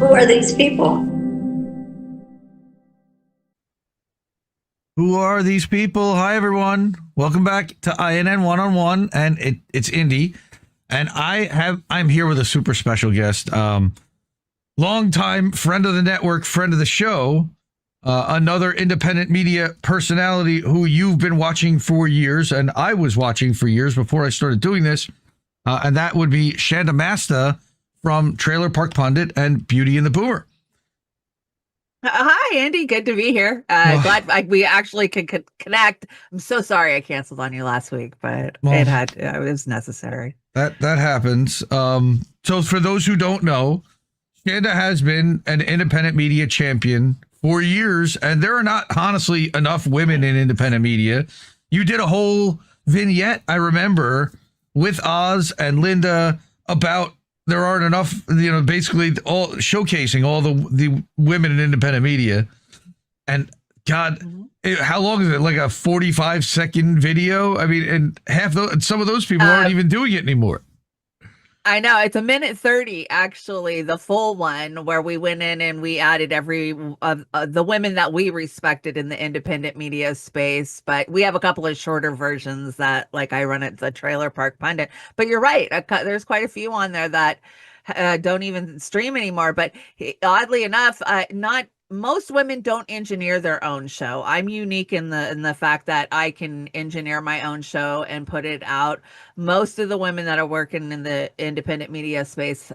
Who are these people? Who are these people? Hi, everyone. Welcome back to INN One-on-One, and it's Indy. And I'm here with a super special guest, longtime friend of the network, friend of the show, another independent media personality who you've been watching for years, and I was watching for years before I started doing this, and that would be Chanda Masta from Trailer Park Pundit and Beauty and the Boomer. Hi, Andy. Good to be here. Glad we actually could connect. I'm so sorry I canceled on you last week, but it was necessary. That happens. So for those who don't know, Chanda has been an independent media champion for years, and there are not honestly enough women in independent media. You did a whole vignette, I remember, with Oz and Linda about there aren't enough, basically all showcasing all the women in independent media. And God, how long is it? Like a 45-second video? I mean, and some of those people aren't even doing it anymore. I know, it's 1:30, actually, the full one, where we went in and we added every the women that we respected in the independent media space. But we have a couple of shorter versions that, like, I run at the Trailer Park Pundit. But you're right, there's quite a few on there that don't even stream anymore. But oddly enough, not most women don't engineer their own show. I'm unique in the fact that I can engineer my own show and put it out. Most of the women that are working in the independent media space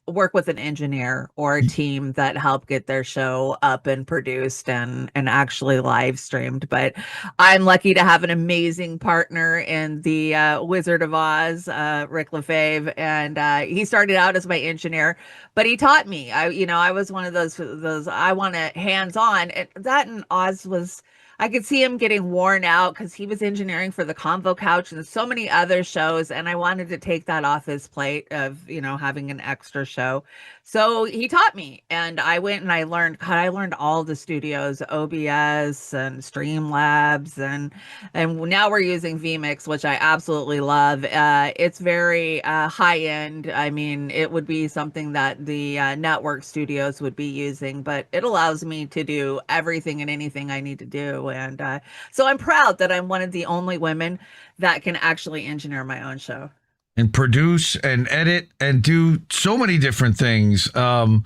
work with an engineer or a team that help get their show up and produced and actually live streamed. But I'm lucky to have an amazing partner in the Wizard of Oz, Rick Lefebvre, and he started out as my engineer, but he taught me. I was one of those I want to hands-on, and that in Oz was, I could see him getting worn out because he was engineering for the Convo Couch and so many other shows, and I wanted to take that off his plate of having an extra show. So he taught me, and I went and I learned all the studios, OBS and Streamlabs, and now we're using vMix, which I absolutely love. It's very high end. I mean, it would be something that the network studios would be using, but it allows me to do everything and anything I need to do. And so I'm proud that I'm one of the only women that can actually engineer my own show and produce and edit and do so many different things. And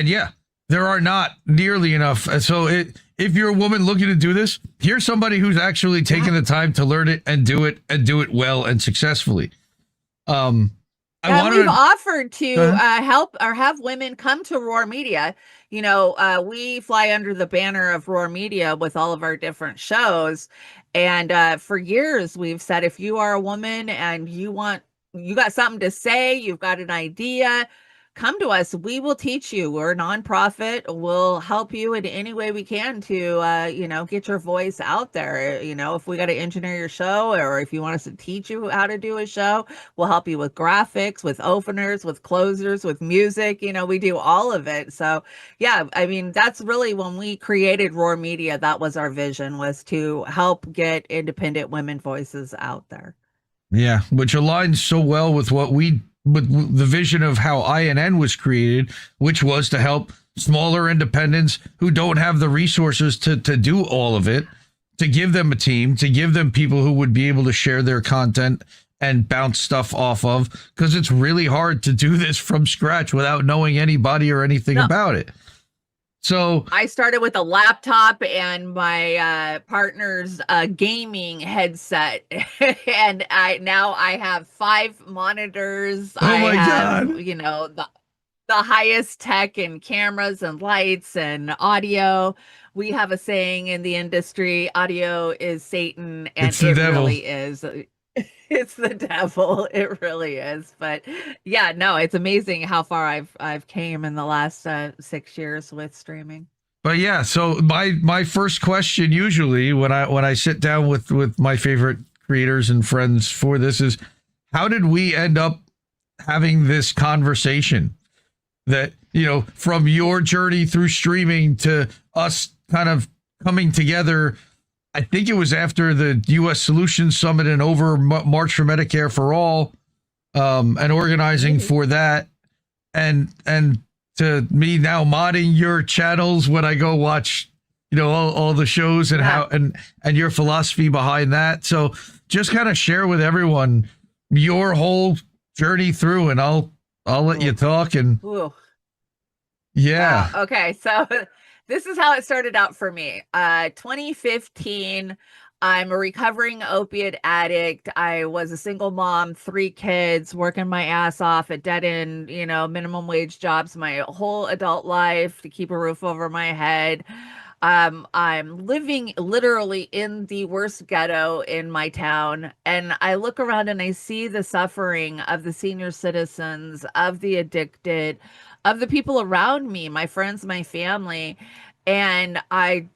yeah, there are not nearly enough. So if you're a woman looking to do this, here's somebody who's actually taken the time to learn it and do it well and successfully. We've offered to help or have women come to Roar Media. We fly under the banner of Roar Media with all of our different shows. And for years, we've said, if you are a woman and you got something to say, you've got an idea, come to us. We will teach you. We're a nonprofit. We'll help you in any way we can to, get your voice out there. If we got to engineer your show, or if you want us to teach you how to do a show, we'll help you with graphics, with openers, with closers, with music. We do all of it. So yeah, I mean, that's really when we created Roar Media, that was our vision, was to help get independent women voices out there. Yeah, which aligns so well with with the vision of how INN was created, which was to help smaller independents who don't have the resources to do all of it, to give them a team, to give them people who would be able to share their content and bounce stuff off of, because it's really hard to do this from scratch without knowing anybody or anything about it. So I started with a laptop and my partner's gaming headset, and now I have 5 monitors. Oh my God. The highest tech in cameras and lights and audio. We have a saying in the industry: audio is Satan, and it's the devil. Really is. It's the devil. It really is. But yeah, no, it's amazing how far I've came in the last 6 years with streaming. But yeah, so my first question usually when I sit down with my favorite creators and friends for this is, how did we end up having this conversation? That, you know, from your journey through streaming to us kind of coming together. I think it was after the U.S. Solutions Summit and over March for Medicare for All, and organizing for that, and to me now modding your channels when I go watch, you know, all the shows and how and your philosophy behind that. So just kind of share with everyone your whole journey through, and I'll let you talk. And yeah, okay, so this is how it started out for me. 2015, I'm a recovering opiate addict. I was a single mom, 3 kids, working my ass off at dead end, you know, minimum wage jobs my whole adult life to keep a roof over my head. I'm living literally in the worst ghetto in my town, and I look around and I see the suffering of the senior citizens, of the addicted, of the people around me, my friends, my family, and I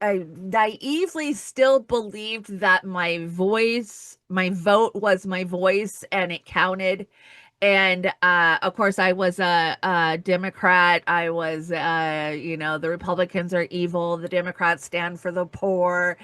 naively still believed that my vote was my voice and it counted. And of course, I was a Democrat. I was, you know, the Republicans are evil. The Democrats stand for the poor.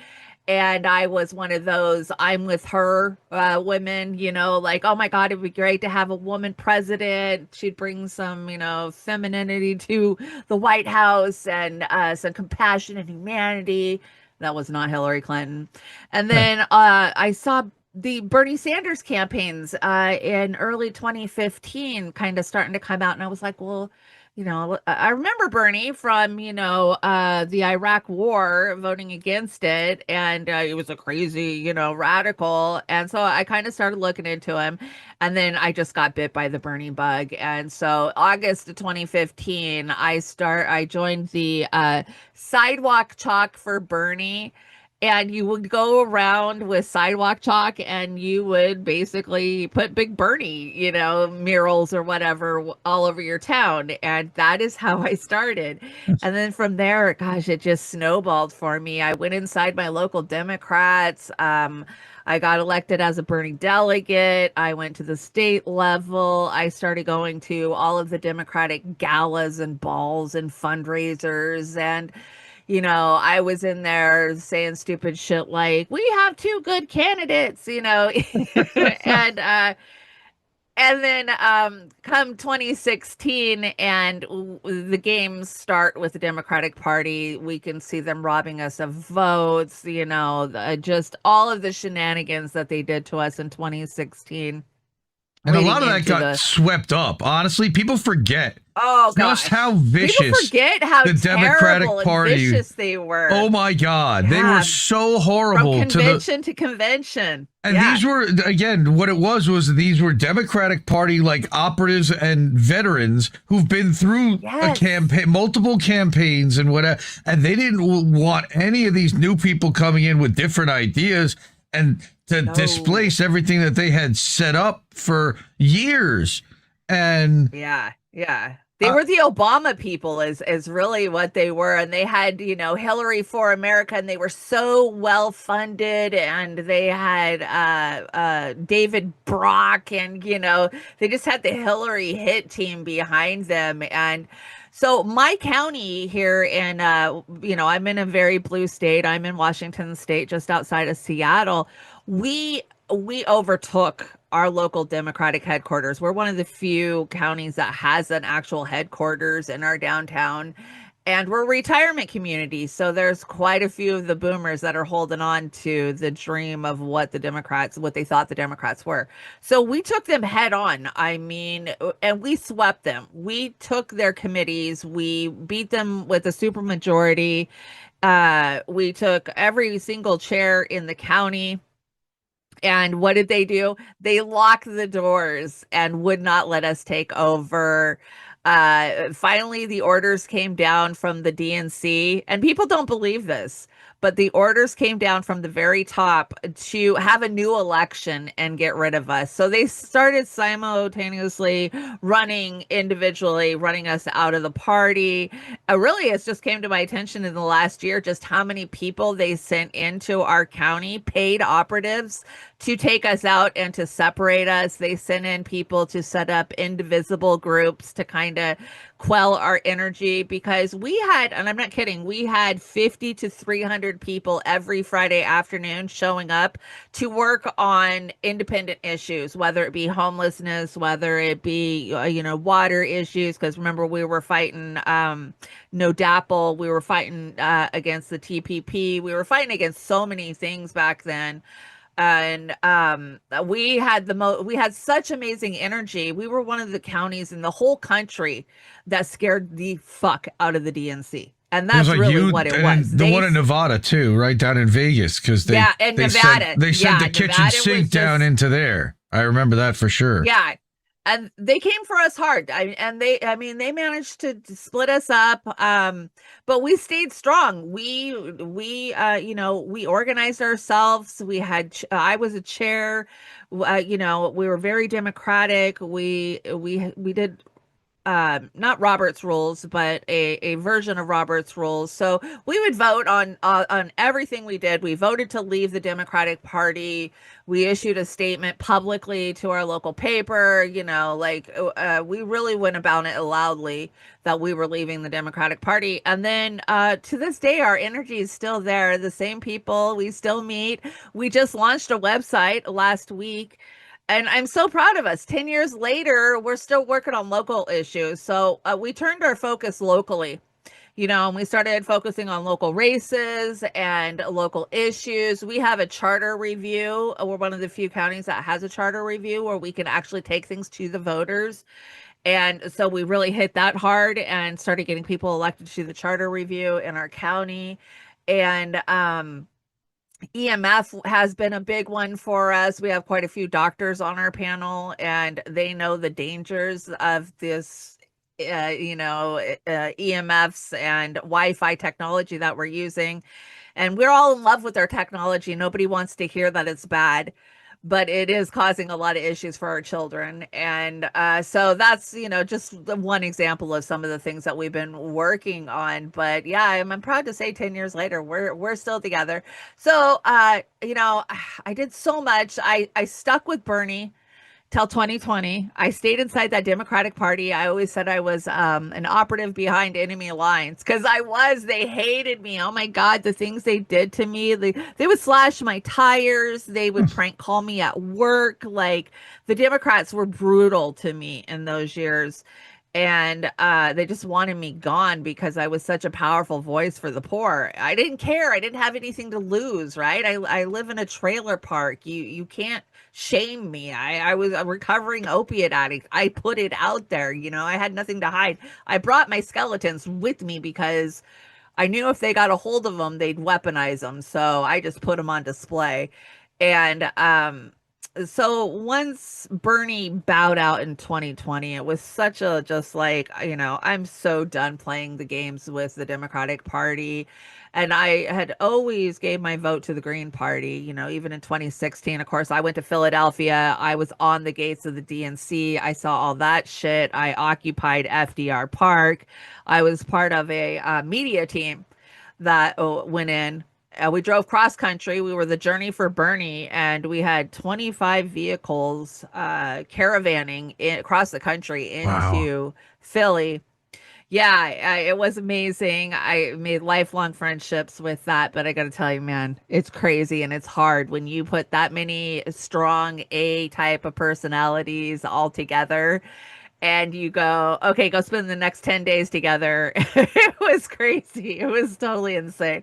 And I was one of those I'm with her women, you know, like, oh my God, it'd be great to have a woman president. She'd bring some, you know, femininity to the White House and some compassion and humanity. That was not Hillary Clinton. And then I saw the Bernie Sanders campaigns in early 2015 kind of starting to come out. And I was like, well, you know, I remember Bernie from, you know, the Iraq war, voting against it. And he was a crazy, you know, radical. And so I kind of started looking into him. And then I just got bit by the Bernie bug. And so August of 2015, I joined the Sidewalk Chalk for Bernie. And you would go around with sidewalk chalk and you would basically put Big Bernie, you know, murals or whatever all over your town. And that is how I started. And then from there, gosh, it just snowballed for me. I went inside my local Democrats. I got elected as a Bernie delegate. I went to the state level. I started going to all of the Democratic galas and balls and fundraisers. And you know, I was in there saying stupid shit like, we have 2 good candidates, you know, and then come 2016 and the games start with the Democratic Party. We can see them robbing us of votes, you know, just all of the shenanigans that they did to us in 2016. And a lot of that got swept up. Honestly, people forget. Oh, just how vicious. People forget how the Democratic Party, and vicious they were. Oh my God, they were so horrible. From convention to convention. And these were, again, what it was these were Democratic Party like operatives and veterans who've been through a campaign, multiple campaigns and whatever, and they didn't want any of these new people coming in with different ideas and to displace everything that they had set up for years. And they were the Obama people is really what they were. And they had, you know, Hillary for America, and they were so well funded, and they had David Brock, and, you know, they just had the Hillary hit team behind them. And so my county here in, you know, I'm in a very blue state. I'm in Washington State, just outside of Seattle. We overtook our local Democratic headquarters. We're one of the few counties that has an actual headquarters in our downtown, and we're a retirement community. So there's quite a few of the boomers that are holding on to the dream of what they thought the Democrats were. So we took them head on. I mean, and we swept them. We took their committees. We beat them with a supermajority. We took every single chair in the county. And what did they do? They locked the doors and would not let us take over. Finally, the orders came down from the DNC, and people don't believe this, but the orders came down from the very top to have a new election and get rid of us. So they started simultaneously running individually, running us out of the party. Really, it's just came to my attention in the last year just how many people they sent into our county, paid operatives, to take us out and to separate us. They sent in people to set up indivisible groups to kind of quell our energy, because we had, and I'm not kidding, we had 50 to 300 people every Friday afternoon showing up to work on independent issues, whether it be homelessness, whether it be, water issues. Because remember, we were fighting no DAPL, we were fighting against the TPP, we were fighting against so many things back then. And we had such amazing energy. We were one of the counties in the whole country that scared the fuck out of the DNC. And that's really what it was. The one in Nevada too, right down in Vegas, because they Nevada. They sent the kitchen sink down into there. I remember that for sure. Yeah. And they came for us hard. They managed to split us up. But we stayed strong. We organized ourselves. I was a chair. We were very democratic. We did not Robert's rules, but a version of Robert's rules. So we would vote on everything we did. We voted to leave the Democratic Party. We issued a statement publicly to our local paper. We really went about it loudly that we were leaving the Democratic Party. And then to this day, our energy is still there. The same people, we still meet. We just launched a website last week. And I'm so proud of us. 10 years later, we're still working on local issues. So we turned our focus locally, and we started focusing on local races and local issues. We have a charter review. We're one of the few counties that has a charter review where we can actually take things to the voters. And so we really hit that hard and started getting people elected to the charter review in our county. And EMF has been a big one for us. We have quite a few doctors on our panel, and they know the dangers of this, EMFs and Wi-Fi technology that we're using. And we're all in love with our technology. Nobody wants to hear that it's bad, but it is causing a lot of issues for our children. And so that's, just one example of some of the things that we've been working on. But yeah, I'm proud to say 10 years later, we're still together. So, I did so much. I stuck with Bernie till 2020. I stayed inside that Democratic Party. I always said I was an operative behind enemy lines, because they hated me. Oh my God, the things they did to me. They would slash my tires. They would prank call me at work. Like, the Democrats were brutal to me in those years. And they just wanted me gone because I was such a powerful voice for the poor. I didn't care. I didn't have anything to lose, right? I live in a trailer park. You can't shame me. I was a recovering opiate addict. I put it out there. I had nothing to hide. I brought my skeletons with me because I knew if they got a hold of them, they'd weaponize them. So I just put them on display. And so once Bernie bowed out in 2020, it was such a I'm so done playing the games with the Democratic Party. And I had always gave my vote to the Green Party, even in 2016. Of course, I went to Philadelphia. I was on the gates of the DNC. I saw all that shit. I occupied FDR Park. I was part of a media team that went in. We drove cross country. We were the Journey for Bernie, and we had 25 vehicles caravanning across the country into Philly. Yeah, it was amazing. I made lifelong friendships with that, but I got to tell you, man, it's crazy and it's hard when you put that many strong A type of personalities all together and you go, okay, go spend the next 10 days together. It was crazy. It was totally insane.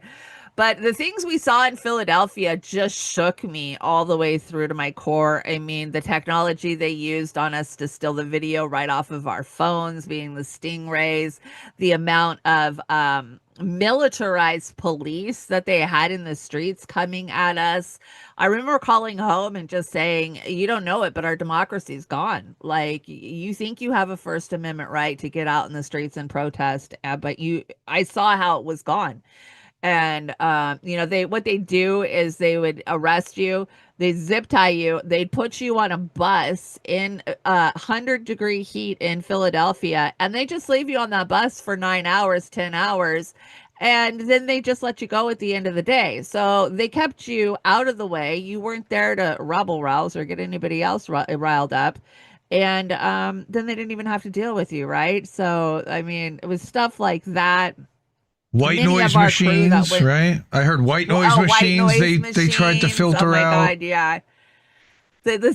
But the things we saw in Philadelphia just shook me all the way through to my core. I mean, the technology they used on us to steal the video right off of our phones, being the stingrays, the amount of militarized police that they had in the streets coming at us. I remember calling home and just saying, you don't know it, but our democracy is gone. Like, you think you have a First Amendment right to get out in the streets and protest, but I saw how it was gone. And what they do is they would arrest you, they zip tie you, they'd put you on a bus in 100-degree heat in Philadelphia, and they just leave you on that bus for 9 hours, 10 hours, and then they just let you go at the end of the day. So they kept you out of the way. You weren't there to rebel rouse or get anybody else riled up. And then they didn't even have to deal with you, right? So I mean, it was stuff like that. White Many noise of our crew that machines, went, right? I heard white noise white machines. noise They tried to machines. Oh filter my out. God, yeah.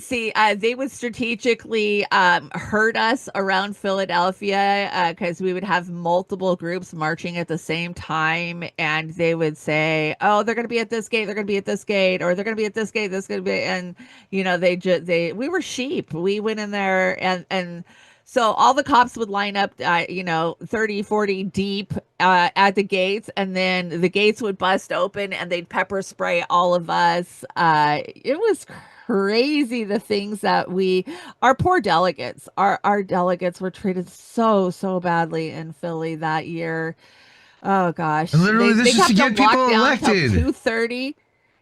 See, they would strategically herd us around Philadelphia because we would have multiple groups marching at the same time, and they would say, "Oh, they're going to be at this gate. They're going to be at this gate, or they're going to be at this gate. This going to be," and we were sheep. We went in there, and so all the cops would line up, 30, 40 deep at the gates, and then the gates would bust open, and they'd pepper spray all of us. It was crazy the things that our poor delegates, our delegates were treated so badly in Philly that year. Oh And gosh, literally, they this is to kept them get locked people down till elected. 2:30.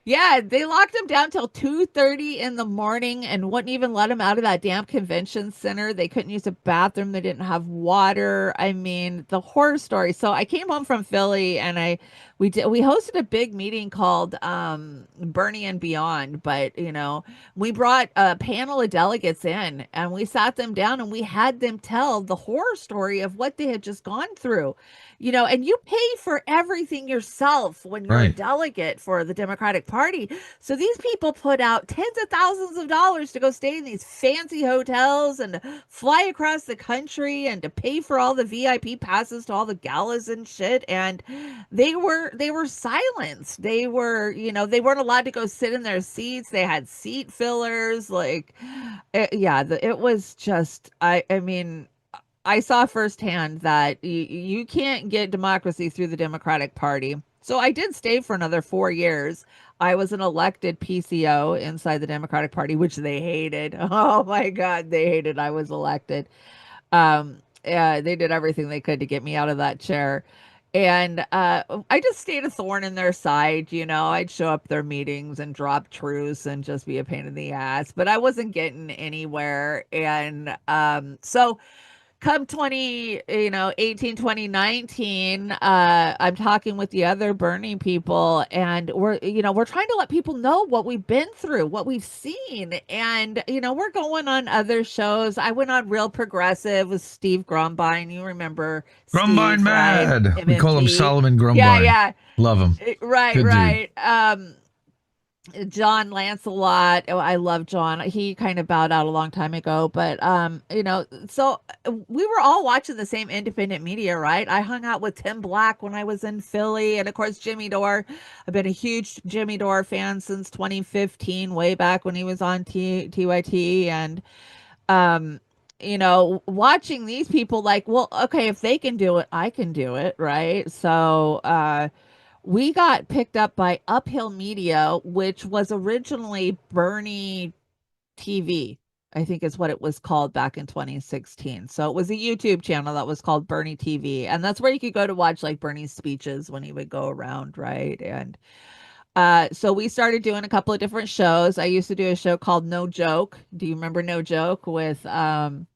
Yeah, they locked them down till 2:30 in the morning and wouldn't even let them out of that damn convention center. They couldn't use a bathroom. They didn't have water. I mean, the horror story. So I came home from Philly, and we hosted a big meeting called Bernie and Beyond, but we brought a panel of delegates in, and we sat them down, and we had them tell the horror story of what they had just gone through. And you pay for everything yourself when you're a Right. delegate for the Democratic Party. So these people put out tens of thousands of dollars to go stay in these fancy hotels and fly across the country and to pay for all the VIP passes to all the galas and shit. And they were silenced. They weren't allowed to go sit in their seats. They had seat fillers. Like, it was just, I mean, I saw firsthand that you can't get democracy through the Democratic Party. So I did stay for another 4 years. I was an elected PCO inside the Democratic Party, which they hated. Oh my God, they hated I was elected. They did everything they could to get me out of that chair. And I just stayed a thorn in their side. I'd show up their meetings and drop truce and just be a pain in the ass, but I wasn't getting anywhere. And so come 18, 2019, I'm talking with the other Bernie people, and we're trying to let people know what we've been through, what we've seen. And we're going on other shows. I went on Real Progressive with Steve Grumbine. You remember Grumbine Steve, right? mad. We call him MMT. Solomon Yeah, Grumbine. yeah. Love him. Right, Good dude. right. John Lancelot. Oh, I love John. He kind of bowed out a long time ago, but so we were all watching the same independent media, right? I hung out with Tim Black when I was in Philly, and of course Jimmy Dore. I've been a huge Jimmy Dore fan since 2015, way back when he was on TYT, and watching these people like, well, okay, if they can do it, I can do it, right? So we got picked up by Uphill Media, which was originally Bernie TV, I think is what it was called back in 2016. So it was a YouTube channel that was called Bernie TV. And that's where you could go to watch like Bernie's speeches when he would go around, right? And so we started doing a couple of different shows. I used to do a show called No Joke. Do you remember No Joke with Amos?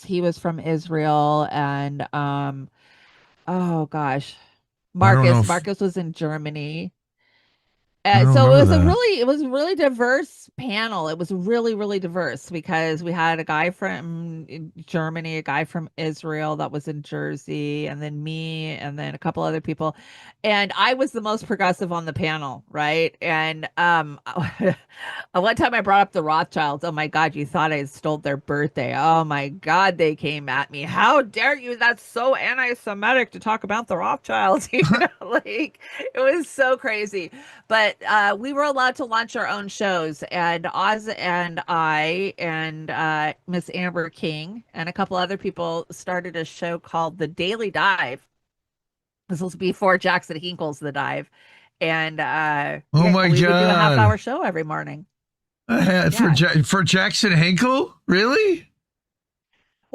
He was from Israel, and oh gosh, I don't know Marcus. if Marcus was in Germany. I don't So remember that. it was a really diverse panel. It was really diverse because we had a guy from Germany, a guy from Israel that was in Jersey, and then me, and then a couple other people. And I was the most progressive on the panel, right? And one time I brought up the Rothschilds. Oh my God, you thought I stole their birthday. Oh my God, they came at me. How dare you? That's so anti-Semitic to talk about the Rothschilds. Like it was so crazy. But we were allowed to launch our own shows, and Oz and I and Miss Amber King and a couple other people started a show called The Daily Dive. This was before Jackson Hinkle's The Dive. And Oh my we would do a half God. hour show every morning. For Yeah. for Jackson Hinkle? Really?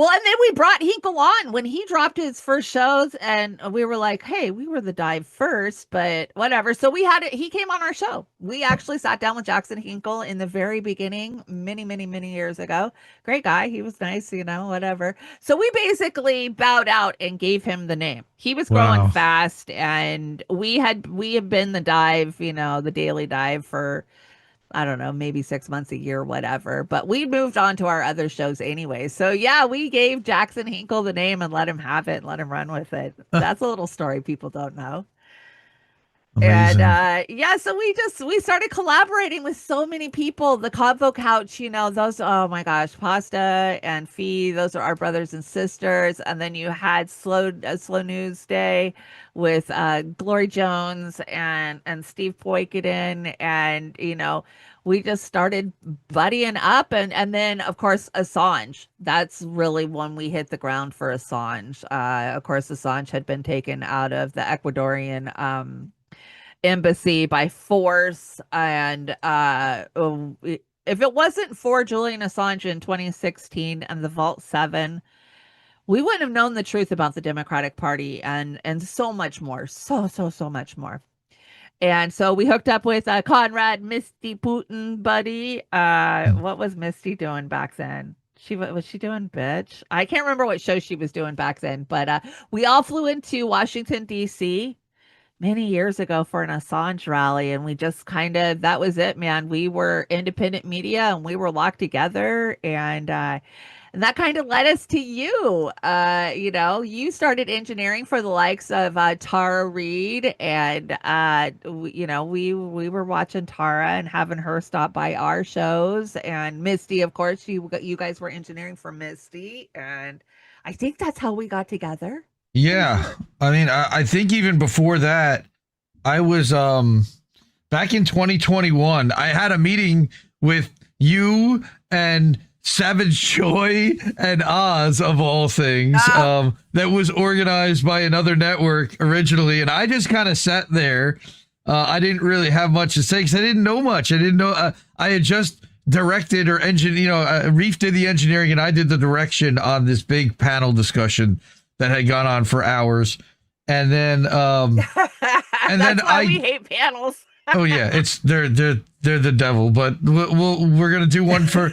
Well, and then we brought Hinkle on when he dropped his first shows, and we were like, "Hey, we were the dive first, but whatever." So we had it. He came on our show. We actually sat down with Jackson Hinkle in the very beginning, many, many, many years ago. Great guy. He was nice, whatever. So we basically bowed out and gave him the name. He was growing fast, and we have been the dive, the daily dive for, I don't know, maybe 6 months, a year, whatever. But we moved on to our other shows anyway. So yeah, we gave Jackson Hinkle the name and let him have it and let him run with it. That's a little story people don't know. Amazing. And so we started collaborating with so many people. The Convo Couch, those, oh my gosh, Pasta and Fee, those are our brothers and sisters. And then you had Slow News Day with Glory Jones and Steve Poikoden, and we just started buddying up, and then of course Assange. That's really when we hit the ground for Assange. Of course, Assange had been taken out of the Ecuadorian embassy by force, and if it wasn't for Julian Assange in 2016 and the Vault 7, we wouldn't have known the truth about the Democratic Party and so much more, so much more. And so we hooked up with Conrad Misty Putin, buddy. What was Misty doing back then? Was she doing bitch? I can't remember what show she was doing back then, but we all flew into Washington, D.C. many years ago for an Assange rally, and we just that was it, man. We were independent media, and we were locked together, and that kind of led us to you. You started engineering for the likes of Tara Reid, and we were watching Tara and having her stop by our shows, and Misty, of course, you guys were engineering for Misty, and I think that's how we got together. Yeah. I mean, I think even before that, I was back in 2021, I had a meeting with you and Savage Joy and Oz, of all things, that was organized by another network originally. And I just kind of sat there. I didn't really have much to say because I didn't know much. I didn't know. I had just directed or Reef did the engineering and I did the direction on this big panel discussion that had gone on for hours. And then, That's why we hate panels. Oh yeah, they're the devil. But we're gonna do one for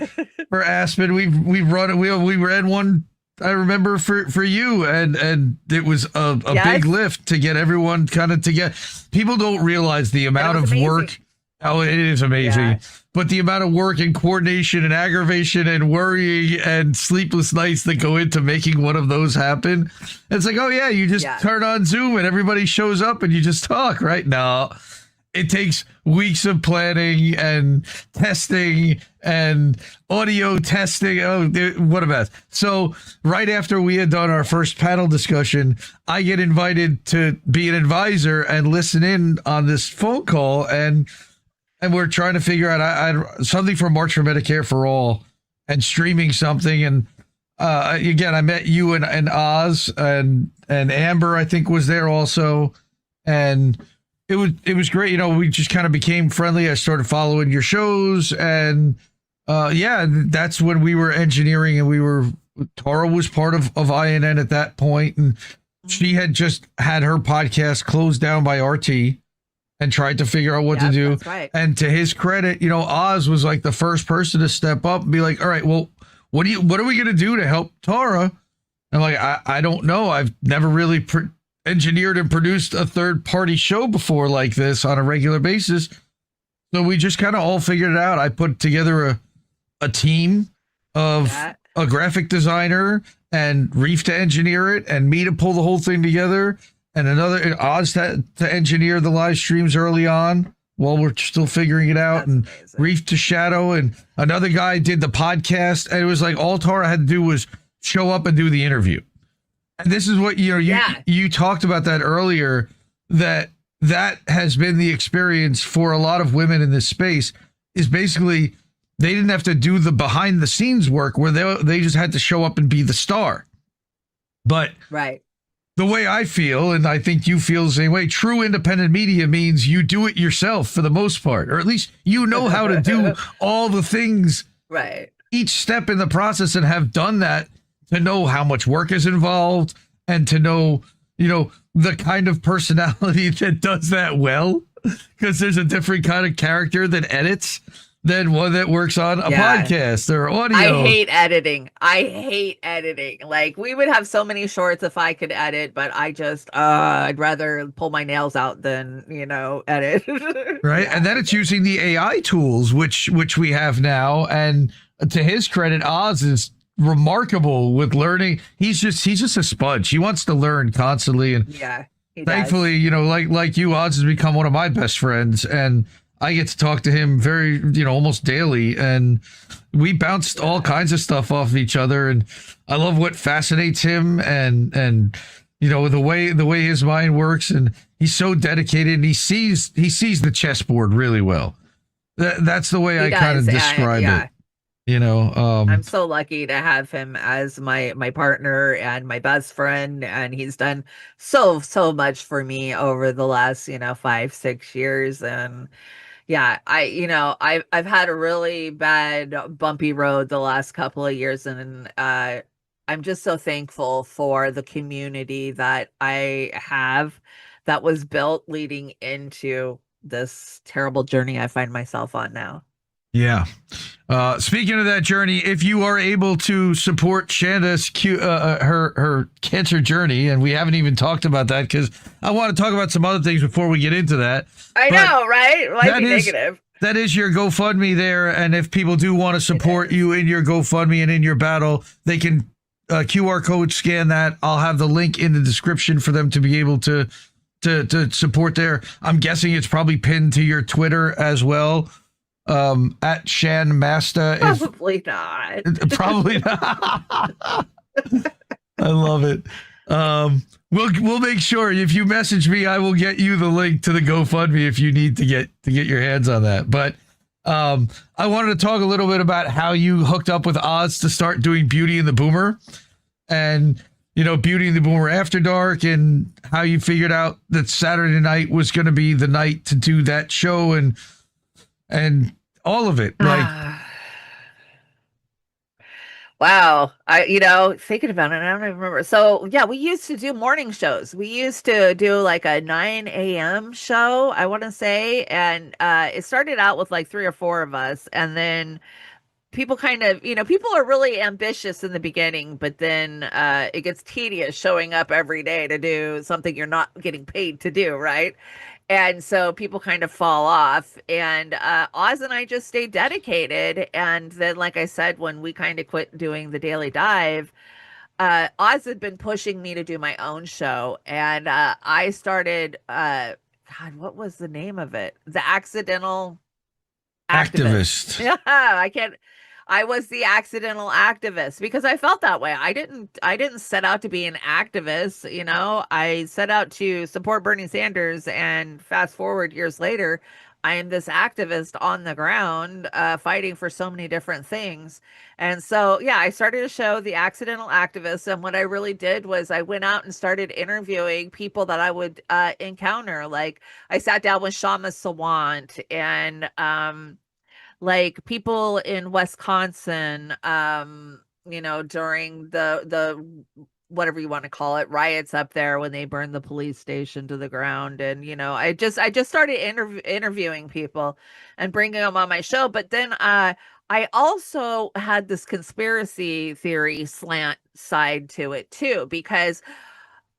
Aspen. We've run it. We ran one. I remember for you, and it was a big lift to get everyone kind of together. People don't realize the amount of work. Oh, it is amazing. Yeah. But the amount of work and coordination and aggravation and worrying and sleepless nights that go into making one of those happen. It's like, oh yeah, you just turn on Zoom and everybody shows up and you just talk, right? No, it takes weeks of planning and testing and audio testing. Oh, what a mess. So right after we had done our first panel discussion, I get invited to be an advisor and listen in on this phone call, and we're trying to figure out something for March for Medicare for All and streaming something. And again, I met you and Oz and Amber, I think, was there also. And it was great. We just kind of became friendly. I started following your shows. And that's when we were engineering, and Tara was part of INN at that point. And she had just had her podcast closed down by RT. And tried to figure out what to do. That's right. And to his credit, Oz was like the first person to step up and be like, all right, well, what are we going to do to help Tara? I'm like, I don't know. I've never really engineered and produced a third party show before like this on a regular basis. So we just kind of all figured it out. I put together a team of a graphic designer and Reef to engineer it and me to pull the whole thing together. And another Oz to engineer the live streams early on while we're still figuring it out. That's amazing. Reef to shadow, and another guy did the podcast. And it was like all Tara had to do was show up and do the interview. And this is what, you talked about that earlier, that has been the experience for a lot of women in this space, is basically they didn't have to do the behind the scenes work where they just had to show up and be the star. But the way I feel, and I think you feel the same way, true independent media means you do it yourself for the most part, or at least you know how to do all the things, each step in the process, and have done that to know how much work is involved and to know, the kind of personality that does that well, because there's a different kind of character that edits than one that works on a podcast or audio. I hate editing. Like, we would have so many shorts if I could edit, but I just I'd rather pull my nails out than, edit. Right. Yeah. And then it's using the AI tools, which we have now. And to his credit, Oz is remarkable with learning. He's just a sponge. He wants to learn constantly. And thankfully, like you, Oz has become one of my best friends, and I get to talk to him very, almost daily, and we bounced all kinds of stuff off of each other. And I love what fascinates him, and the way his mind works, and he's so dedicated, and he sees the chessboard really well. That's the way I kind of describe it. I'm so lucky to have him as my partner and my best friend, and he's done so much for me over the last 5-6 years. And I've had a really bad bumpy road the last couple of years, and I'm just so thankful for the community that I have that was built leading into this terrible journey I find myself on now. Yeah. Speaking of that journey, if you are able to support Chanda's her cancer journey, and we haven't even talked about that because I want to talk about some other things before we get into that. I know, right? Might be negative. That is your GoFundMe there, and if people do want to support you in your GoFundMe and in your battle, they can QR code scan that. I'll have the link in the description for them to be able to support there. I'm guessing it's probably pinned to your Twitter as well. At Chanda Masta. Probably not. Probably not. I love it. We'll make sure if you message me, I will get you the link to the GoFundMe if you need to get your hands on that. But I wanted to talk a little bit about how you hooked up with Oz to start doing Beauty and the Boomer, and Beauty and the Boomer After Dark, and how you figured out that Saturday night was going to be the night to do that show, and all of it. Wow. Thinking about it, I don't even remember. So yeah, we used to do morning shows. We used to do like a 9 a.m. show, I want to say. And it started out with like 3 or 4 of us. And then people kind of, people are really ambitious in the beginning, but then it gets tedious showing up every day to do something you're not getting paid to do, right? And so people kind of fall off, and Oz and I just stayed dedicated. And then, like I said, when we kind of quit doing the Daily Dive, Oz had been pushing me to do my own show. And I started, God, what was the name of it? The Accidental Activist. Yeah, I was the accidental activist because I felt that way. I didn't set out to be an activist, I set out to support Bernie Sanders, and fast forward years later, I am this activist on the ground, fighting for so many different things. And so, yeah, I started a show, The Accidental Activist. And what I really did was I went out and started interviewing people that I would encounter. Like, I sat down with Shama Sawant and, like, people in Wisconsin, during the whatever you want to call it, riots up there when they burned the police station to the ground. And, I just started interviewing people and bringing them on my show. But then I also had this conspiracy theory slant side to it too, because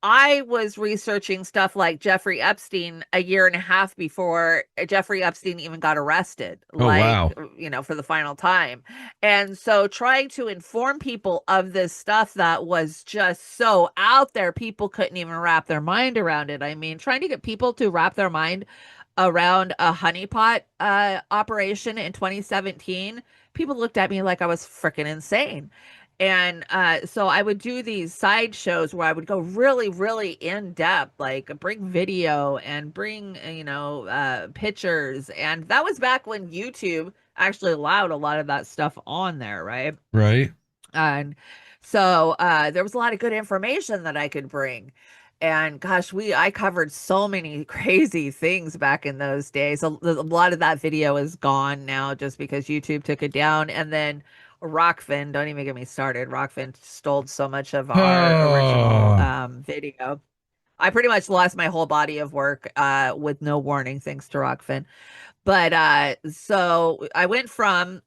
I was researching stuff like Jeffrey Epstein a year and a half before Jeffrey Epstein even got arrested, wow. For the final time. And so trying to inform people of this stuff that was just so out there, people couldn't even wrap their mind around it. I mean, trying to get people to wrap their mind around a honeypot operation in 2017, people looked at me like I was freaking insane. And so I would do these side shows where I would go really, really in depth, like bring video and bring, pictures. And that was back when YouTube actually allowed a lot of that stuff on there, right? Right. And so there was a lot of good information that I could bring. And gosh, I covered so many crazy things back in those days. A lot of that video is gone now just because YouTube took it down. And then Rockfin, don't even get me started. Rockfin stole so much of our original Oh. video. I pretty much lost my whole body of work with no warning thanks to Rockfin. But so I went from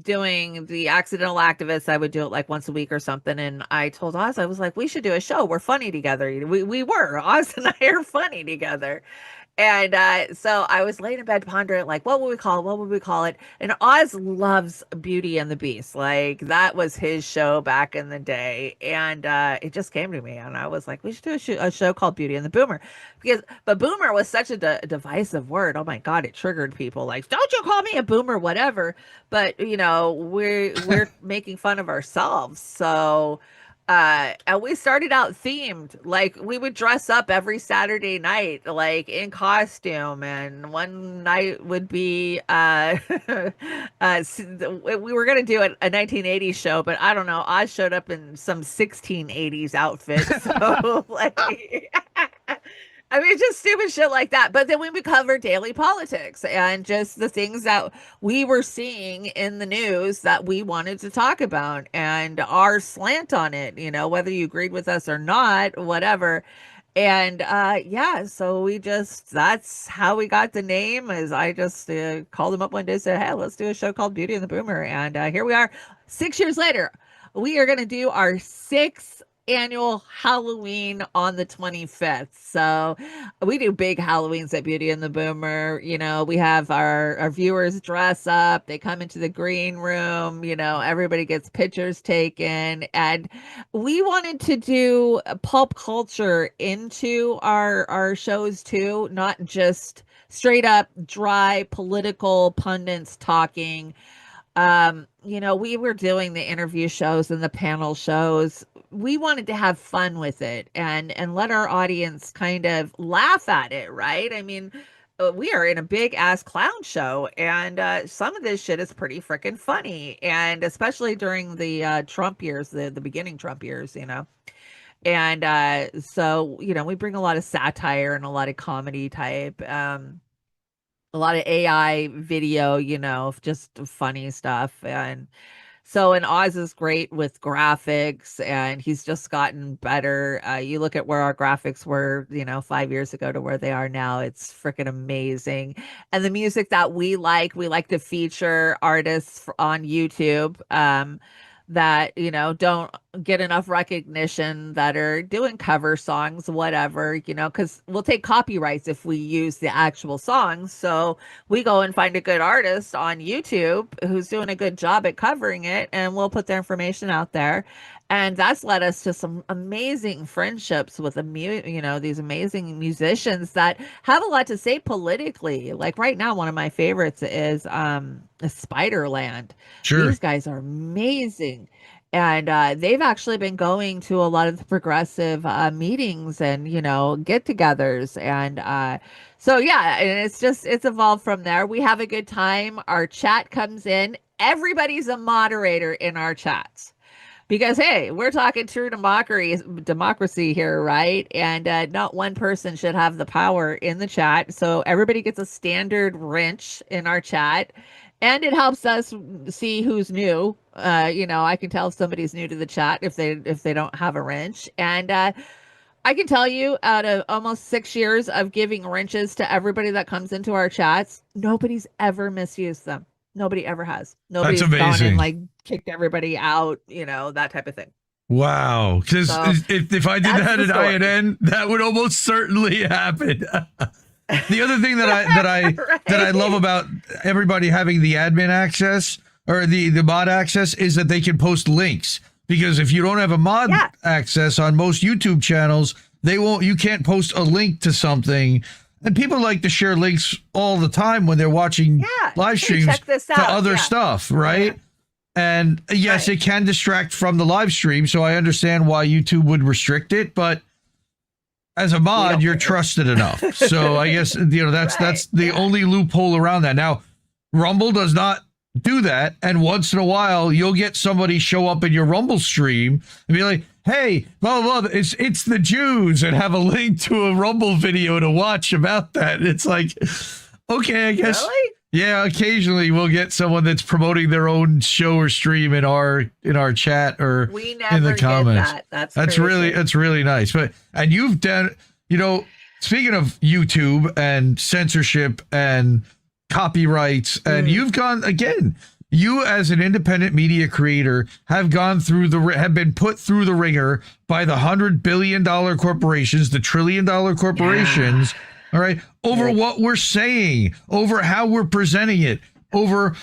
doing the accidental activist. I would do it like once a week or something. And I told Oz, I was like, we should do a show. We're funny together. We were. Oz and I are funny together. And so I was laying in bed pondering, like, what would we call it? What would we call it? And Oz loves Beauty and the Beast. Like, that was his show back in the day. And it just came to me. And I was like, we should do a show called Beauty and the Boomer. But boomer was such a divisive word. Oh my God, it triggered people. Like, don't you call me a boomer, whatever. But, you know, we're making fun of ourselves. So and we started out themed. Like, we would dress up every Saturday night like in costume, and one night would be we were going to do a 1980s show, but I don't know, Oz showed up in some 1680s outfit. So like I mean, just stupid shit like that. But then we would cover daily politics and just the things that we were seeing in the news that we wanted to talk about and our slant on it, you know, whether you agreed with us or not, whatever. And yeah, so that's how we got the name. Is I just called them up one day and said, hey, let's do a show called Beauty and the Boomer. And here we are 6 years later. We are going to do our sixth annual Halloween on the 25th. So we do big Halloweens at Beauty and the Boomer. You know, we have our viewers dress up, they come into the green room, you know, everybody gets pictures taken. And we wanted to do pulp culture into our shows too, not just straight up dry political pundits talking. You know, we were doing the interview shows and the panel shows. We wanted to have fun with it and let our audience kind of laugh at it, right? I mean, we are in a big ass clown show, and some of this shit is pretty freaking funny, and especially during the Trump years, the beginning Trump years, you know. And so, you know, we bring a lot of satire and a lot of comedy type. A lot of AI video, you know, just funny stuff. And so, and Oz is great with graphics, and he's just gotten better. You look at where our graphics were, you know, 5 years ago to where they are now. It's freaking amazing. And the music that we like to feature artists on YouTube. That, you know, don't get enough recognition, that are doing cover songs, whatever, you know, because we'll take copyrights if we use the actual songs. So we go and find a good artist on YouTube who's doing a good job at covering it, and we'll put their information out there. And that's led us to some amazing friendships with you know, these amazing musicians that have a lot to say politically. Like right now, one of my favorites is Spiderland. Sure. These guys are amazing. And they've actually been going to a lot of the progressive meetings and, you know, get-togethers. And so, yeah, and it's evolved from there. We have a good time. Our chat comes in. Everybody's a moderator in our chats. Because, hey, we're talking true democracy here, right? And not one person should have the power in the chat. So everybody gets a standard wrench in our chat. And it helps us see who's new. You know, I can tell if somebody's new to the chat if they don't have a wrench. And I can tell you, out of almost 6 years of giving wrenches to everybody that comes into our chats, nobody's ever misused them. Nobody ever has. Nobody's That's amazing. Gone and like kicked everybody out, you know, that type of thing. Wow. Because So, if I did that that's the at story. INN, that would almost certainly happen. The other thing that I love about everybody having the admin access or the mod access is that they can post links, because if you don't have a mod Yeah. access on most YouTube channels, you can't post a link to something. And people like to share links all the time when they're watching Yeah. live Hey, streams check this to out. other Yeah. stuff, right? Yeah. And yes, Right. it can distract from the live stream, so I understand why YouTube would restrict it, but as a mod, don't you're care. trusted enough. So I guess, you know, that's the only loophole around that. Now, Rumble does not do that, and once in a while you'll get somebody show up in your Rumble stream and be like, hey, blah blah blah, it's the Jews, and have a link to a Rumble video to watch about that. It's like, okay, I guess Really? Yeah, occasionally we'll get someone that's promoting their own show or stream in our chat or We in never the comments. get that. That's Crazy. really nice. And you've done, speaking of YouTube and censorship and copyrights, and you've gone again. You, as an independent media creator, have been put through the ringer by the $100 billion corporations, the $1 trillion corporations. All right, over what we're saying, over how we're presenting it, over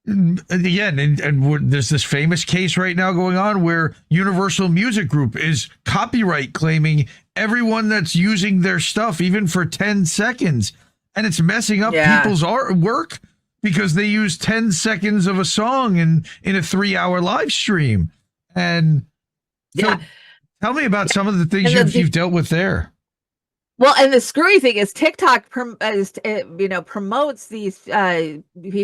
again, and there's this famous case right now going on where Universal Music Group is copyright claiming everyone that's using their stuff, even for 10 seconds, and it's messing up people's artwork because they use 10 seconds of a song in a 3-hour live stream. And so tell me about some of the things you've dealt with there. Well, and the screwy thing is TikTok promotes these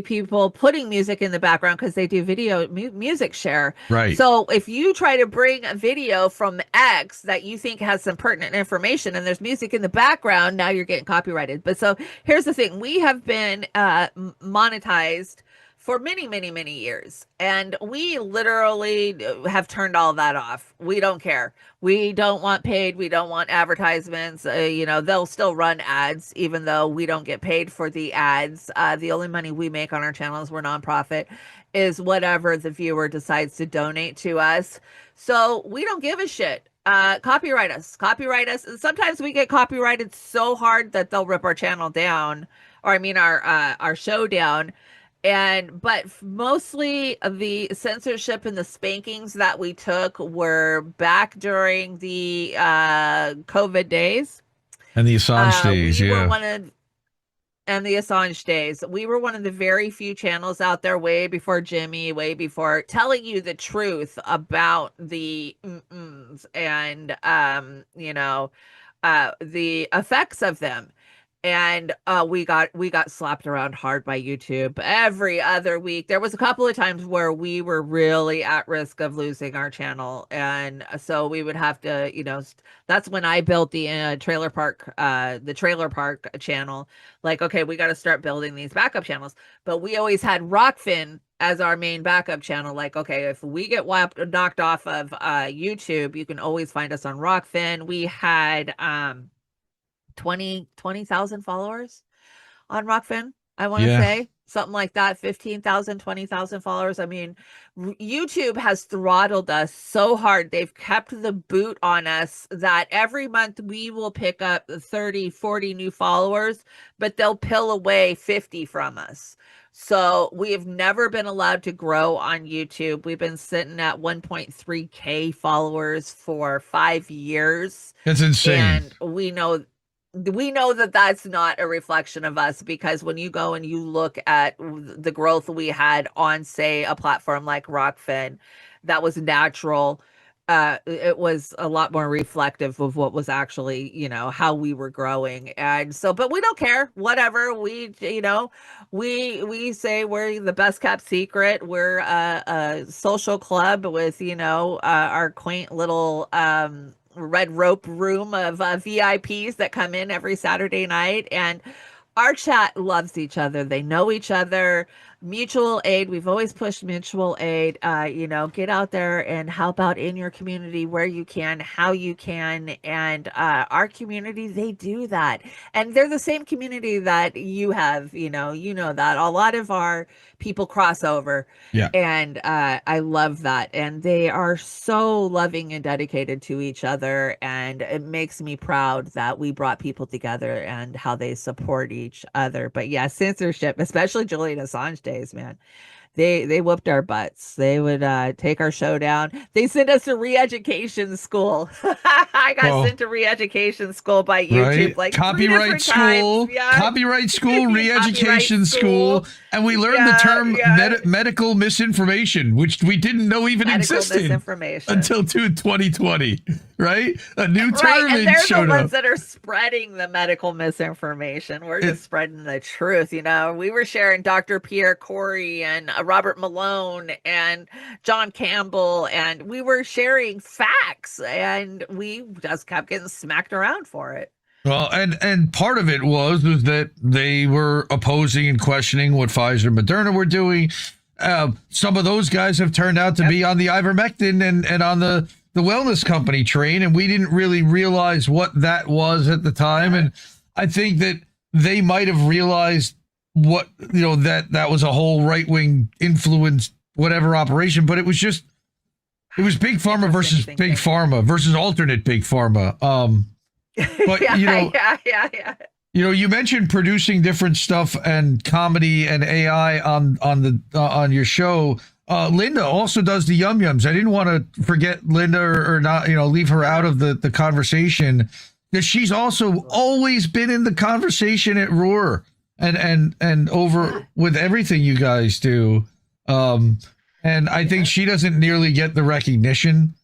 people putting music in the background because they do video music share. Right. So if you try to bring a video from X that you think has some pertinent information and there's music in the background, now you're getting copyrighted. But so here's the thing. We have been monetized for many, many, many years. And we literally have turned all that off. We don't care. We don't want paid. We don't want advertisements. They'll still run ads, even though we don't get paid for the ads. The only money we make on our channels, we're nonprofit, is whatever the viewer decides to donate to us. So we don't give a shit. Copyright us. And sometimes we get copyrighted so hard that they'll rip our channel down, or our show down. But mostly the censorship and the spankings that we took were back during the COVID days. And the Assange days, And the Assange days. We were one of the very few channels out there way before Jimmy, way before, telling you the truth about the and the effects of them. And we got slapped around hard by YouTube every other week. There was a couple of times where we were really at risk of losing our channel, and so we would have to, that's when I built the trailer park channel. Like, okay, we got to start building these backup channels. But we always had Rockfin as our main backup channel. Like, okay, if we get knocked off of YouTube, you can always find us on Rockfin. We had 20,000 followers on Rockfin, I want to say something like that. 15,000, 20,000 followers. I mean, YouTube has throttled us so hard. They've kept the boot on us that every month we will pick up 30, 40 new followers, but they'll pill away 50 from us. So we have never been allowed to grow on YouTube. We've been sitting at 1.3K followers for 5 years. That's insane. And we know that that's not a reflection of us, because when you go and you look at the growth we had on, say, a platform like Rockfin, that was natural. It was a lot more reflective of what was actually, how we were growing. And so, but we don't care, whatever. We say we're the best kept secret. We're a social club with, our quaint little, red rope room of VIPs that come in every Saturday night, and our chat loves each other. They know each other. Mutual aid. We've always pushed mutual aid. Get out there and help out in your community where you can, how you can. And our community, they do that. And they're the same community that you have, that a lot of our people cross over. Yeah. And I love that. And they are so loving and dedicated to each other. And it makes me proud that we brought people together and how they support each other. But yeah, censorship, especially Julian Assange days, man. They whooped our butts. They would take our show down. They sent us to re-education school. I got sent to re-education school by YouTube, right? like copyright school, copyright school, re-education school, and we learned the term medical misinformation, which we didn't know even existed until 2020. Right? A new term. And they're showed the ones up. that are spreading the medical misinformation. We're just spreading the truth. We were sharing Dr. Pierre Corey and Robert Malone and John Campbell, and we were sharing facts, and we just kept getting smacked around for it. Well, and part of it was that they were opposing and questioning what Pfizer and Moderna were doing. Some of those guys have turned out to be on the ivermectin and on the wellness company train, and we didn't really realize what that was at the time. And I think that they might have realized what, that was a whole right-wing influence, whatever operation, but it was big pharma versus big pharma versus alternate big pharma. But you mentioned producing different stuff and comedy and AI on your show. Linda also does the Yum Yums. I didn't want to forget Linda or not, leave her out of the conversation, because she's also always been in the conversation at Roar and over with everything you guys do. And I think she doesn't nearly get the recognition.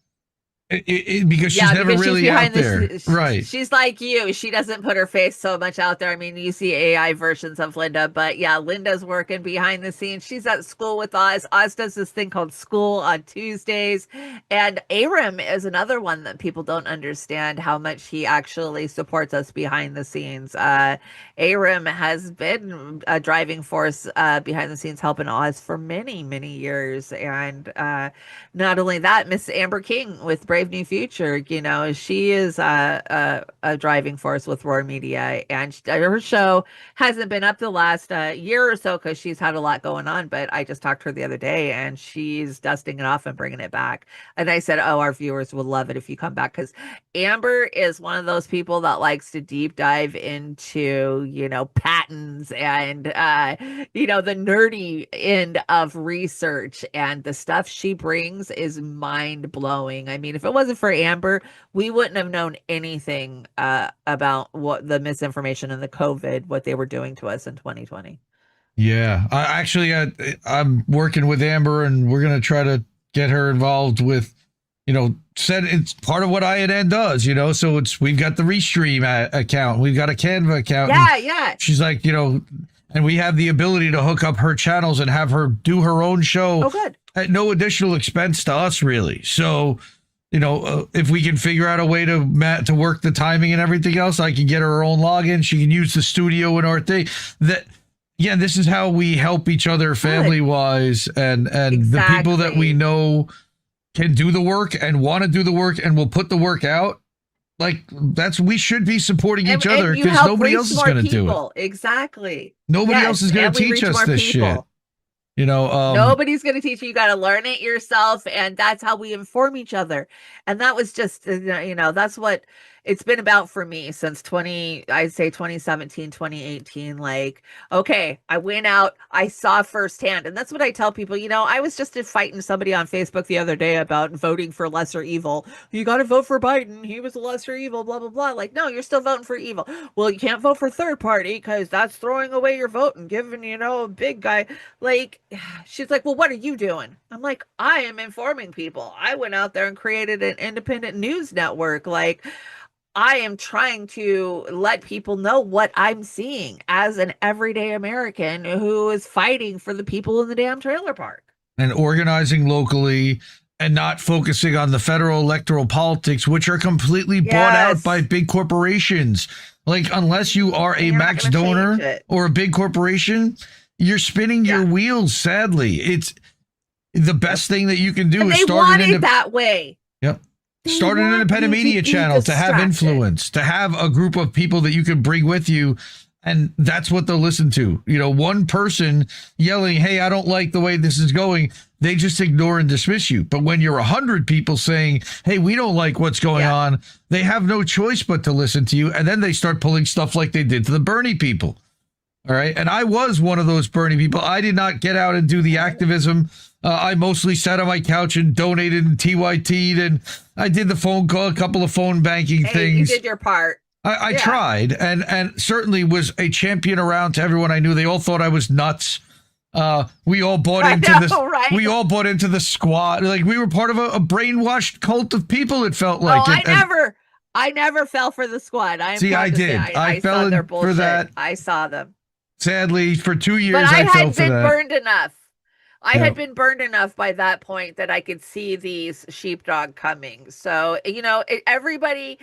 Because she's never really out there. Right. She's like you. She doesn't put her face so much out there. I mean, you see AI versions of Linda, but yeah, Linda's working behind the scenes. She's at school with Oz. Oz does this thing called School on Tuesdays. And A.M.A is another one that people don't understand how much he actually supports us behind the scenes. A.M.A has been a driving force behind the scenes helping Oz for many, many years. And not only that, Miss Amber King with Brave New Future, she is a driving force with Roar Media, and her show hasn't been up the last year or so because she's had a lot going on, but I just talked to her the other day and she's dusting it off and bringing it back. And I said, our viewers will love it if you come back, because Amber is one of those people that likes to deep dive into, patents and, the nerdy end of research, and the stuff she brings is mind blowing. I mean, if it wasn't for Amber, we wouldn't have known anything about what the misinformation and the COVID, what they were doing to us in 2020. Yeah, I'm working with Amber, and we're going to try to get her involved with, said it's part of what INN does, so we've got the Restream account, we've got a Canva account. Yeah. She's like, and we have the ability to hook up her channels and have her do her own show at no additional expense to us, really. So, if we can figure out a way to work the timing and everything else, I can get her own login. She can use the studio and our thing. This is how we help each other family wise, and the people that we know can do the work and want to do the work and will put the work out. Like, we should be supporting each other, because nobody else is going to do it. Exactly. Nobody else is going to teach us this shit. Nobody's going to teach you. You got to learn it yourself. And that's how we inform each other. And that was just, that's what it's been about for me since 2017, 2018. Like, okay, I went out, I saw firsthand. And that's what I tell people. I was just fighting somebody on Facebook the other day about voting for lesser evil. You got to vote for Biden. He was a lesser evil, blah, blah, blah. Like, no, you're still voting for evil. Well, you can't vote for third party because that's throwing away your vote and giving, a big guy. Like, she's like, well, what are you doing? I'm like, I am informing people. I went out there and created an independent news network. Like, I am trying to let people know what I'm seeing as an everyday American who is fighting for the people in the damn trailer park. And organizing locally and not focusing on the federal electoral politics, which are completely bought out by big corporations. Like, unless you are a max donor or a big corporation, you're spinning your wheels, sadly. It's the best thing that you can do is start it that way. Yep. Start an independent media channel to have influence, to have a group of people that you can bring with you. And that's what they'll listen to. One person yelling, hey, I don't like the way this is going, they just ignore and dismiss you. But when you're 100 people saying, hey, we don't like what's going on, they have no choice but to listen to you. And then they start pulling stuff like they did to the Bernie people. All right. And I was one of those Bernie people. I did not get out and do the activism. I mostly sat on my couch and donated and TYT'd, and I did the phone call, a couple of phone banking things. You did your part. I tried, and certainly was a champion around to everyone I knew. They all thought I was nuts. We all bought into this. Right? We all bought into the squad. Like, we were part of a brainwashed cult of people. It felt like. I never fell for the squad. I did. I fell their bullshit. for that. I saw them. Sadly, for 2 years, but I fell hadn't for been that. burned enough. I Yeah. had been burned enough by that point that I could see these sheepdog coming. So, everybody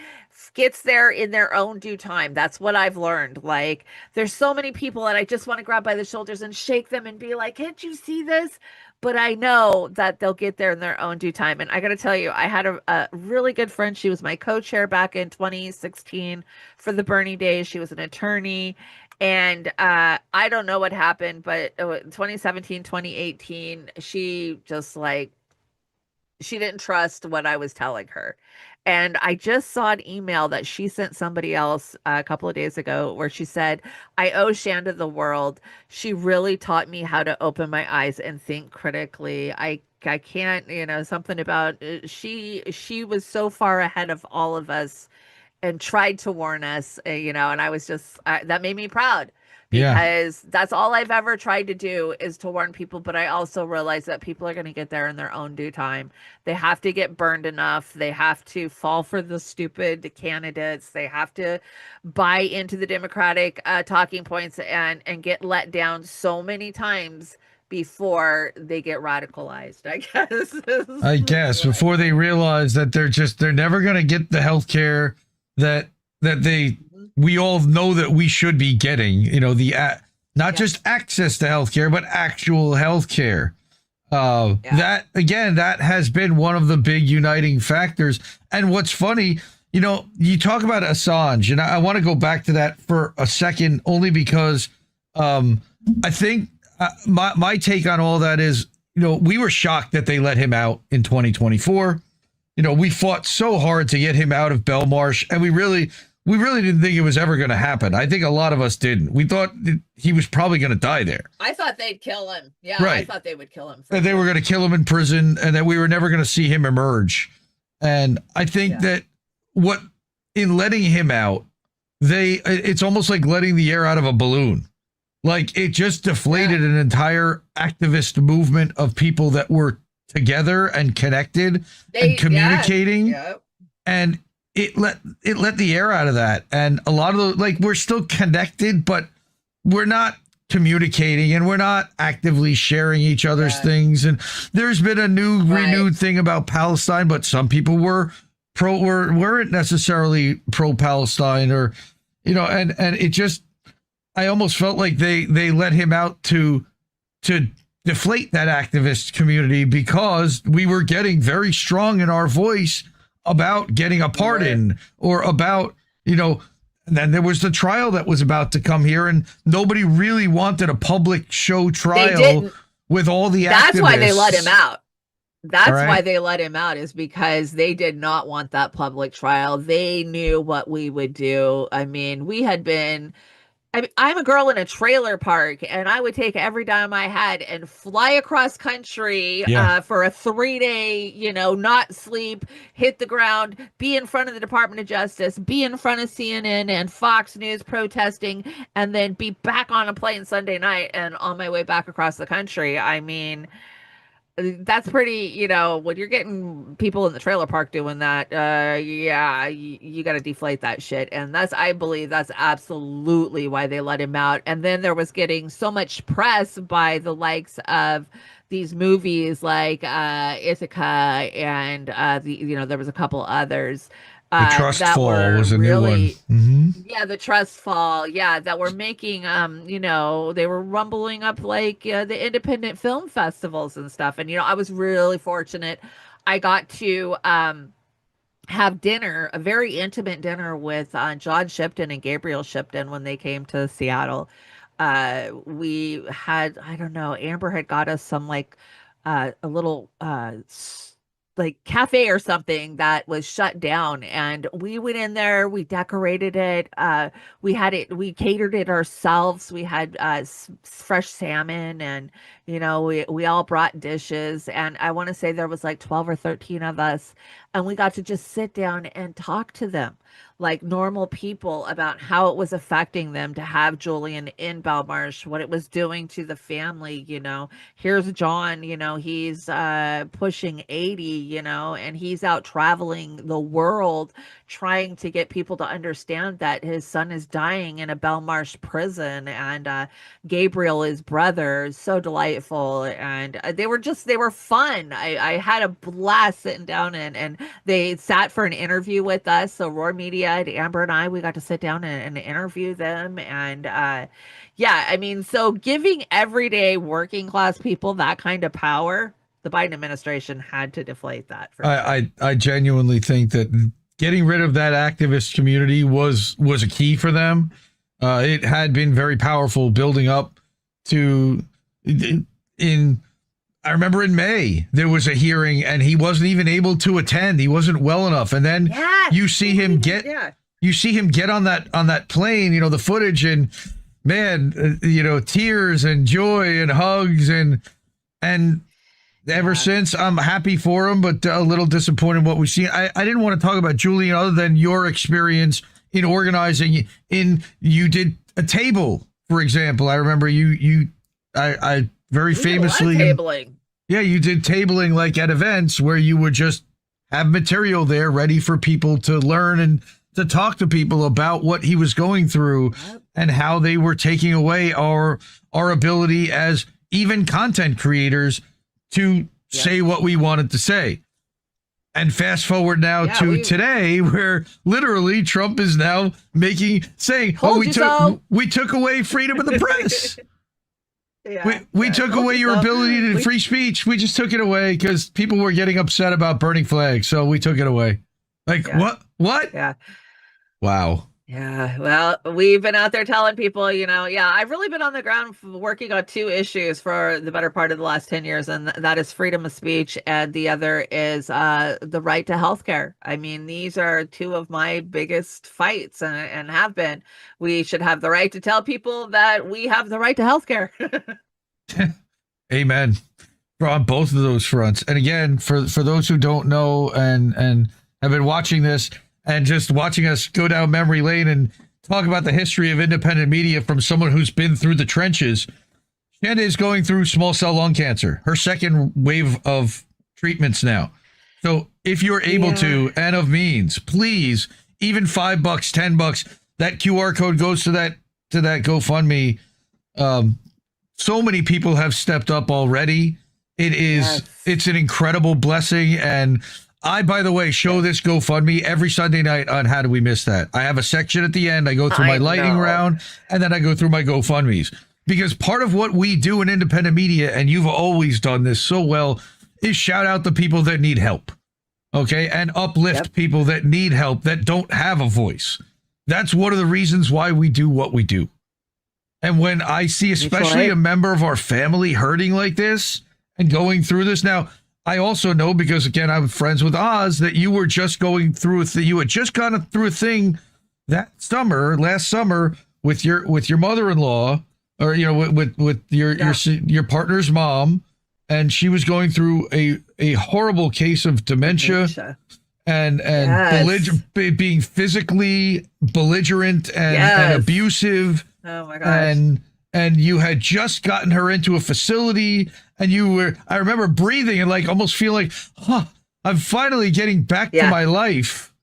gets there in their own due time. That's what I've learned. Like, there's so many people, and I just want to grab by the shoulders and shake them and be like, can't you see this? But I know that they'll get there in their own due time. And I got to tell you, I had a really good friend. She was my co-chair back in 2016 for the Bernie days. She was an attorney. And I don't know what happened, but 2017, 2018, she just like, she didn't trust what I was telling her. And I just saw an email that she sent somebody else a couple of days ago where she said, I owe Shanda the world. She really taught me how to open my eyes and think critically. I can't, something about she was so far ahead of all of us and tried to warn us, and I was just, that made me proud Yeah. because that's all I've ever tried to do is to warn people. But I also realize that people are going to get there in their own due time. They have to get burned enough. They have to fall for the stupid candidates. They have to buy into the Democratic talking points and get let down so many times before they get radicalized, I guess. I guess before they realize that they're never going to get the health care that we all know that we should be getting, not just access to healthcare, but actual healthcare. That again, that has been one of the big uniting factors. And what's funny, you talk about Assange, and I want to go back to that for a second, only because I think my take on all that is, we were shocked that they let him out in 2024. We fought so hard to get him out of Belmarsh, and we really didn't think it was ever going to happen. I think a lot of us didn't. We thought that he was probably going to die there. I thought they'd kill him. Yeah, right. I thought they would kill him. And they were going to kill him in prison, and that we were never going to see him emerge. And I think that in letting him out, it's almost like letting the air out of a balloon. Like, it just deflated an entire activist movement of people that were together and connected and communicating, and it let the air out of that. And a lot of we're still connected, but we're not communicating, and we're not actively sharing each other's things. And there's been a renewed thing about Palestine, but some people weren't necessarily pro-Palestine, or and it just, I almost felt like they let him out to deflate that activist community, because we were getting very strong in our voice about getting a pardon, or about, and then there was the trial that was about to come here, and nobody really wanted a public show trial with all the activists. That's why they let him out. That's why they let him out, is because they did not want that public trial. They knew what we would do. I mean, I'm a girl in a trailer park, and I would take every dime I had and fly across country for a 3-day, not sleep, hit the ground, be in front of the Department of Justice, be in front of CNN and Fox News protesting, and then be back on a plane Sunday night and on my way back across the country. I mean, that's pretty, when you're getting people in the trailer park doing that, you got to deflate that shit. And I believe that's absolutely why they let him out. And then there was getting so much press by the likes of these movies like Ithaca, and there was a couple others. The Trust Fall was a new one. Mm-hmm. Yeah, the Trust Fall. Yeah, that were making, they were rumbling up the independent film festivals and stuff. And, I was really fortunate. I got to have dinner, a very intimate dinner with John Shipton and Gabriel Shipton when they came to Seattle. We had, I don't know, Amber had got us some a little cafe or something that was shut down, and we went in there, we decorated it, we catered it ourselves. We had fresh salmon, and we all brought dishes, and I want to say there was 12 or 13 of us, and we got to just sit down and talk to them. like normal people about how it was affecting them to have Julian in Belmarsh, what it was doing to the family. Here's John, he's pushing 80, and he's out traveling the world trying to get people to understand that his son is dying in a Belmarsh prison. And Gabriel, his brother, is so delightful. And they were fun. I had a blast sitting down, and they sat for an interview with us. So Roar Media, Amber and I, we got to sit down and interview them. And yeah, I mean, so giving everyday working class people that kind of power, the Biden administration had to deflate that. I genuinely think that getting rid of that activist community was a key for them. It had been very powerful building up to I remember in May there was a hearing and he wasn't even able to attend. He wasn't well enough. And then you see him get on that plane, the footage, and man, tears and joy and hugs and ever since, I'm happy for him, but a little disappointed in what we've seen. I didn't want to talk about Julian other than your experience in organizing. You did a table, for example. I remember I very famously tabling. Yeah, you did tabling like at events where you would just have material there ready for people to learn and to talk to people about what he was going through and how they were taking away our ability as even content creators to say what we wanted to say. And fast forward now to today, where literally Trump is now saying, we took away freedom of the press. We took away your ability to free speech. We just took it away because people were getting upset about burning flags. So we took it away. What? Yeah. Wow. Yeah, well, we've been out there telling people, I've really been on the ground working on two issues for the better part of the last 10 years, and that is freedom of speech, and the other is the right to healthcare. I mean, these are two of my biggest fights and have been. We should have the right to tell people that we have the right to healthcare. Amen. On both of those fronts. And again, for those who don't know and have been watching this, and just watching us go down memory lane and talk about the history of independent media from someone who's been through the trenches, Chanda is going through small cell lung cancer, her second wave of treatments now. So if you're able to, and of means, please, even $5, $10, that QR code goes to that GoFundMe. So many people have stepped up already. It's an incredible blessing. And I, by the way, show this GoFundMe every Sunday night on How Do We Miss That. I have a section at the end. I go through my lightning round, and then I go through my GoFundMes. Because part of what we do in independent media, and you've always done this so well, is shout out the people that need help. Okay? And uplift people that need help, that don't have a voice. That's one of the reasons why we do what we do. And when I see especially a member of our family hurting like this and going through this now, I also know, because again, I'm friends with Oz, that you were just going through you had just gone through a thing last summer with your mother-in-law, or with your partner's mom, and she was going through a horrible case of dementia. And being physically belligerent and abusive. Oh my gosh. And you had just gotten her into a facility, and I remember breathing and almost feeling I'm finally getting back to my life.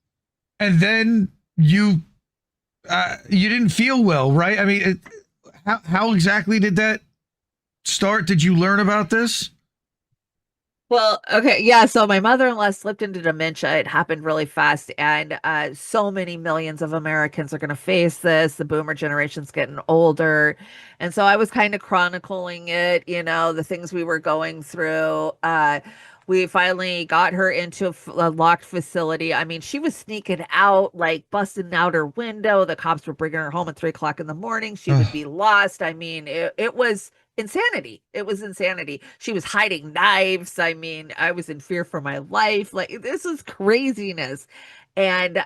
And then you didn't feel well, right? I mean, how exactly did that start? Did you learn about this? Well, okay. Yeah. So my mother-in-law slipped into dementia. It happened really fast. And so many millions of Americans are going to face this. The boomer generation's getting older. And so I was kind of chronicling it, the things we were going through. We finally got her into a locked facility. I mean, she was sneaking out, busting out her window. The cops were bringing her home at 3:00 in the morning. She would be lost. I mean, it was insanity. It was insanity. She was hiding knives. I mean, I was in fear for my life. Like, this was craziness. And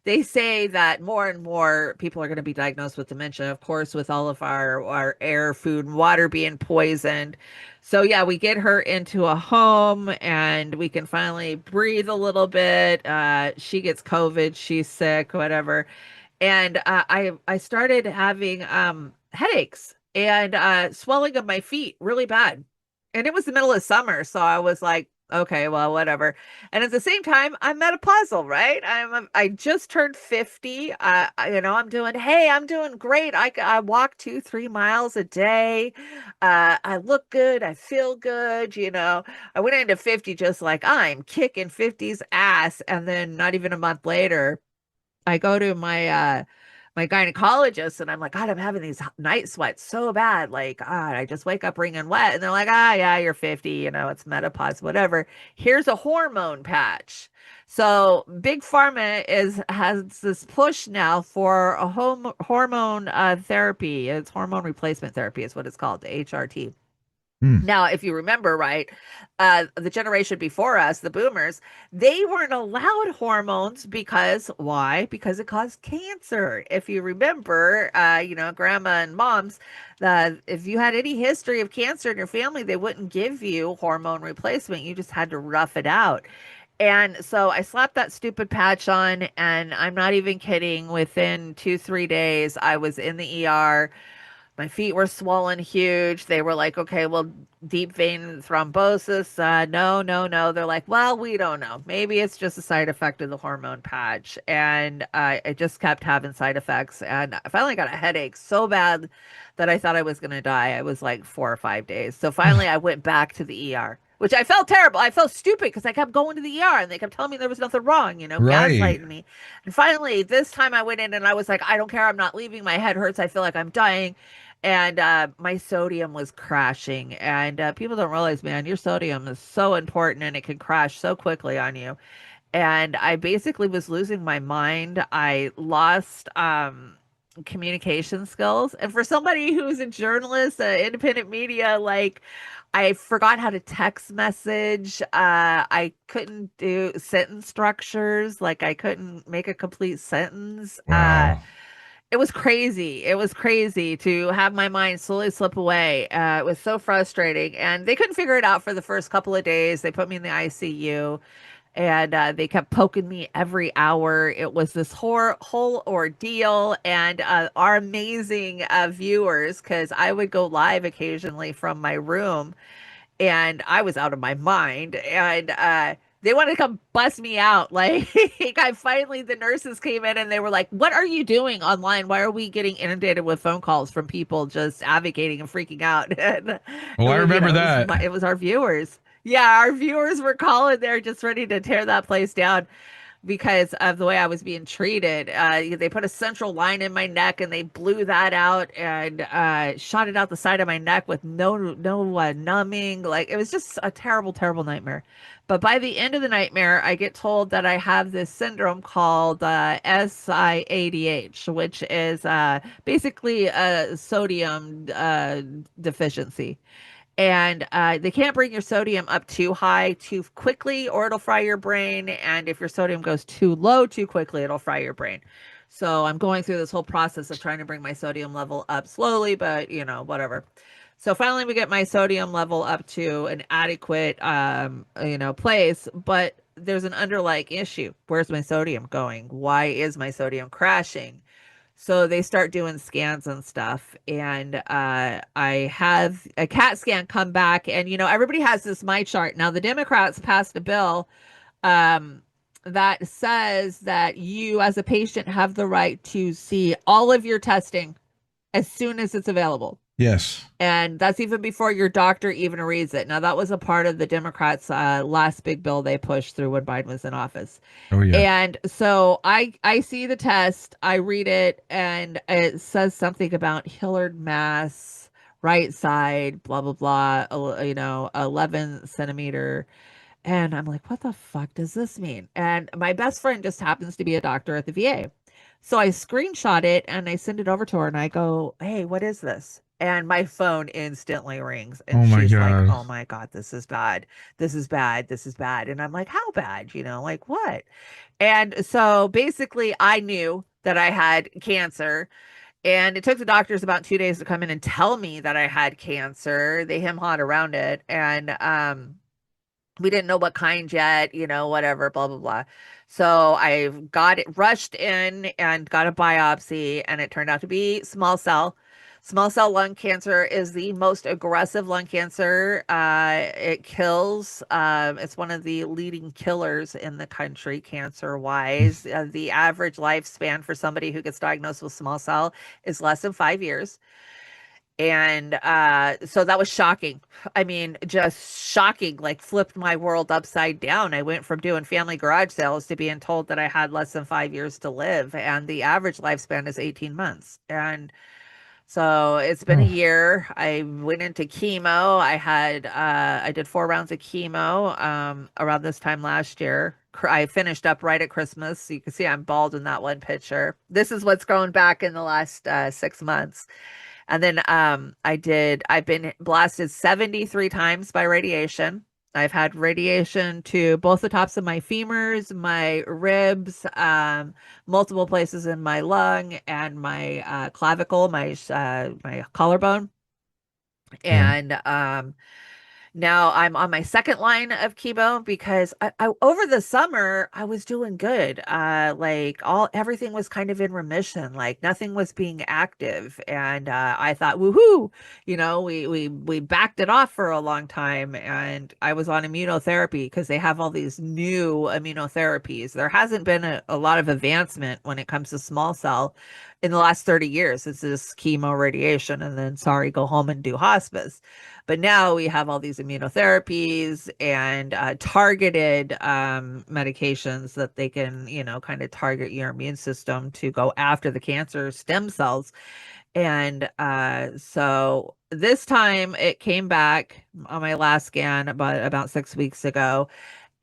they say that more and more people are going to be diagnosed with dementia, of course, with all of our air, food, and water being poisoned. So yeah, we get her into a home and we can finally breathe a little bit. She gets COVID, she's sick, whatever. And I started having headaches and swelling of my feet really bad. And it was the middle of summer, so I was like, okay, well, whatever. And at the same time, I'm menopausal, right? I just turned 50. I'm doing, hey, I'm doing great. I walk 2-3 miles a day. I look good. I feel good. I went into 50 just like I'm kicking 50's ass. And then not even a month later, I go to my gynecologist and I'm like, God, I'm having these night sweats so bad. Like, God, I just wake up wringing wet. And they're like, yeah, you're 50, it's menopause, whatever. Here's a hormone patch. So Big Pharma has this push now for a hormone therapy. It's hormone replacement therapy is what it's called, the HRT. Now, if you remember, right, the generation before us, the boomers, they weren't allowed hormones because why? Because it caused cancer. If you remember, grandma and moms, if you had any history of cancer in your family, they wouldn't give you hormone replacement. You just had to rough it out. And so I slapped that stupid patch on, and I'm not even kidding. Within 2-3 days, I was in the ER. My feet were swollen huge. They were like, okay, well, deep vein thrombosis. No, no, no. They're like, well, we don't know. Maybe it's just a side effect of the hormone patch. And I just kept having side effects. And I finally got a headache so bad that I thought I was going to die. I was like 4 or 5 days. So finally, I went back to the ER, which I felt terrible. I felt stupid because I kept going to the ER and they kept telling me there was nothing wrong, Right. gaslighting me. And finally, this time I went in and I was like, I don't care. I'm not leaving. My head hurts. I feel like I'm dying. And my sodium was crashing. And people don't realize, man, your sodium is so important and it can crash so quickly on you. And I basically was losing my mind. I lost communication skills. And for somebody who's a journalist, independent media, like, I forgot how to text message. I couldn't do sentence structures. Like, I couldn't make a complete sentence. Wow. It was crazy. It was crazy to have my mind slowly slip away. It was so frustrating. And they couldn't figure it out for the first couple of days. They put me in the ICU and they kept poking me every hour. It was this whole ordeal. And our amazing viewers, because I would go live occasionally from my room and I was out of my mind. And they wanted to come bust me out. Like, the nurses came in and they were like, "What are you doing online? Why are we getting inundated with phone calls from people just advocating and freaking out?" And Oh, I remember that. It was our viewers. Yeah, our viewers were calling there just ready to tear that place down because of the way I was being treated. They put a central line in my neck and they blew that out and shot it out the side of my neck with no numbing. Like, it was just a terrible, terrible nightmare. But by the end of the nightmare, I get told that I have this syndrome called SIADH, which is basically a sodium deficiency. And they can't bring your sodium up too high too quickly or it'll fry your brain. And if your sodium goes too low too quickly, it'll fry your brain. So I'm going through this whole process of trying to bring my sodium level up slowly, but whatever. So finally we get my sodium level up to an adequate, place, but there's an underlying issue. Where's my sodium going? Why is my sodium crashing? So they start doing scans and stuff. And I have a CAT scan come back. And, everybody has this my chart. Now, the Democrats passed a bill that says that you, as a patient, have the right to see all of your testing as soon as it's available. Yes. And that's even before your doctor even reads it. Now, that was a part of the Democrats' last big bill they pushed through when Biden was in office. Oh, yeah. And so I see the test, I read it, and it says something about Hilliard mass, right side, blah, blah, blah, 11 centimeter. And I'm like, what the fuck does this mean? And my best friend just happens to be a doctor at the VA. So I screenshot it and I send it over to her and I go, hey, what is this? And my phone instantly rings, Oh and my she's like, God. "Oh my God, this is bad. This is bad. This is bad." And I'm like, "How bad? Like what?" And so basically, I knew that I had cancer, and it took the doctors about 2 days to come in and tell me that I had cancer. They hem-hawed around it, and we didn't know what kind yet, whatever, blah, blah, blah. So I got it rushed in and got a biopsy, and it turned out to be small cell. Small cell lung cancer is the most aggressive lung cancer. It kills. It's one of the leading killers in the country, cancer wise. The average lifespan for somebody who gets diagnosed with small cell is less than 5 years. And so that was shocking. I mean, just shocking, like flipped my world upside down. I went from doing family garage sales to being told that I had less than 5 years to live, and the average lifespan is 18 months. And so it's been a year. I went into chemo. I did 4 rounds of chemo around this time last year. I finished up right at Christmas. So you can see I'm bald in that one picture. This is what's grown back in the last 6 months. And then I've been blasted 73 times by radiation. I've had radiation to both the tops of my femurs, my ribs, multiple places in my lung, and my clavicle, my collarbone. And now I'm on my second line of chemo because I over the summer I was doing good. Like everything was kind of in remission, like nothing was being active, and I thought, woohoo, we backed it off for a long time, and I was on immunotherapy because they have all these new immunotherapies. There hasn't been a lot of advancement when it comes to small cell in the last 30 years. It's this chemo, radiation, and then sorry, go home and do hospice. But now we have all these immunotherapies and targeted medications that they can, kind of target your immune system to go after the cancer stem cells. And so this time it came back on my last scan about 6 weeks ago,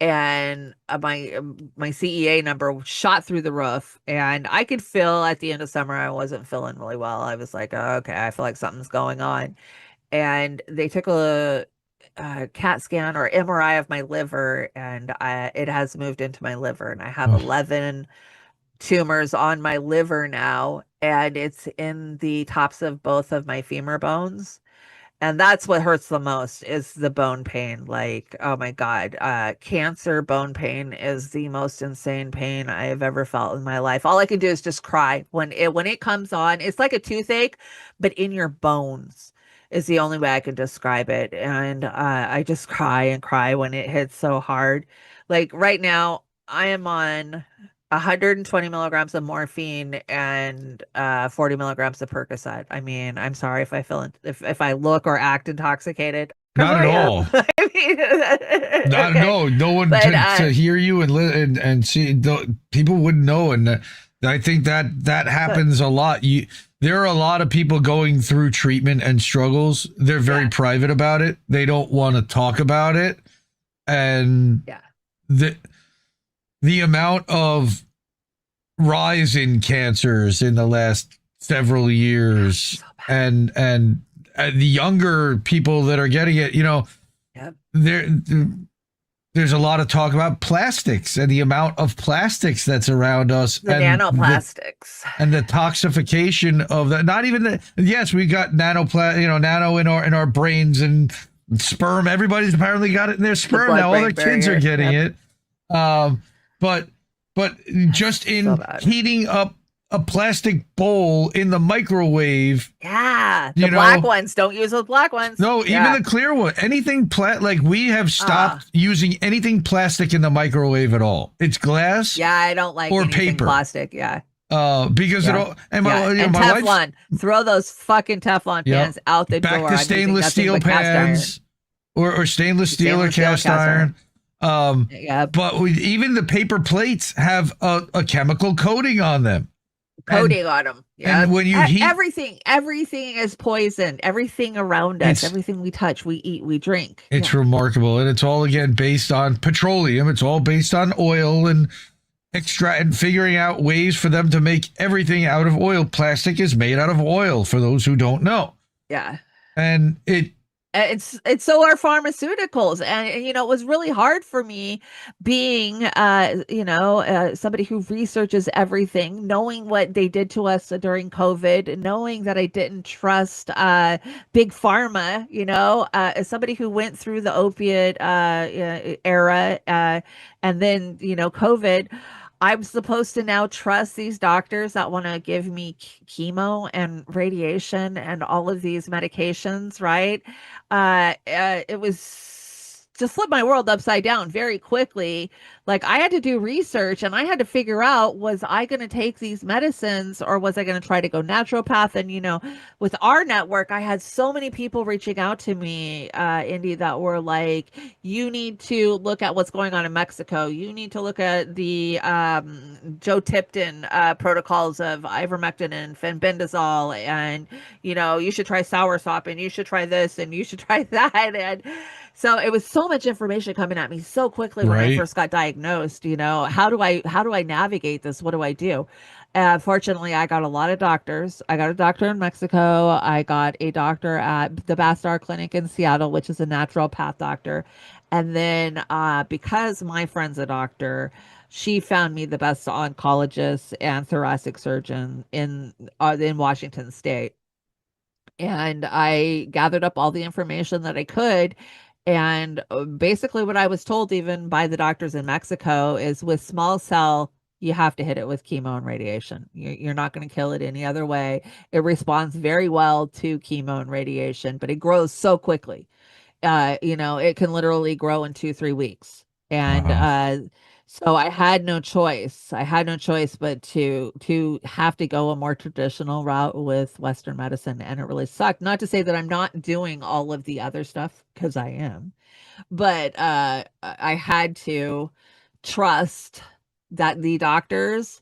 and my CEA number shot through the roof, and I could feel at the end of summer I wasn't feeling really well. I was like, oh, okay, I feel like something's going on. And they took a CAT scan or MRI of my liver, and it has moved into my liver, and I have 11 tumors on my liver now, and it's in the tops of both of my femur bones. And that's what hurts the most is the bone pain. Like, oh my God, cancer bone pain is the most insane pain I have ever felt in my life. All I can do is just cry when it comes on. It's like a toothache, but in your bones is the only way I can describe it. And I just cry and cry when it hits so hard. Like right now, I am on 120 milligrams of morphine and 40 milligrams of Percocet. I mean, I'm sorry if I feel if I look or act intoxicated. Not at all. No one to hear you and see. People wouldn't know, and I think that happens a lot. There are a lot of people going through treatment and struggles. They're very private about it. They don't want to talk about it, and the amount of rise in cancers in the last several years, and the younger people that are getting it, there's a lot of talk about plastics and the amount of plastics that's around us, the and nanoplastics and the toxification of that. Not even yes, we got nano in our brains and sperm. Everybody's apparently got it in their sperm now. All their kids are getting it. But just in heating up a plastic bowl in the microwave. Yeah. The black ones. Don't use those black ones. No, even the clear one. Anything like we have stopped using anything plastic in the microwave at all. It's glass. Yeah, I don't like or anything paper. Plastic. Yeah. Because it all and my Teflon. Throw those fucking Teflon pans out the door. Back to stainless steel pans or stainless steel or cast iron. But even the paper plates have a chemical coating on them. On them. Yeah. And when you heat everything is poison. Everything around us, everything we touch, we eat, we drink. It's remarkable. And it's all again based on petroleum. It's all based on oil and and figuring out ways for them to make everything out of oil. Plastic is made out of oil, for those who don't know. Yeah. And It's so are pharmaceuticals, and it was really hard for me being somebody who researches everything, knowing what they did to us during COVID, knowing that I didn't trust big pharma, as somebody who went through the opiate era, and then COVID. I'm supposed to now trust these doctors that want to give me chemo and radiation and all of these medications, right? It was just flipped my world upside down very quickly. Like, I had to do research and I had to figure out, was I going to take these medicines or was I going to try to go naturopath? And with our network, I had so many people reaching out to me, Indy, that were like, you need to look at what's going on in Mexico. You need to look at the Joe Tipton protocols of ivermectin and fenbendazole, and you should try soursop, and you should try this, and you should try that. And so it was so much information coming at me so quickly when I right. first got diagnosed. How do I navigate this? What do I do? Fortunately, I got a lot of doctors. I got a doctor in Mexico. I got a doctor at the Bastar Clinic in Seattle, which is a naturopath doctor. And then because my friend's a doctor, she found me the best oncologist and thoracic surgeon in Washington State. And I gathered up all the information that I could. And basically, what I was told, even by the doctors in Mexico, is with small cell, you have to hit it with chemo and radiation. You're not going to kill it any other way. It responds very well to chemo and radiation, but it grows so quickly. It can literally grow in 2-3 weeks. And Wow. so I had no choice. I had no choice but to have to go a more traditional route with Western medicine. And it really sucked. Not to say that I'm not doing all of the other stuff, because I am, but I had to trust that the doctors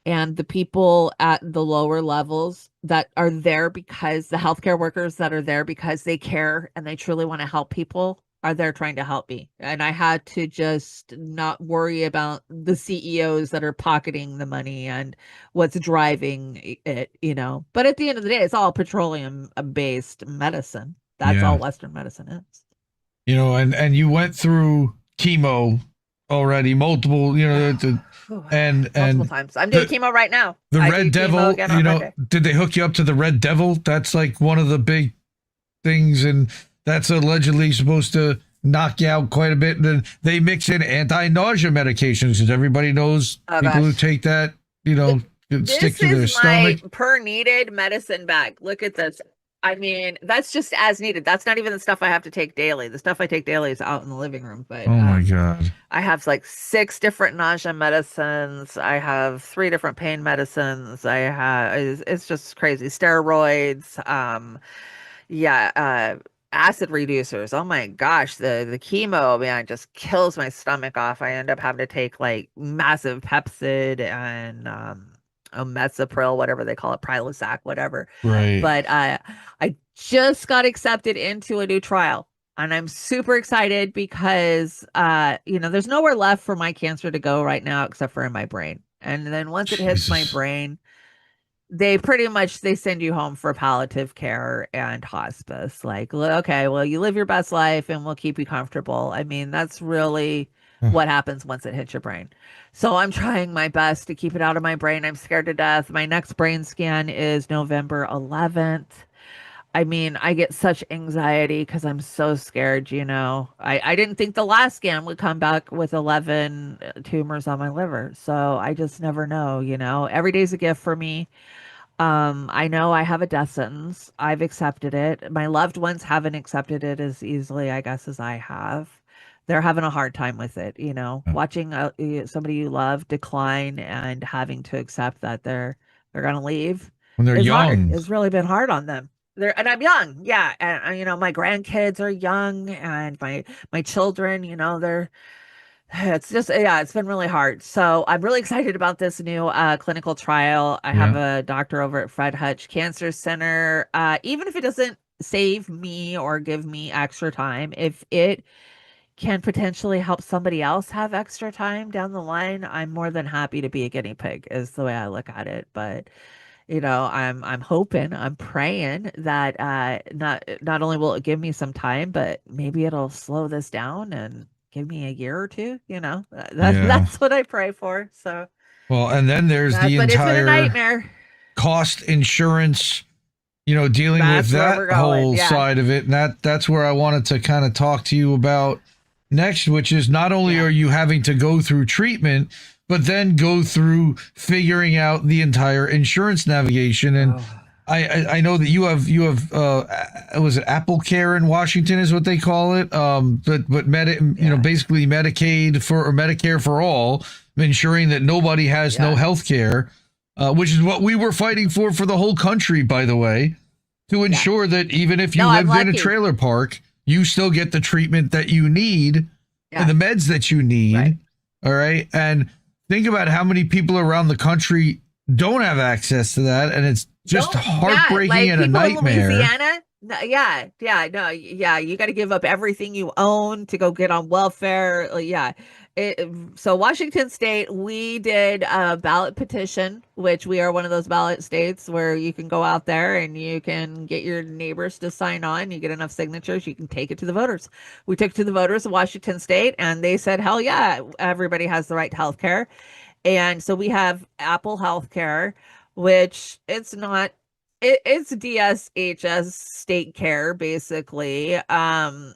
and the people at the lower levels that are there, because the healthcare workers that are there because they care and they truly want to help people, are there trying to help me. And I had to just not worry about the CEOs that are pocketing the money and what's driving it. But at the end of the day, it's all petroleum based medicine. That's Yeah. all Western medicine is. And you went through chemo already, multiple, and Multiple times. I'm doing chemo right now. The I Red do chemo Devil, again on Monday. did they hook you up to the Red Devil? That's like one of the big things, and that's allegedly supposed to knock you out quite a bit. And then they mix in anti-nausea medications, because everybody knows people who take that, stick to their stomach. This is my per needed medicine bag. Look at this. I mean, that's just as needed. That's not even the stuff I have to take daily. The stuff I take daily is out in the living room. But oh my God. I have like 6 different nausea medicines. I have 3 different pain medicines. It's just crazy. Steroids. Acid reducers. Oh my gosh, the chemo, man, just kills my stomach off. I end up having to take like massive Pepcid and Mesopril, whatever they call it, Prilosec, whatever. Right. But I just got accepted into a new trial, and I'm super excited because there's nowhere left for my cancer to go right now except for in my brain. And then once it hits my brain, they pretty much send you home for palliative care and hospice. Like, okay, well, you live your best life and we'll keep you comfortable. I mean, that's really what happens once it hits your brain. So I'm trying my best to keep it out of my brain. I'm scared to death. My next brain scan is November 11th. I mean, I get such anxiety because I'm so scared, I didn't think the last scan would come back with 11 tumors on my liver. So I just never know, every day's a gift for me. I know I have a death sentence. I've accepted it. My loved ones haven't accepted it as easily, I guess, as I have. They're having a hard time with it, watching somebody you love decline and having to accept that they're going to leave when they're young. It's really been hard on them. And I'm young, yeah, and my grandkids are young, and my children, it's just, it's been really hard. So I'm really excited about this new clinical trial. I have a doctor over at Fred Hutch Cancer Center. Even if it doesn't save me or give me extra time, if it can potentially help somebody else have extra time down the line, I'm more than happy to be a guinea pig, is the way I look at it. But I'm hoping, I'm praying that not only will it give me some time, but maybe it'll slow this down and give me a year or two. Yeah. That's what I pray for. So Well, and then there's the but it's been a entire nightmare. cost insurance, dealing with That's where that we're going. whole Yeah. side of it. And that's where I wanted to kind of talk to you about next, which is not only Yeah. are you having to go through treatment, but then go through figuring out the entire insurance navigation. And Oh, I know that you have was it Apple Care in Washington is what they call it. yeah. Basically Medicaid for or Medicare for all, ensuring that nobody has no Yeah. health care, which is what we were fighting for the whole country, by the way, to ensure that even if you No, I'm lived in a lucky. trailer park, you still get the treatment that you need Yeah. and the meds that you need. Right. All right. And think about how many people around the country don't have access to that. And it's just heartbreaking and a people in nightmare. Louisiana. No, no, you got to give up everything you own to go get on welfare. So Washington State, we did a ballot petition, which we are one of those ballot states where you can go out there and you can get your neighbors to sign on. You get enough signatures, you can take it to the voters. We took it to the voters of Washington State, and they said, hell yeah, everybody has the right to health care. And so we have Apple Healthcare, which it's DSHS state care basically. But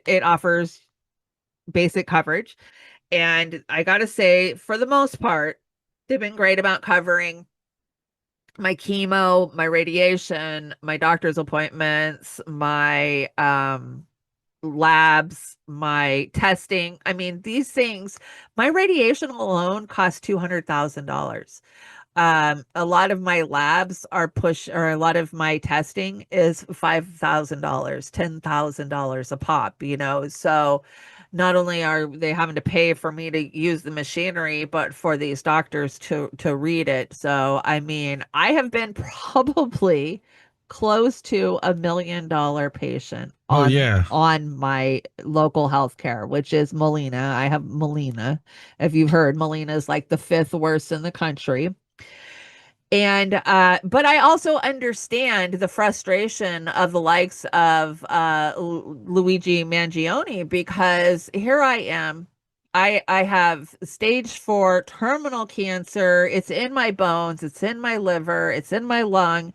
it offers basic coverage. And I gotta say, for the most part, they've been great about covering my chemo, my radiation, my doctor's appointments, my labs, my testing. I mean, these things, my radiation alone costs $200,000. A lot of my labs or a lot of my testing is $5,000, $10,000 a pop, So not only are they having to pay for me to use the machinery, but for these doctors to read it. So, I mean, I have been probably close to $1 million patient Oh, yeah. on my local healthcare, which is Molina. I have Molina. If you've heard, Molina is like the fifth worst in the country. And but I also understand the frustration of the likes of Luigi Mangione, because here I am. I have stage 4 terminal cancer. It's in my bones, it's in my liver, it's in my lung.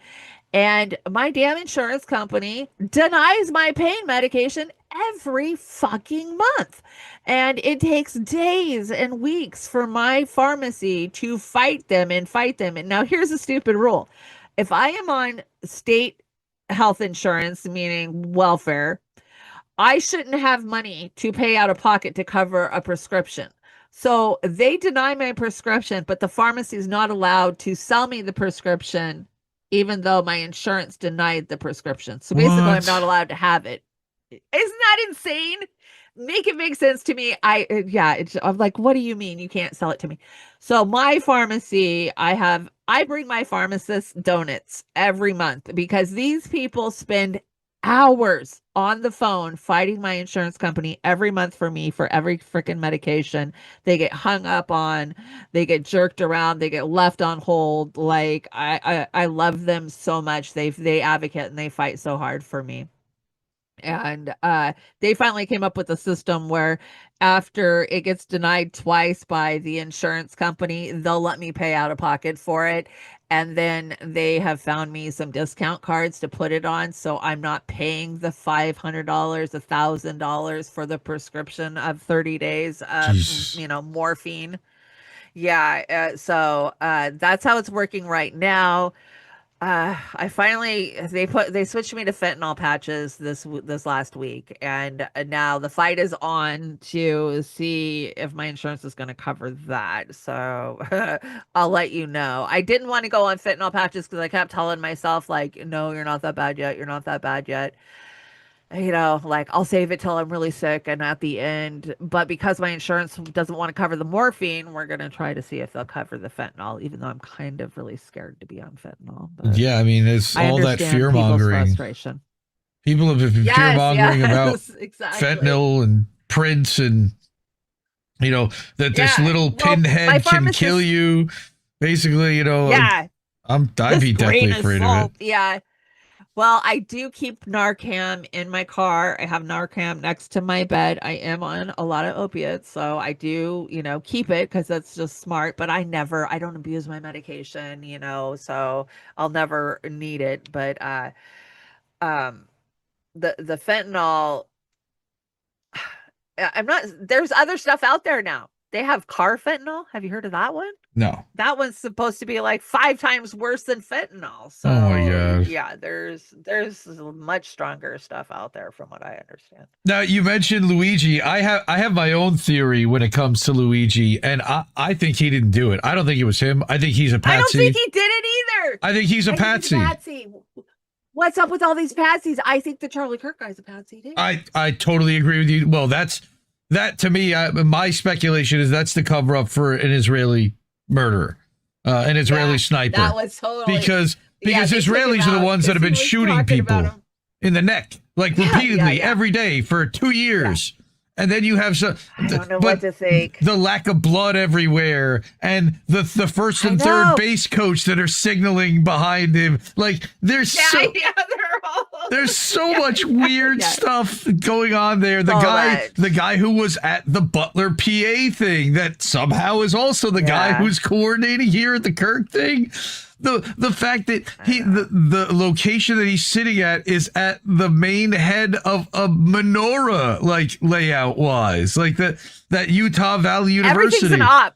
And my damn insurance company denies my pain medication every fucking month. And it takes days and weeks for my pharmacy to fight them and fight them. And now here's a stupid rule. If I am on state health insurance, meaning welfare, I shouldn't have money to pay out of pocket to cover a prescription. So they deny my prescription, but the pharmacy is not allowed to sell me the prescription even though my insurance denied the prescription. So basically, I'm not allowed to have it. Isn't that insane? Make it make sense to me. I'm like, what do you mean you can't sell it to me? So my pharmacy, I bring my pharmacist donuts every month because these people spend hours on the phone fighting my insurance company every month for me for every freaking medication. They get hung up on, they get jerked around, they get left on hold. Like I love them so much. They advocate and they fight so hard for me. And they finally came up with a system where after it gets denied twice by the insurance company, they'll let me pay out of pocket for it. And then they have found me some discount cards to put it on. So I'm not paying the $500, $1,000 for the prescription of 30 days of, morphine. Yeah. So that's how it's working right now. I finally they switched me to fentanyl patches this last week, and now the fight is on to see if my insurance is going to cover that. So I'll let you know. I didn't want to go on fentanyl patches because I kept telling myself like, no, you're not that bad yet. You're not that bad yet. Like I'll save it till I'm really sick and at the end. But because my insurance doesn't want to cover the morphine, we're going to try to see if they'll cover the fentanyl, even though I'm kind of really scared to be on fentanyl. But yeah, I mean, it's all that fear mongering. Frustration. People have been fear mongering about exactly. fentanyl and Prince and, that this little pinhead can kill you. Basically, Yeah. I'd be definitely afraid of it. Yeah. Well, I do keep Narcan in my car. I have Narcan next to my bed. I am on a lot of opiates, so I do, keep it because that's just smart. But I don't abuse my medication, so I'll never need it. But the fentanyl, there's other stuff out there now. They have car fentanyl. Have you heard of that one? No. That one's supposed to be like 5 times worse than fentanyl. So oh my God. Yeah, there's much stronger stuff out there from what I understand. Now you mentioned Luigi. I have my own theory when it comes to Luigi, and I think he didn't do it. I don't think it was him. I think he's a patsy. I don't think he did it either. I think he's a patsy. What's up with all these patsies? I think the Charlie Kirk guy's a patsy too. I totally agree with you. Well, that to me, my speculation is that's the cover up for an Israeli murderer, an Israeli sniper. That was totally because Israelis are the ones that have been shooting people in the neck like repeatedly every day for 2 years. And then you have I don't know what to think. The lack of blood everywhere, and the first and third base coach that are signaling behind him. Like there's so much weird stuff going on there. The guy who was at the Butler PA thing that somehow is also the guy who's coordinating here at the Kirk thing. The fact that the location that he's sitting at is at the main head of a menorah, like layout wise, like that Utah Valley University. Everything's an op.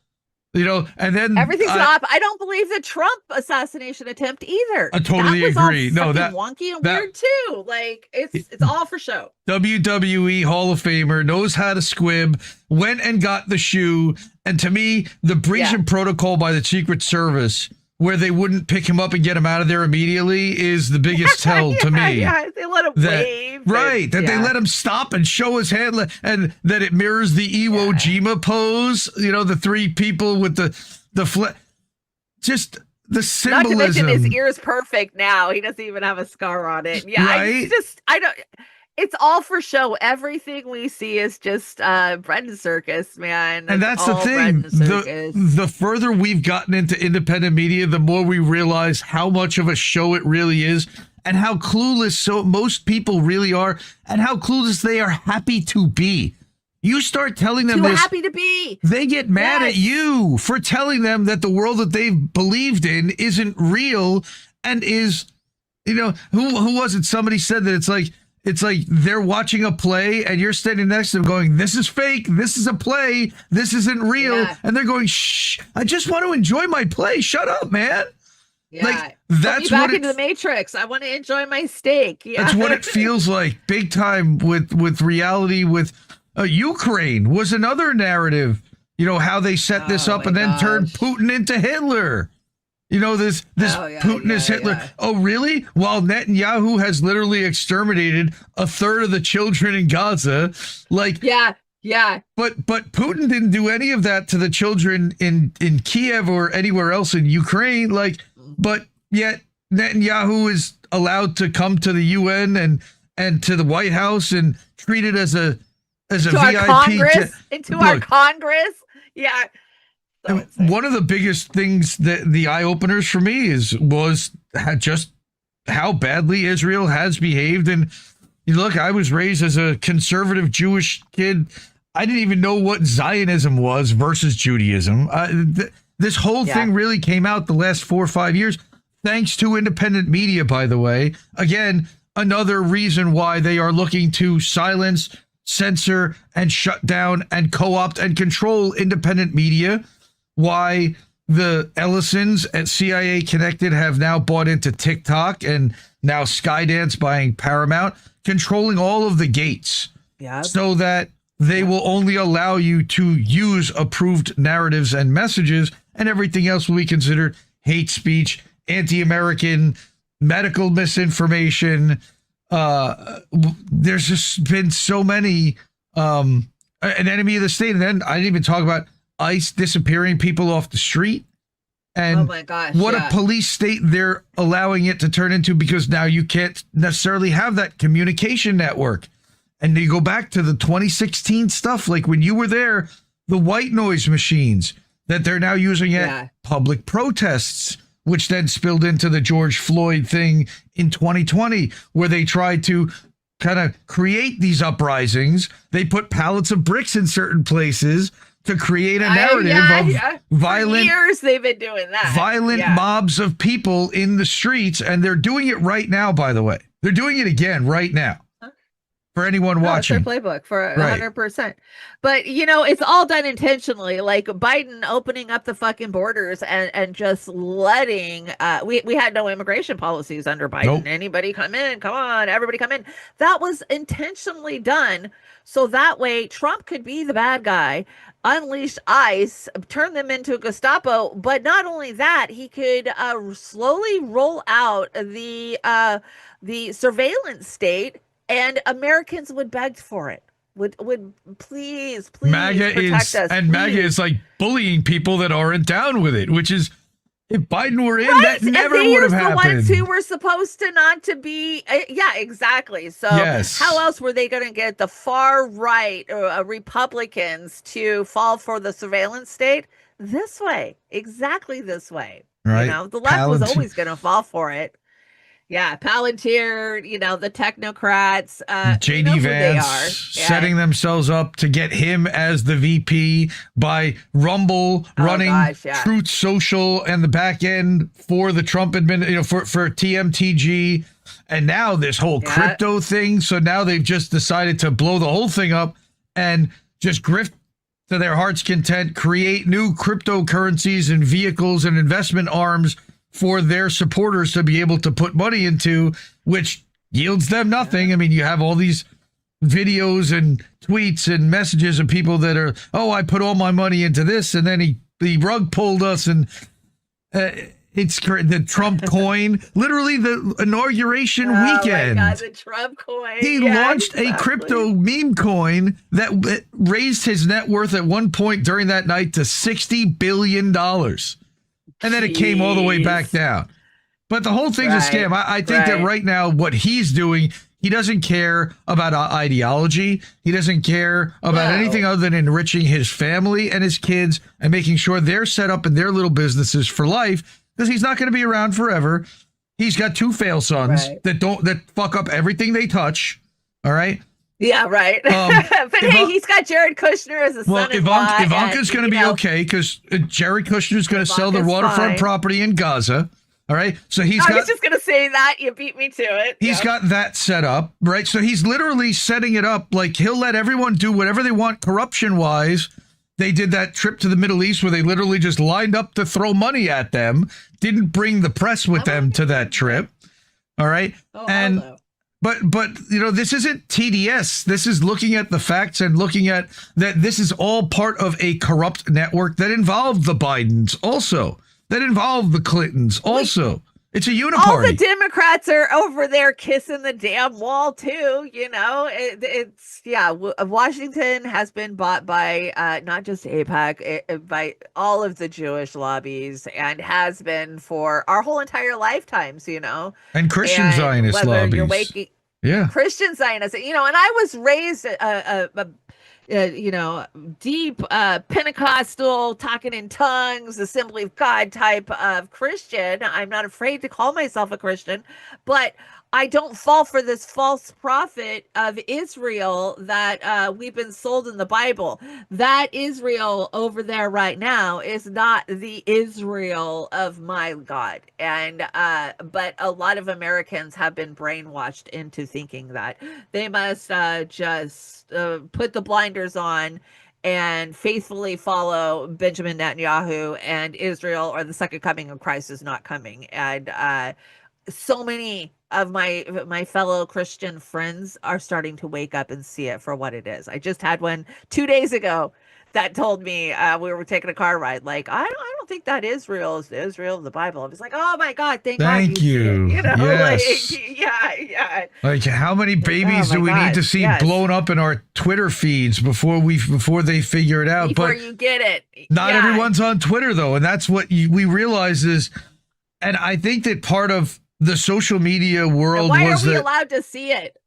And then everything's an op. I don't believe the Trump assassination attempt either. I totally agree. No, that wonky and weird too. Like it's all for show. WWE Hall of Famer knows how to squib. Went and got the shoe, and to me, the breach of protocol by the Secret Service, where they wouldn't pick him up and get him out of there immediately, is the biggest tell to me. Yeah, they let him wave. Right, they let him stop and show his hand, and that it mirrors the Iwo Jima pose, the 3 people with the just the symbolism. Not to mention his ear's perfect now. He doesn't even have a scar on it. Yeah, right? It's all for show. Everything we see is just bread and circus, man. And that's the thing. The further we've gotten into independent media, the more we realize how much of a show it really is, and how clueless most people really are, and how clueless they are happy to be. You start telling them this, happy to be. They get mad at you for telling them that the world that they've believed in isn't real and is, who was it? Somebody said that it's like they're watching a play and you're standing next to them going, this is fake. This is a play. This isn't real. Yeah. And they're going, shh, I just want to enjoy my play. Shut up, man. Yeah. Like, that's back into the Matrix. I want to enjoy my steak. Yeah. That's what it feels like. Big time with reality. With Ukraine was another narrative, how they set this up and then turned Putin into Hitler. This Putin is Hitler. Yeah. Oh, really? While Netanyahu has literally exterminated a third of the children in Gaza. Yeah. But Putin didn't do any of that to the children in Kiev or anywhere else in Ukraine. But yet Netanyahu is allowed to come to the UN and to the White House and treat it as a VIP. Into our Congress. Yeah. So one of the biggest things that the eye openers for me was just how badly Israel has behaved. And look, I was raised as a conservative Jewish kid. I didn't even know what Zionism was versus Judaism. This whole thing really came out the last 4 or 5 years, thanks to independent media, by the way. Again, another reason why they are looking to silence, censor, and shut down and co-opt and control independent media. Why the Ellisons at CIA Connected have now bought into TikTok, and now Skydance buying Paramount, controlling all of the gates so that they will only allow you to use approved narratives and messages, and everything else will be considered hate speech, anti-American, medical misinformation. There's just been so many, an enemy of the state. And then I didn't even talk about ICE disappearing people off the street, and oh my gosh, what a police state they're allowing it to turn into, because now you can't necessarily have that communication network. And you go back to the 2016 stuff, like when you were there, the white noise machines that they're now using at public protests, which then spilled into the George Floyd thing in 2020, where they tried to kind of create these uprisings. They put pallets of bricks in certain places to create a narrative of violent. For years they've been doing that. Violent mobs of people in the streets, and they're doing it right now, by the way. They're doing it again right now. For anyone watching. It's their playbook for 100%. But, you know, it's all done intentionally. Like Biden opening up the fucking borders and just letting, we had no immigration policies under Biden. Nope. Anybody come in, come on, everybody come in. That was intentionally done. So that way Trump could be the bad guy, unleash ICE, turn them into a Gestapo. But not only that, he could slowly roll out the surveillance state, and Americans would beg for it. Would please MAGA protect us. And please. MAGA is like bullying people that aren't down with it, which is, if Biden were in, that never would have happened. The ones who were supposed to not to be, exactly. So how else were they going to get the far right Republicans to fall for the surveillance state? This way, exactly this way. Right. You know, the left was always going to fall for it. Yeah, Palantir, you know, the technocrats, JD Vance setting themselves up to get him as the VP by Rumble running Truth Social and the back end for the Trump for TMTG, and now this whole crypto thing. So now they've just decided to blow the whole thing up and just grift to their heart's content, create new cryptocurrencies and vehicles and investment arms for their supporters to be able to put money into, which yields them nothing. I mean, you have all these videos and tweets and messages of people that are, I put all my money into this, and then the rug pulled us, and it's the Trump coin, literally the inauguration weekend. Oh my God, the Trump coin. He launched a crypto meme coin that raised his net worth at one point during that night to $60 billion. And then it came all the way back down. But the whole thing's a scam. I think that right now what he's doing, he doesn't care about ideology. He doesn't care about anything other than enriching his family and his kids and making sure they're set up in their little businesses for life, because he's not going to be around forever. He's got two fail sons that fuck up everything they touch. All right. Yeah, right. But hey, he's got Jared Kushner as a son-in-law. Ivanka's going to be okay, because Jared Kushner's going to sell the waterfront property in Gaza. All right. So I was just going to say that. You beat me to it. He's got that set up, right? So he's literally setting it up like he'll let everyone do whatever they want corruption-wise. They did that trip to the Middle East where they literally just lined up to throw money at them, didn't bring the press with them to that trip. All right. But you know, this isn't TDS. This is looking at the facts and looking at that this is all part of a corrupt network that involved the Bidens also, that involved the Clintons also. It's a uniparty. All the Democrats are over there kissing the damn wall too. You know, Washington has been bought by not just AIPAC, by all of the Jewish lobbies, and has been for our whole entire lifetimes. You know, and Christian Zionist lobbies. Christian Zionists. You know, and I was raised deep Pentecostal, talking in tongues, Assembly of God type of Christian. I'm not afraid to call myself a Christian, but I don't fall for this false prophet of Israel that we've been sold in the Bible. That Israel over there right now is not the Israel of my God. And but a lot of Americans have been brainwashed into thinking that they must just put the blinders on and faithfully follow Benjamin Netanyahu and Israel, or the second coming of Christ is not coming. And so many of my fellow Christian friends are starting to wake up and see it for what it is. I just had one 2 days ago that told me, we were taking a car ride, like, I don't think that Israel is the Israel of the Bible. I was like, oh my God, thank God you. You know, yes. Yeah. Like, how many babies do we need to see blown up in our Twitter feeds before they figure it out? Before you get it. Not everyone's on Twitter though, and that's what we realize is, and I think that part of the social media world why are we allowed to see it?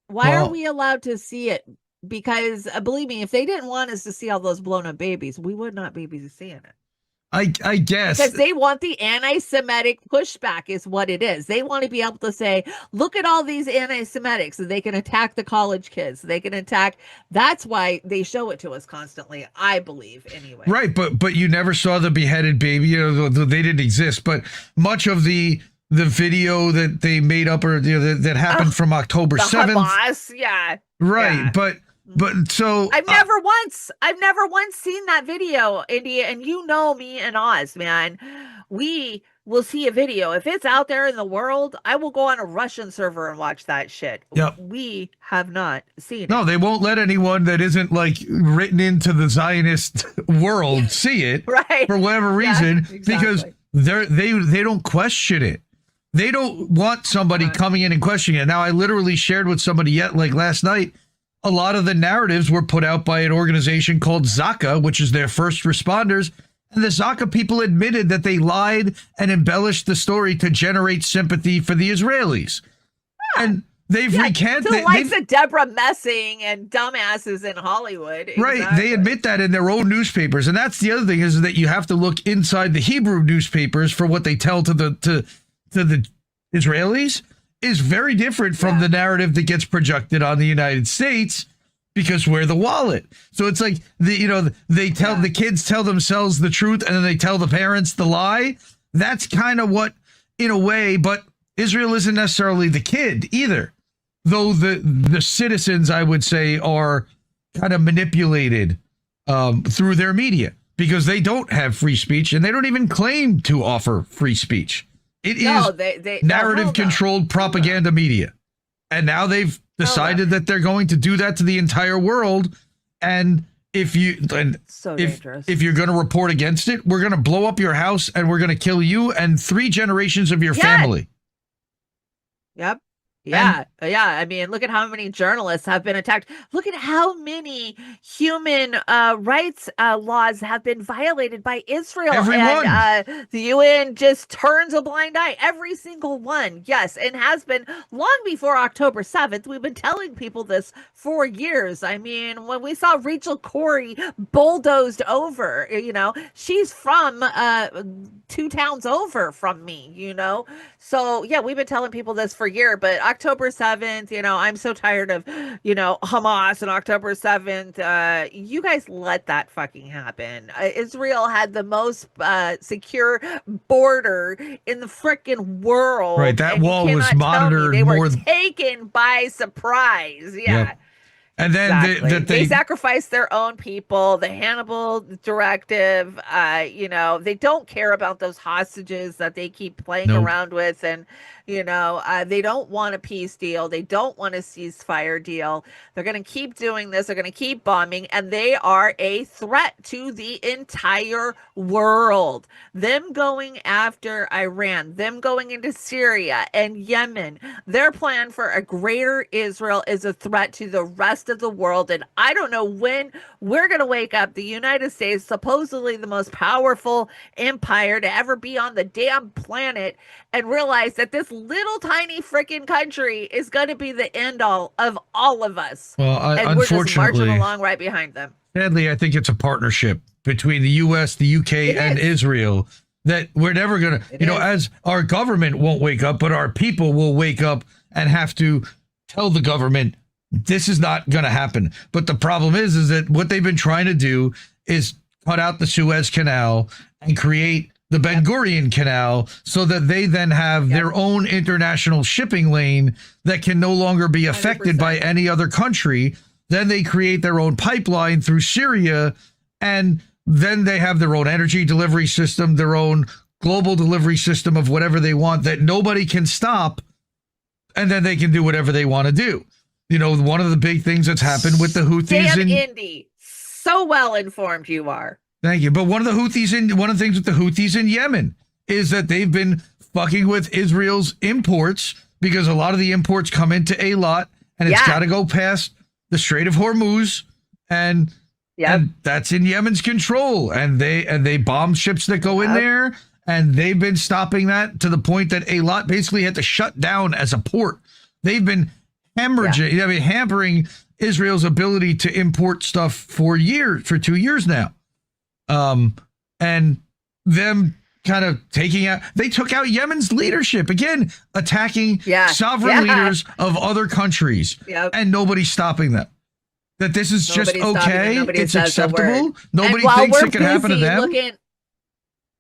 Why are we allowed to see it? Because believe me, if they didn't want us to see all those blown up babies, we would not be seeing it. I guess. Because they want the anti-Semitic pushback is what it is. They want to be able to say, look at all these anti-Semitics, and they can attack the college kids. They can attack. That's why they show it to us constantly, I believe, anyway. Right, but you never saw the beheaded baby. You know, they didn't exist. But much of the video that they made up or that happened from October 7th. Hamas, yeah. Right, yeah. But so I've never once seen that video, India, and you know me and Oz, man. We will see a video. If it's out there in the world, I will go on a Russian server and watch that shit. Yep. We have not seen it. No, they won't let anyone that isn't like written into the Zionist world see it right. for whatever reason, exactly. because they don't question it. They don't want somebody coming in and questioning it. Now, I literally shared with somebody last night. A lot of the narratives were put out by an organization called Zaka, which is their first responders. And the Zaka people admitted that they lied and embellished the story to generate sympathy for the Israelis. Yeah. And they've recanted. The likes of Deborah Messing and dumbasses in Hollywood. Right. Exactly. They admit that in their own newspapers. And that's the other thing is that you have to look inside the Hebrew newspapers for what they tell to the Israelis. Is very different from the narrative that gets projected on the United States because we're the wallet. So it's like they tell the kids tell themselves the truth and then they tell the parents the lie. That's kind of what, in a way, but Israel isn't necessarily the kid either. Though the citizens, I would say, are kind of manipulated through their media because they don't have free speech and they don't even claim to offer free speech. It is narrative-controlled propaganda media. And now they've decided that they're going to do that to the entire world. And if you're going to report against it, we're going to blow up your house and we're going to kill you and 3 generations of your family. Yep. Yeah. I mean, look at how many journalists have been attacked. Look at how many human rights laws have been violated by Israel. Everyone. And the UN just turns a blind eye. Every single one. Yes. And has been long before October 7th. We've been telling people this for years. I mean, when we saw Rachel Corrie bulldozed over, she's from 2 towns over from me, So, yeah, we've been telling people this for years. But October 7th, I'm so tired of, Hamas and October 7th. You guys let that fucking happen. Israel had the most secure border in the freaking world. Right. That wall was monitored. They were taken by surprise. Yeah. Yep. And then they sacrificed their own people, the Hannibal directive. They don't care about those hostages that they keep playing around with. And, they don't want a peace deal. They don't want a ceasefire deal. They're going to keep doing this. They're going to keep bombing. And they are a threat to the entire world. Them going after Iran, them going into Syria and Yemen, their plan for a greater Israel is a threat to the rest of the world. And I don't know when we're going to wake up. The United States, supposedly the most powerful empire to ever be on the damn planet, and realize that this little tiny freaking country is going to be the end all of us. Well, and we're just marching along right behind them. Sadly, I think it's a partnership between the U.S., the U.K., and Israel that we're never going to, as our government won't wake up, but our people will wake up and have to tell the government this is not going to happen. But the problem is that what they've been trying to do is cut out the Suez Canal and create the Ben Gurion Canal so that they then have their own international shipping lane that can no longer be affected 100%. By any other country. Then they create their own pipeline through Syria, and then they have their own energy delivery system, their own global delivery system of whatever they want that nobody can stop, and then they can do whatever they want to do. One of the big things that's happened with the Houthis Damn Indy, so well informed you are. Thank you. But one of the things with the Houthis in Yemen is that they've been fucking with Israel's imports because a lot of the imports come into A.M.A. and it's got to go past the Strait of Hormuz, and that's in Yemen's control. And they bomb ships that go in there, and they've been stopping that to the point that A.M.A. basically had to shut down as a port. They've been hampering Israel's ability to import stuff for 2 years now. And them kind of they took out Yemen's leadership again, attacking sovereign leaders of other countries, and nobody's stopping them. That this is just okay, it's acceptable. Nobody thinks it can happen to them. Looking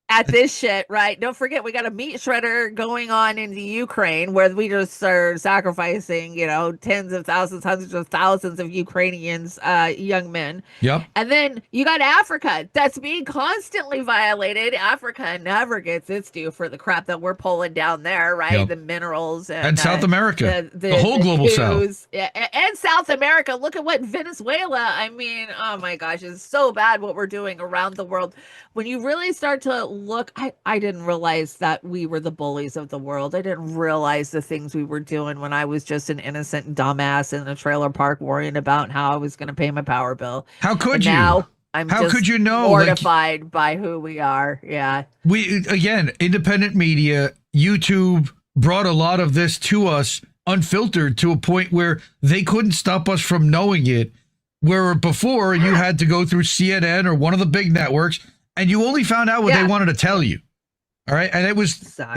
at this shit, right? Don't forget, we got a meat shredder going on in the Ukraine where we just are sacrificing, tens of thousands, hundreds of thousands of Ukrainians, young men. Yep. And then you got Africa that's being constantly violated. Africa never gets its due for the crap that we're pulling down there, right? Yep. The minerals and South America, the whole global South. Yeah, and South America. Look at what Venezuela. I mean, oh my gosh, it's so bad what we're doing around the world. When you really start to look, I didn't realize that we were the bullies of the world. I didn't realize the things we were doing when I was just an innocent dumbass in a trailer park worrying about how I was going to pay my power bill. How could you? Now I'm How just could you know? mortified by who we are. Yeah. Again, independent media, YouTube brought a lot of this to us unfiltered to a point where they couldn't stop us from knowing it. Where before you had to go through CNN or one of the big networks, and you only found out what they wanted to tell you. All right. And it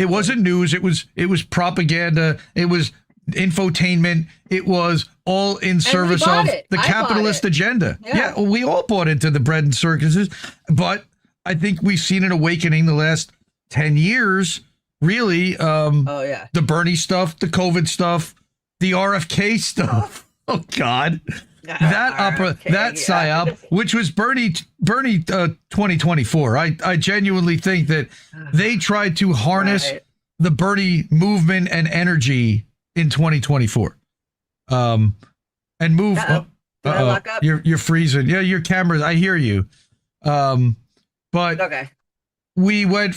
wasn't news. It was propaganda. It was infotainment. It was all in service of the capitalist agenda. Yeah. Well, we all bought into the bread and circuses, but I think we've seen an awakening the last 10 years, really. The Bernie stuff, the COVID stuff, the RFK stuff. Oh God. That PSYOP, which was Bernie 2024. I genuinely think that they tried to harness the Bernie movement and energy in 2024. And move. You're freezing. Yeah, your cameras. I hear you. But okay. He went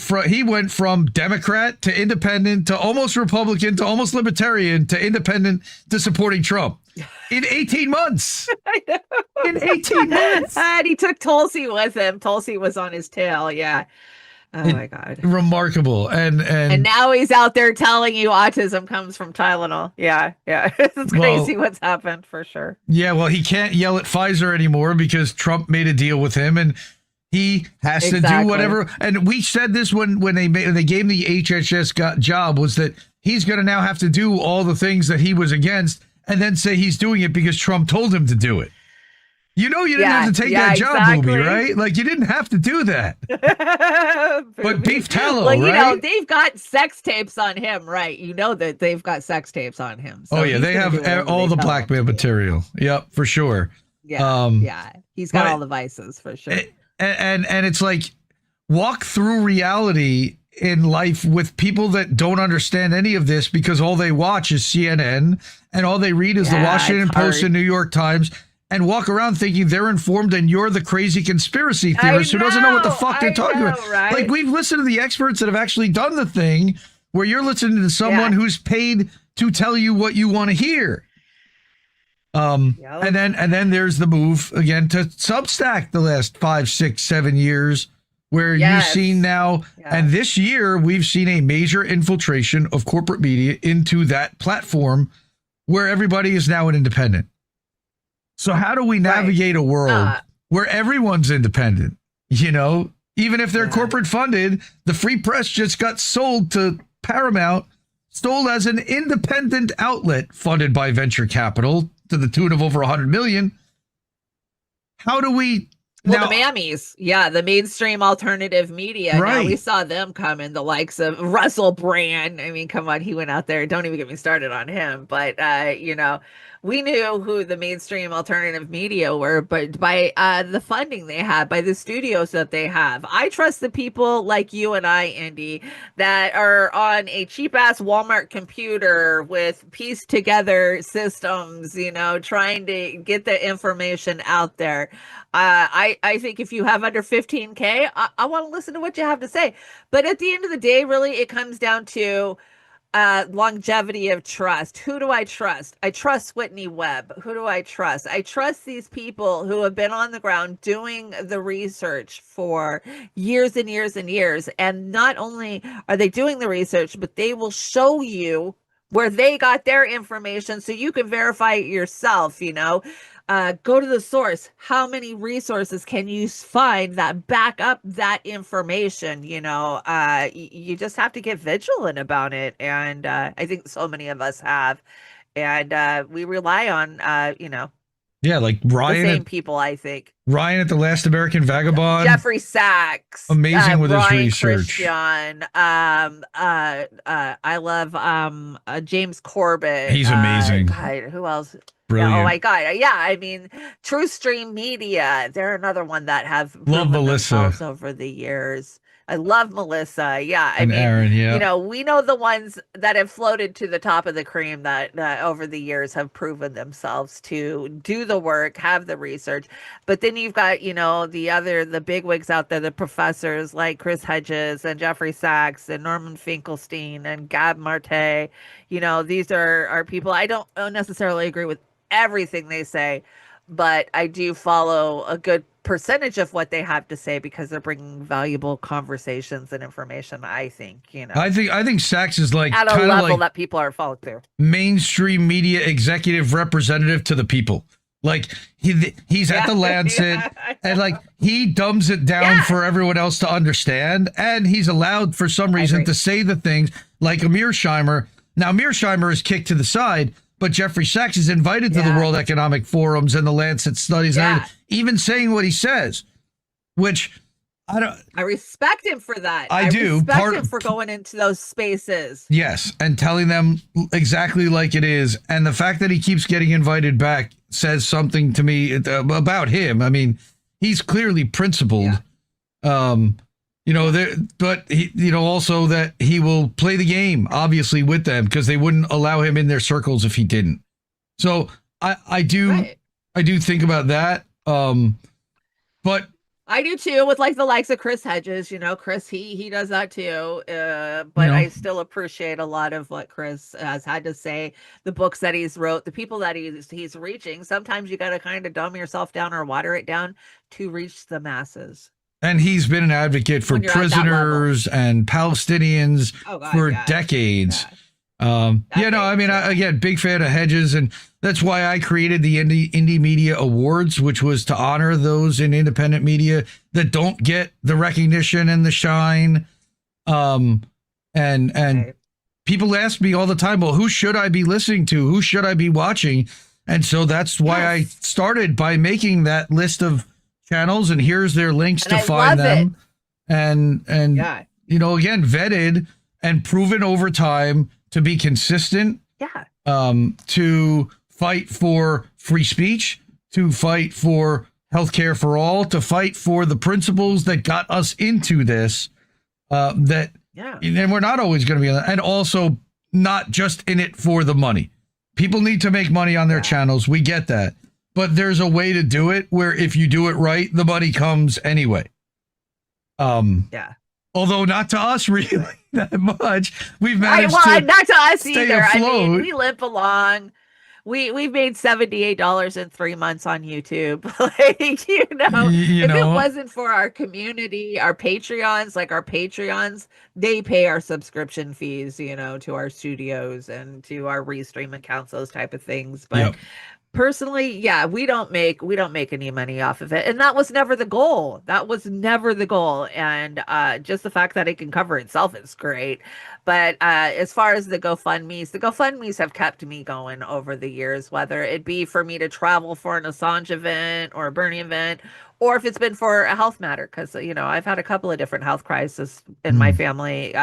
from Democrat to independent to almost Republican to almost libertarian to independent to supporting Trump in 18 months. I know. In 18 months. And he took Tulsi with him. Tulsi was on his tail. Yeah. Oh my God. Remarkable. And now he's out there telling you autism comes from Tylenol. Yeah. Yeah. It's crazy what's happened for sure. Yeah. Well, he can't yell at Pfizer anymore because Trump made a deal with him and he has to do whatever. And we said this when they gave him the HHS job, was that he's going to now have to do all the things that he was against and then say he's doing it because Trump told him to do it. You didn't have to take that job, Booby, right? Like, you didn't have to do that. But beef tallow, right? They've got sex tapes on him, right? You know that they've got sex tapes on him. So they have all the blackmail material. Yep, for sure. Yeah, he's got all the vices for sure. And it's like, walk through reality in life with people that don't understand any of this because all they watch is CNN and all they read is the Washington Post and New York Times, and walk around thinking they're informed and you're the crazy conspiracy theorist who doesn't know what the fuck they're talking about. Right? Like, we've listened to the experts that have actually done the thing where you're listening to someone who's paid to tell you what you want to hear. And then there's the move again to Substack the last 5, 6, 7 years, where you've seen now, and this year we've seen a major infiltration of corporate media into that platform where everybody is now an independent. So how do we navigate a world where everyone's independent? Even if they're corporate funded, the free press just got sold to Paramount, sold as an independent outlet funded by venture capital to the tune of over 100 million. How do we the mammies, the mainstream alternative media. Right. Now we saw them come in, the likes of Russell Brand. I mean, come on, he went out there. Don't even get me started on him. But we knew who the mainstream alternative media were, but by the funding they have, by the studios that they have. I trust the people like you and I, Indy, that are on a cheap ass Walmart computer with pieced together systems, trying to get the information out there. I think if you have under 15K, I want to listen to what you have to say. But at the end of the day, really, it comes down to longevity of trust. Who do I trust? I trust Whitney Webb. Who do I trust? I trust these people who have been on the ground doing the research for years and years and years. And not only are they doing the research, but they will show you where they got their information, so you can verify it yourself. Go to the source. How many resources can you find that back up that information? You just have to get vigilant about it, and I think so many of us have, and we rely on Yeah, like the Ryan same people, I think. Ryan at The Last American Vagabond. Jeffrey Sachs, Amazing with his Ryan research. Christian, I love James Corbett. He's amazing. God, who else? Brilliant. Oh my God. Yeah, I mean, True Stream Media. They're another one that have Love proven Melissa themselves over the years. I love Melissa. Yeah, I and mean, Aaron. Yeah, we know the ones that have floated to the top of the cream that over the years have proven themselves to do the work, have the research. But then you've got, the bigwigs out there, the professors like Chris Hedges and Jeffrey Sachs and Norman Finkelstein and Gab Marte. These are people. I don't necessarily agree with everything they say, but I do follow a good percentage of what they have to say because they're bringing valuable conversations and information. I think I think Sachs is like at a kind of level like that people are following through. Mainstream media executive representative to the people. Like he's at the Lancet and like he dumbs it down for everyone else to understand, and he's allowed for some reason to say the things like Mearsheimer. Now Mearsheimer is kicked to the side, but Jeffrey Sachs is invited to the World Economic Forums and the Lancet studies, and even saying what he says, which I respect him for that. I do. Respect him for going into those spaces. Yes, and telling them exactly like it is. And the fact that he keeps getting invited back says something to me about him. I mean, he's clearly principled. But he, also that he will play the game, obviously, with them because they wouldn't allow him in their circles if he didn't. So I do think about that. But I do too, with like the likes of Chris Hedges. Chris, he does that too. But I still appreciate a lot of what Chris has had to say, the books that he's wrote, the people that he's reaching. Sometimes you got to kind of dumb yourself down or water it down to reach the masses. And he's been an advocate for prisoners and Palestinians for decades. Again, big fan of Hedges, and that's why I created the Indie Media Awards, which was to honor those in independent media that don't get the recognition and the shine. And people ask me all the time, well, who should I be listening to? Who should I be watching? And so that's why I started by making that list of channels, and here's their links to find them. And again, vetted and proven over time to be consistent, to fight for free speech, to fight for healthcare for all, to fight for the principles that got us into this, and we're not always going to be on that, and also not just in it for the money. People need to make money on their channels. We get that. But there's a way to do it where if you do it right, the money comes anyway. Although not to us really that much. We've managed to not to us either. Afloat. I mean, we limp along. We've made $78 in 3 months on YouTube. If it wasn't for our community, our Patreons, they pay our subscription fees, to our studios and to our Restream accounts, those type of things. But personally, we don't make any money off of it, and that was never the goal. And just the fact that it can cover itself is great. But as far as the GoFundMes have kept me going over the years, whether it be for me to travel for an Assange event or a Bernie event, or if it's been for a health matter, because I've had a couple of different health crises in my family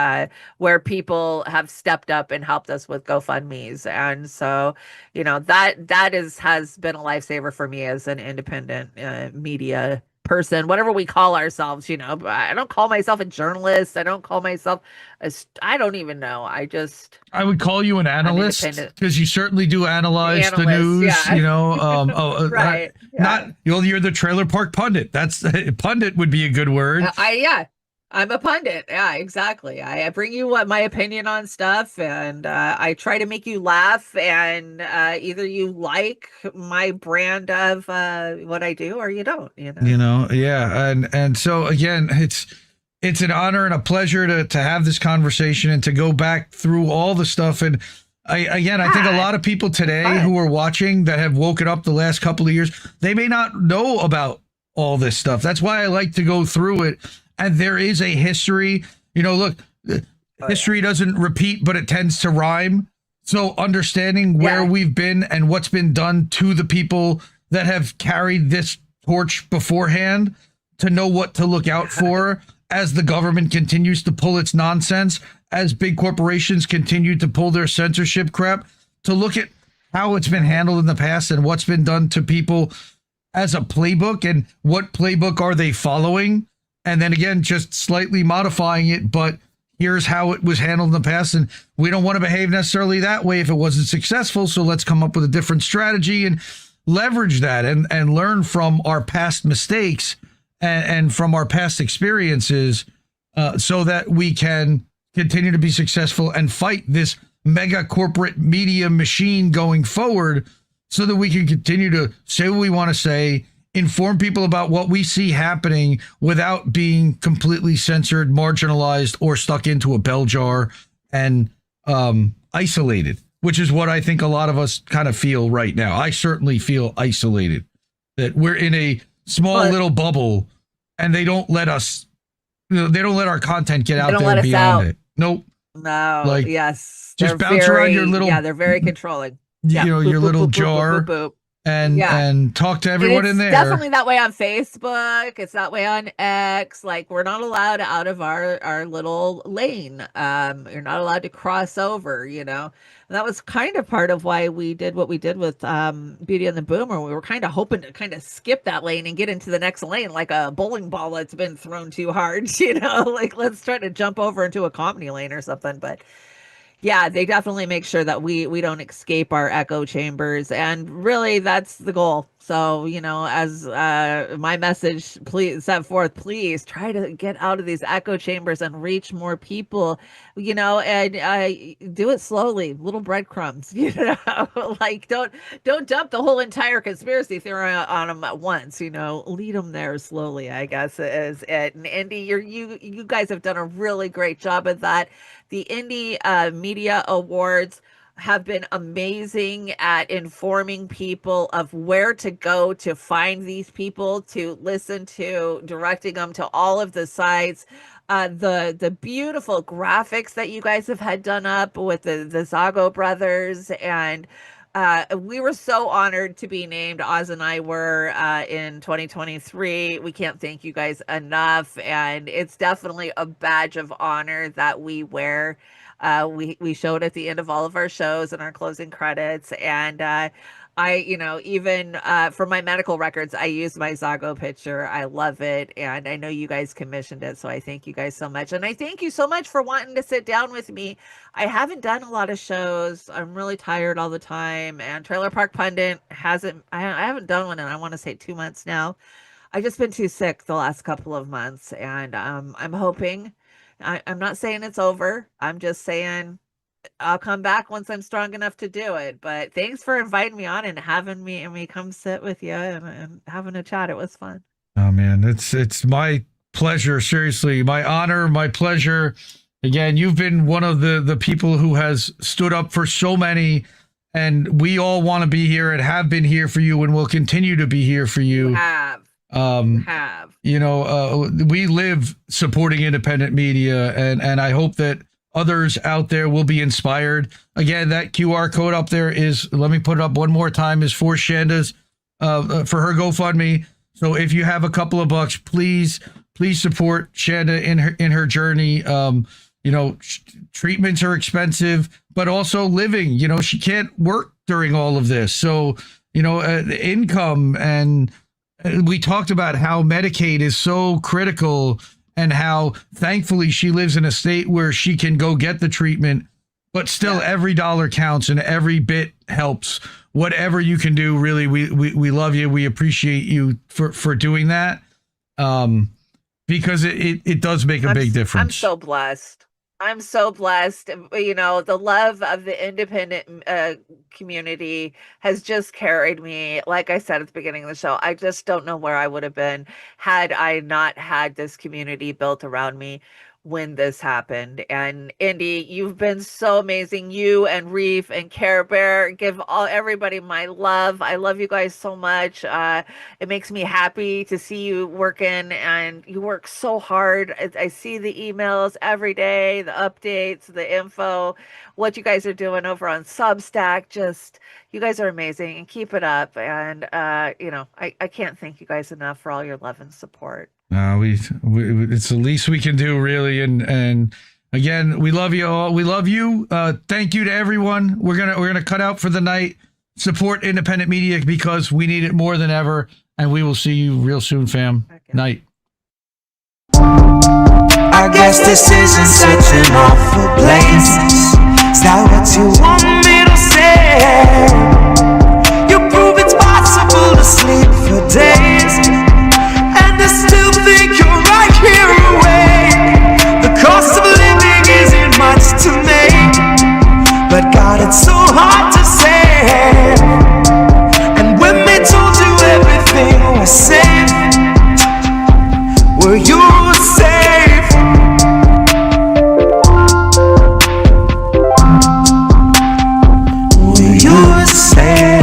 where people have stepped up and helped us with GoFundMes, and so that has been a lifesaver for me as an independent media person, whatever we call ourselves. I don't call myself a journalist. I don't call myself I don't even know. I would call you an analyst, because you certainly do analyze the news. Right. You're the trailer park pundit. Pundit would be a good word. I'm a pundit. Yeah, exactly. I bring you my opinion on stuff, and I try to make you laugh, and either you like my brand of what I do or you don't. And so again, it's an honor and a pleasure to have this conversation and to go back through all the stuff. And I think a lot of people today who are watching that have woken up the last couple of years, they may not know about all this stuff. That's why I like to go through it. And there is a history. You know, look, history doesn't repeat, but it tends to rhyme. So understanding where we've been and what's been done to the people that have carried this torch beforehand, to know what to look out for as the government continues to pull its nonsense, as big corporations continue to pull their censorship crap, to look at how it's been handled in the past and what's been done to people as a playbook, and what playbook are they following, and then again just slightly modifying it, but here's how it was handled in the past, and we don't want to behave necessarily that way if it wasn't successful, so let's come up with a different strategy and leverage that and learn from our past mistakes and from our past experiences, so that we can continue to be successful and fight this mega corporate media machine going forward, so that we can continue to say what we want to say, inform people about what we see happening without being completely censored, marginalized, or stuck into a bell jar and isolated, which is what I think a lot of us kind of feel right now. I certainly feel isolated, that we're in a small little bubble and they don't let us, they don't let our content get out there beyond it. Nope. No. Like, yes. Just bounce around your little, they're very controlling. You know, your little jar. Boop. And talk to everyone in there. Definitely that way on Facebook. It's that way on X. Like, we're not allowed out of our little lane. You're not allowed to cross over, you know. And that was kind of part of why we did what we did with Beauty and the Boomer. We were kind of hoping to kind of skip that lane and get into the next lane like a bowling ball that's been thrown too hard, you know. Like, let's try to jump over into a comedy lane or something. But yeah, they definitely make sure that we don't escape our echo chambers, and really that's the goal. So, you know, as my message please set forth, please try to get out of these echo chambers and reach more people, you know, and do it slowly, little breadcrumbs, you know. Like, don't dump the whole entire conspiracy theory on them at once, you know. Lead them there slowly, I guess is it. And Indy, you guys have done a really great job of that. The Indie Media Awards have been amazing at informing people of where to go to find these people to listen to, directing them to all of the sites. The beautiful graphics that you guys have had done up with the Zago brothers, and we were so honored to be named. Oz and I were in 2023. We can't thank you guys enough, and it's definitely a badge of honor that we wear. We showed at the end of all of our shows and our closing credits, and I, you know, even for my medical records, I use my Zago picture. I love it, and I know you guys commissioned it, so I thank you guys so much. And I thank you so much for wanting to sit down with me. I haven't done a lot of shows. I'm really tired all the time, and Trailer Park Pundit hasn't. I haven't done one in, I want to say, 2 months now. I've just been too sick the last couple of months, and I'm hoping. I'm not saying it's over. I'm just saying I'll come back once I'm strong enough to do it. But thanks for inviting me on and having me come sit with you and having a chat. It was fun. Oh man, it's my pleasure. Seriously, my honor, my pleasure. Again, you've been one of the people who has stood up for so many, and we all want to be here and have been here for you and will continue to be here for you. You know, we live supporting independent media, and I hope that others out there will be inspired. Again, that QR code up there is, let me put it up one more time, is for Shanda's, for her GoFundMe. So if you have a couple of bucks, please support Chanda in her journey. You know, treatments are expensive, but also living, you know, she can't work during all of this. So, you know, the income, and we talked about how Medicaid is so critical and how thankfully she lives in a state where she can go get the treatment, but still every dollar counts and every bit helps. Whatever you can do, really, we love you. We appreciate you for doing that, because it does make a big difference. I'm so blessed. I'm so blessed. You know, the love of the independent community has just carried me. Like I said at the beginning of the show, I just don't know where I would have been had I not had this community built around me. when this happened. And Indy, you've been so amazing. You and Reef and Care Bear, give everybody my love. I love you guys so much. It makes me happy to see you working, and you work so hard. I see the emails every day, the updates, the info, what you guys are doing over on Substack. Just, you guys are amazing, and keep it up. And I can't thank you guys enough for all your love and support. We it's the least we can do, really. And again, we love you all. We love you. Thank you to everyone. We're gonna cut out for the night. Support independent media because we need it more than ever. And we will see you real soon, fam. Okay. Night. I guess this isn't such an awful place. Is that what you want me to say? You prove it's possible to sleep for days, and I still think you're right here awake. The cost of living isn't much to me, but God, it's so hard to say. And when they told you everything was safe, were you safe? Were you safe?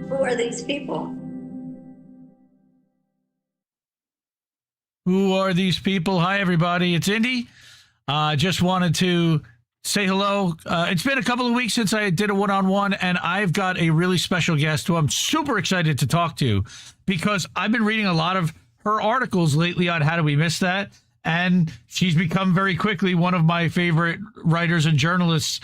Who are these people? Who are these people? Hi, everybody. It's Indy. Just wanted to say hello. It's been a couple of weeks since I did a one-on-one, and I've got a really special guest who I'm super excited to talk to because I've been reading a lot of her articles lately on How Do We Miss That? And she's become very quickly one of my favorite writers and journalists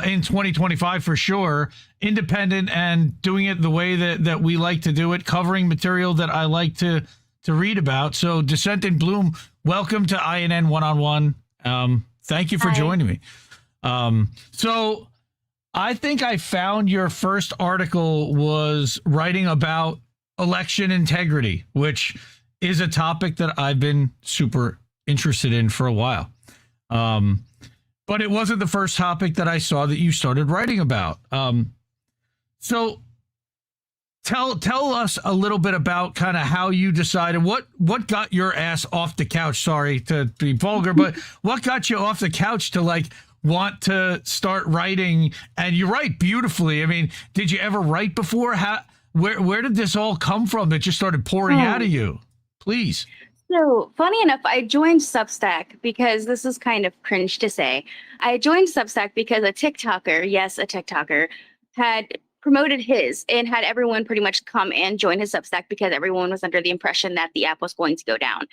in 2025 for sure. Independent and doing it the way that we like to do it, covering material that I like to read about. So Dissent in Bloom, welcome to INN One-on-One. Thank you for joining me. So I think I found your first article was writing about election integrity, which is a topic that I've been super interested in for a while. But it wasn't the first topic that I saw that you started writing about. So tell us a little bit about kind of how you decided what got your ass off the couch. Sorry to be vulgar, but what got you off the couch to like want to start writing? And you write beautifully. I mean, did you ever write before? Where did this all come from that just started pouring out of you? Please. So funny enough, I joined Substack because this is kind of cringe to say. I joined Substack because a TikToker, yes, a TikToker, had promoted his and had everyone pretty much come and join his Substack because everyone was under the impression that the app was going to go down.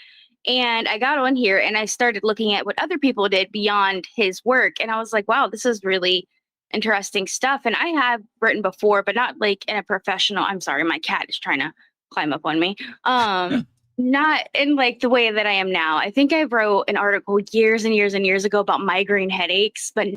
And I got on here and I started looking at what other people did beyond his work. And I was like, wow, this is really interesting stuff. And I have written before, but not like in a professional. I'm sorry, my cat is trying to climb up on me. Not in like the way that I am now. I think I wrote an article years and years and years ago about migraine headaches, but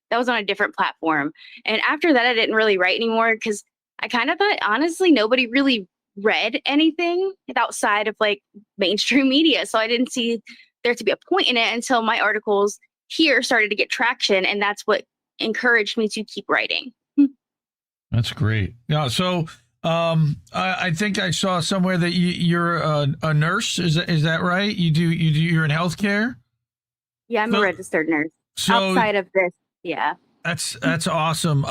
that was on a different platform. And after that, I didn't really write anymore because I kind of thought, honestly, nobody really read anything outside of like mainstream media. So I didn't see there to be a point in it until my articles here started to get traction. And that's what encouraged me to keep writing. That's great. Yeah. So I think I saw somewhere that you're a nurse. Is that right? You're in healthcare? Yeah, I'm a registered nurse. So outside of this, yeah. That's awesome.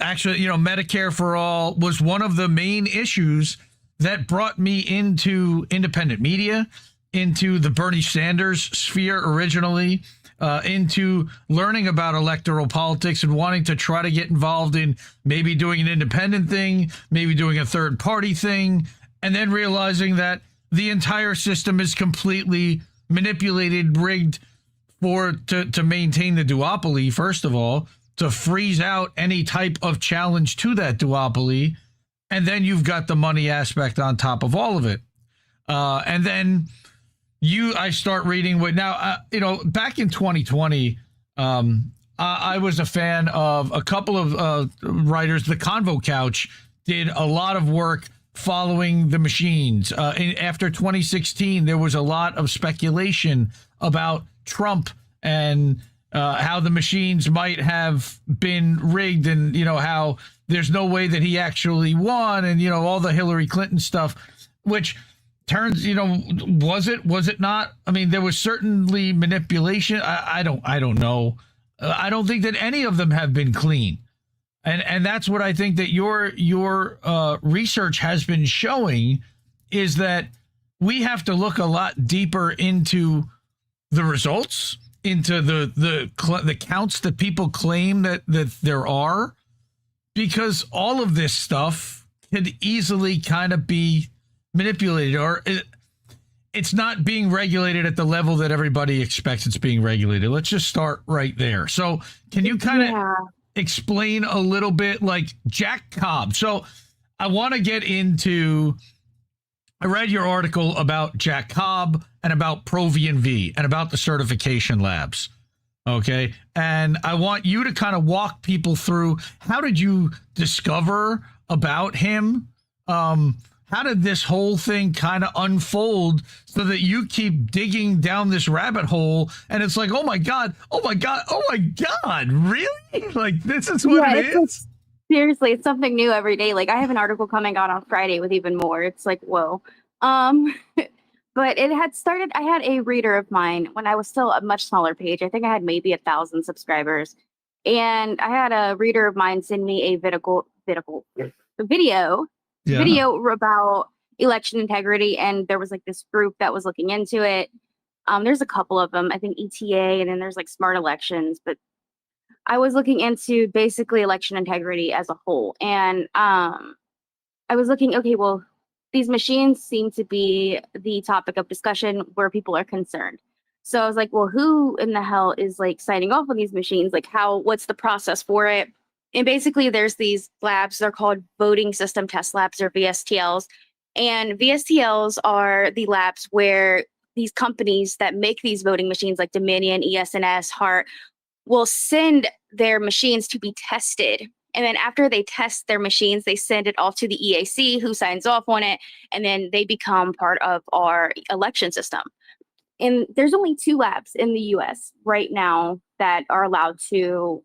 Actually, Medicare for All was one of the main issues that brought me into independent media, into the Bernie Sanders sphere originally, into learning about electoral politics and wanting to try to get involved in maybe doing an independent thing, maybe doing a third party thing, and then realizing that the entire system is completely manipulated, rigged to maintain the duopoly, first of all, to freeze out any type of challenge to that duopoly. And then you've got the money aspect on top of all of it. And then I start reading what now, back in 2020, I was a fan of a couple of writers. The Convo Couch did a lot of work following the machines. After 2016, there was a lot of speculation about Trump and how the machines might have been rigged, and how there's no way that he actually won, and all the Hillary Clinton stuff, which turns, was it not? I mean, there was certainly manipulation. I don't know. I don't think that any of them have been clean. And that's what I think that your research has been showing, is that we have to look a lot deeper into the results, into the counts that people claim that there are, because all of this stuff could easily kind of be manipulated, or it's not being regulated at the level that everybody expects it's being regulated. Let's just start right there. So can you kind of explain a little bit, like Jack Cobb? So I want to get into, I read your article about Jack Cobb and about ProVNV and about the certification labs. Okay. And I want you to kind of walk people through, how did you discover about him? How did this whole thing kind of unfold so that you keep digging down this rabbit hole, and it's like, oh my God, really? Like, this is what it is? Seriously, it's something new every day. Like, I have an article coming out on Friday with even more. It's like, whoa. But it had started, I had a reader of mine when I was still a much smaller page. I think I had maybe 1,000 subscribers. And I had a reader of mine send me a video about election integrity, and there was like this group that was looking into it. There's a couple of them, I think ETA, and then there's like Smart Elections, but I was looking into basically election integrity as a whole. And I was looking, okay, well, these machines seem to be the topic of discussion where people are concerned. So I was like, well, who in the hell is like signing off on these machines? Like, what's the process for it? And basically there's these labs, they're called voting system test labs, or VSTLs. And VSTLs are the labs where these companies that make these voting machines, like Dominion, ES&S, Hart, will send their machines to be tested. And then after they test their machines, they send it off to the EAC, who signs off on it. And then they become part of our election system. And there's only 2 labs in the US right now that are allowed to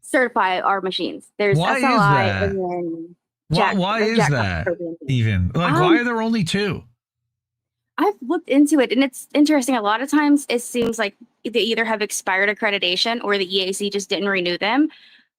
certify our machines. There's SLI and then Jack. Why is that even? Like, why are there only 2? I've looked into it, and it's interesting. A lot of times it seems like they either have expired accreditation or the EAC just didn't renew them.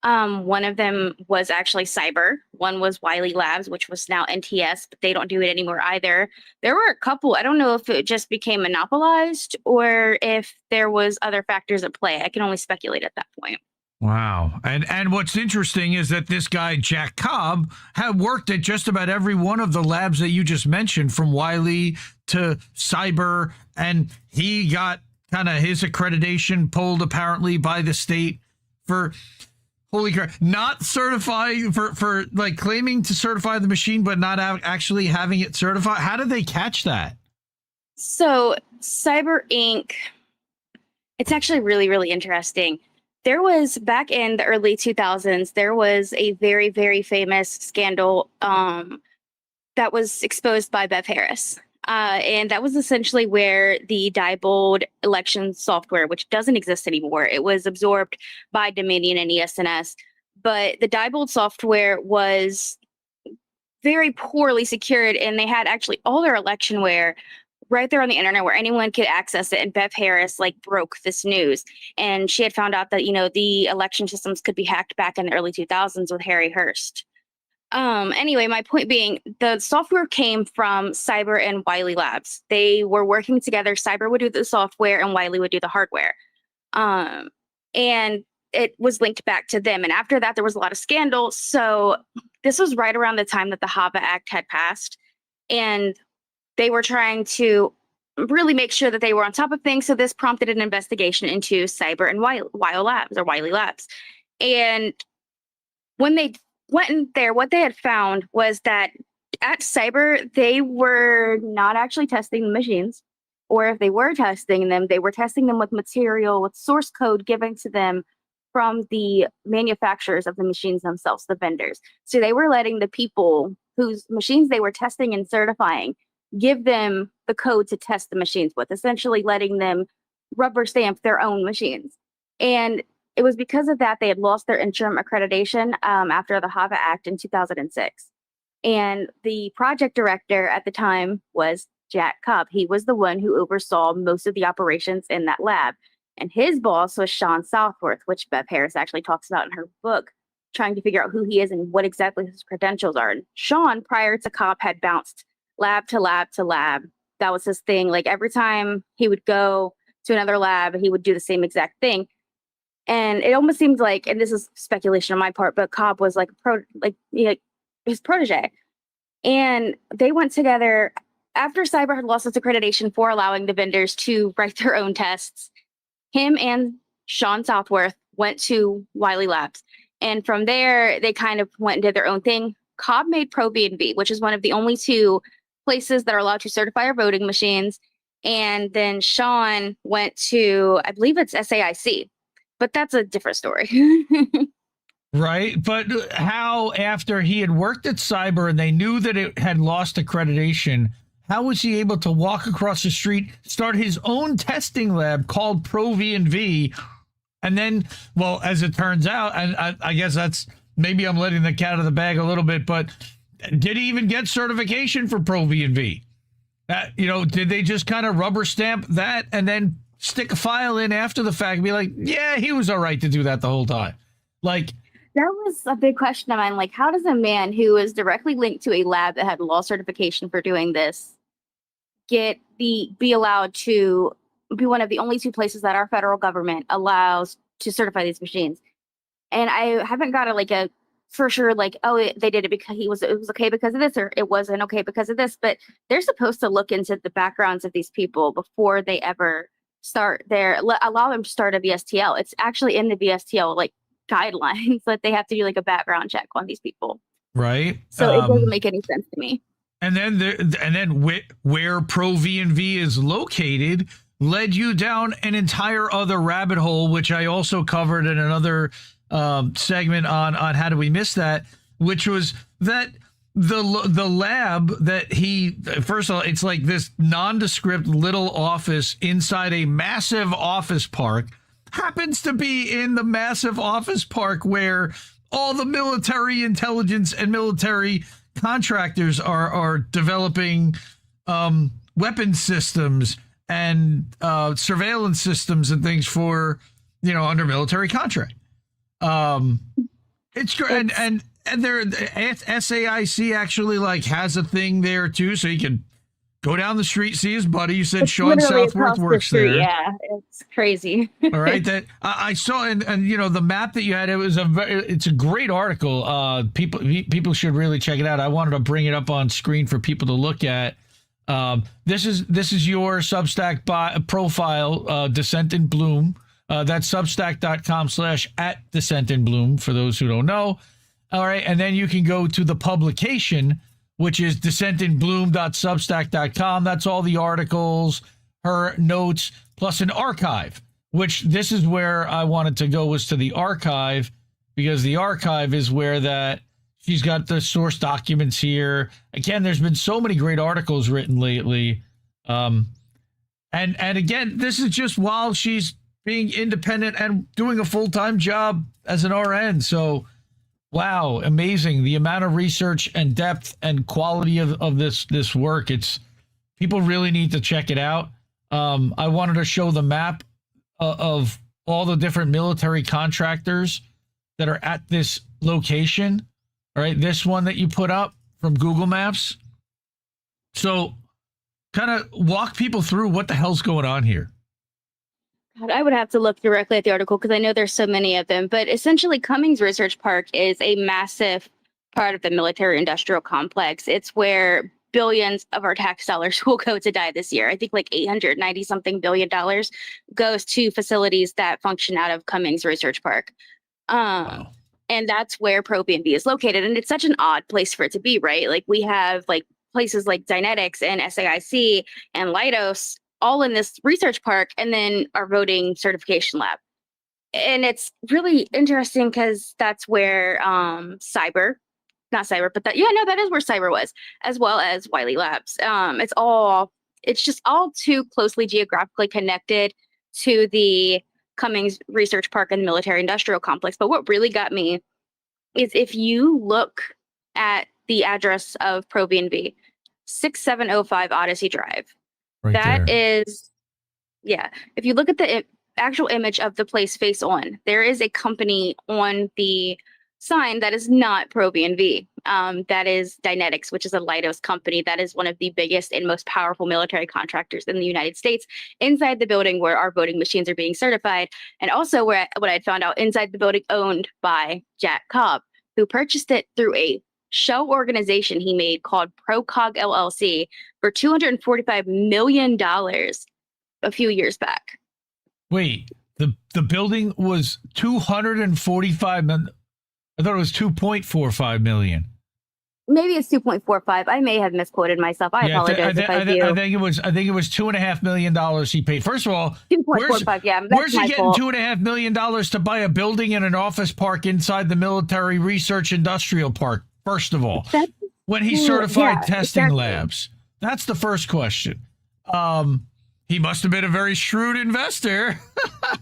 One of them was actually Cyber. One was Wiley Labs, which was now NTS, but they don't do it anymore either. There were a couple. I don't know if it just became monopolized or if there was other factors at play. I can only speculate at that point. Wow. And what's interesting is that this guy, Jack Cobb, had worked at just about every one of the labs that you just mentioned, from Wiley to Cyber, and he got kind of his accreditation pulled apparently by the state for, holy crap, not certifying, for like claiming to certify the machine, but not actually having it certified. How did they catch that? So Cyber Inc., it's actually really, really interesting. There was, back in the early 2000s, there was a very, very famous scandal that was exposed by Bev Harris. And that was essentially where the Diebold election software, which doesn't exist anymore, it was absorbed by Dominion and ES&S. But the Diebold software was very poorly secured, and they had actually all their electionware right there on the internet where anyone could access it. And Bev Harris broke this news, and she had found out that, the election systems could be hacked back in the early 2000s with Harry Hurst. Anyway, my point being, the software came from Cyber and Wiley Labs. They were working together. Cyber would do the software and Wiley would do the hardware. And it was linked back to them. And after that, there was a lot of scandal. So this was right around the time that the HAVA Act had passed. And they were trying to really make sure that they were on top of things. So this prompted an investigation into Cyber and Wiley Labs. And when they went in there, what they had found was that at Cyber, they were not actually testing the machines, or if they were testing them, they were testing them with material, with source code given to them from the manufacturers of the machines themselves, the vendors. So they were letting the people whose machines they were testing and certifying give them the code to test the machines with, essentially letting them rubber stamp their own machines. And it was because of that they had lost their interim accreditation after the HAVA Act in 2006. And the project director at the time was Jack Cobb. He was the one who oversaw most of the operations in that lab. And his boss was Sean Southworth, which Bev Harris actually talks about in her book, trying to figure out who he is and what exactly his credentials are. And Sean, prior to Cobb, had bounced lab to lab to lab. That was his thing. Like every time he would go to another lab, he would do the same exact thing. And it almost seemed like, and this is speculation on my part, but Cobb was like his protege. And they went together after Cyber had lost its accreditation for allowing the vendors to write their own tests. Him and Sean Southworth went to Wiley Labs. And from there, they kind of went and did their own thing. Cobb made Pro V&V, which is one of the only two places that are allowed to certify our voting machines. And then Sean went to, I believe it's SAIC, but that's a different story. Right. But how, after he had worked at Cyber and they knew that it had lost accreditation, how was he able to walk across the street, start his own testing lab called Pro V&V? And then, well, as it turns out, and I guess that's, maybe I'm letting the cat out of the bag a little bit, but did he even get certification for Pro V&V? Did they just kind of rubber stamp that and then stick a file in after the fact and be like, yeah, he was all right to do that the whole time? Like, that was a big question of mine. Like, how does a man who is directly linked to a lab that had law certification for doing this be allowed to be one of the only two places that our federal government allows to certify these machines? And I haven't got a for sure, they did it because it was okay because of this, or it wasn't okay because of this. But they're supposed to look into the backgrounds of these people before they ever allow them to start a VSTL. It's actually in the VSTL guidelines that they have to do a background check on these people. Right. So it doesn't make any sense to me. And then where Pro V&V is located led you down an entire other rabbit hole, which I also covered in another segment on How Do We Miss That, which was that the lab that first of all, it's like this nondescript little office inside a massive office park, happens to be in the massive office park where all the military intelligence and military contractors are developing weapons systems and surveillance systems and things for, under military contract. It's great. And there, SAIC actually has a thing there too. So you can go down the street, see his buddy. You said Sean Southworth works there. Yeah, it's crazy. All right, that I saw, and the map that you had. It's a great article. People should really check it out. I wanted to bring it up on screen for people to look at. This is your Substack profile, Dissent in Bloom. That's substack.com/@DissentInBloom for those who don't know. All right, and then you can go to the publication, which is dissentinbloom.substack.com. That's all the articles, her notes, plus an archive, which this is where I wanted to go, was to the archive, because the archive is where that she's got the source documents here. Again, there's been so many great articles written lately. And again, this is just while she's being independent and doing a full-time job as an RN. So, wow, amazing. The amount of research and depth and quality of this work. People really need to check it out. I wanted to show the map of all the different military contractors that are at this location. All right, this one that you put up from Google Maps. So kind of walk people through what the hell's going on here. God, I would have to look directly at the article because I know there's so many of them. But essentially, Cummings Research Park is a massive part of the military industrial complex. It's where billions of our tax dollars will go to die this year. I think like 890 something billion dollars goes to facilities that function out of Cummings Research Park. Wow. And that's where ProBNB is located. And it's such an odd place for it to be, right? Like we have like places like Dynetics and SAIC and Leidos all in this research park, and then our voting certification lab. And it's really interesting because that's where that is where cyber was, as well as Wiley Labs. It's just all too closely geographically connected to the Cummings Research Park and the military industrial complex. But what really got me is if you look at the address of ProBNB, 6705 Odyssey Drive. Right That there. is, yeah. If you look at the actual image of the place face on, there is a company on the sign that is not ProBNB. That is Dynetics, which is a Leidos company. That is one of the biggest and most powerful military contractors in the United States, inside the building where our voting machines are being certified. And also what I had found out, inside the building owned by Jack Cobb, who purchased it through a shell organization he made called ProCog LLC for $245 million a few years back. Wait, the building was 245 million. I thought it was 2.45 million. Maybe it's 2.45. I may have misquoted myself. I apologize if I do. I think it was $2.5 million he paid. First of all, 2.45. Yeah, where's he getting fault. $2.5 million to buy a building and an office park inside the military research industrial park? First of all, when he certified testing labs, that's the first question. He must have been a very shrewd investor.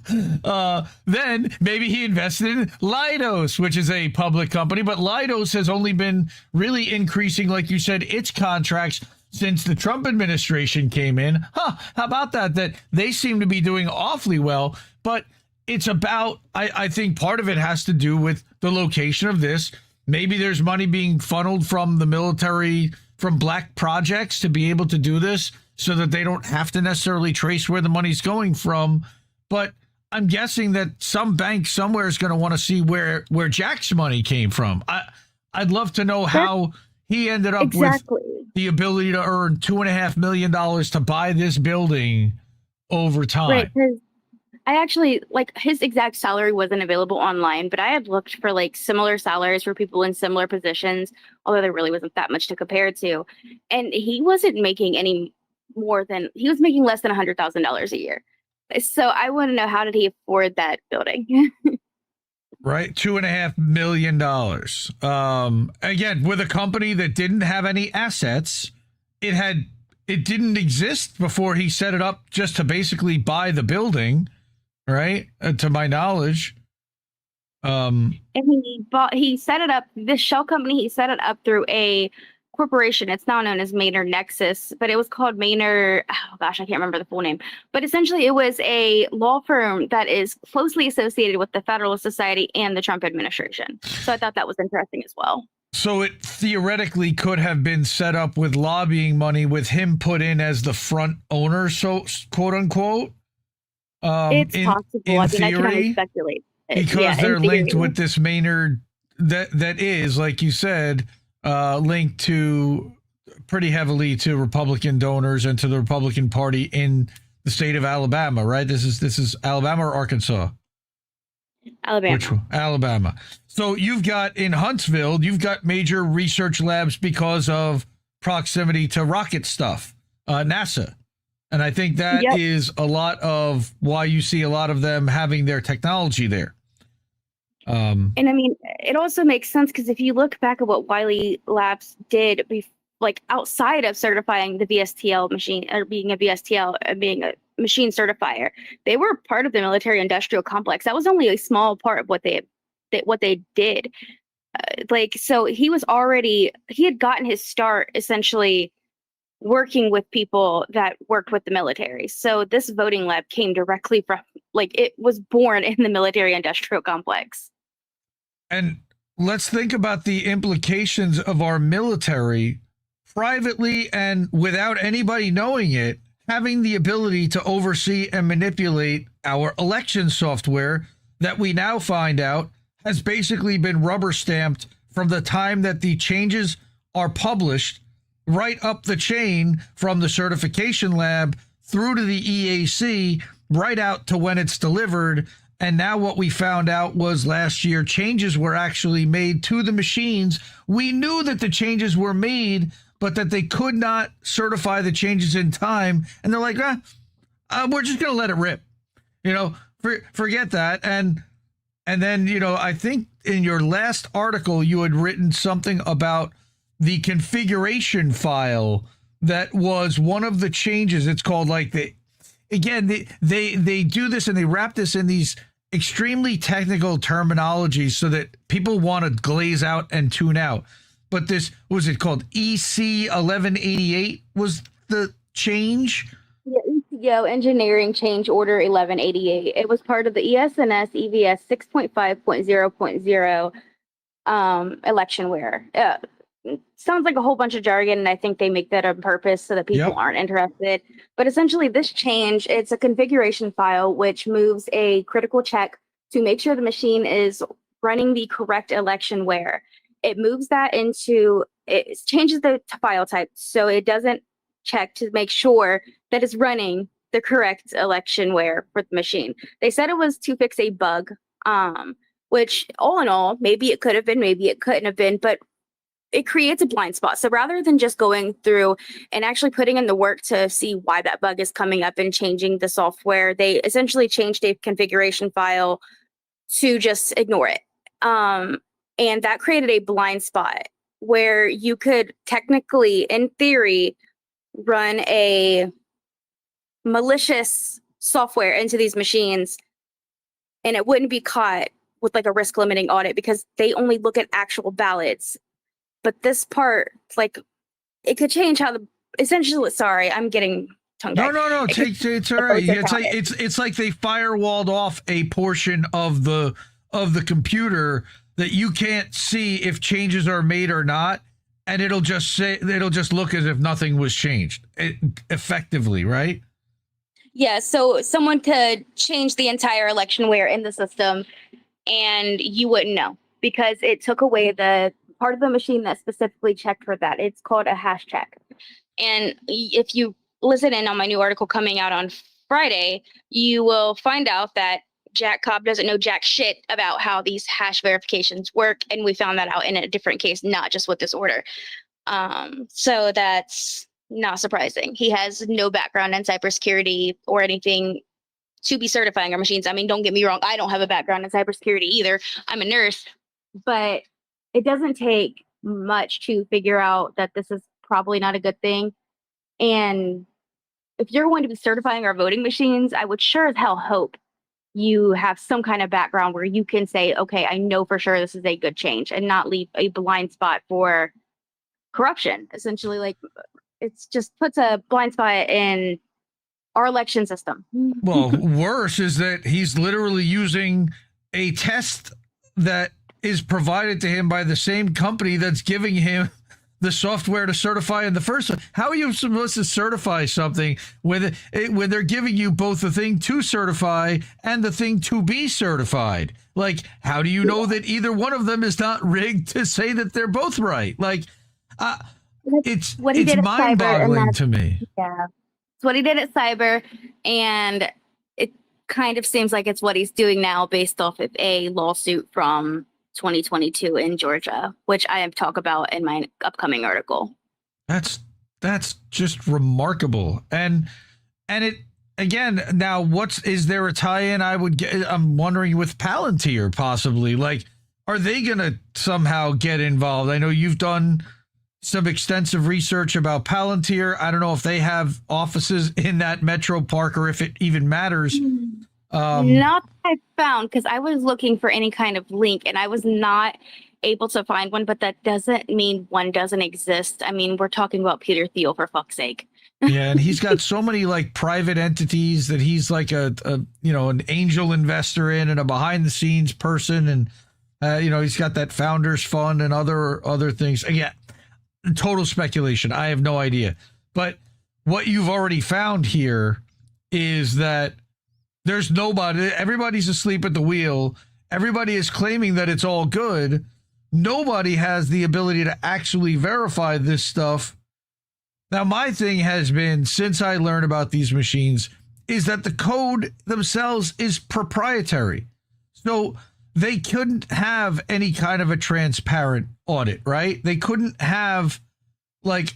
Then maybe he invested in Leidos, which is a public company, but Leidos has only been really increasing, like you said, its contracts since the Trump administration came in. How about that? That they seem to be doing awfully well, but it's about, I think part of it has to do with the location of this. Maybe there's money being funneled from the military, from black projects to be able to do this, so that they don't have to necessarily trace where the money's going from. But I'm guessing that some bank somewhere is going to want to see where Jack's money came from. I'd love to know how he ended up with the ability to earn $2.5 million to buy this building over time. Right, because I actually, like, his exact salary wasn't available online, but I had looked for like similar salaries for people in similar positions, although there really wasn't that much to compare it to. And he wasn't making he was making less than $100,000 a year. So I want to know, how did he afford that building? Right, $2.5 million. Again, with a company that didn't have any assets, it didn't exist before he set it up just to basically buy the building, right? To my knowledge. And he set it up, this shell company, he set it up through a corporation. It's now known as Maynard Nexus, but it was called Maynard, oh gosh, I can't remember the full name. But essentially it was a law firm that is closely associated with the Federalist Society and the Trump administration. So I thought that was interesting as well. So it theoretically could have been set up with lobbying money, with him put in as the front owner, so quote unquote. It's possible. I mean, I can only speculate. Because they're linked with this Maynard that is, like you said, linked to pretty heavily to Republican donors and to the Republican Party in the state of Alabama, right? This is Alabama or Arkansas? Alabama. Which one? Alabama. So you've got in Huntsville, you've got major research labs because of proximity to rocket stuff, NASA. And I think that is a lot of why you see a lot of them having their technology there. And I mean, it also makes sense because if you look back at what Wiley Labs did, like outside of certifying the VSTL machine, or being a VSTL and being a machine certifier, they were part of the military industrial complex. That was only a small part of what they did. So he had gotten his start essentially working with people that worked with the military. So this voting lab came directly from, like, it was born in the military industrial complex. And let's think about the implications of our military privately and without anybody knowing it, having the ability to oversee and manipulate our election software that we now find out has basically been rubber stamped from the time that the changes are published, right up the chain from the certification lab through to the EAC, right out to when it's delivered. And now what we found out was last year, changes were actually made to the machines. We knew that the changes were made, but that they could not certify the changes in time. And they're like, we're just going to let it rip. Forget that. And then, I think in your last article, you had written something about the configuration file that was one of the changes. It's called like they do this and they wrap this in these extremely technical terminologies so that people want to glaze out and tune out. But this, what was it called? EC 1188 was the change? Yeah, ECO Engineering Change Order 1188. It was part of the ESNS EVS 6.5.0.0 electionware. Sounds like a whole bunch of jargon, and I think they make that on purpose so that people aren't interested. But essentially, this change, it's a configuration file which moves a critical check to make sure the machine is running the correct electionware. It moves that into, it changes the file type so it doesn't check to make sure that it's running the correct electionware for the machine. They said it was to fix a bug, which all in all, maybe it could have been, maybe it couldn't have been, but it creates a blind spot. So rather than just going through and actually putting in the work to see why that bug is coming up and changing the software, they essentially changed a configuration file to just ignore it. And that created a blind spot where you could technically, in theory, run a malicious software into these machines and it wouldn't be caught with like a risk limiting audit because they only look at actual ballots. But this part, like, it could change how essentially, sorry, I'm getting tongue-tied. No. It's all right. It's like they firewalled off a portion of the computer that you can't see if changes are made or not. And it'll just look as if nothing was changed effectively, right? Yeah. So someone could change the entire electionware in the system and you wouldn't know because it took away the part of the machine that specifically checked for that. It's called a hash check. And if you listen in on my new article coming out on Friday, you will find out that Jack Cobb doesn't know jack shit about how these hash verifications work. And we found that out in a different case, not just with this order. So that's not surprising. He has no background in cybersecurity or anything to be certifying our machines. I mean, don't get me wrong. I don't have a background in cybersecurity either. I'm a nurse, but it doesn't take much to figure out that this is probably not a good thing. And if you're going to be certifying our voting machines, I would sure as hell hope you have some kind of background where you can say, okay, I know for sure this is a good change and not leave a blind spot for corruption. Essentially, like it's just puts a blind spot in our election system. Well, worse is that he's literally using a test that is provided to him by the same company that's giving him the software to certify in the first one. How are you supposed to certify something when they're giving you both the thing to certify and the thing to be certified? Like, how do you know that either one of them is not rigged to say that they're both right? Like, it's mind-boggling to me. Yeah, it's what he did at Cyber, and it kind of seems like it's what he's doing now based off of a lawsuit from 2022 in Georgia, which I talk about in my upcoming article. That's just remarkable. And it again, now is there a tie-in? I'm wondering with Palantir possibly, like, are they going to somehow get involved? I know you've done some extensive research about Palantir. I don't know if they have offices in that metro park or if it even matters. Not that I found, because I was looking for any kind of link and I was not able to find one, but that doesn't mean one doesn't exist. I mean, we're talking about Peter Thiel, for fuck's sake. Yeah, and he's got so many like private entities that he's like an angel investor in and a behind the scenes person, and he's got that founders fund and other things. Again, total speculation. I have no idea. But what you've already found here is that there's nobody, everybody's asleep at the wheel. Everybody is claiming that it's all good. Nobody has the ability to actually verify this stuff Now, my thing has been, since I learned about these machines, is that the code themselves is proprietary. So they couldn't have any kind of a transparent audit, right? They couldn't have like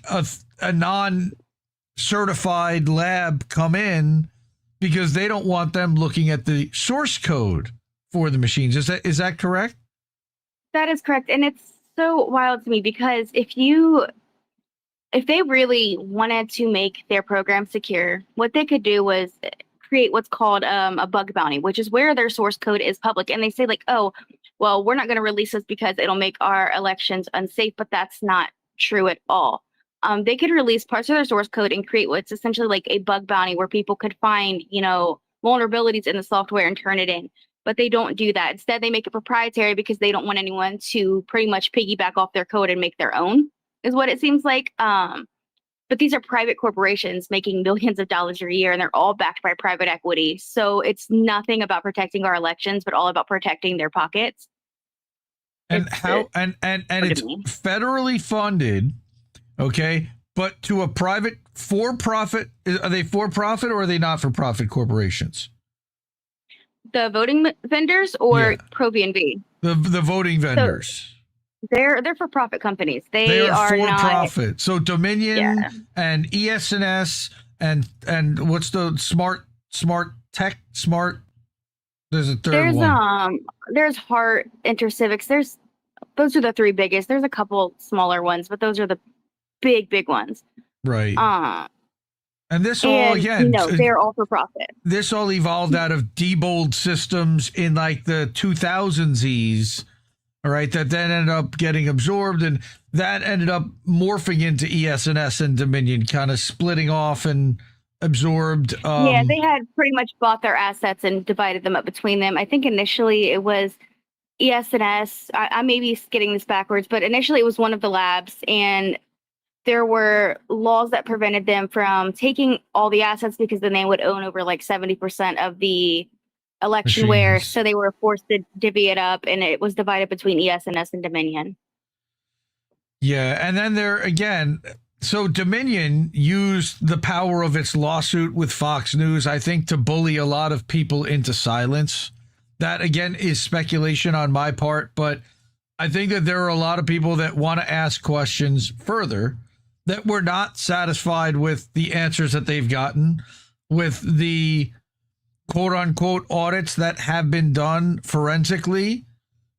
a non-certified lab come in because they don't want them looking at the source code for the machines. Is that correct? That is correct. And it's so wild to me because if they really wanted to make their program secure, what they could do was create what's called a bug bounty, which is where their source code is public. And they say like, oh, well, we're not going to release this because it'll make our elections unsafe, but that's not true at all. They could release parts of their source code and create what's essentially like a bug bounty where people could find, vulnerabilities in the software and turn it in. But they don't do that. Instead, they make it proprietary because they don't want anyone to pretty much piggyback off their code and make their own, is what it seems like. But these are private corporations making millions of dollars a year, and they're all backed by private equity. So it's nothing about protecting our elections, but all about protecting their pockets. And it's federally funded, okay? But to a private for-profit, are they for-profit or are they not-for-profit corporations? The voting vendors or pro-VNV? The voting vendors. So they're for-profit companies. They are for-profit. So Dominion and ES&S and what's the smart? There's a third one. There's Heart, InterCivics. Those are the three biggest. There's a couple smaller ones, but those are the big ones. Right. And this all, again, they're all for profit. This all evolved out of Diebold systems in like the 2000s, all right, that then ended up getting absorbed, and that ended up morphing into ES&S and Dominion, kind of splitting off and absorbed. They had pretty much bought their assets and divided them up between them. I think initially it was ES&S. I may be getting this backwards, but initially it was one of the labs, and there were laws that prevented them from taking all the assets because then they would own over like 70% of the electionware. So they were forced to divvy it up, and it was divided between ES&S and Dominion. Yeah. And then there again, so Dominion used the power of its lawsuit with Fox News, I think, to bully a lot of people into silence. That, again, is speculation on my part, but I think that there are a lot of people that want to ask questions further that were not satisfied with the answers that they've gotten, with the quote unquote audits that have been done forensically,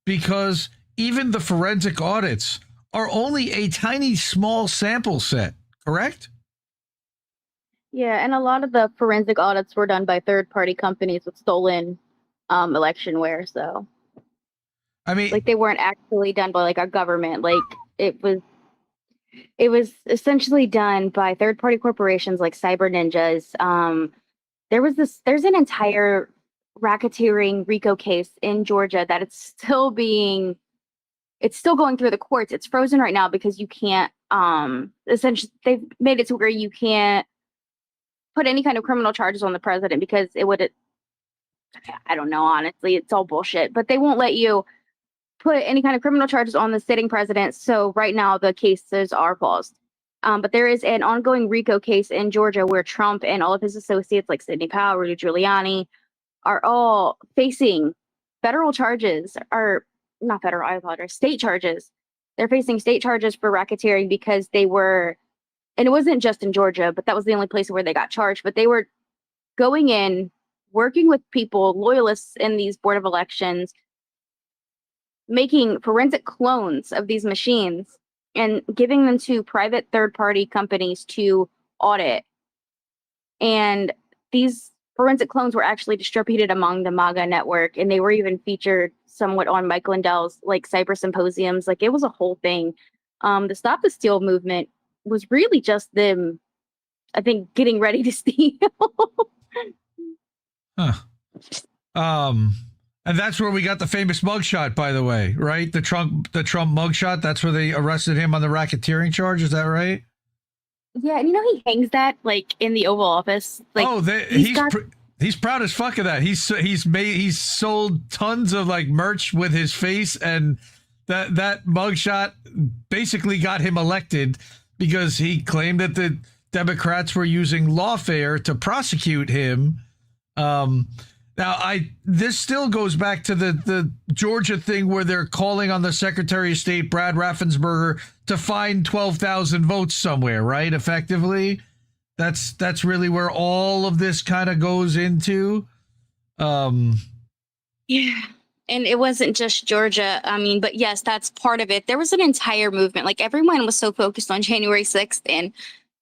because even the forensic audits are only a tiny small sample set, correct? Yeah, and a lot of the forensic audits were done by third-party companies with stolen electionware. So, I mean, like, they weren't actually done by like our government. Like it was essentially done by third-party corporations like cyber ninjas. There's an entire racketeering RICO case in Georgia that it's still going through the courts. It's frozen right now because you can't, essentially they've made it to where you can't put any kind of criminal charges on the president because it would, I don't know, honestly, it's all bullshit, but they won't let you put any kind of criminal charges on the sitting president. So right now the cases are paused. But there is an ongoing RICO case in Georgia where Trump and all of his associates like Sidney Powell, Rudy Giuliani are all facing federal charges, or not federal, I apologize, state charges. They're facing state charges for racketeering because they were, and it wasn't just in Georgia, but that was the only place where they got charged, but they were going in, working with people, loyalists in these board of elections, making forensic clones of these machines and giving them to private third-party companies to audit. And these forensic clones were actually distributed among the MAGA network, and they were even featured somewhat on Mike Lindell's like cyber symposiums. Like, it was a whole thing. The Stop the Steal movement was really just them, I think, getting ready to steal. And that's where we got the famous mugshot, by the way, right? The Trump mugshot. That's where they arrested him on the racketeering charge. Is that right? Yeah, and he hangs that like in the Oval Office. Like, he's proud as fuck of that. He's sold tons of like merch with his face, and that mugshot basically got him elected because he claimed that the Democrats were using lawfare to prosecute him. Now, this still goes back to the Georgia thing where they're calling on the Secretary of State, Brad Raffensperger, to find 12,000 votes somewhere, right? Effectively, that's really where all of this kind of goes into. Yeah. And it wasn't just Georgia. I mean, but yes, that's part of it. There was an entire movement. Like, everyone was so focused on January 6th and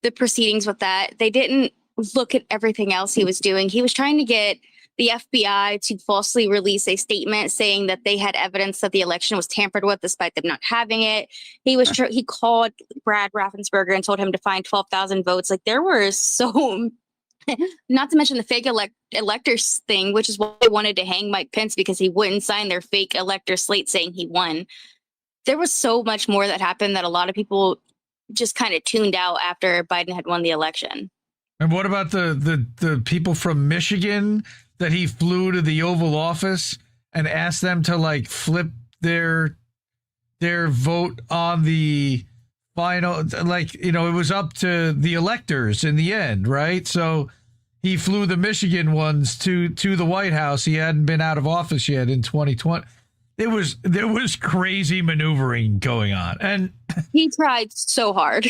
the proceedings with that. They didn't look at everything else he was doing. He was trying to get the FBI to falsely release a statement saying that they had evidence that the election was tampered with despite them not having it. He called Brad Raffensperger and told him to find 12,000 votes. Like, there were so, not to mention the fake electors thing, which is why they wanted to hang Mike Pence, because he wouldn't sign their fake elector slate saying he won. There was so much more that happened that a lot of people just kind of tuned out after Biden had won the election. And what about the people from Michigan that he flew to the Oval Office and asked them to like flip their vote on the final, like, you know, it was up to the electors in the end, right? So he flew the Michigan ones to the White House. He hadn't been out of office yet in 2020. There was crazy maneuvering going on, and he tried so hard.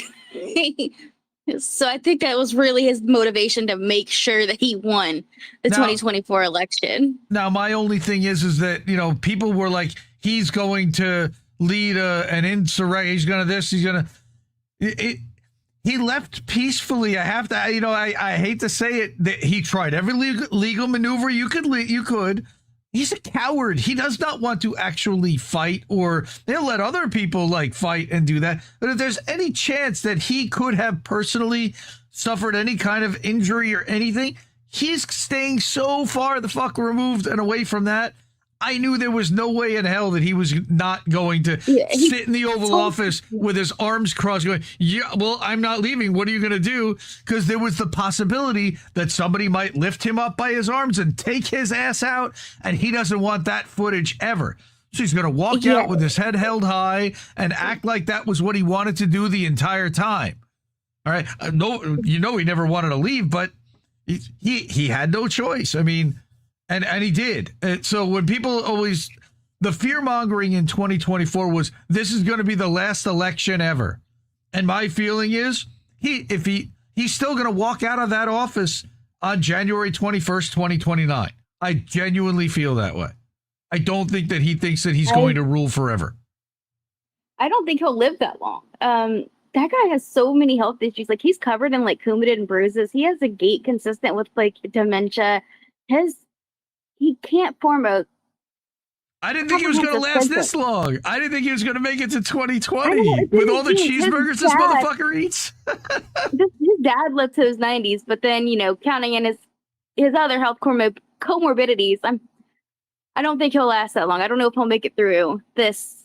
So I think that was really his motivation to make sure that he won the 2024 election. Now, my only thing is that, you know, people were like, he's going to lead an insurrection. He's going to this. He's going to. He left peacefully. I have to, you know, I hate to say it, that he tried every legal maneuver you could. He's a coward. He does not want to actually fight, or they'll let other people like fight and do that. But if there's any chance that he could have personally suffered any kind of injury or anything, he's staying so far the fuck removed and away from that. I knew there was no way in hell that he was not going to sit in the Oval Office with his arms crossed going, yeah, well, I'm not leaving. What are you going to do? Because there was the possibility that somebody might lift him up by his arms and take his ass out. And he doesn't want that footage ever. So he's going to walk out with his head held high and act like that was what he wanted to do the entire time. All right. No, you know, he never wanted to leave, but he had no choice. I mean, And he did. And so when people always, the fear mongering in 2024 was, this is going to be the last election ever. And my feeling is he's still going to walk out of that office on January 21st, 2029. I genuinely feel that way. I don't think that he thinks that he's going to rule forever. I don't think he'll live that long. That guy has so many health issues. Like, he's covered in like Coumadin and bruises. He has a gait consistent with like dementia. He can't form a. I didn't think he was going to last this long. I didn't think he was going to make it to 2020 with all the cheeseburgers this motherfucker eats. His dad lived to his 90s, but then, you know, counting in his other health comorbidities, I don't think he'll last that long. I don't know if he'll make it through this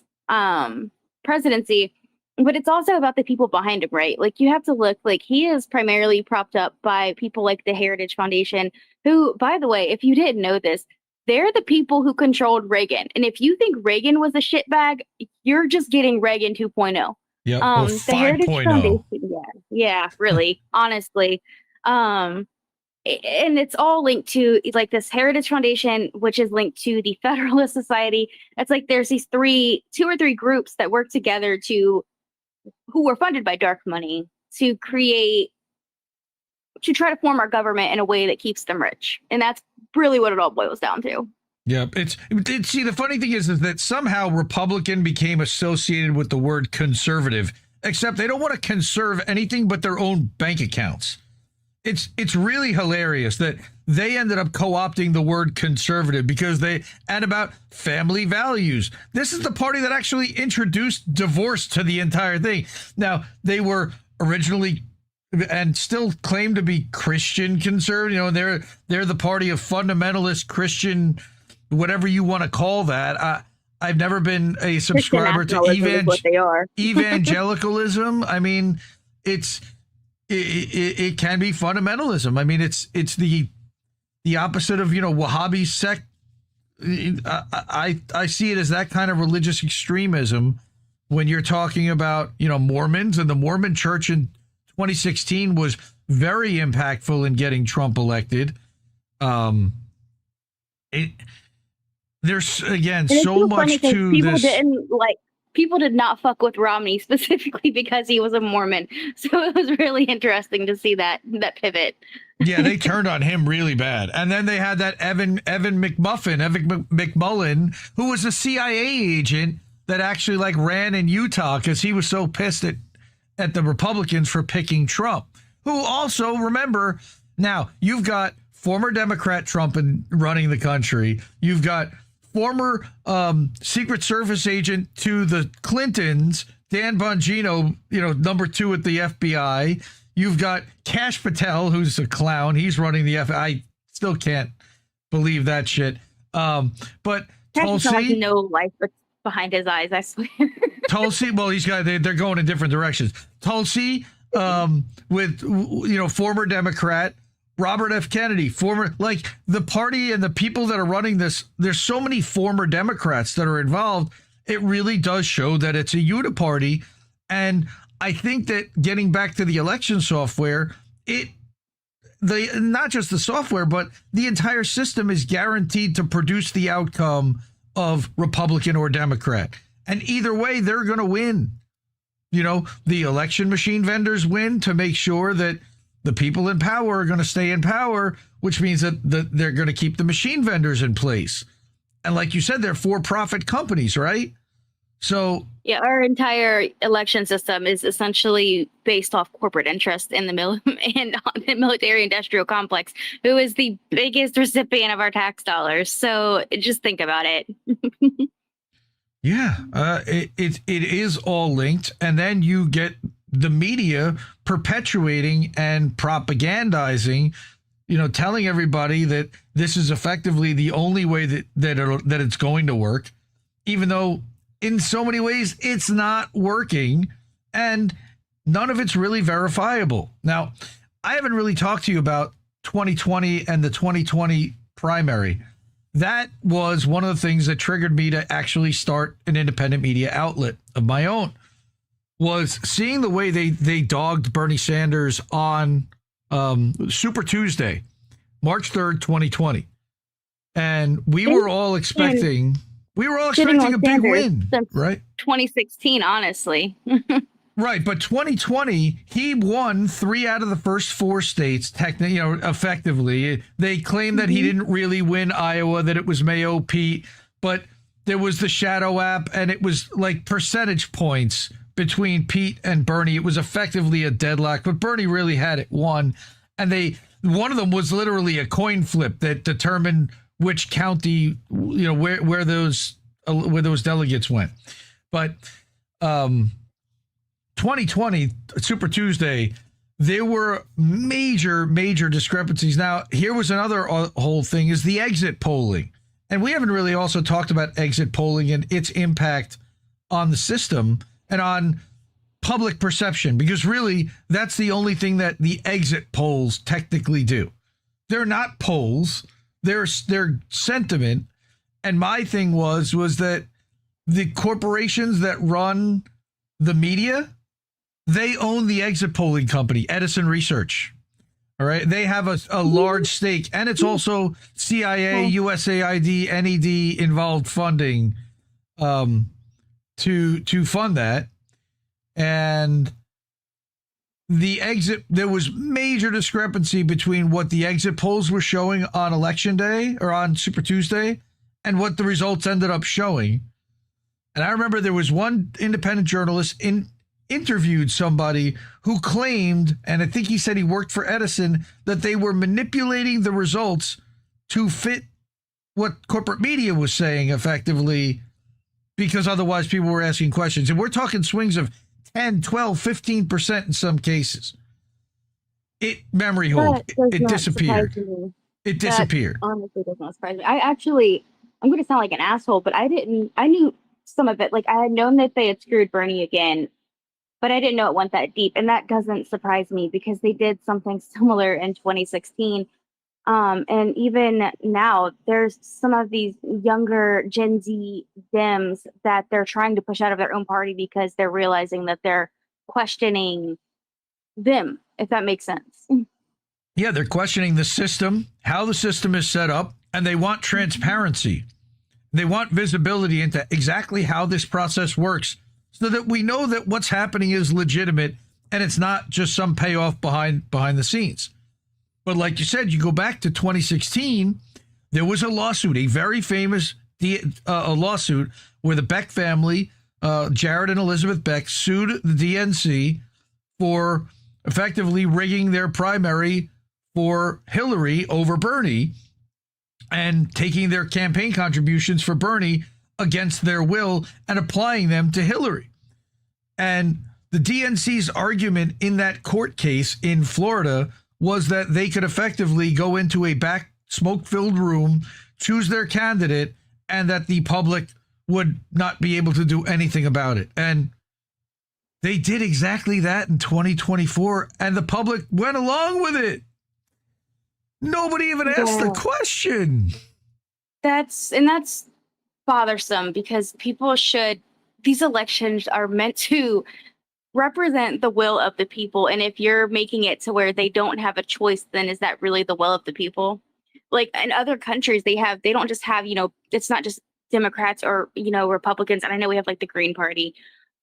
presidency. But it's also about the people behind him, right? Like, you have to look, like, he is primarily propped up by people like the Heritage Foundation, who, by the way, if you didn't know this, they're the people who controlled Reagan. And if you think Reagan was a shitbag, you're just getting Reagan 2.0. Yeah, the Heritage Foundation, yeah, really, honestly. And it's all linked to, like, this Heritage Foundation, which is linked to the Federalist Society. It's like there's these two or three groups that work together who were funded by dark money to try to form our government in a way that keeps them rich. And that's really what it all boils down to. Yeah, see, the funny thing is that somehow Republican became associated with the word conservative, except they don't want to conserve anything but their own bank accounts. It's really hilarious that they ended up co-opting the word conservative because and about family values. This is the party that actually introduced divorce to the entire thing. Now, they were originally and still claim to be Christian conservative. You know, they're the party of fundamentalist Christian, whatever you want to call that. I've never been a subscriber to evangelicalism. I mean, it can be fundamentalism. I mean, it's the opposite of, you know, Wahhabi sect. I see it as that kind of religious extremism when you're talking about, Mormons, and the Mormon church in 2016 was very impactful in getting Trump elected. There's again so much to people this. People did not fuck with Romney specifically because he was a Mormon. So it was really interesting to see that pivot. Yeah, they turned on him really bad. And then they had that Evan McMullen, who was a CIA agent that actually ran in Utah because he was so pissed at the Republicans for picking Trump. Who also, remember, now you've got former Democrat Trump running the country. You've got former Secret Service agent to the Clintons, Dan Bongino, number 2 at the FBI. You've got Kash Patel, who's a clown. He's running the FBI. I still can't believe that shit. But Tulsi has no life behind his eyes, I swear. Tulsi, well, they're going in different directions. Tulsi, with former Democrat. Robert F. Kennedy, former, the party and the people that are running this, there's so many former Democrats that are involved. It really does show that it's a uniparty. And I think that getting back to the election software, not just the software, but the entire system is guaranteed to produce the outcome of Republican or Democrat. And either way, they're going to win. The election machine vendors win to make sure that the people in power are going to stay in power, which means that they're going to keep the machine vendors in place. And like you said, they're for-profit companies, right? So yeah, our entire election system is essentially based off corporate interest in the military-industrial complex, who is the biggest recipient of our tax dollars. So just think about it. Yeah, it is all linked, and then you get the media perpetuating and propagandizing, telling everybody that this is effectively the only way that it's going to work, even though in so many ways it's not working, and none of it's really verifiable. Now, I haven't really talked to you about 2020 and the 2020 primary. That was one of the things that triggered me to actually start an independent media outlet of my own, was seeing the way they dogged Bernie Sanders on Super Tuesday, March 3rd, 2020. And we were all expecting a big win, right? 2016, honestly. Right, but 2020, he won 3 out of the first 4 states, effectively. They claimed that he didn't really win Iowa, that it was Mayo Pete, but there was the shadow app, and it was percentage points between Pete and Bernie. It was effectively a deadlock, but Bernie really had it won. And one of them was literally a coin flip that determined which county, where those delegates went. But 2020 Super Tuesday, there were major discrepancies. Now, here was another whole thing, is the exit polling. And we haven't really also talked about exit polling and its impact on the system and on public perception, because really that's the only thing that the exit polls technically do. They're not polls, they're sentiment. And my thing was that the corporations that run the media, they own the exit polling company, Edison Research. All right. They have a large stake, and it's also CIA, USAID, NED involved funding to fund that. And there was major discrepancy between what the exit polls were showing on election day or on Super Tuesday and what the results ended up showing. And I remember there was one independent journalist interviewed somebody who claimed, and I think he said he worked for Edison, that they were manipulating the results to fit what corporate media was saying effectively, because otherwise people were asking questions. And we're talking swings of 10, 12, 15% in some cases. Memory hold. It disappeared. It disappeared. That honestly does not surprise me. I'm going to sound like an asshole, but I knew some of it. I had known that they had screwed Bernie again, but I didn't know it went that deep. And that doesn't surprise me because they did something similar in 2016. And even now, there's some of these younger Gen Z Dems that they're trying to push out of their own party because they're realizing that they're questioning them, if that makes sense. Yeah, they're questioning the system, how the system is set up, and they want transparency. They want visibility into exactly how this process works so that we know that what's happening is legitimate and it's not just some payoff behind the scenes. But like you said, you go back to 2016, there was a lawsuit, a very famous a lawsuit where the Beck family, Jared and Elizabeth Beck, sued the DNC for effectively rigging their primary for Hillary over Bernie and taking their campaign contributions for Bernie against their will and applying them to Hillary. And the DNC's argument in that court case in Florida was that they could effectively go into a back smoke-filled room, choose their candidate, and that the public would not be able to do anything about it. And they did exactly that in 2024, and the public went along with it. Nobody even asked the question. That's bothersome because these elections are meant to represent the will of the people. And if you're making it to where they don't have a choice, then is that really the will of the people? Like in other countries, they don't just have, it's not just Democrats or, Republicans. And I know we have like the Green Party,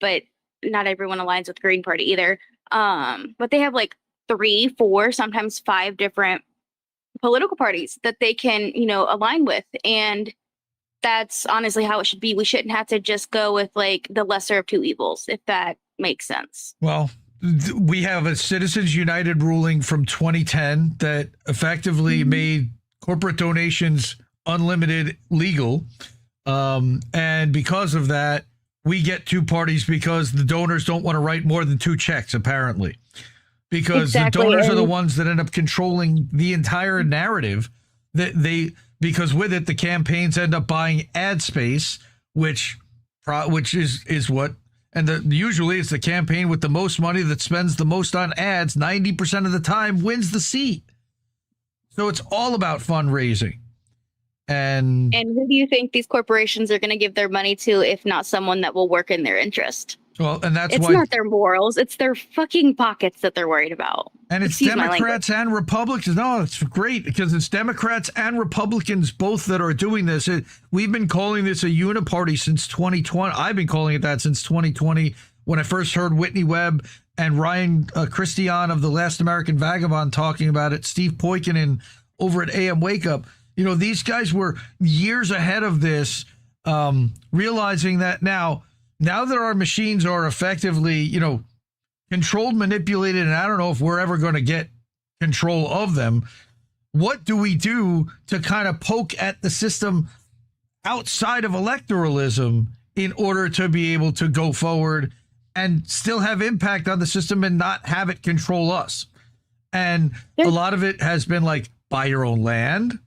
but not everyone aligns with the Green Party either. But they have like 3, 4, sometimes 5 different political parties that they can, align with. And that's honestly how it should be. We shouldn't have to just go with like the lesser of two evils, if that makes sense. Well, we have a Citizens United ruling from 2010 that effectively made corporate donations unlimited legal. And because of that, we get 2 parties because the donors don't want to write more than 2 checks, apparently. Because the donors are the ones that end up controlling the entire narrative. Because with it, the campaigns end up buying ad space, which is what, and usually it's the campaign with the most money that spends the most on ads 90% of the time wins the seat. So it's all about fundraising. And who do you think these corporations are going to give their money to if not someone that will work in their interest? Well, and that's it's why not their morals, it's their fucking pockets that they're worried about. And it's Democrats and Republicans. No, it's great because it's Democrats and Republicans both that are doing this. We've been calling this a uniparty since 2020. I've been calling it that since 2020 when I first heard Whitney Webb and Ryan Christian of The Last American Vagabond talking about it, Steve Poikonen over at A.M. Wake Up. These guys were years ahead of this, realizing that now that our machines are effectively, controlled, manipulated, and I don't know if we're ever going to get control of them, what do we do to kind of poke at the system outside of electoralism in order to be able to go forward and still have impact on the system and not have it control us? And a lot of it has been like, buy your own land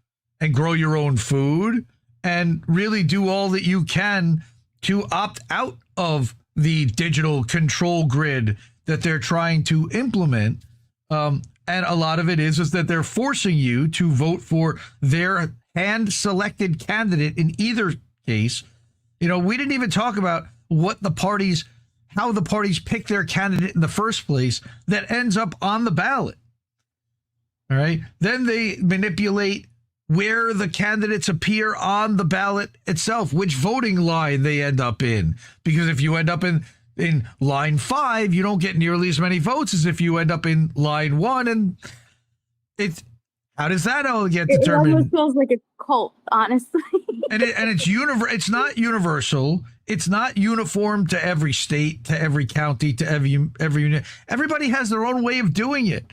and grow your own food and really do all that you can to opt out of the digital control grid that they're trying to implement. And a lot of it is that they're forcing you to vote for their hand-selected candidate in either case. We didn't even talk about how the parties pick their candidate in the first place that ends up on the ballot. All right. Then they manipulate where the candidates appear on the ballot itself, which voting line they end up in. Because if you end up in line 5, you don't get nearly as many votes as if you end up in line 1. And how does that all get determined? It almost feels like a cult, honestly. and it's not universal. It's not uniform to every state, to every county, to every unit. Everybody has their own way of doing it.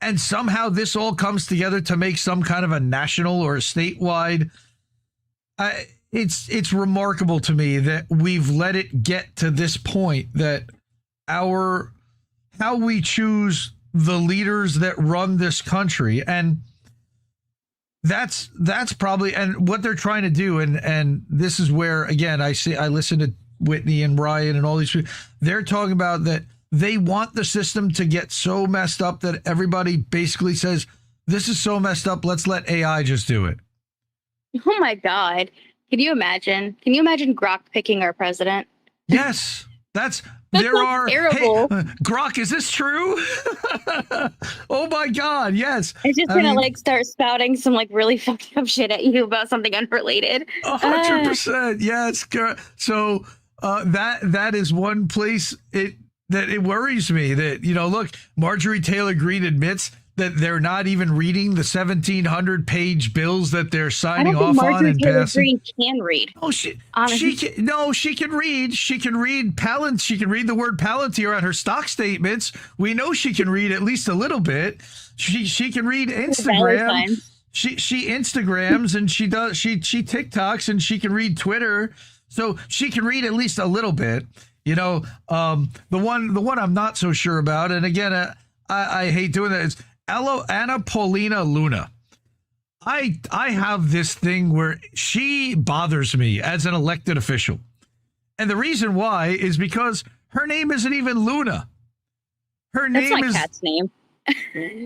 And somehow this all comes together to make some kind of a national or a statewide. It's remarkable to me that we've let it get to this point, that how we choose the leaders that run this country. And that's probably, and what they're trying to do. And this is where, again, I listen to Whitney and Ryan and all these people. They're talking about that they want the system to get so messed up that everybody basically says, this is so messed up. Let's let AI just do it. Oh my God. Can you imagine? Can you imagine Grok picking our president? Yes, there are. terrible. Hey, Grok, is this true? Oh my God, yes. It's just gonna like start spouting some like really fucked up shit at you about something unrelated. 100%. Yes. So that is one place that it worries me that, look, Marjorie Taylor Greene admits that they're not even reading the 1,700-page bills that they're signing off on and passing. Green can read. Oh, she can read. She can read She can read the word Palantir on her stock statements. We know she can read at least a little bit. She can read Instagram. She Instagrams and she TikToks and she can read Twitter. So she can read at least a little bit. The one I'm not so sure about, and again, I hate doing that, is Anna Paulina Luna. I have this thing where she bothers me as an elected official. And the reason why is because her name isn't even Luna. Her name is my cat's name.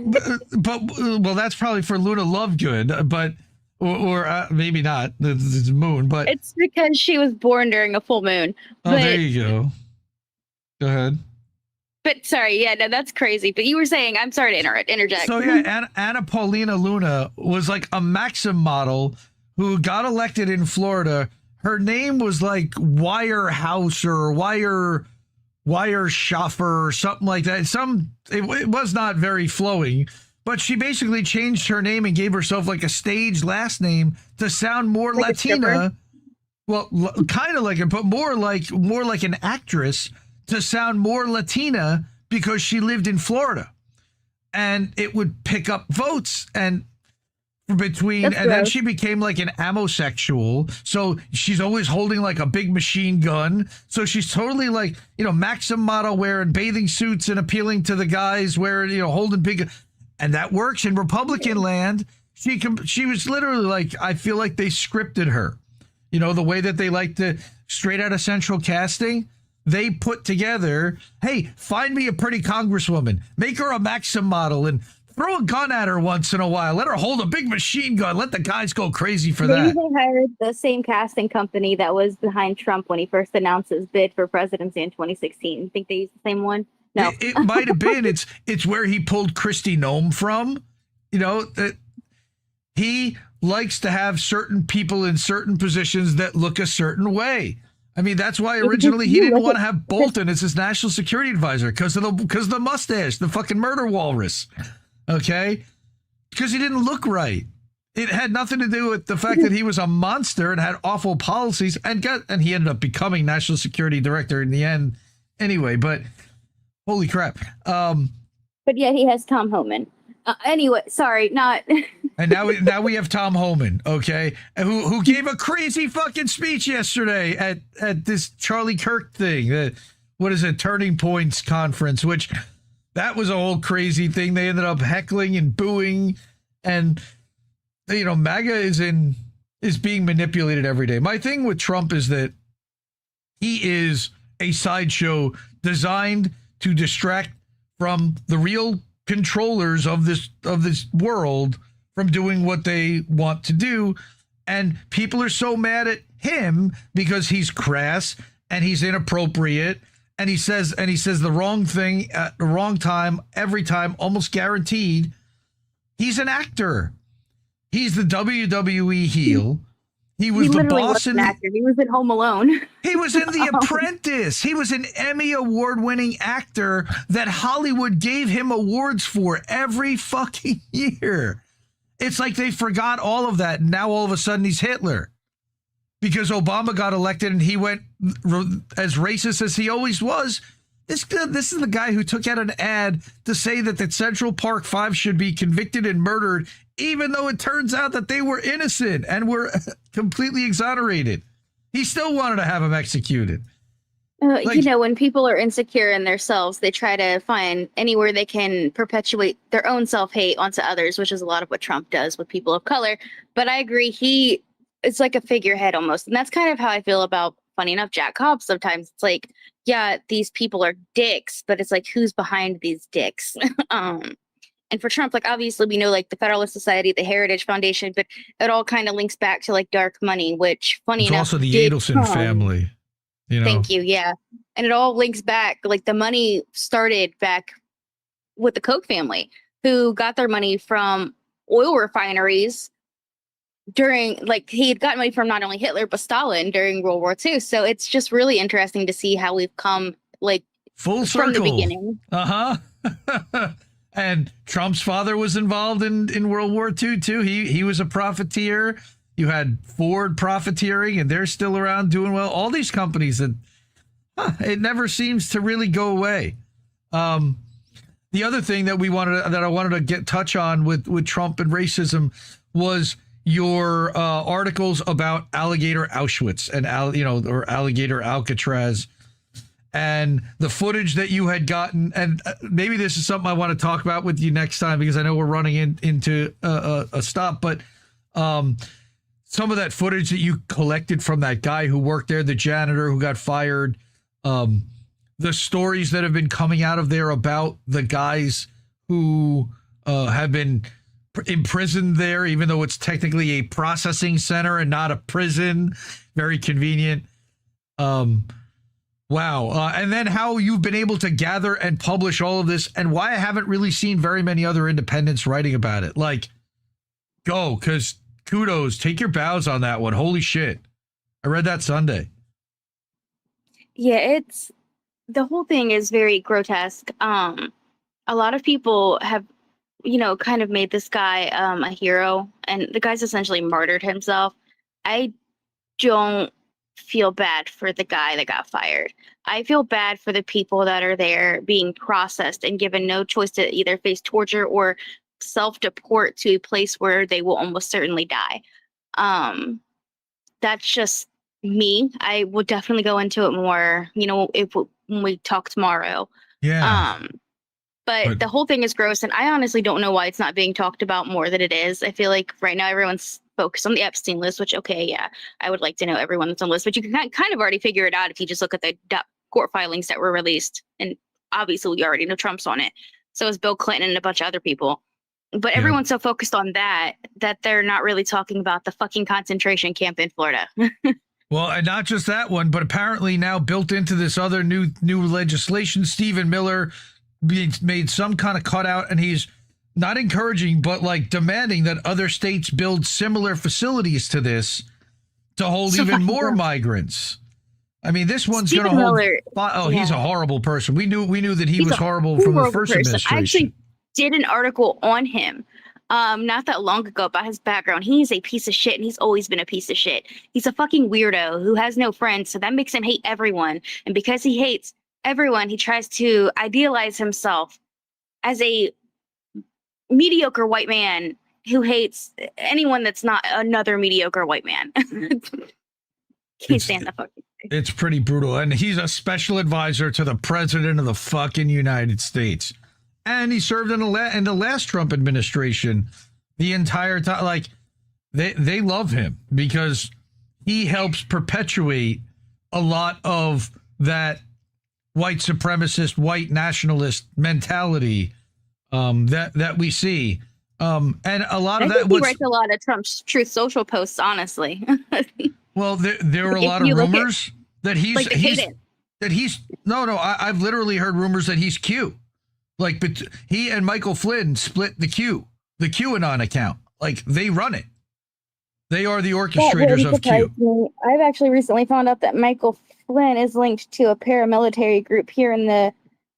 but that's probably for Luna Lovegood, but or maybe not. It's moon, but it's because she was born during a full moon. Oh, there you go. Go ahead. But sorry, yeah, no, that's crazy. But you were saying, I'm sorry to interject. So yeah, Anna Paulina Luna was like a Maxim model who got elected in Florida. Her name was like Wire House or Wire Schaffer or something like that. It was not very flowing, but she basically changed her name and gave herself like a stage last name to sound more like Latina. Well, kind of like it, but more like an actress, to sound more Latina, because she lived in Florida and it would pick up votes and then she became like an amosexual. So she's always holding like a big machine gun. So she's totally like, Maxim model wearing bathing suits and appealing to the guys wearing, holding big, and that works in Republican land. She was literally like, I feel like they scripted her, the way that they like to straight out of central casting. They put together, hey, find me a pretty congresswoman, make her a Maxim model, and throw a gun at her once in a while. Let her hold a big machine gun. Let the guys go crazy for that. Maybe they hired the same casting company that was behind Trump when he first announced his bid for presidency in 2016. You think they used the same one? No. It might have been. It's where he pulled Kristi Noem from. That he likes to have certain people in certain positions that look a certain way. I mean, that's why originally he didn't want to have Bolton as his national security advisor, because of the mustache, the fucking murder walrus. Okay? Because he didn't look right. It had nothing to do with the fact that he was a monster and had awful policies, and he ended up becoming national security director in the end anyway, but holy crap. But yet he has Tom Homan. Anyway, sorry, not. And now we have Tom Homan, okay, who gave a crazy fucking speech yesterday at this Charlie Kirk thing. What is it, Turning Points conference? Which that was a whole crazy thing. They ended up heckling and booing, and MAGA is being manipulated every day. My thing with Trump is that he is a sideshow designed to distract from the real controllers of this world from doing what they want to do. And people are so mad at him because he's crass and he's inappropriate and he says the wrong thing at the wrong time every time, almost guaranteed. He's an actor. He's the WWE heel. He was the boss in actor. He was in Home Alone. He was in The Apprentice. He was an Emmy award-winning actor that Hollywood gave him awards for every fucking year. It's like they forgot all of that. And now all of a sudden he's Hitler because Obama got elected and he went as racist as he always was. This is the guy who took out an ad to say that the Central Park Five should be convicted and murdered, even though it turns out that they were innocent and were completely exonerated. He still wanted to have them executed. When people are insecure in themselves, they try to find anywhere they can perpetuate their own self-hate onto others, which is a lot of what Trump does with people of color. But I agree, it's like a figurehead almost. And that's kind of how I feel about, funny enough, Jack Cobb sometimes. It's like, yeah, these people are dicks, but it's like, who's behind these dicks? And for Trump, like obviously we know like the Federalist Society, the Heritage Foundation, but it all kind of links back to like dark money, which funny It's enough, also the did Adelson come- family. You know? Thank you. Yeah. And it all links back. Like the money started back with the Koch family, who got their money from oil refineries during, like, he had gotten money from not only Hitler, but Stalin during World War II. So it's just really interesting to see how we've come, like, Full circle. from the beginning. Uh-huh. And Trump's father was involved in World War II, too. He was a profiteer. You had Ford profiteering, and they're still around doing well. All these companies that it never seems to really go away. The other thing that I wanted to touch on with Trump and racism was your articles about Alligator Auschwitz and or Alligator Alcatraz, and the footage that you had gotten. And maybe this is something I want to talk about with you next time, because I know we're running into a stop, but some of that footage that you collected from that guy who worked there, the janitor who got fired, the stories that have been coming out of there about the guys who have been imprisoned there, even though it's technically a processing center and not a prison. Very convenient. Wow. And then how you've been able to gather and publish all of this, and why I haven't really seen very many other independents writing about it. Like, go, because kudos, take your bows on that one. Holy shit. I read that Sunday. Yeah, the whole thing is very grotesque. A lot of people have, kind of made this guy a hero, and the guy's essentially martyred himself. I don't feel bad for the guy that got fired. I feel bad for the people that are there being processed and given no choice to either face torture or self-deport to a place where they will almost certainly die. That's just me. I would definitely go into it more, when we talk tomorrow. Yeah. But the whole thing is gross, and I honestly don't know why it's not being talked about more than it is. I feel like right now everyone's focused on the Epstein list, which, okay, yeah, I would like to know everyone that's on the list, but you can kind of already figure it out if you just look at the court filings that were released. And obviously we already know Trump's on it. So is Bill Clinton and a bunch of other people. But everyone's so focused on that they're not really talking about the fucking concentration camp in Florida. Well, and not just that one, but apparently now built into this other new legislation, Stephen Miller made some kind of cutout, and he's not encouraging, but like demanding that other states build similar facilities to this to hold even more migrants. I mean, this one's going to hold. He's a horrible person. We knew that he was horrible from the first administration. I actually did an article on him not that long ago about his background. He's a piece of shit, and he's always been a piece of shit. He's a fucking weirdo who has no friends, so that makes him hate everyone. And because he hates everyone, he tries to idealize himself as a mediocre white man who hates anyone that's not another mediocre white man. Can't stand the fucking thing. It's pretty brutal. And he's a special advisor to the president of the fucking United States. And he served in the last Trump administration the entire time. Like, they love him because he helps perpetuate a lot of that white supremacist, white nationalist mentality that we see. And a lot of that he writes a lot of Trump's Truth Social posts, honestly. Well, there were a lot of rumors that I've literally heard rumors that he's Q. Like, but he and Michael Flynn split the QAnon account. Like, they run it. They are the orchestrators of Q. I've actually recently found out that Michael Flynn is linked to a paramilitary group here in the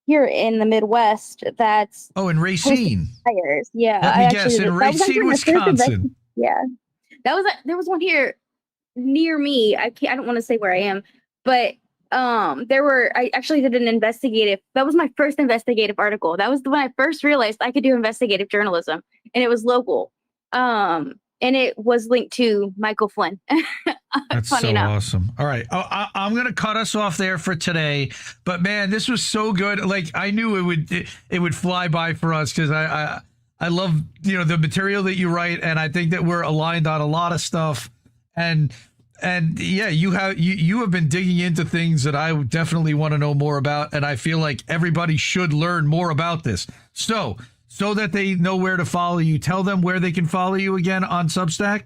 Midwest. That's in Racine. Yeah, let me guess, in Racine, Wisconsin. Yeah, there was one here near me. I don't want to say where I am, but I actually did that was my first investigative article. That was when I first realized I could do investigative journalism, and it was local. And it was linked to Michael Flynn. That's so awesome. All right. I'm going to cut us off there for today, but man, this was so good. Like, I knew it would fly by for us, because I love, the material that you write. And I think that we're aligned on a lot of stuff. And yeah, you have been digging into things that I definitely want to know more about. And I feel like everybody should learn more about this. So so that they know where to follow you, tell them where they can follow you again on Substack.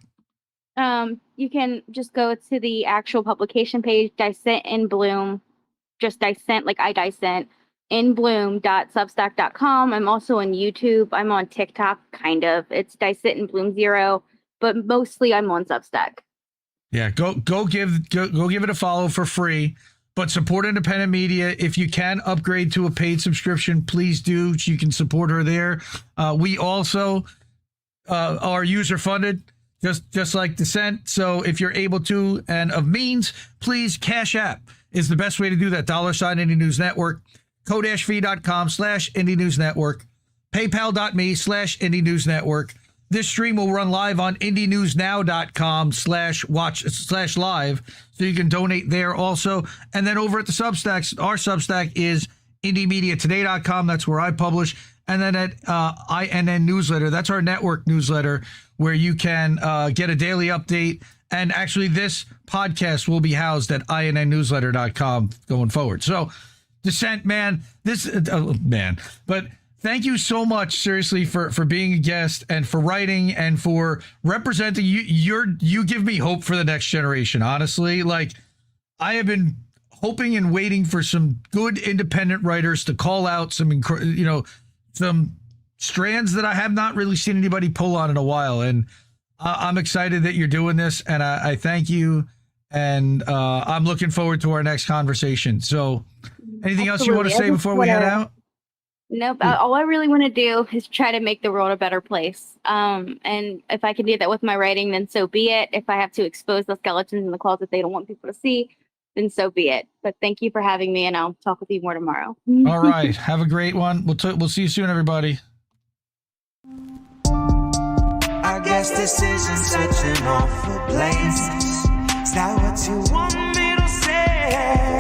You can just go to the actual publication page, Dissent in Bloom, just Dissent, like I Dissent, in bloom.substack.com. I'm also on YouTube. I'm on TikTok, kind of. It's Dissent in Bloom 0, but mostly I'm on Substack. Yeah, go give it a follow for free. But support independent media. If you can upgrade to a paid subscription, please do. You can support her there. We also are user funded, just like Dissent. So if you're able to and of means, please Cash App is the best way to do that. $sign Indie News Network, ko-fi.com/Indie News Network, paypal.me/Indie News Network. This stream will run live on IndieNewsNow.com/watch/live, so you can donate there also. And then over at the Substacks, our Substack is IndieMediaToday.com. That's where I publish. And then at INN Newsletter, that's our network newsletter, where you can get a daily update. And actually, this podcast will be housed at INNNewsletter.com going forward. So, Dissent, man, but thank you so much, seriously, for being a guest and for writing and for representing. You give me hope for the next generation, honestly. Like, I have been hoping and waiting for some good independent writers to call out some strands that I have not really seen anybody pull on in a while. And I'm excited that you're doing this, and I thank you. And I'm looking forward to our next conversation. So anything else you want to say before we head out? Nope. All I really want to do is try to make the world a better place. And if I can do that with my writing, then so be it. If I have to expose the skeletons in the closet they don't want people to see, then so be it. But thank you for having me, and I'll talk with you more tomorrow. All right. Have a great one. We'll see you soon, everybody. I guess this isn't such an awful place. Is that what you want me to say?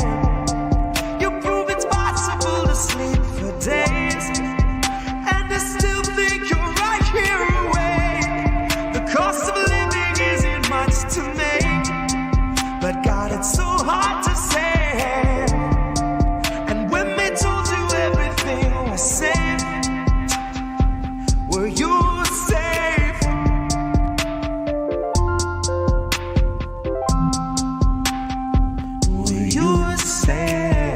You prove it's possible to sleep for days, and I still think you're right here awake. The cost of living isn't much to make, but God, it's so hard to say. And when they told you everything was safe, were you safe? Were you safe?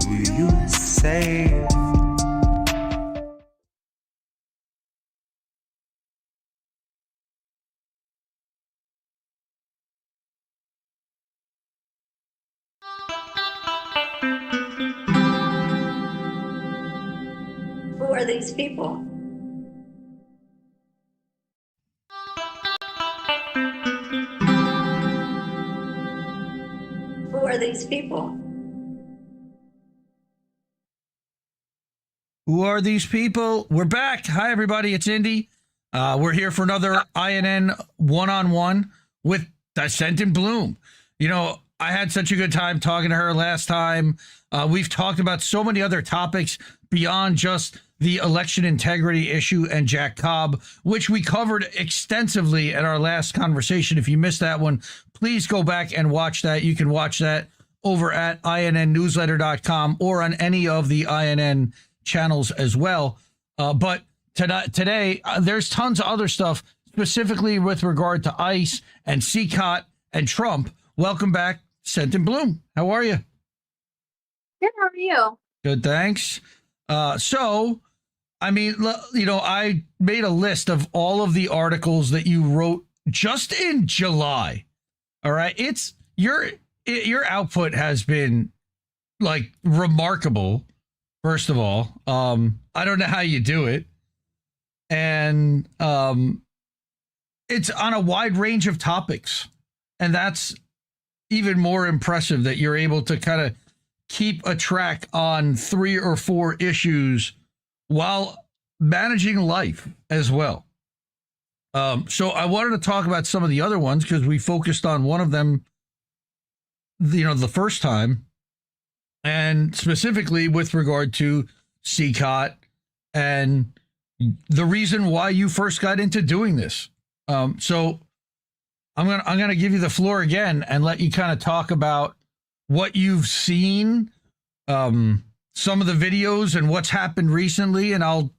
Were you safe? Who are these people? Who are these people? Who are these people? We're back. Hi, everybody. It's Indy. We're here for another INN one-on-one with Dissent in Bloom. You know, I had such a good time talking to her last time. We've talked about so many other topics beyond just the election integrity issue and Jack Cobb, which we covered extensively at our last conversation. If you missed that one, please go back and watch that. You can watch that over at INNnewsletter.com or on any of the INN channels as well. But today, there's tons of other stuff, specifically with regard to ICE and CCOT and Trump. Welcome back, Dissent in Bloom. How are you? Good, how are you? Good, thanks. So, I mean, you know, I made a list of all of the articles that you wrote just in July. All right. It's your output has been like remarkable. First of all, I don't know how you do it. And it's on a wide range of topics. And that's even more impressive that you're able to kind of keep a track on 3 or 4 issues while managing life as well. So I wanted to talk about some of the other ones because we focused on one of them, you know, the first time, and specifically with regard to CCOT and the reason why you first got into doing this. So I'm gonna give you the floor again and let you kind of talk about what you've seen, some of the videos and what's happened recently, and I'll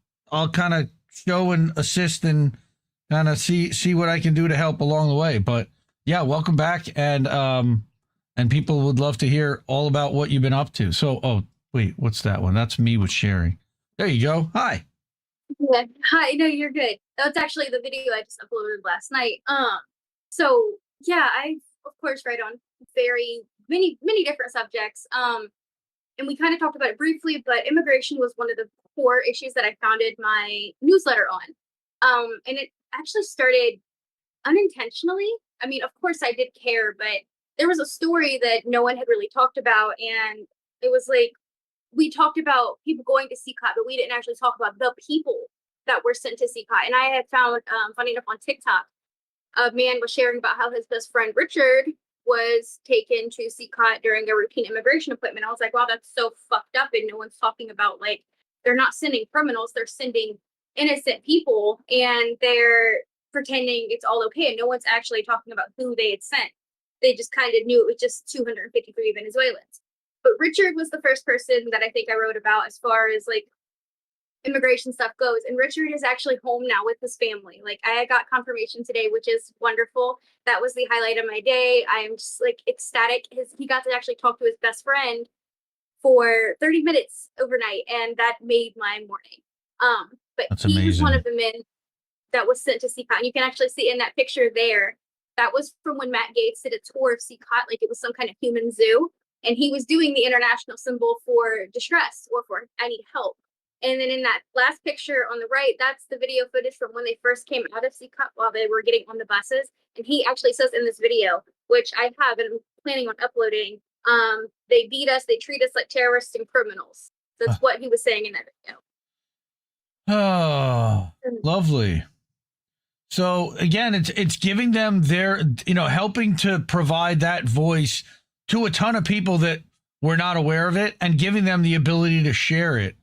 kind of show and assist and kind of see what I can do to help along the way. But yeah, welcome back, and people would love to hear all about what you've been up to. So, oh wait, what's that one? That's me with Sherry. There you go. Hi. Yeah. Hi. No, you're good. That was actually the video I just uploaded last night. So yeah, I of course write on very many different subjects. And we kind of talked about it briefly, but immigration was one of the core issues that I founded my newsletter on. And it actually started unintentionally. I mean, of course I did care, but there was a story that no one had really talked about, and it was like we talked about people going to CCOT, but we didn't actually talk about the people that were sent to CCOT. And I had found, funny enough, on TikTok, a man was sharing about how his best friend Richard was taken to CCOT during a routine immigration appointment. I was like, wow, that's so fucked up. And no one's talking about, like, they're not sending criminals, they're sending innocent people, and they're pretending it's all okay. And no one's actually talking about who they had sent. They just kind of knew it was just 253 Venezuelans. But Richard was the first person that I think I wrote about as far as like immigration stuff goes. And Richard is actually home now with his family. Like, I got confirmation today, which is wonderful. That was the highlight of my day. I'm just like ecstatic. He got to actually talk to his best friend for 30 minutes overnight, and that made my morning. But That's he was one amazing. of the men that was sent to CCOT. And you can actually see in that picture there, that was from when Matt Gaetz did a tour of CCOT, like it was some kind of human zoo. And he was doing the international symbol for distress or for I need help. And then in that last picture on the right, that's the video footage from when they first came out of CCOT while they were getting on the buses. And he actually says in this video, which I have and I'm planning on uploading, they beat us, they treat us like terrorists and criminals. That's what he was saying in that video. Oh, lovely. So again, it's giving them their, helping to provide that voice to a ton of people that were not aware of it, and giving them the ability to share it.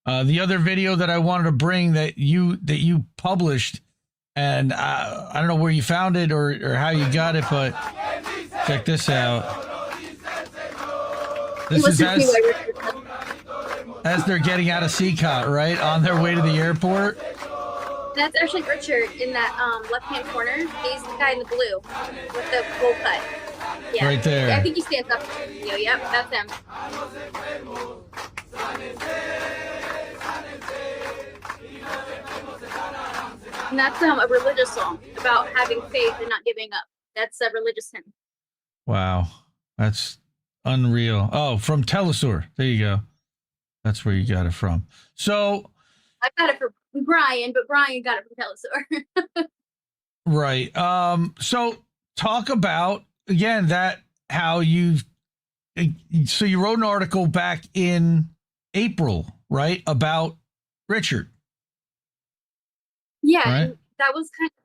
The other video that I wanted to bring that you published, and I don't know where you found it or how you got it, but check this out. This is as they're getting out of CCOT, right? On their way to the airport. That's actually Richard in that left-hand corner. He's the guy in the blue with the bowl cut. Yeah. Right there. Yeah, I think he stands up in the video. Yep, that's him. And that's a religious song about having faith and not giving up. That's a religious hymn. Wow. That's unreal. Oh, from Telesur. There you go. That's where you got it from. So I got it from Brian, but Brian got it from Telesur. Right. So talk about, again, that how you wrote an article back in April, right, about Richard. Yeah, right? And that was kind of,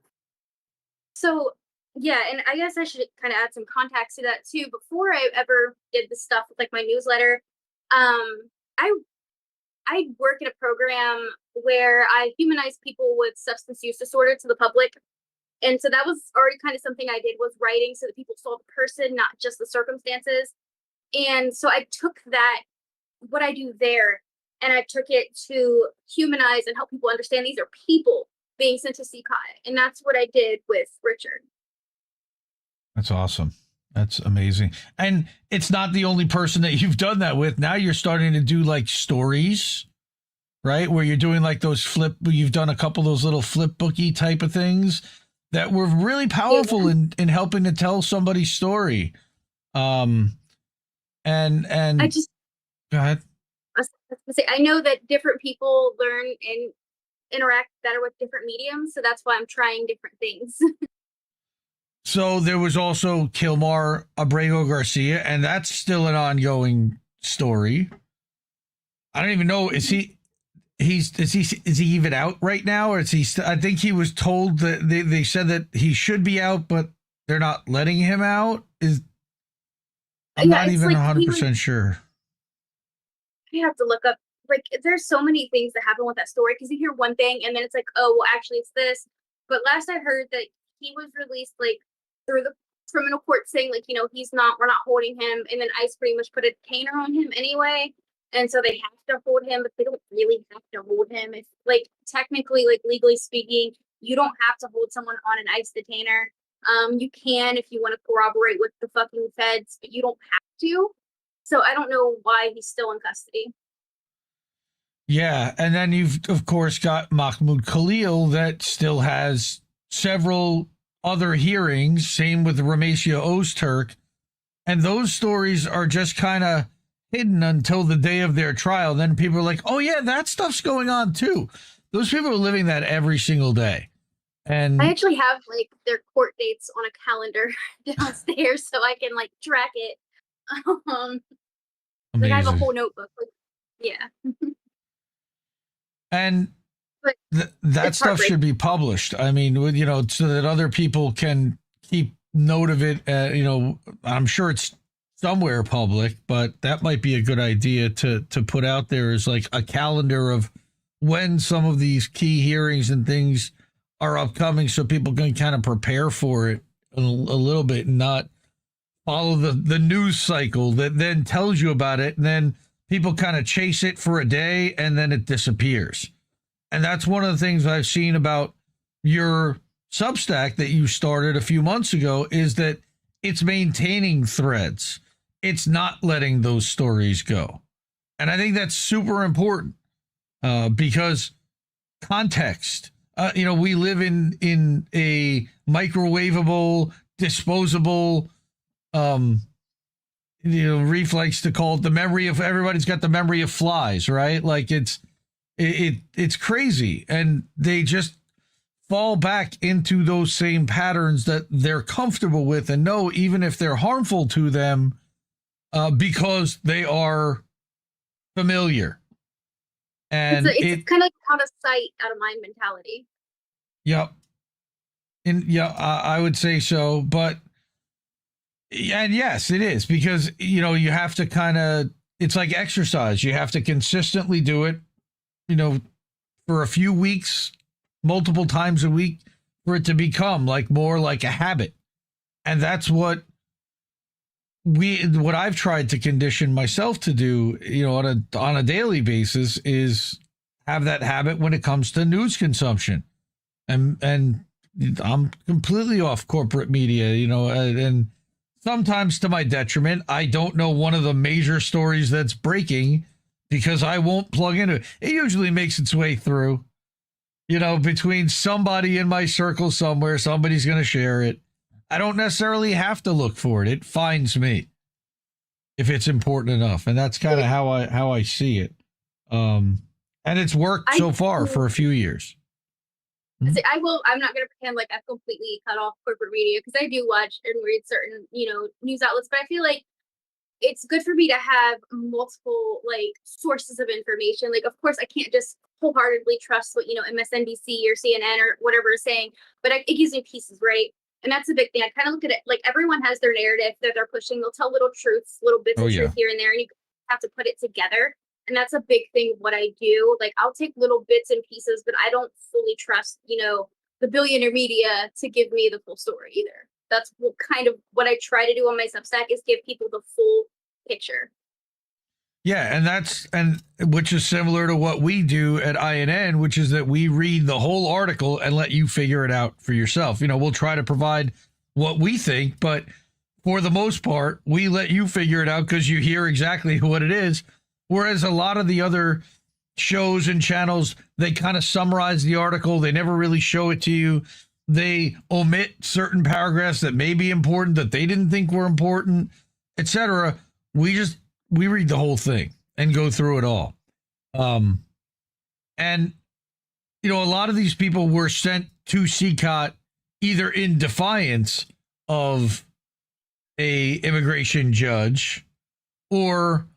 so yeah, and I guess I should kind of add some context to that too. Before I ever did this stuff with like my newsletter, I work in a program where I humanize people with substance use disorder to the public. And so that was already kind of something I did, was writing so that people saw the person, not just the circumstances. And so I took that, what I do there, and I took it to humanize and help people understand these are people being sent to CCOT. And that's what I did with Richard. That's awesome. That's amazing. And it's not the only person that you've done that with. Now you're starting to do like stories, right? Where you're doing like those you've done a couple of those little flip booky type of things that were really powerful in helping to tell somebody's story. And I just, go ahead. I was gonna say, I know that different people learn and interact better with different mediums. So that's why I'm trying different things. So there was also Kilmar Abrego Garcia, and that's still an ongoing story. I don't even know. Is he even out right now, or is he? I think he was told that they said that he should be out, but they're not letting him out. I'm not even 100% sure. I have to look up. Like, there's so many things that happen with that story, because you hear one thing and then it's like, oh, well, actually it's this. But last I heard that he was released like through the criminal court saying like, we're not holding him, and then ICE pretty much put a detainer on him anyway, and so they have to hold him, but they don't really have to hold him. If like technically, like legally speaking, you don't have to hold someone on an ICE detainer. You can if you want to corroborate with the fucking feds, but you don't have to. So I don't know why he's still in custody. Yeah, and then you've of course got Mahmoud Khalil that still has several other hearings. Same with Ramesia Ozturk, and those stories are just kind of hidden until the day of their trial. Then people are like, "Oh yeah, that stuff's going on too." Those people are living that every single day. And I actually have like their court dates on a calendar downstairs, so I can like track it. Like I have a whole notebook. Like, yeah. And But that stuff should be published. I mean, so that other people can keep note of it. I'm sure it's somewhere public, but that might be a good idea to put out there as like a calendar of when some of these key hearings and things are upcoming, so people can kind of prepare for it a little bit and not follow the news cycle that then tells you about it, and then people kind of chase it for a day and then it disappears. And that's one of the things I've seen about your Substack that you started a few months ago, is that it's maintaining threads. It's not letting those stories go. And I think that's super important because context. We live in a microwavable, disposable, Reef likes to call it the memory of, everybody's got the memory of flies, right? Like it's crazy. And they just fall back into those same patterns that they're comfortable with and know, even if they're harmful to them, because they are familiar. And it's kind of like out of sight, out of mind mentality. Yep. And yeah, I would say so. But, and yes, it is, because, you have to kind of, it's like exercise. You have to consistently do it, for a few weeks, multiple times a week, for it to become more like a habit. And that's what I've tried to condition myself to do, on a daily basis, is have that habit when it comes to news consumption. And I'm completely off corporate media, and sometimes to my detriment. I don't know one of the major stories that's breaking because I won't plug into it. It usually makes its way through, between somebody in my circle somewhere. Somebody's going to share it. I don't necessarily have to look for it. It finds me if it's important enough. And that's kind of how I see it. And it's worked so far for a few years. I'm not going to pretend like I've completely cut off corporate media, because I do watch and read certain, news outlets, but I feel like it's good for me to have multiple sources of information. Like, of course, I can't just wholeheartedly trust what, MSNBC or CNN or whatever is saying, but it gives me pieces, right? And that's a big thing. I kind of look at it like everyone has their narrative that they're pushing. They'll tell little truths, little bits of truth here and there, and you have to put it together. And that's a big thing of what I do. Like, I'll take little bits and pieces, but I don't fully trust, the billionaire media to give me the full story either. That's what I try to do on my Substack, is give people the full picture. Yeah, and which is similar to what we do at INN, which is that we read the whole article and let you figure it out for yourself. We'll try to provide what we think, but for the most part, we let you figure it out because you hear exactly what it is. Whereas a lot of the other shows and channels, they kind of summarize the article. They never really show it to you. They omit certain paragraphs that may be important that they didn't think were important, etc. We read the whole thing and go through it all. And, a lot of these people were sent to CCOT either in defiance of a immigration judge or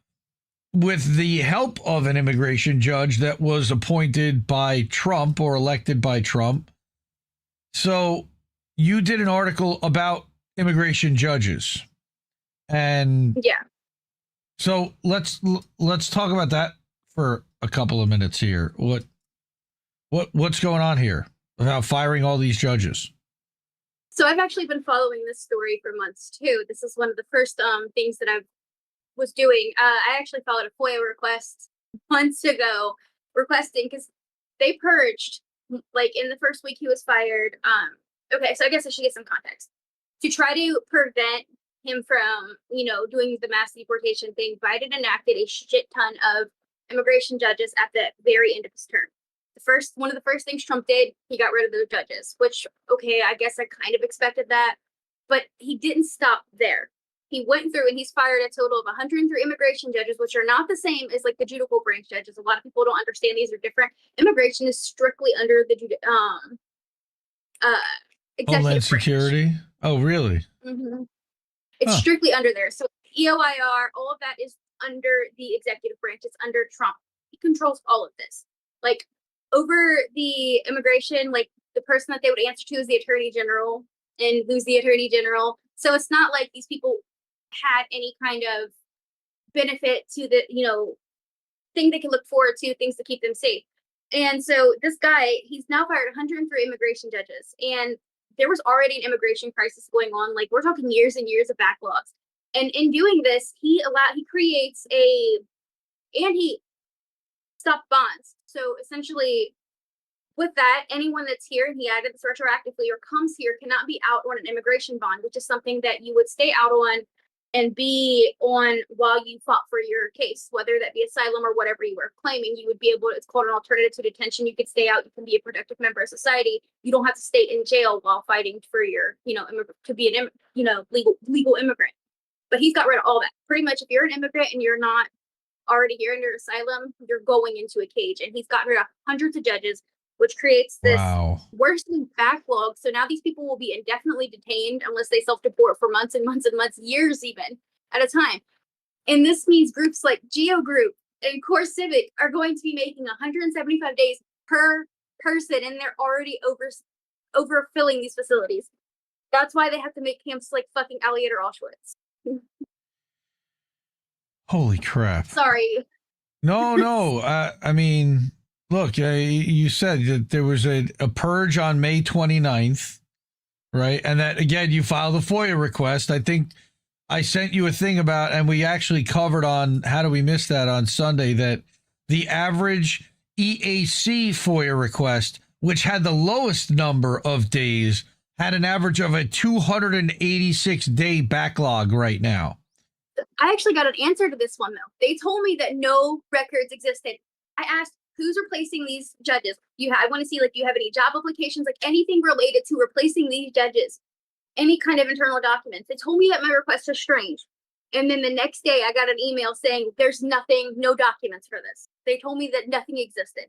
with the help of an immigration judge that was appointed by Trump or elected by Trump. So you did an article about immigration judges. And yeah. So let's talk about that for a couple of minutes here. What's going on here about firing all these judges? So I've actually been following this story for months too. This is one of the first things that I was doing. I actually filed a FOIA request months ago requesting, because they purged, like, in the first week he was fired. Okay, so I guess I should get some context. To try to prevent him from, doing the mass deportation thing, Biden enacted a shit ton of immigration judges at the very end of his term. One of the first things Trump did, he got rid of those judges, which, okay, I guess I kind of expected that, but he didn't stop there. He went through and he's fired a total of 103 immigration judges, which are not the same as like the judicial branch judges. A lot of people don't understand these are different. Immigration is strictly under the executive Homeland branch. Security. Oh, really? Mm-hmm. It's strictly under there. So EOIR, all of that is under the executive branch. It's under Trump. He controls all of this. Like, over the immigration, like, the person that they would answer to is the attorney general, and who's the attorney general. So it's not like these people had any kind of benefit to the, thing they can look forward to, things to keep them safe. And so this guy, he's now fired 103 immigration judges, and there was already an immigration crisis going on. Like, we're talking years and years of backlogs. And in doing this, he stopped bonds. So essentially, with that, anyone that's here, and he added this retroactively, or comes here, cannot be out on an immigration bond, which is something that you would stay out on and be on while you fought for your case, whether that be asylum or whatever you were claiming. You would be able to, it's called an alternative to detention. You could stay out. You can be a productive member of society. You don't have to stay in jail while fighting for your, to be an, legal immigrant. But he's got rid of all that. Pretty much, if you're an immigrant and you're not already here under asylum, you're going into a cage. And he's gotten rid of hundreds of judges, which creates this worsening backlog. So now these people will be indefinitely detained unless they self-deport for months and months and months, years even, at a time. And this means groups like Geo Group and Core Civic are going to be making 175 days per person, and they're already overfilling these facilities. That's why they have to make camps like fucking Alligator Auschwitz. Holy crap. Sorry. No. I mean, look, you said that there was a purge on May 29th, right? And that, again, you filed a FOIA request. I think I sent you a thing about, and we actually covered on How Do We Miss That on Sunday, that the average EAC FOIA request, which had the lowest number of days, had an average of a 286-day backlog right now. I actually got an answer to this one, though. They told me that no records existed. I asked, who's replacing these judges? I want to see, like, do you have any job applications, like anything related to replacing these judges, any kind of internal documents? They told me that my request was strange. And then the next day I got an email saying there's nothing, no documents for this. They told me that nothing existed.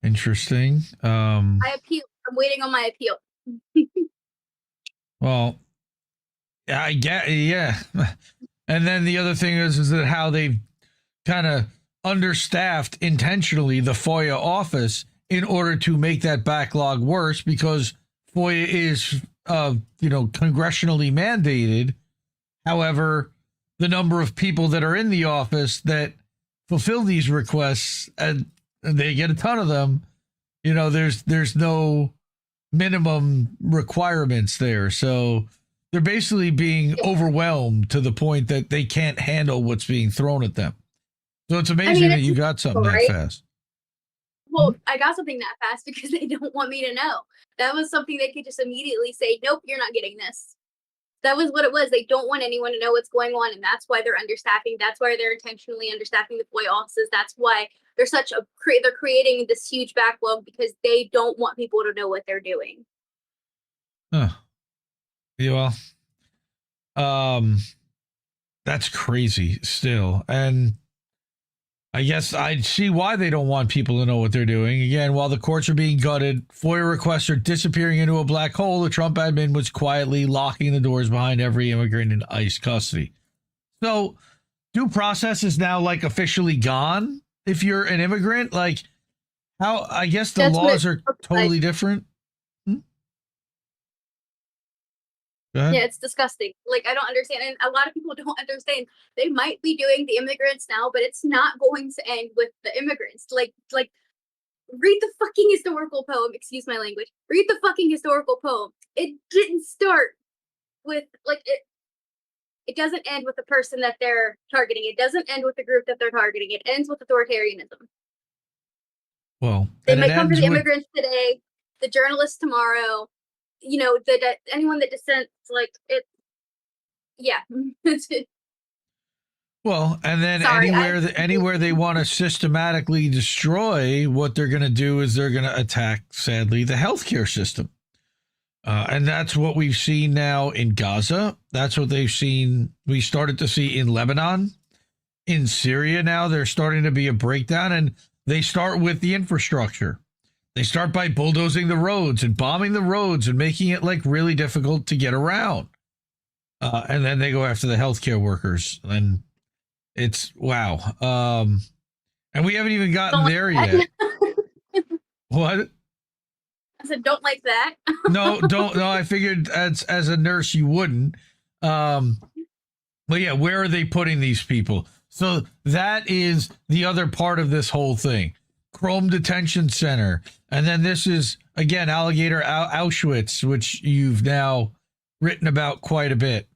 Interesting. I appealed. I'm waiting on my appeal. Well, I get, yeah. And then the other thing is that how they've kind of understaffed intentionally the FOIA office in order to make that backlog worse, because FOIA is, congressionally mandated. However, the number of people that are in the office that fulfill these requests, and they get a ton of them, there's no minimum requirements there. So they're basically being overwhelmed to the point that they can't handle what's being thrown at them. So it's amazing that you got something that fast. Well, I got something that fast because they don't want me to know. That was something they could just immediately say, nope, you're not getting this. That was what it was. They don't want anyone to know what's going on, and that's why they're understaffing. That's why they're intentionally understaffing the FOIA offices. That's why they're they're creating this huge backlog, because they don't want people to know what they're doing. Huh. Yeah, well, that's crazy still. And I guess I see why they don't want people to know what they're doing. Again, while the courts are being gutted, FOIA requests are disappearing into a black hole, the Trump admin was quietly locking the doors behind every immigrant in ICE custody. So due process is now, like, officially gone if you're an immigrant? Like, how? I guess the laws are totally different. Yeah, it's disgusting. Like, I don't understand. And a lot of people don't understand. They might be doing the immigrants now, but it's not going to end with the immigrants. Like read the fucking historical poem. Excuse my language. Read the fucking historical poem. It didn't start with like it doesn't end with the person that they're targeting. It doesn't end with the group that they're targeting. It ends with authoritarianism. Well, they might come for the immigrants today, the journalists tomorrow, you know, anyone that dissents, like it. Yeah. Well, and then Sorry, anywhere they want to systematically destroy, what they're going to do is they're going to attack, sadly, the healthcare system. And that's what we've seen now in Gaza. That's what we started to see in Lebanon. In Syria now, there's starting to be a breakdown, and they start with the infrastructure. They start by bulldozing the roads and bombing the roads and making it like really difficult to get around. And then they go after the healthcare workers, and it's wow. And we haven't even gotten there yet. What? I said, don't like that. No, I figured as a nurse you wouldn't. But yeah, where are they putting these people? So that is the other part of this whole thing. Chrome Detention Center. And then this is, again, Alligator Auschwitz, which you've now written about quite a bit.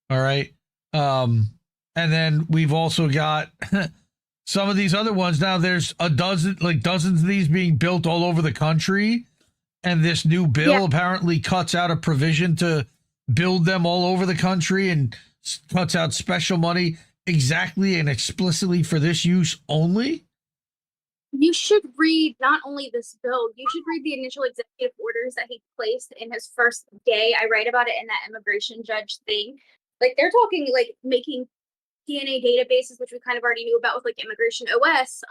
All right. And then we've also got some of these other ones. Now there's dozens of these being built all over the country. And this new bill apparently cuts out a provision to build them all over the country and cuts out special money exactly and explicitly for this use only. You should read not only this bill, you should read the initial executive orders that he placed in his first day. I write about it in that immigration judge thing. Like, they're talking like making DNA databases, which we kind of already knew about with like Immigration OS.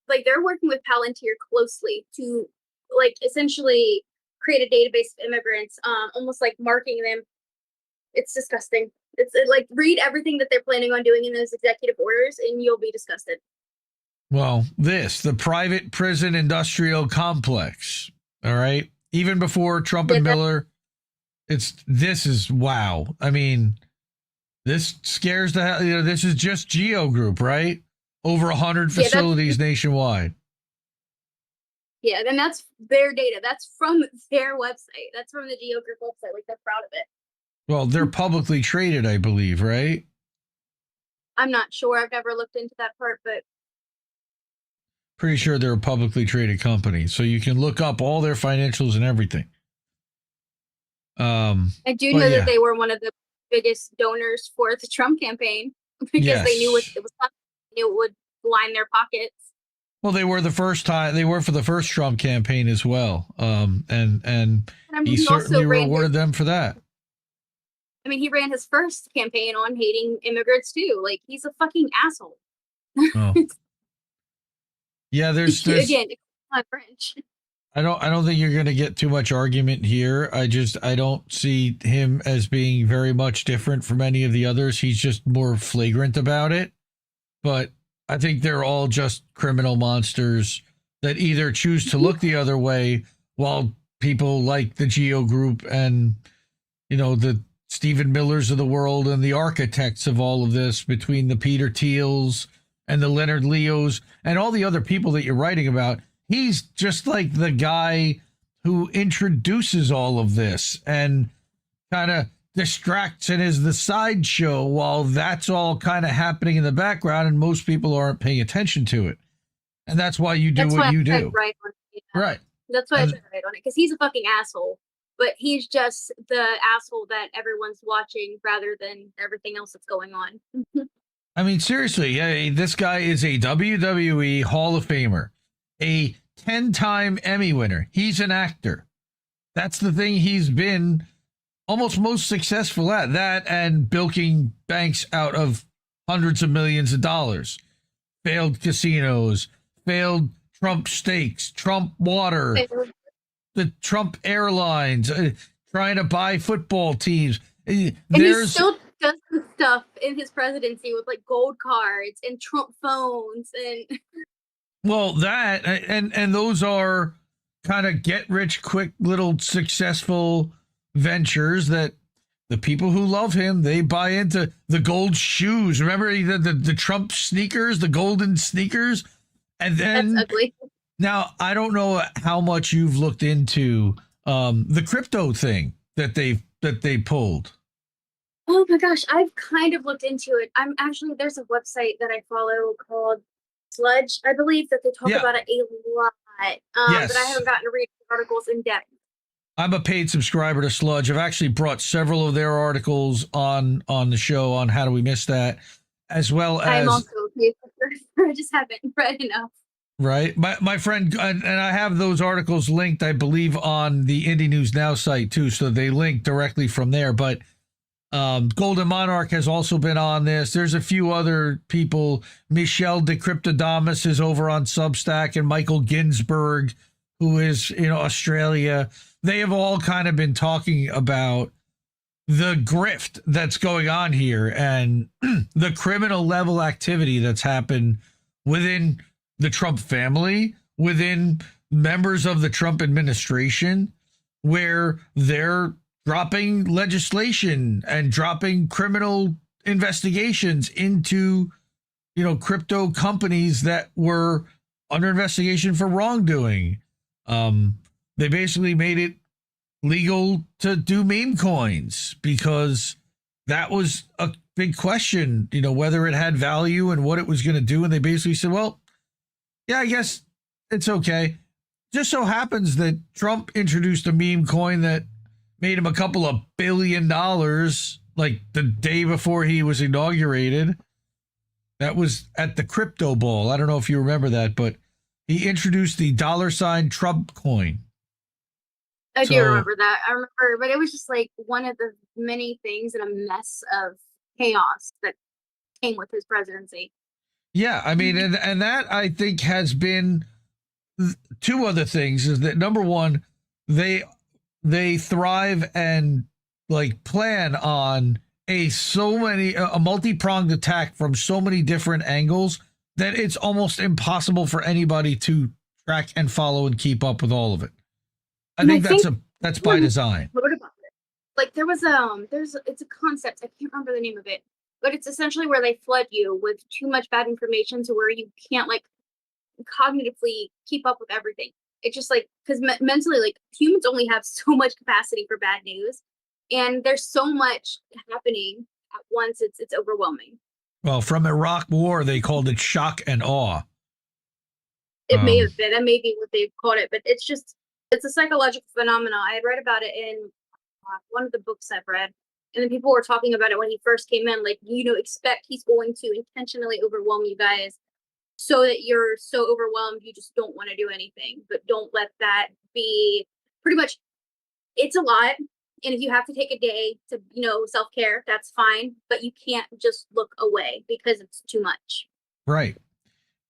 Like, they're working with Palantir closely to like essentially create a database of immigrants, almost like marking them. It's disgusting. It's like, read everything that they're planning on doing in those executive orders and you'll be disgusted. Well, the private prison industrial complex. All right. Even before Trump and Miller, this is wow. I mean, this scares the hell. You know, this is just Geo Group, right? Over 100 facilities nationwide. Yeah, then that's their data. That's from their website. That's from the Geo Group website. Like, they're proud of it. Well, they're publicly traded, I believe, right? I'm not sure. I've never looked into that part, but pretty sure they're a publicly traded company. So you can look up all their financials and everything. I do know that they were one of the biggest donors for the Trump campaign because they knew it was coming. They knew it would line their pockets. Well, they were for the first Trump campaign as well. And I mean, he certainly rewarded them for that. I mean, he ran his first campaign on hating immigrants too. Like, he's a fucking asshole. Oh. Yeah, there's again, it's not French. I don't think you're going to get too much argument here. I don't see him as being very much different from any of the others. He's just more flagrant about it. But I think they're all just criminal monsters that either choose to look the other way, while people like the Geo Group and, you know, the Stephen Millers of the world and the architects of all of this, between the Peter Thiels and the Leonard Leos and all the other people that you're writing about, he's just like the guy who introduces all of this and kind of distracts and is the sideshow while that's all kind of happening in the background and most people aren't paying attention to it. And that's why you do what you do. Right. That's why I said right on it, because he's a fucking asshole. But he's just the asshole that everyone's watching rather than everything else that's going on. I mean, seriously, this guy is a WWE Hall of Famer, a 10-time Emmy winner. He's an actor. That's the thing he's been almost most successful at, that and bilking banks out of hundreds of millions of dollars. Failed casinos, failed Trump steaks, Trump water, the Trump airlines, trying to buy football teams. And he still does the stuff in his presidency with like gold cards and Trump phones and well, that and those are kind of get rich quick little successful ventures that the people who love him, they buy into. The gold shoes, remember the Trump sneakers, the golden sneakers, and then that's ugly. Now, I don't know how much you've looked into the crypto thing that they pulled. Oh my gosh, I've kind of looked into it. I'm actually there's a website that I follow called Sludge, I believe, that they talk Yeah. about it a lot. Yes. But I haven't gotten to read the articles in depth. I'm a paid subscriber to Sludge. I've actually brought several of their articles on the show on How Do We Miss That, as well as I'm also a paid subscriber. I just haven't read enough. right. My friend, and I have those articles linked, I believe, on the IndieNewsNow site too, so they link directly from there. But Golden Monarch has also been on this. There's a few other people. Michelle Decryptodamus is over on Substack, and Michael Ginsberg, who is in Australia. They have all kind of been talking about the grift that's going on here and the criminal level activity that's happened within the Trump family, within members of the Trump administration, where they're dropping legislation and dropping criminal investigations into, crypto companies that were under investigation for wrongdoing. They basically made it legal to do meme coins because that was a big question, whether it had value and what it was going to do. And they basically said, well, yeah, I guess it's okay. Just so happens that Trump introduced a meme coin that made him a couple of $1 billion like the day before he was inaugurated. That was at the crypto ball. I don't know if you remember that, but he introduced the $ Trump coin. I do remember that. I remember, but it was just like one of the many things in a mess of chaos that came with his presidency. Yeah, I mean, and that I think has been two other things. Is that number one, they thrive and like plan on a multi-pronged attack from so many different angles that it's almost impossible for anybody to track and follow and keep up with all of it. I think that's by design. What about it? Like it's a concept. I can't remember the name of it, but it's essentially where they flood you with too much bad information to where you can't like cognitively keep up with everything. It's just like because mentally, like humans only have so much capacity for bad news, and there's so much happening at once. It's overwhelming. Well, from Iraq War, they called it shock and awe. It may have been. That may be what they've called it, but it's a psychological phenomenon. I had read about it in one of the books I've read, and then people were talking about it when he first came in. Like, expect he's going to intentionally overwhelm you guys so that you're so overwhelmed you just don't want to do anything. But don't let that be pretty much. It's a lot, and if you have to take a day to self-care, that's fine. But you can't just look away because it's too much. Right.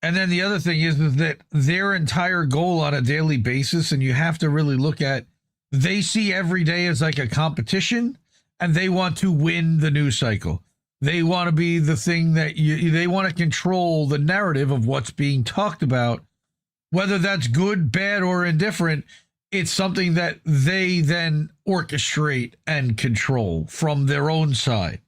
And then the other thing is that their entire goal on a daily basis, and you have to really look at, they see every day as like a competition, and they want to win the news cycle. They want to be the thing that they want to control the narrative of what's being talked about, whether that's good, bad, or indifferent. It's something that they then orchestrate and control from their own side,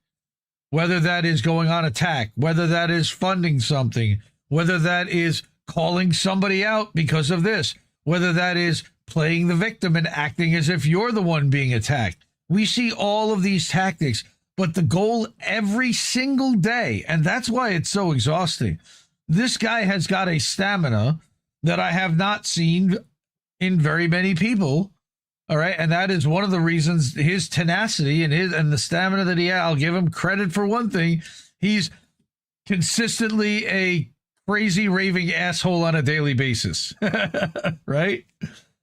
whether that is going on attack, whether that is funding something, whether that is calling somebody out because of this, whether that is playing the victim and acting as if you're the one being attacked. We see all of these tactics, but the goal every single day, and that's why it's so exhausting. This guy has got a stamina that I have not seen in very many people. All right. And that is one of the reasons, his tenacity and the stamina that he had. I'll give him credit for one thing. He's consistently a crazy raving asshole on a daily basis. Right?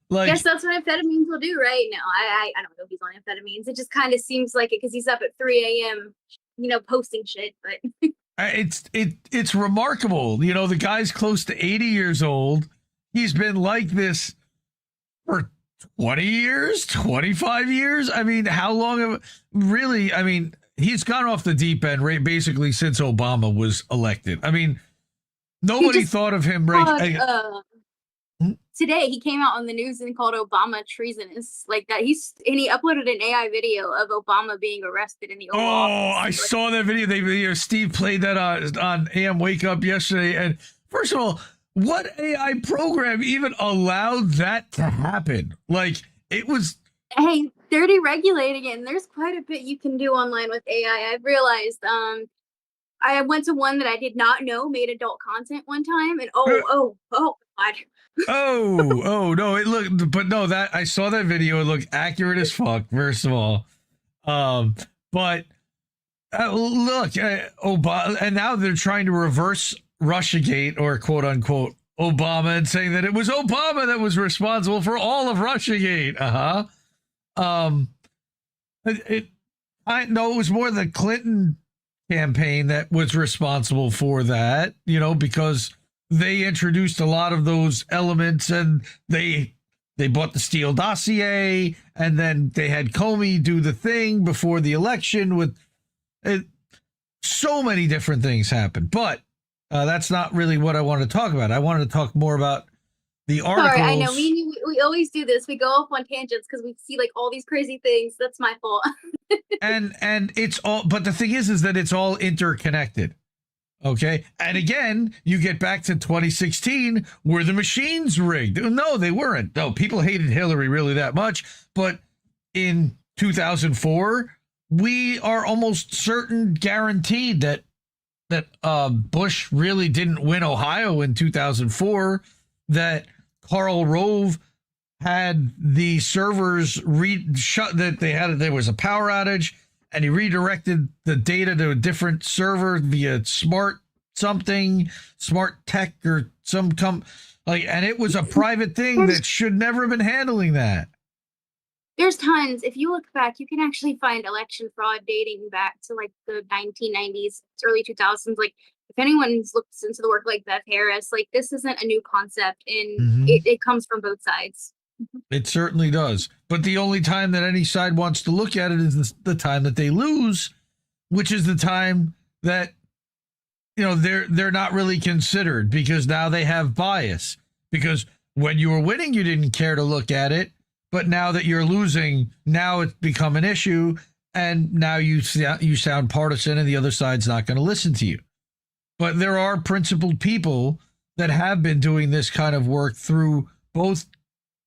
Like, yes, that's what amphetamines will do, right? No, I don't know if he's on amphetamines. It just kind of seems like it because he's up at 3 a.m., posting shit. But it's remarkable. The guy's close to 80 years old. He's been like this for 20 years, 25 years. I mean, how long he's gone off the deep end, right? Basically since Obama was elected. I mean, nobody thought of him today he came out on the news and called Obama treasonous, like that. He uploaded an AI video of Obama being arrested in the Oval Office. I saw that video. Steve played that on A.M. Wake Up yesterday. And first of all, what AI program even allowed that to happen? Like, it was. Hey, they're deregulating it, and there's quite a bit you can do online with AI. I've realized. I went to one that I did not know made adult content one time, and oh God. Oh no! It looked, but no, that I saw that video. It looked accurate as fuck. First of all, but look, Obama, and now they're trying to reverse Russiagate, or quote unquote Obama, and saying that it was Obama that was responsible for all of Russiagate. No, it was more the Clinton campaign that was responsible for that. You know, because they introduced a lot of those elements, and they bought the Steele dossier, and then they had Comey do the thing before the election with it. So many different things happened, but that's not really what I wanted to talk about. I wanted to talk more about the articles. Sorry, I know we always do this. We go off on tangents because we see like all these crazy things. That's my fault. and it's all, but the thing is that it's all interconnected. Okay. And again, you get back to 2016, were the machines rigged? No, they weren't. No, people hated Hillary really that much. But in 2004, we are almost certain guaranteed that Bush really didn't win Ohio in 2004, that Karl Rove had the servers shut, that there was a power outage, and he redirected the data to a different server via smart tech or and it was a private thing that should never have been handling that. There's tons. If you look back, you can actually find election fraud dating back to like the 1990s, early 2000s. Like, if anyone's looked into the work like Beth Harris, like, this isn't a new concept, and it comes from both sides. It certainly does. But the only time that any side wants to look at it is the time that they lose, which is the time that, you know, they're not really considered, because now they have bias. Because when you were winning, you didn't care to look at it. But now that you're losing, now it's become an issue. And now you sound partisan, and the other side's not going to listen to you. But there are principled people that have been doing this kind of work through both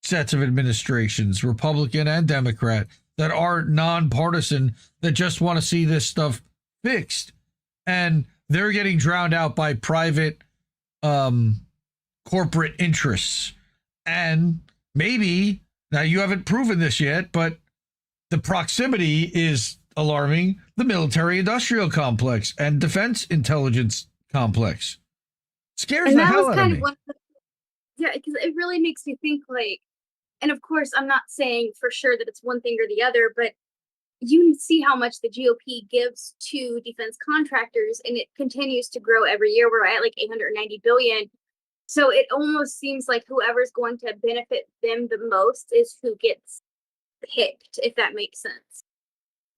sets of administrations, Republican and Democrat, that are nonpartisan, that just want to see this stuff fixed. And they're getting drowned out by private corporate interests. And maybe, now you haven't proven this yet, but the proximity is alarming, the military-industrial complex and defense intelligence complex. Scares the hell out of me. Yeah, because it really makes me think, like, and of course, I'm not saying for sure that it's one thing or the other, but you see how much the GOP gives to defense contractors, and it continues to grow every year. We're at like 890 billion. So it almost seems like whoever's going to benefit them the most is who gets picked, if that makes sense.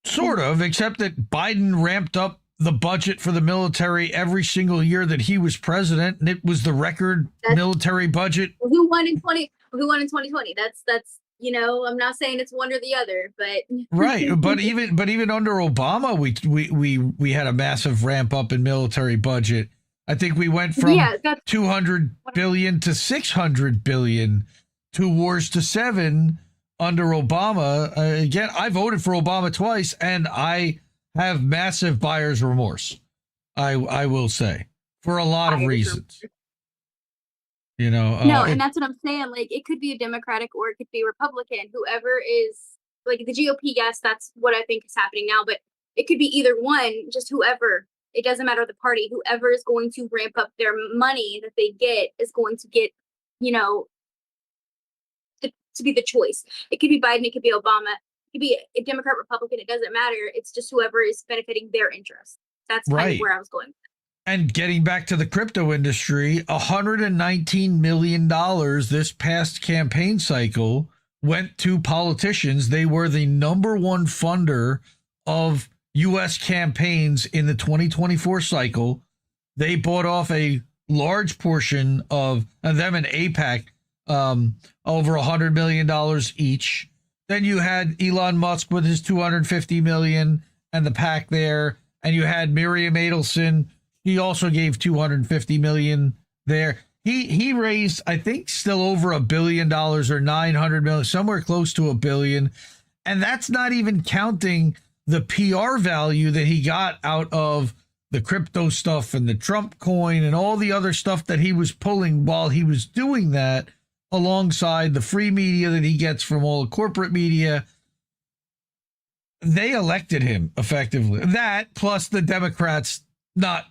Sort of, except that Biden ramped up the budget for the military every single year that he was president, and it was the record military budget. Who won in 2020? That's you know, I'm not saying it's one or the other, but right. But even under Obama, we had a massive ramp up in military budget. I think we went from 200 billion to 600 billion, 2 wars to 7 under Obama. Again, I voted for Obama twice, and I have massive buyer's remorse. I will say, for a lot of reasons. You know, no, and that's what I'm saying. Like, it could be a Democratic or it could be Republican. Whoever is, like, the GOP, yes, that's what I think is happening now. But it could be either one, just whoever. It doesn't matter the party. Whoever is going to ramp up their money that they get is going to get, you know, to be the choice. It could be Biden. It could be Obama. It could be a Democrat, Republican. It doesn't matter. It's just whoever is benefiting their interests. That's kind of where I was going. And getting back to the crypto industry, $119 million this past campaign cycle went to politicians. They were the number one funder of U.S. campaigns in the 2024 cycle. They bought off a large portion of them and APAC, over $100 million each. Then you had Elon Musk with his $250 million and the PAC there. And you had Miriam Adelson. He also gave $250 million there. he raised, I think, still over $1 billion or 900 million, somewhere close to $1 billion. And that's not even counting the PR value that he got out of the crypto stuff and the Trump coin and all the other stuff that he was pulling while he was doing that, alongside the free media that he gets from all the corporate media. They elected him effectively. That plus the Democrats not,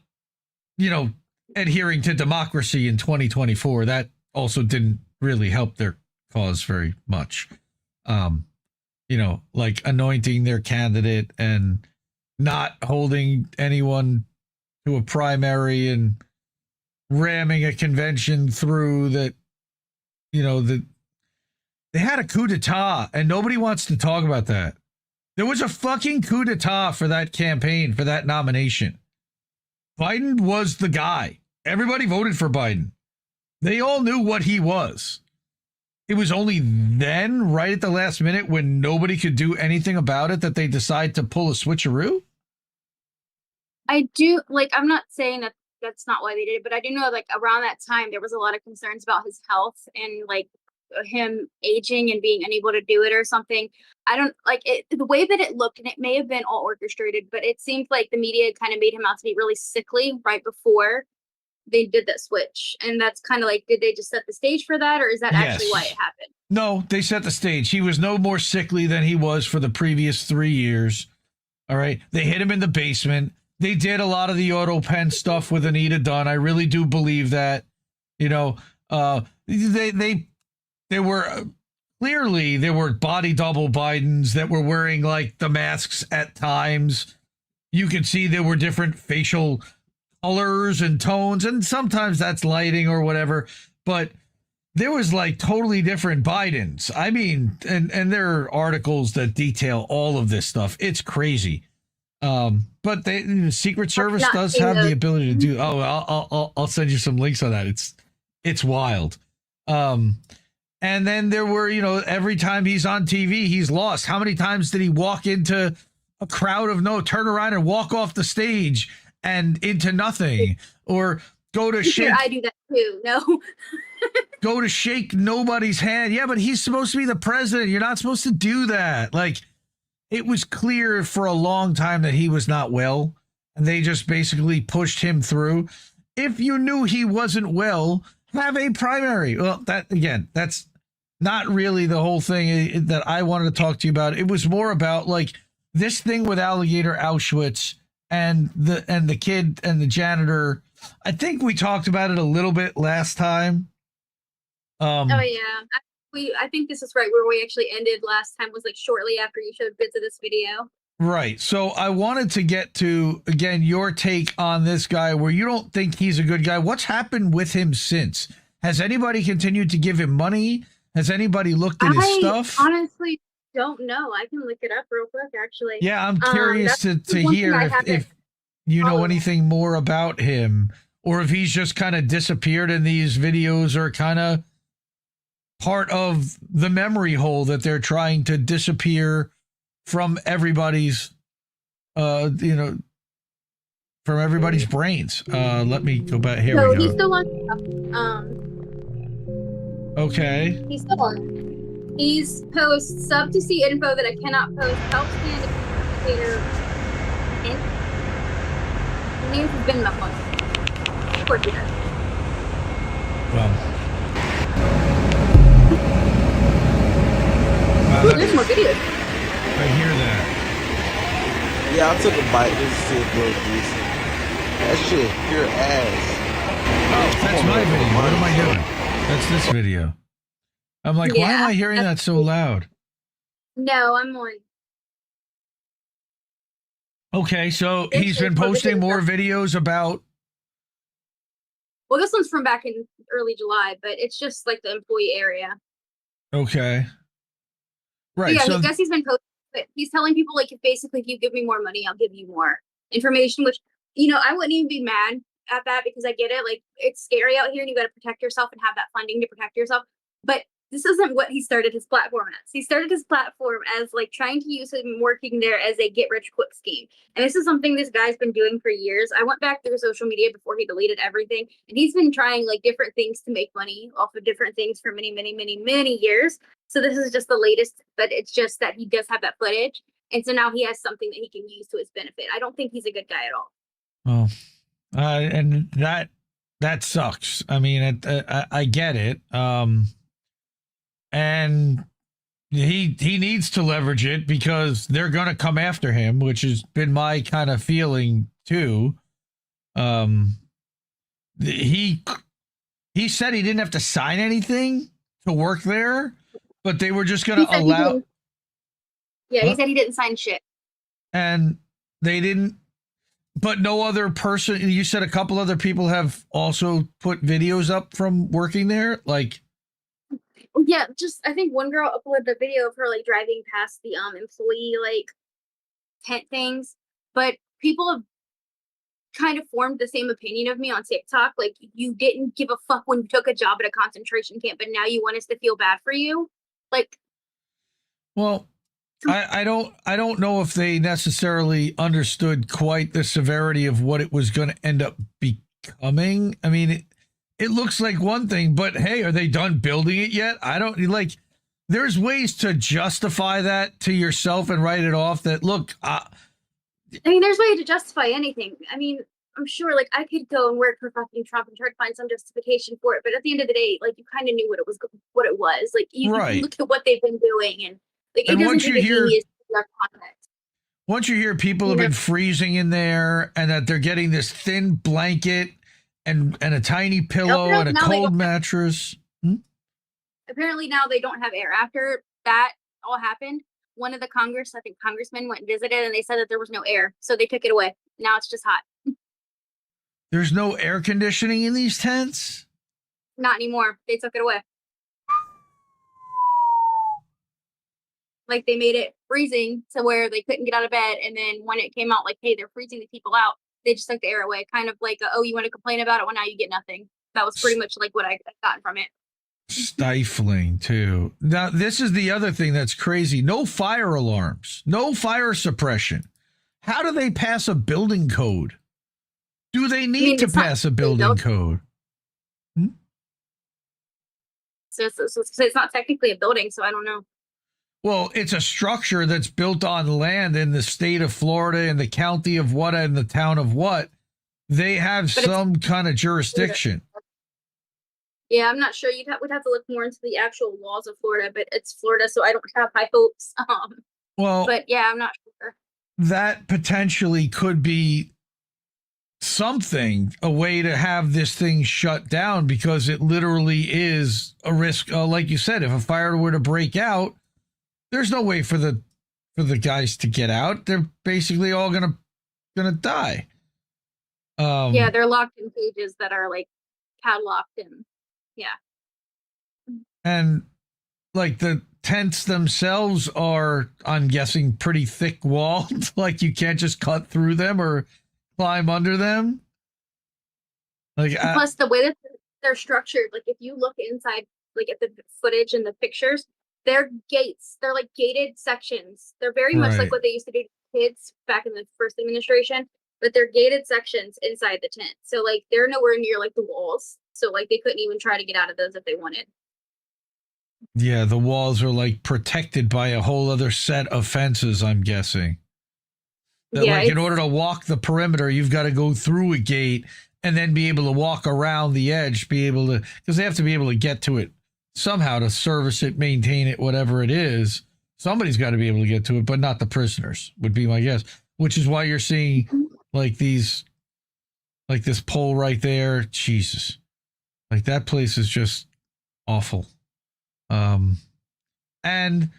adhering to democracy in 2024, that also didn't really help their cause very much. Like anointing their candidate and not holding anyone to a primary and ramming a convention through that, that they had a coup d'etat and nobody wants to talk about that. There was a fucking coup d'etat for that campaign, for that nomination. Biden was the guy. Everybody voted for Biden. They all knew what he was. It was only then, right at the last minute, when nobody could do anything about it, that they decide to pull a switcheroo. I do, I'm not saying that that's not why they did it, but I do know, around that time, there was a lot of concerns about his health and, him aging and being unable to do it or something. I don't, the way that it looked, and it may have been all orchestrated, but it seemed like the media kind of made him out to be really sickly right before they did that switch. And that's kind of did they just set the stage for that, or is that actually why it happened? No, they set the stage. He was no more sickly than he was for the previous 3 years. All right. They hit him in the basement. They did a lot of the auto pen stuff with Anita Dunn. I really do believe that, they were clearly, there were body double Bidens that were wearing the masks at times. You could see there were different facial colors and tones, and sometimes that's lighting or whatever, but there was totally different Bidens. I mean, and there are articles that detail all of this stuff. It's crazy. But the Secret Service does have the ability to do. Oh, I'll send you some links on that. It's wild. And then there were, every time he's on TV, he's lost. How many times did he walk into a crowd of turn around and walk off the stage and into nothing, or go to shake? I do that too. No. Go to shake nobody's hand. Yeah, but he's supposed to be the president. You're not supposed to do that. It was clear for a long time that he was not well, and they just basically pushed him through. If you knew he wasn't well, have a primary. Well, that's not really the whole thing that I wanted to talk to you about. It was more about this thing with Alligator Auschwitz and the kid and the janitor. I think we talked about it a little bit last time. Oh yeah, I think this is right where we actually ended last time, was shortly after you showed bits of this video. Right. So I wanted to get to, again, your take on this guy, where you don't think he's a good guy. What's happened with him since? Has anybody continued to give him money? Has anybody looked at his stuff? I honestly don't know. I can look it up real quick, actually. Yeah, I'm curious to hear if you know anything more about him, or if he's just kind of disappeared and these videos are kind of part of the memory hole that they're trying to disappear from everybody's, from everybody's brains. Let me go back. Here we go. He's still on. Okay. He's still on. He's posts sub to see info that I cannot post. Help stand indicator. The news has been muffled. Of course he does. Well. There's more videos. I hear that. Yeah, I took a bite just to see if it was decent. That shit, pure ass. Oh, that's my video. What am I doing? That's this video. I'm why am I hearing that so loud? No, I'm on. Okay, so he's been posting more videos about. Well, this one's from back in early July, but it's just the employee area. Okay. Right. So I guess he's been posting, but he's telling people if you give me more money, I'll give you more information, which, I wouldn't even be mad at that, because I get it. It's scary out here and you got to protect yourself and have that funding to protect yourself. But this isn't what he started his platform as. He started his platform as like trying to use him working there as a get rich quick scheme. And this is something this guy's been doing for years. I went back through social media before he deleted everything, and he's been trying like different things to make money off of different things for many, many, many, many years. So this is just the latest, but it's just that he does have that footage. And so now he has something that he can use to his benefit. I don't think he's a good guy at all. Well, and that sucks. I mean, I get it. And he needs to leverage it because they're going to come after him, which has been my kind of feeling too. He said he didn't have to sign anything to work there, but they were just going to allow. Yeah, he said he didn't sign shit. And they didn't. But no other person. You said a couple other people have also put videos up from working there, like. Yeah, just I think one girl uploaded a video of her like driving past the employee like tent things, but people have kind of formed the same opinion of me on TikTok. Like, you didn't give a fuck when you took a job at a concentration camp, but now you want us to feel bad for you. Like, well, I don't know if they necessarily understood quite the severity of what it was going to end up becoming. I mean, it looks like one thing, but hey, are they done building it yet? I don't like. There's ways to justify that to yourself and write it off. That look, I mean, there's a way to justify anything. I mean, I'm sure, like, I could go and work for fucking Trump and try to find some justification for it, but at the end of the day, like, you kind of knew what it was. Like, you can look at what they've been doing, and like, it doesn't take a genius to have context. Once you hear people have been freezing in there, and that they're getting this thin blanket and a tiny pillow and a cold mattress. Apparently now they don't have air. After that all happened, one of the congressmen went and visited, and they said that there was no air, so they took it away. Now it's just hot. There's no air conditioning in these tents? Not anymore. They took it away. Like, they made it freezing to where they couldn't get out of bed, and then when it came out, like, hey, they're freezing the people out, they just took the air away. Kind of like, oh, you want to complain about it? Well, now you get nothing. That was pretty much like what I got from it. Stifling too. Now, this is the other thing that's crazy. No fire alarms, no fire suppression. How do they pass a building code? Do they need to pass a building code? So it's not technically a building, so I don't know. Well, it's a structure that's built on land in the state of Florida, in the county of what, and the town of what. They have some kind of jurisdiction. Yeah, I'm not sure. We'd have to look more into the actual laws of Florida, but it's Florida, so I don't have high hopes. Well, but yeah, I'm not sure. That potentially could be something, a way to have this thing shut down, because it literally is a risk. Like you said, if a fire were to break out, there's no way for the guys to get out. They're basically all gonna die. Yeah, they're locked in cages that are like padlocked and and like the tents themselves are, I'm guessing, pretty thick walled. Like, you can't just cut through them or climb under them. Like, plus the way that they're structured, like if you look inside, like at the footage and the pictures, they're gates. They're like gated sections. They're very much like what they used to do to kids back in the first administration, but they're gated sections inside the tent. So like they're nowhere near like the walls. So like they couldn't even try to get out of those if they wanted. Yeah, the walls are like protected by a whole other set of fences, I'm guessing. That, yeah, like, in order to walk the perimeter, you've got to go through a gate and then be able to walk around the edge, because they have to be able to get to it somehow to service it, maintain it, whatever it is. Somebody's got to be able to get to it, but not the prisoners, would be my guess. Which is why you're seeing like this pole right there. Jesus. Like, that place is just awful. And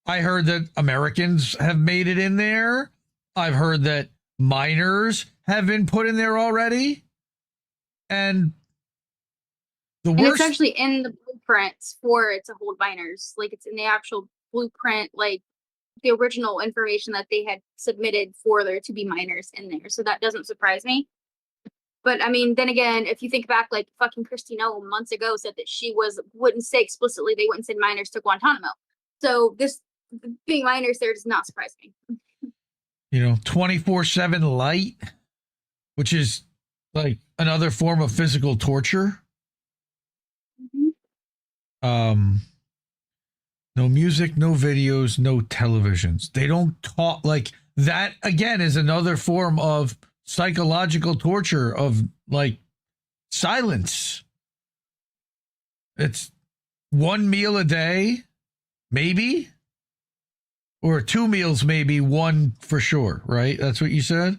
I heard that Americans have made it in there. I've heard that minors have been put in there already. And it's actually in the blueprints for it to hold minors. Like, it's in the actual blueprint, like the original information that they had submitted for there to be minors in there. So that doesn't surprise me. But I mean, then again, if you think back, like fucking Christina months ago said that she wouldn't say explicitly they wouldn't send minors to Guantanamo. So this being minors there does not surprise me. 24/7 light, which is like another form of physical torture. Mm-hmm. No music, no videos, no televisions. They don't talk. Like that again is another form of psychological torture, of like silence. It's one meal a day, maybe, or 2 meals, maybe, one for sure, right? That's what you said?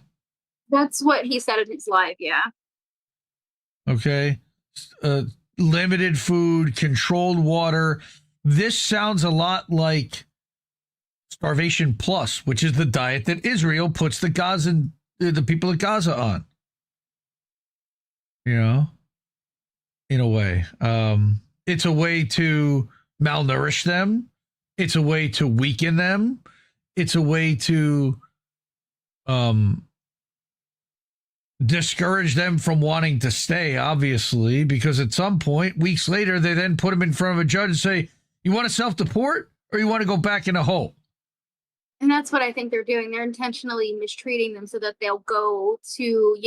That's what he said in his live, yeah. Okay. Limited food, controlled water. This sounds a lot like Starvation Plus, which is the diet that Israel puts the people of Gaza on. In a way. It's a way to malnourish them. It's a way to weaken them. It's a way to discourage them from wanting to stay, obviously, because at some point, weeks later, they then put them in front of a judge and say, you want to self-deport or you want to go back in a hole? And that's what I think they're doing. They're intentionally mistreating them so that they'll go to,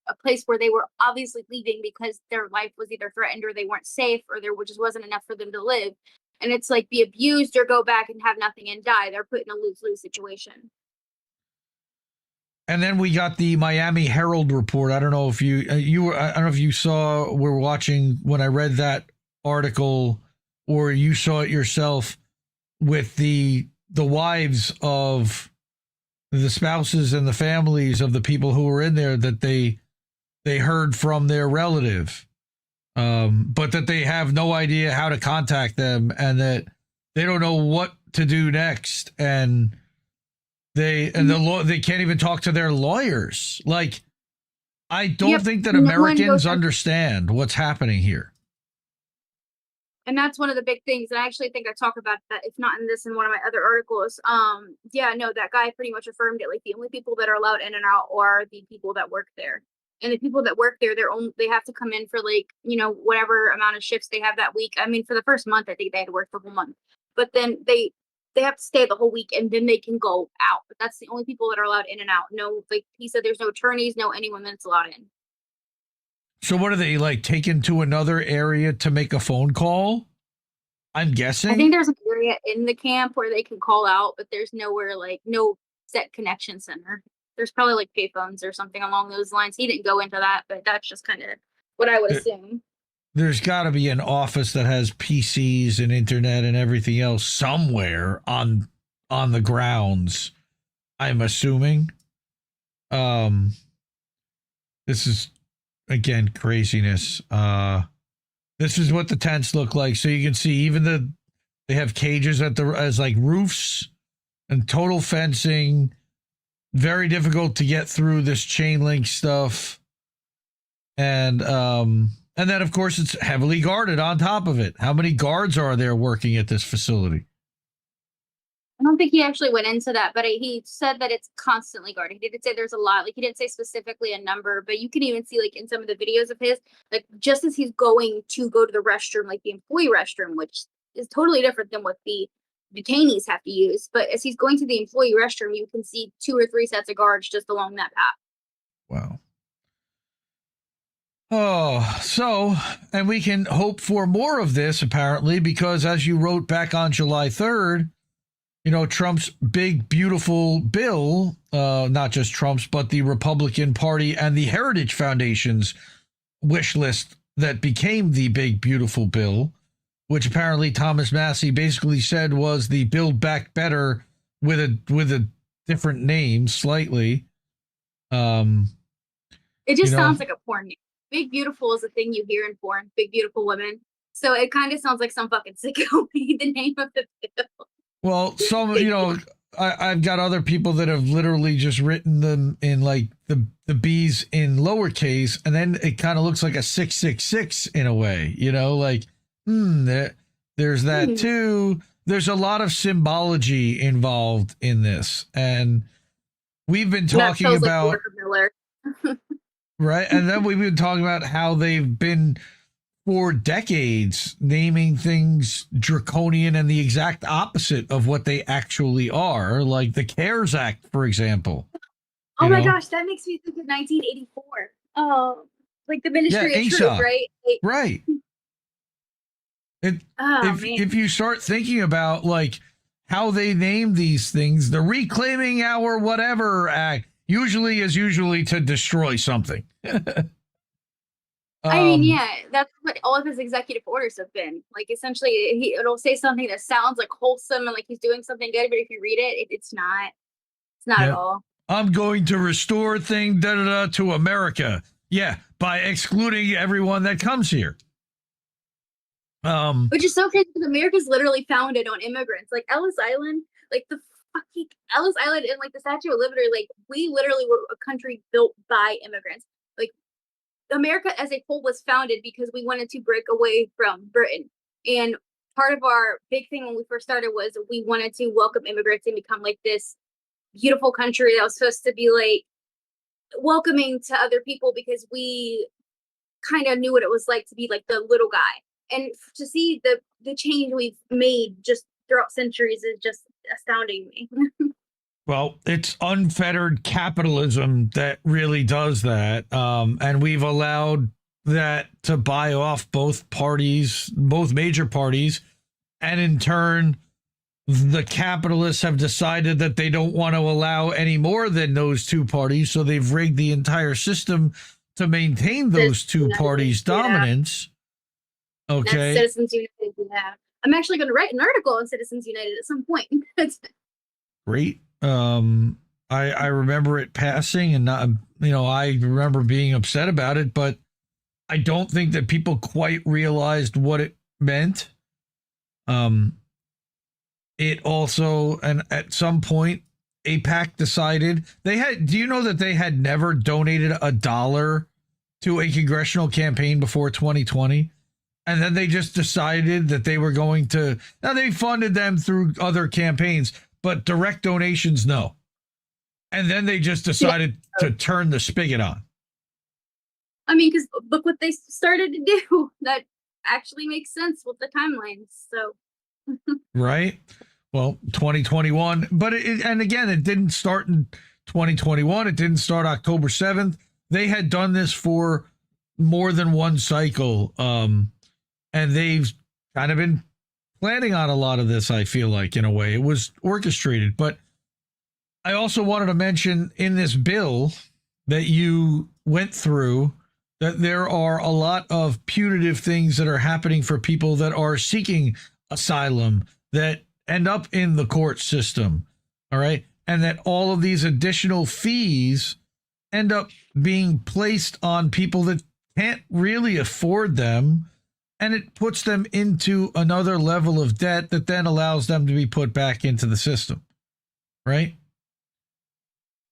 a place where they were obviously leaving because their life was either threatened or they weren't safe or there just wasn't enough for them to live. And it's like be abused or go back and have nothing and die. They're put in a lose-lose situation. And then we got the Miami Herald report. I don't know if I don't know if you were watching when I read that article, or you saw it yourself, with the wives of the spouses and the families of the people who were in there, that they heard from their relative, but that they have no idea how to contact them, and that they don't know what to do next, and they can't even talk to their lawyers. Like, I don't think that Americans understand what's happening here. And that's one of the big things. And I actually think I talk about that, if not in this, in one of my other articles. That guy pretty much affirmed it. Like, the only people that are allowed in and out are the people that work there. And the people that work there, they have to come in for whatever amount of shifts they have that week. I mean, for the first month, I think they had to work the whole month. But then they have to stay the whole week, and then they can go out. But that's the only people that are allowed in and out. No, like he said, there's no attorneys, no anyone that's allowed in. So what are they, like, taken to another area to make a phone call? I'm guessing. I think there's an area in the camp where they can call out, but there's nowhere, like, no set connection center. There's probably like payphones or something along those lines. He didn't go into that, but that's just kind of what I would assume. There's got to be an office that has PCs and internet and everything else somewhere on the grounds, I'm assuming. This is, again, craziness. This is what the tents look like. So you can see even they have cages as like roofs and total fencing. Very difficult to get through this chain link stuff. And then, of course, it's heavily guarded on top of it. How many guards are there working at this facility? I don't think he actually went into that, but he said that it's constantly guarded. He didn't say there's a lot. Like, he didn't say specifically a number, but you can even see, like, in some of the videos of his, like, just as he's going to go to the restroom, like the employee restroom, which is totally different than what the detainees have to use. But as he's going to the employee restroom, you can see 2 or 3 sets of guards just along that path. Wow. Oh, so, and we can hope for more of this, apparently, because as you wrote back on July 3rd, Trump's big, beautiful bill, not just Trump's, but the Republican Party and the Heritage Foundation's wish list that became the big, beautiful bill, which apparently Thomas Massie basically said was the Build Back Better with a different name slightly. It just sounds like a porn name. Big Beautiful is a thing you hear in porn. Big Beautiful Women. So it kind of sounds like some fucking sicko made the name of the bill. Well, I've got other people that have literally just written them in like the B's in lowercase, and then it kind of looks like a 666 in a way, like, there's that too. There's a lot of symbology involved in this. And we've been talking about, Right. And then we've been talking about how they've been for decades naming things draconian and the exact opposite of what they actually are, like the CARES Act, for example. Oh You my know? gosh, that makes me think of 1984. Oh, like the Ministry of ASAP. Truth, right? Like, Right. oh, man. If you start thinking about like how they name these things, the Reclaiming Our Whatever Act usually to destroy something. I mean, yeah, that's what all of his executive orders have been. Like, essentially, it'll say something that sounds like wholesome and like he's doing something good, but if you read it, it's not. It's not at all. I'm going to restore thing to America. Yeah, by excluding everyone that comes here. Which is so crazy because America's literally founded on immigrants. Like Ellis Island, like the fucking Ellis Island and like the Statue of Liberty, like we literally were a country built by immigrants. Like America as a whole was founded because we wanted to break away from Britain. And part of our big thing when we first started was we wanted to welcome immigrants and become like this beautiful country that was supposed to be like welcoming to other people because we kind of knew what it was like to be like the little guy. And to see the change we've made just throughout centuries is just astounding me. Well, it's unfettered capitalism that really does that. And we've allowed that to buy off both parties, both major parties. And in turn, the capitalists have decided that they don't want to allow any more than those two parties. So they've rigged the entire system to maintain those two parties' dominance. Okay. That's Citizens United. Yeah. I'm actually going to write an article on Citizens United at some point. Great. I remember it passing and not, I remember being upset about it, but I don't think that people quite realized what it meant. It also, and at some point, AIPAC decided do you know that they had never donated $1 to a congressional campaign before 2020? And then they just decided that they were going to, now they funded them through other campaigns, but direct donations, no. And then they just decided to turn the spigot on. I mean, because look what they started to do. That actually makes sense with the timelines. So, right. Well, 2021, but and again, it didn't start in 2021. It didn't start October 7th. They had done this for more than one cycle. And they've kind of been planning on a lot of this, I feel like, in a way. It was orchestrated. But I also wanted to mention in this bill that you went through that there are a lot of punitive things that are happening for people that are seeking asylum that end up in the court system. All right. And that all of these additional fees end up being placed on people that can't really afford them. And it puts them into another level of debt that then allows them to be put back into the system. Right?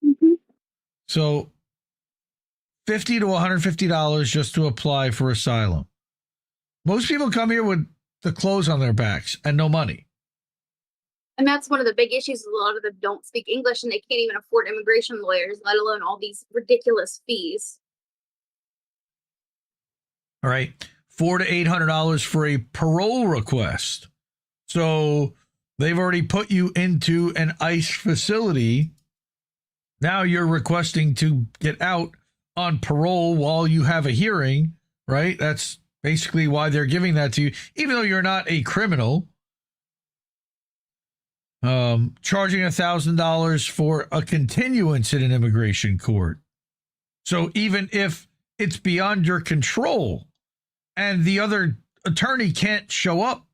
mm-hmm. So $50 to $150 just to apply for asylum. Most people come here with the clothes on their backs and no money. And that's one of the big issues. A lot of them don't speak English and they can't even afford immigration lawyers, let alone all these ridiculous fees. All right. $400 to $800 for a parole request. So they've already put you into an ICE facility. Now you're requesting to get out on parole while you have a hearing, right? That's basically why they're giving that to you, even though you're not a criminal. Charging $1,000 for a continuance in an immigration court. So even if it's beyond your control, and the other attorney can't show up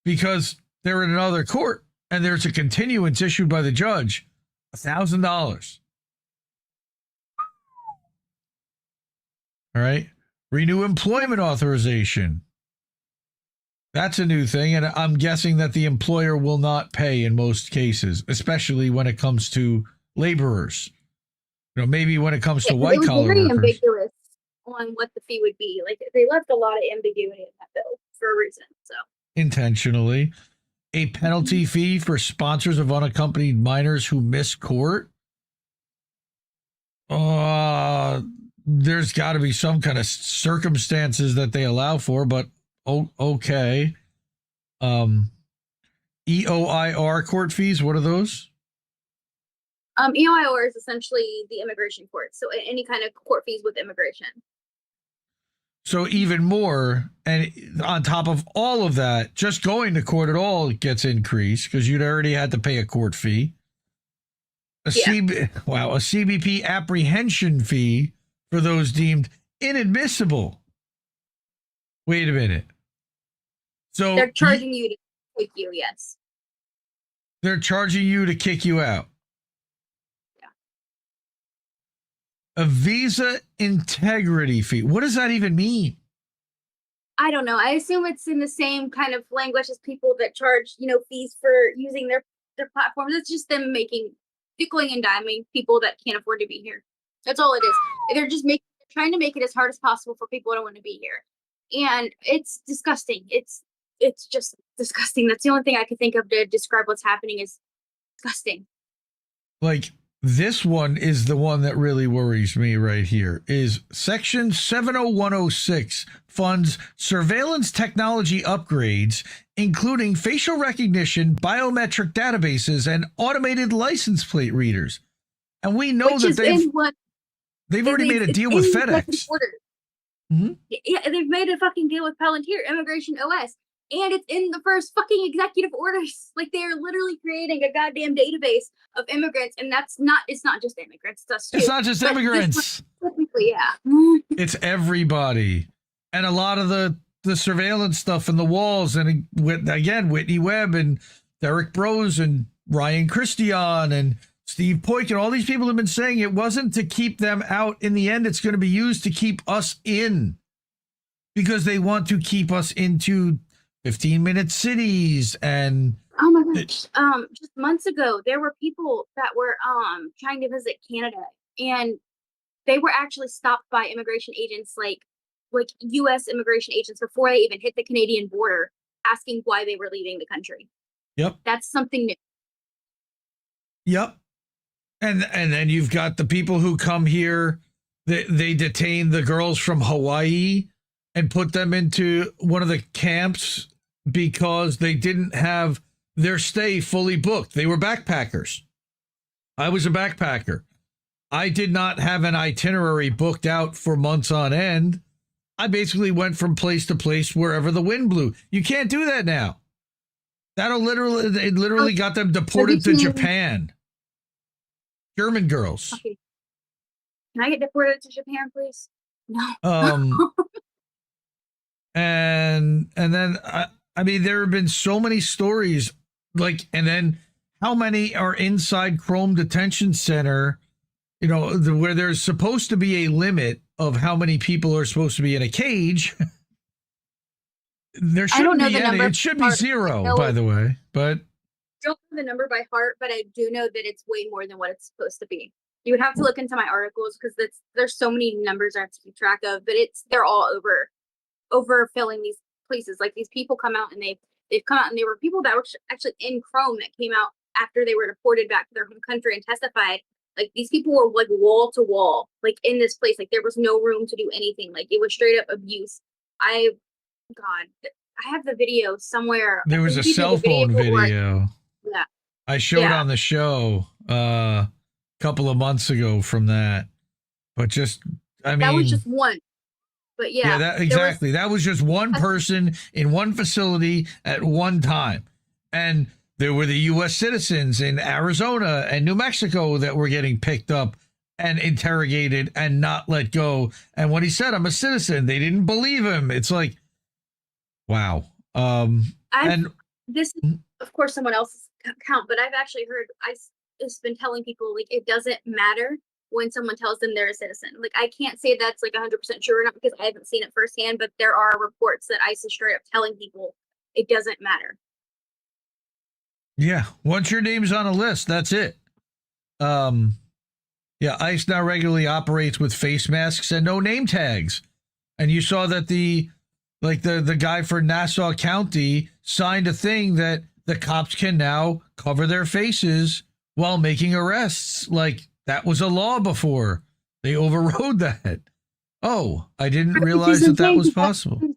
because they're in another court and there's a continuance issued by the judge, $1,000. All right. Renew employment authorization. That's a new thing. And I'm guessing that the employer will not pay in most cases, especially when it comes to laborers. Maybe when it comes to white collar workers. Ambiguous on what the fee would be. Like they left a lot of ambiguity in that bill for a reason. So intentionally, a penalty fee for sponsors of unaccompanied minors who miss court. there's got to be some kind of circumstances that they allow for, but okay. EOIR court fees, what are those? EOIR is essentially the immigration court, so any kind of court fees with immigration. So even more, and on top of all of that, just going to court at all gets increased because you'd already had to pay a court fee. A CBP apprehension fee for those deemed inadmissible. Wait a minute. So they're charging you to kick you, yes. They're charging you to kick you out. Yeah. A visa integrity fee. What does that even mean? I don't know. I assume it's in the same kind of language as people that charge, fees for using their platforms. It's just them pickling and diming people that can't afford to be here. That's all it is. They're just trying to make it as hard as possible for people who don't want to be here. And it's disgusting. It's just disgusting. That's the only thing I could think of to describe what's happening is disgusting. Like, this one is the one that really worries me right here. Is Section 70106 funds surveillance technology upgrades, including facial recognition, biometric databases, and automated license plate readers. And we know that they've already made a deal with FedEx. Mm-hmm. Yeah, they've made a fucking deal with Palantir, Immigration OS. And it's in the first fucking executive orders. Like, they're literally creating a goddamn database of immigrants, and it's not just immigrants. It's not just immigrants. Technically, yeah. It's everybody. And a lot of the surveillance stuff in the walls, and again, Whitney Webb and Derek Brose and Ryan Christian and Steve Poik and all these people have been saying it wasn't to keep them out. In the end, it's going to be used to keep us in, because they want to keep us into 15-minute cities. And oh my gosh, just months ago there were people that were trying to visit Canada, and they were actually stopped by immigration agents, like U.S. immigration agents, before they even hit the Canadian border, asking why they were leaving the country. Yep, that's something new. Yep. And then you've got the people who come here, they detain the girls from Hawaii and put them into one of the camps because they didn't have their stay fully booked. They were backpackers. I was a backpacker. I did not have an itinerary booked out for months on end. I basically went from place to place wherever the wind blew. You can't do that now. It literally got them deported to Japan. German girls. Okay. Can I get deported to Japan, please? No. And then I mean, there have been so many stories, and then how many are inside Chrome Detention Center, where there's supposed to be a limit of how many people are supposed to be in a cage. There shouldn't be any. It should be zero, by the way. But I don't know the number by heart, but I do know that it's way more than what it's supposed to be. You would have to look into my articles because there's so many numbers I have to keep track of, but they're all overfilling these places. Like, these people come out and they've come out, and there were people that were actually in Chrome that came out after they were deported back to their home country and testified. Like, these people were like wall to wall, like in this place. Like, there was no room to do anything. Like, it was straight up abuse. I have the video somewhere. There was a cell phone video. Yeah. I showed on the show a couple of months ago from that. But that was just one. But yeah. Exactly. That was just one person in one facility at one time. And there were the U.S. citizens in Arizona and New Mexico that were getting picked up and interrogated and not let go. And when he said, "I'm a citizen," they didn't believe him. It's like, wow. This is, of course, someone else's account, but I've actually heard, I've been telling people, like, it doesn't matter when someone tells them they're a citizen. Like, I can't say that's like 100% true or not because I haven't seen it firsthand, but there are reports that ICE is straight up telling people it doesn't matter. Yeah. Once your name's on a list, that's it. ICE now regularly operates with face masks and no name tags. And you saw that the guy for Nassau County signed a thing that the cops can now cover their faces while making arrests. Like, that was a law before. They overrode that. Oh, I didn't Which realize is that that insane was because possible.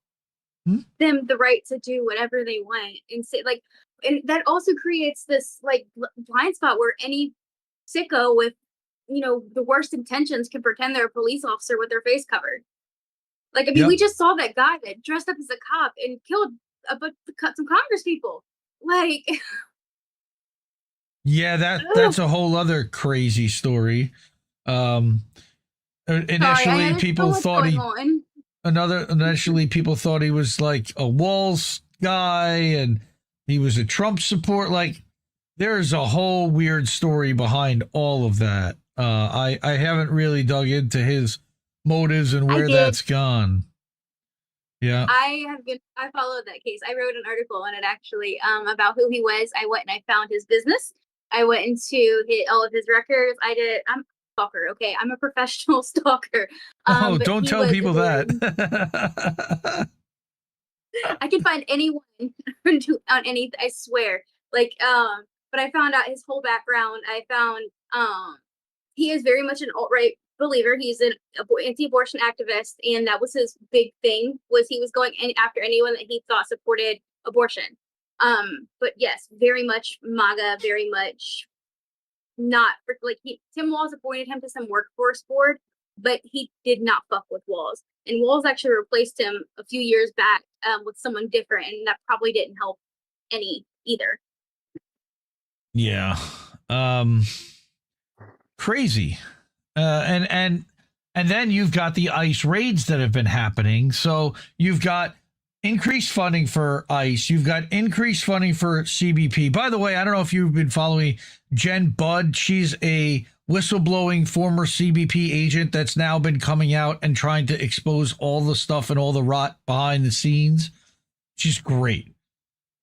Hmm? them the right to do whatever they want and say like, and that also creates this like blind spot where any sicko with the worst intentions can pretend they're a police officer with their face covered. Like, I mean, Yep. we just saw that guy that dressed up as a cop and killed some Congress people. Like, Yeah, that's a whole other crazy story. Initially, there's so people much thought going on. initially people thought he was like a Walls guy and he was a Trump support. Like, there's a whole weird story behind all of that. I haven't really dug into his motives and where that's gone. Yeah. I followed that case. I wrote an article on it actually, about who he was. I went and I found his business. I went into all of his records. I'm a stalker, okay? I'm a professional stalker. Oh, But don't he tell was people very- that. I can find anyone on any, I swear. Like, but I found out his whole background. I found, he is very much an alt-right believer. He's an anti-abortion activist, and that was his big thing. Was he was going after anyone that he thought supported abortion. But yes, very much MAGA, very much not like Tim Walz appointed him to some workforce board, but he did not fuck with Walz. And Walz actually replaced him a few years back with someone different, and that probably didn't help any either. Yeah. Crazy. And then you've got the ICE raids that have been happening. So you've got increased funding for ICE. You've got increased funding for CBP. By the way, I don't know if you've been following Jen Budd. She's a whistleblowing former CBP agent that's now been coming out and trying to expose all the stuff and all the rot behind the scenes. She's great.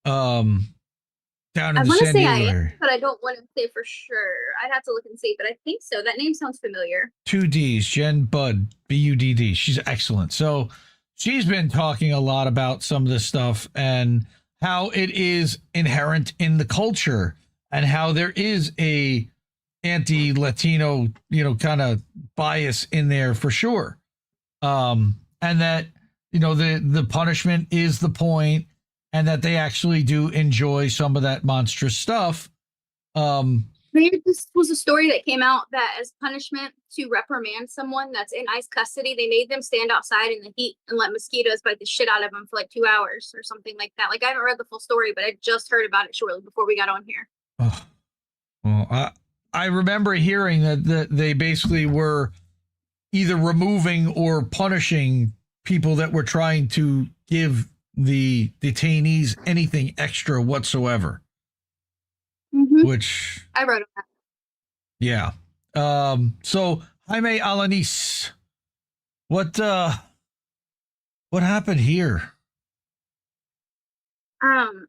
Down in the San Diego area. But I don't want to say for sure. I'd have to look and see, but I think so. That name sounds familiar. 2 D's, Jen Budd, Budd. She's excellent. So she's been talking a lot about some of this stuff and how it is inherent in the culture and how there is a anti-Latino, kind of bias in there for sure. And that, the punishment is the point, and that they actually do enjoy some of that monstrous stuff. This was a story that came out that as punishment to reprimand someone that's in ICE custody, they made them stand outside in the heat and let mosquitoes bite the shit out of them for like 2 hours or something like that. Like, I haven't read the full story, but I just heard about it shortly before we got on here. Oh. Well, I remember hearing that they basically were either removing or punishing people that were trying to give the detainees anything extra whatsoever. Mm-hmm. Which I wrote about. Yeah. So A.M.A. Alanis, what happened here?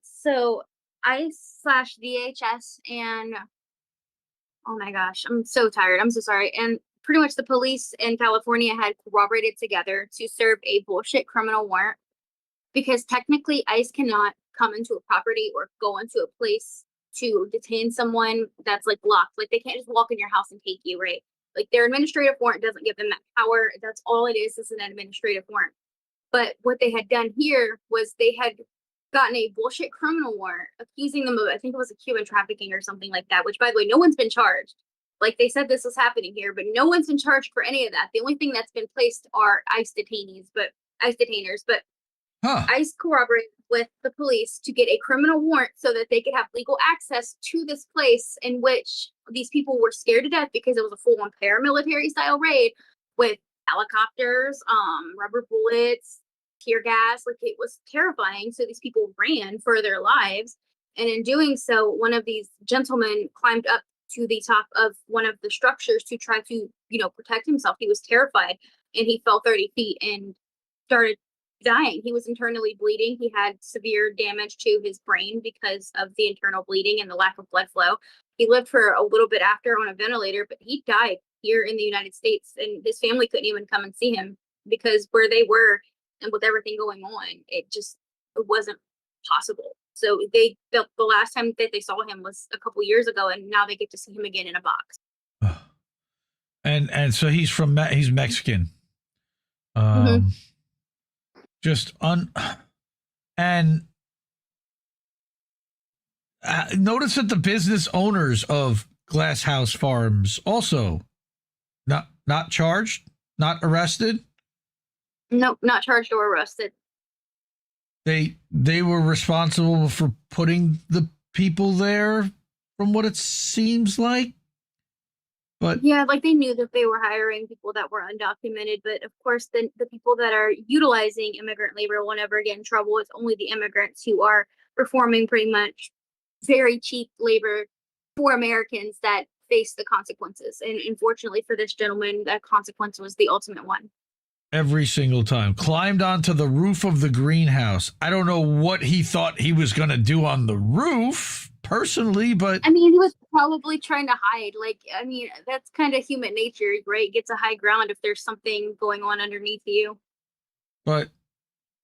So ICE/DHS and oh my gosh, I'm so tired. I'm so sorry. And pretty much the police in California had cooperated together to serve a bullshit criminal warrant, because technically ICE cannot come into a property or go into a place to detain someone that's like locked. Like, they can't just walk in your house and take you, right? Like, their administrative warrant doesn't give them that power. That's all it is an administrative warrant. But what they had done here was they had gotten a bullshit criminal warrant accusing them of, I think it was a human trafficking or something like that, which, by the way, no one's been charged. Like, they said this was happening here, but no one's been charged for any of that. The only thing that's been placed are ICE detainers, but ICE cooperated with the police to get a criminal warrant so that they could have legal access to this place, in which these people were scared to death because it was a full-on paramilitary style raid with helicopters, rubber bullets, tear gas. Like, it was terrifying. So these people ran for their lives. And in doing so, one of these gentlemen climbed up to the top of one of the structures to try to, protect himself. He was terrified, and he fell 30 feet and started dying. He was internally bleeding. He had severe damage to his brain because of the internal bleeding and the lack of blood flow. He lived for a little bit after on a ventilator, but he died here in the United States, and his family couldn't even come and see him because where they were and with everything going on, it wasn't possible. So the last time that they saw him was a couple years ago, and now they get to see him again in a box. And so he's Mexican. Just and notice that the business owners of Glass House Farms also not charged, not arrested. Nope, not charged or arrested. They were responsible for putting the people there, from what it seems like. But yeah, like they knew that they were hiring people that were undocumented, but of course the people that are utilizing immigrant labor will never get in trouble. It's only the immigrants who are performing pretty much very cheap labor for Americans that face the consequences. And unfortunately for this gentleman, that consequence was the ultimate one. Every single time. Climbed onto the roof of the greenhouse. I don't know what he thought he was going to do on the roof, personally, but... I mean, he was probably trying to hide. Like, I mean, that's kind of human nature, right? Get to high ground if there's something going on underneath you. But,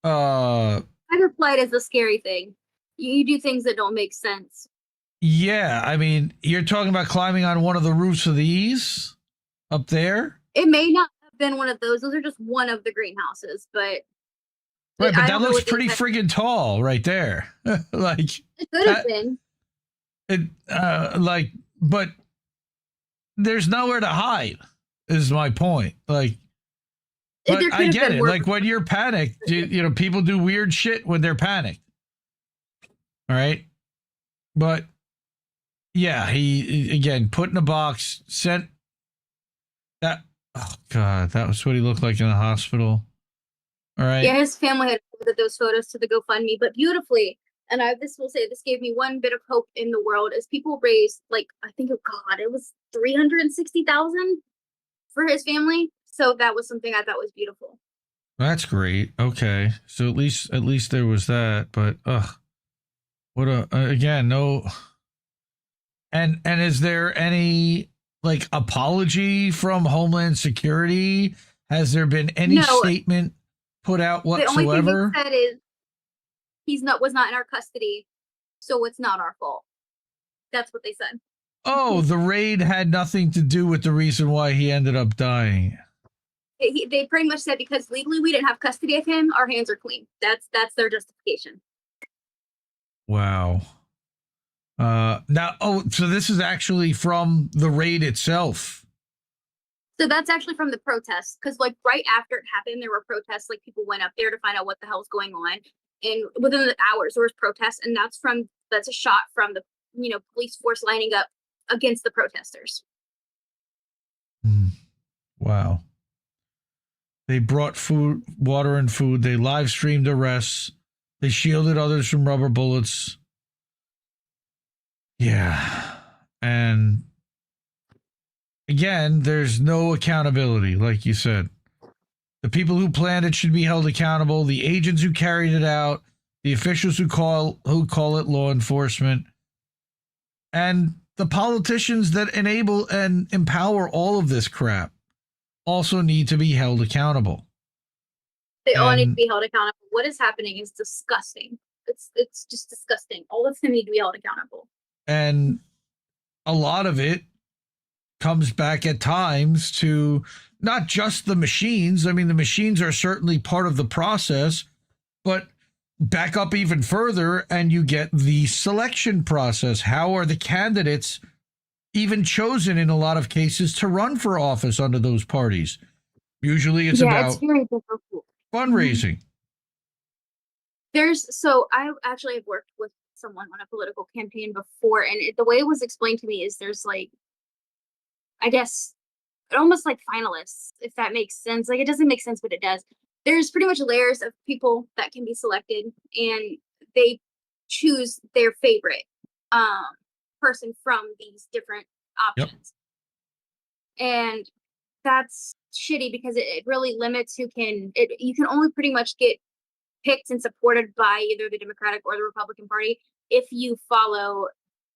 Fight or flight is a scary thing. You do things that don't make sense. yeah, I mean, you're talking about climbing on one of the roofs of these up there? It may not have been one of those. Those are just one of the greenhouses, but... Right, but I that don't know looks what they pretty said. friggin' tall right there. Like, It could have been. but there's nowhere to hide, is my point. Like, but There could I have get been it. worse. Like, when you're panicked, you know, people do weird shit when they're panicked. All right. But yeah, he again put in a box, sent that. Oh God, that was what he looked like in the hospital. All right. Yeah, his family had uploaded those photos to the GoFundMe, but beautifully. And this gave me one bit of hope in the world as people raised, like, I think, oh God, it was 360,000 for his family. So that was something I thought was beautiful. That's great. Okay, so at least there was that. But what again? No. And is there any like apology from Homeland Security? Has there been any No. statement put out The only whatsoever? thing they said is was not in our custody, so it's not our fault. That's what they said. Oh, the raid had nothing to do with the reason why he ended up dying. They pretty much said because legally we didn't have custody of him, our hands are clean. That's their justification. Wow. So this is actually from the raid itself. So that's actually from the protests, because like right after it happened, there were protests. Like people went up there to find out what the hell's going on, and within the hours there was protests, and that's a shot from the police force lining up against the protesters. Wow. They brought food, water, and food. They live streamed arrests. They shielded others from rubber bullets. Yeah, and again, there's no accountability, like you said. The people who planned it should be held accountable. The agents who carried it out, the officials who call it law enforcement, and the politicians that enable and empower all of this crap also need to be held accountable. They all need to be held accountable. What is happening is disgusting. It's just disgusting. All of them need to be held accountable. And a lot of it comes back at times to not just the machines. I mean, the machines are certainly part of the process, but back up even further and you get the selection process. How are the candidates even chosen in a lot of cases to run for office under those parties? Usually it's about very difficult. fundraising. I actually have worked with someone on a political campaign before, and the way it was explained to me is there's like, I guess, almost like finalists, if that makes sense. Like, it doesn't make sense, but it does. There's pretty much layers of people that can be selected, and they choose their favorite person from these different options. Yep. And that's shitty because it really limits you can only pretty much get picked and supported by either the Democratic or the Republican Party if you follow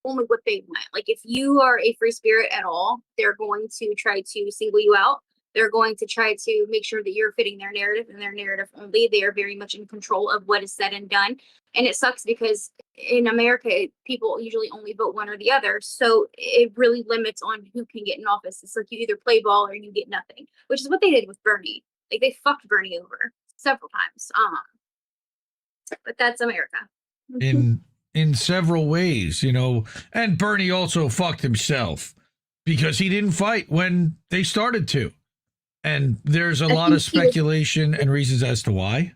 only what they want. Like, if you are a free spirit at all, they're going to try to single you out. They're going to try to make sure that you're fitting their narrative and their narrative only. They are very much in control of what is said and done. And it sucks because in America, people usually only vote one or the other. So it really limits on who can get in office. It's like you either play ball or you get nothing, which is what they did with Bernie. Like they fucked Bernie over several times. But that's America. In several ways, you know, and Bernie also fucked himself because he didn't fight when they started to. And there's a lot of speculation and reasons as to why.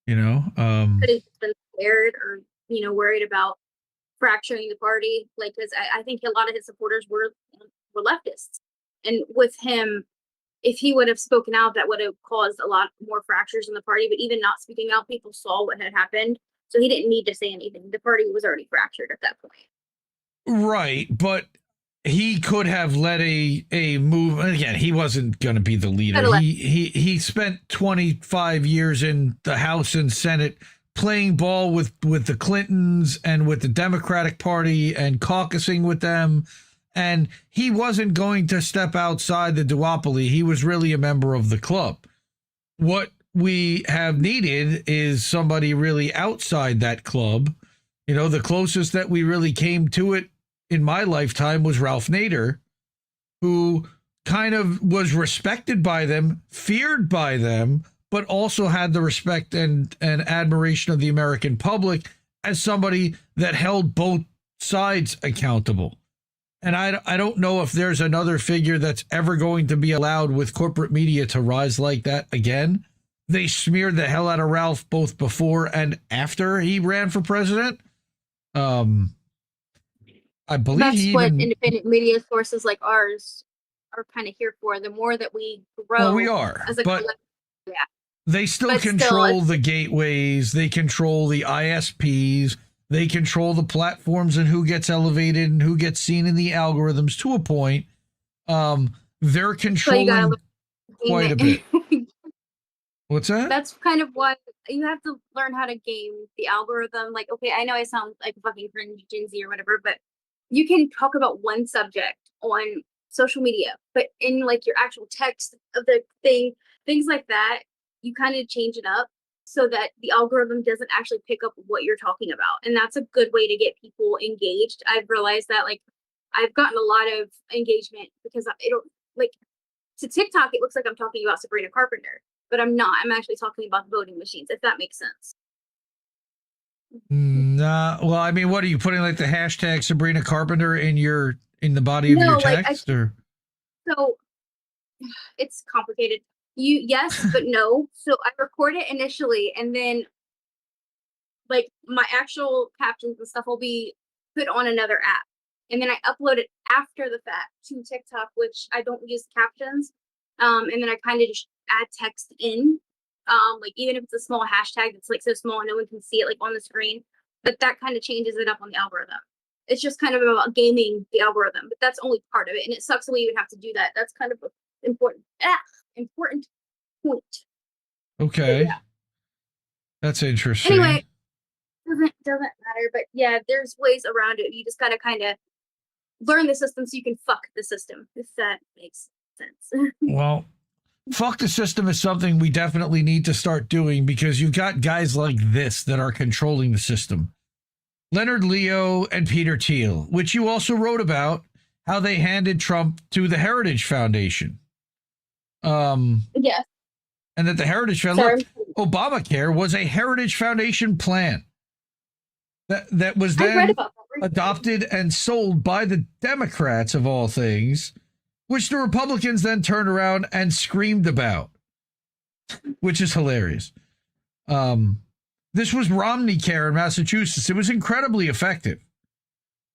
You know, could have been scared or, you know, worried about fracturing the party. Like, because I think a lot of his supporters were leftists. And with him, if he would have spoken out, that would have caused a lot more fractures in the party. But even not speaking out, people saw what had happened. So he didn't need to say anything. The party was already fractured at that point. Right. But he could have led a move. Again, he wasn't going to be the leader. He spent 25 years in the House and Senate playing ball with the Clintons and with the Democratic Party and caucusing with them. And he wasn't going to step outside the duopoly. He was really a member of the club. What we have needed is somebody really outside that club. You know, the closest that we really came to it in my lifetime was Ralph Nader, who kind of was respected by them, feared by them, but also had the respect and admiration of the American public as somebody that held both sides accountable. And I don't know if there's another figure that's ever going to be allowed with corporate media to rise like that again. They smeared the hell out of Ralph both before and after he ran for president. I believe that's what independent media sources like ours are kind of here for. The more that we grow, well, we are, as a but yeah. They still control the gateways. They control the ISPs. They control the platforms and who gets elevated and who gets seen in the algorithms to a point. They're controlling quite a bit. What's that? That's kind of what you have to learn how to game the algorithm. Like, okay, I know I sound like a fucking cringe Gen Z or whatever, but you can talk about one subject on social media, but in like your actual text of the thing, things like that, you kind of change it up so that the algorithm doesn't actually pick up what you're talking about. And that's a good way to get people engaged. I've realized that, like, I've gotten a lot of engagement because it'll, like, to TikTok, it looks like I'm talking about Sabrina Carpenter, but I'm not. I'm actually talking about voting machines, if that makes sense. Nah, well, I mean, what are you putting, like the hashtag Sabrina Carpenter in the body of your text, or? So it's complicated. Yes, but no. So I record it initially, and then like my actual captions and stuff will be put on another app, and then I upload it after the fact to TikTok, which I don't use captions. And then I kind of just add text in. Like even if it's a small hashtag that's like so small no one can see it like on the screen, but that kind of changes it up on the algorithm. It's just kind of about gaming the algorithm, but that's only part of it. And it sucks that we even have to do that. That's kind of important point. Okay. Yeah. That's interesting. Anyway, doesn't matter, but yeah, there's ways around it. You just gotta kind of learn the system so you can fuck the system, if that makes sense. Well, fuck the system is something we definitely need to start doing, because you've got guys like this that are controlling the system. Leonard Leo and Peter Thiel, which you also wrote about, how they handed Trump to the Heritage Foundation. Yes. And that the Heritage Foundation, Obamacare was a Heritage Foundation plan that was then adopted and sold by the Democrats, of all things, which the Republicans then turned around and screamed about, which is hilarious. This was Romney Care in Massachusetts. It was incredibly effective.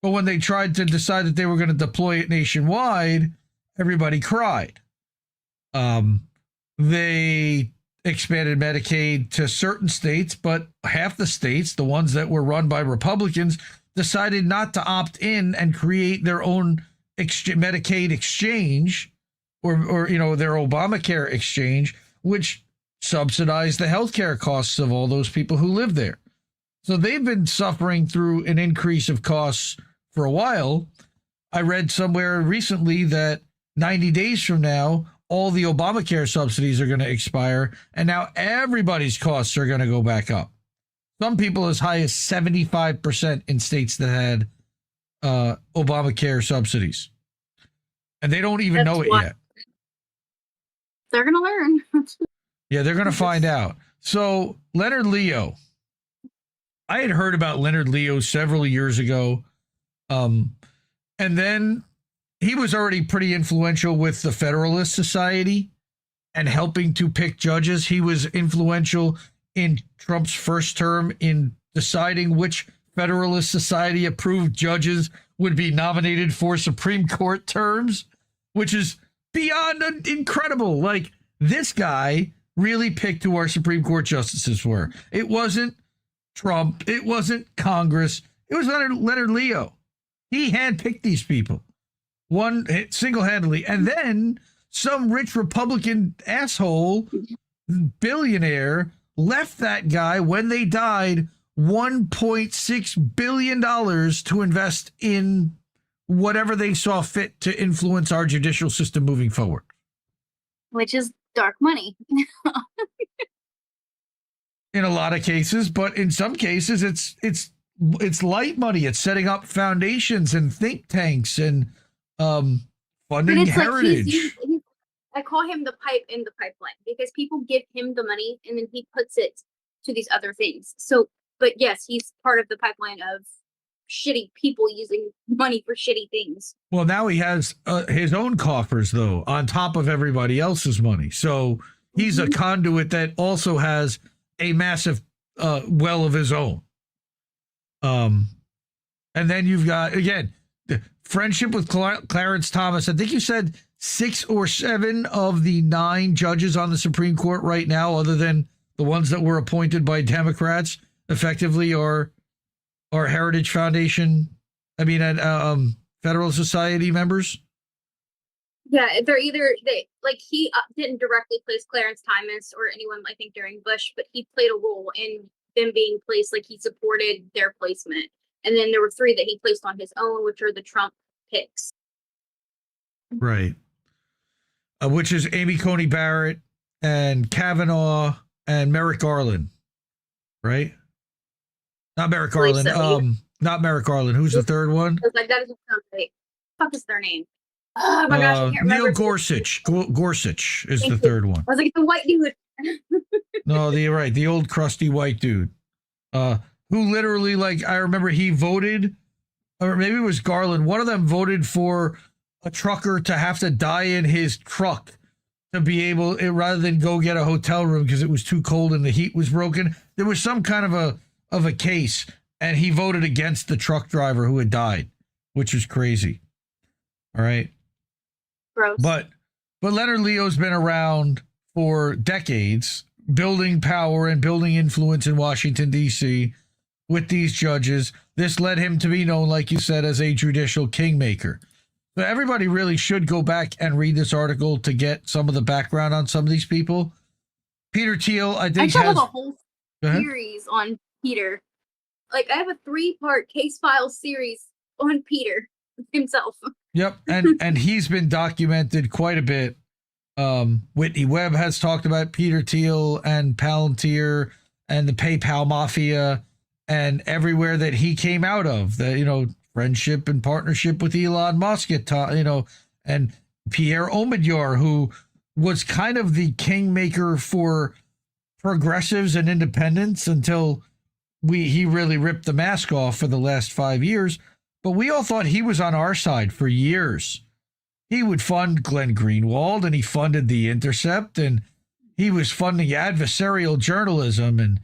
But when they tried to decide that they were going to deploy it nationwide, everybody cried. They expanded Medicaid to certain states, but half the states, the ones that were run by Republicans, decided not to opt in and create their own Medicaid exchange or you know, their Obamacare exchange, which subsidized the healthcare costs of all those people who live there. So they've been suffering through an increase of costs for a while. I read somewhere recently that 90 days from now, all the Obamacare subsidies are going to expire, and now everybody's costs are going to go back up. Some people as high as 75% in states that had Obamacare subsidies. And they don't even know it yet. They're gonna learn. Yeah, they're going to find out. So Leonard Leo, I had heard about Leonard Leo several years ago. And then he was already pretty influential with the Federalist Society and helping to pick judges. He was influential in Trump's first term in deciding which Federalist Society approved judges would be nominated for Supreme Court terms, which is beyond incredible. Like, this guy really picked who our Supreme Court justices were. It wasn't Trump. It wasn't Congress. It was Leonard Leo. He handpicked these people, one single-handedly. And then some rich Republican asshole, billionaire, left that guy when they died $1.6 billion to invest in whatever they saw fit to influence our judicial system moving forward. Which is dark money. In a lot of cases, but in some cases it's light money. It's setting up foundations and think tanks and funding heritage. Like I call him the pipe in the pipeline because people give him the money and then he puts it to these other things. So, but yes, he's part of the pipeline of shitty people using money for shitty things. Well, now he has his own coffers, though, on top of everybody else's money. So he's a conduit that also has a massive well of his own. And then you've got, again, the friendship with Clarence Thomas. I think you said 6 or 7 of the 9 judges on the Supreme Court right now, other than the ones that were appointed by Democrats, effectively are Heritage Foundation, Federal Society members. Yeah, they're either he didn't directly place Clarence Thomas or anyone, I think, during Bush, but he played a role in them being placed. Like, he supported their placement. And then there were 3 that he placed on his own, which are the Trump picks. Right. Which is Amy Coney Barrett and Kavanaugh and Merrick Garland. Right? Not Merrick Garland. Not Merrick Garland. Who's the third one? Like, that doesn't sound right. Fuck is their name? Oh my gosh, I can't remember. Neil Gorsuch. Gorsuch is the third one. I was like, the white dude. No, you're right. The old crusty white dude. Who literally, like, I remember he voted, or maybe it was Garland. One of them voted for a trucker to have to die in his truck to be able, rather than go get a hotel room because it was too cold and the heat was broken. There was some kind of a case, and he voted against the truck driver who had died, which was crazy. All right. Gross. But Leonard Leo's been around for decades, building power and building influence in Washington, D.C. with these judges. This led him to be known, like you said, as a judicial kingmaker. So everybody really should go back and read this article to get some of the background on some of these people. Peter Thiel, I think, have a whole series on Peter. Like, I have a 3-part case file series on Peter himself. Yep, and he's been documented quite a bit. Whitney Webb has talked about Peter Thiel and Palantir and the PayPal mafia and everywhere that he came out of. The friendship and partnership with Elon Musk, and Pierre Omidyar, who was kind of the kingmaker for progressives and independents until he really ripped the mask off for the last 5 years. But we all thought he was on our side for years. He would fund Glenn Greenwald, and he funded The Intercept, and he was funding adversarial journalism, and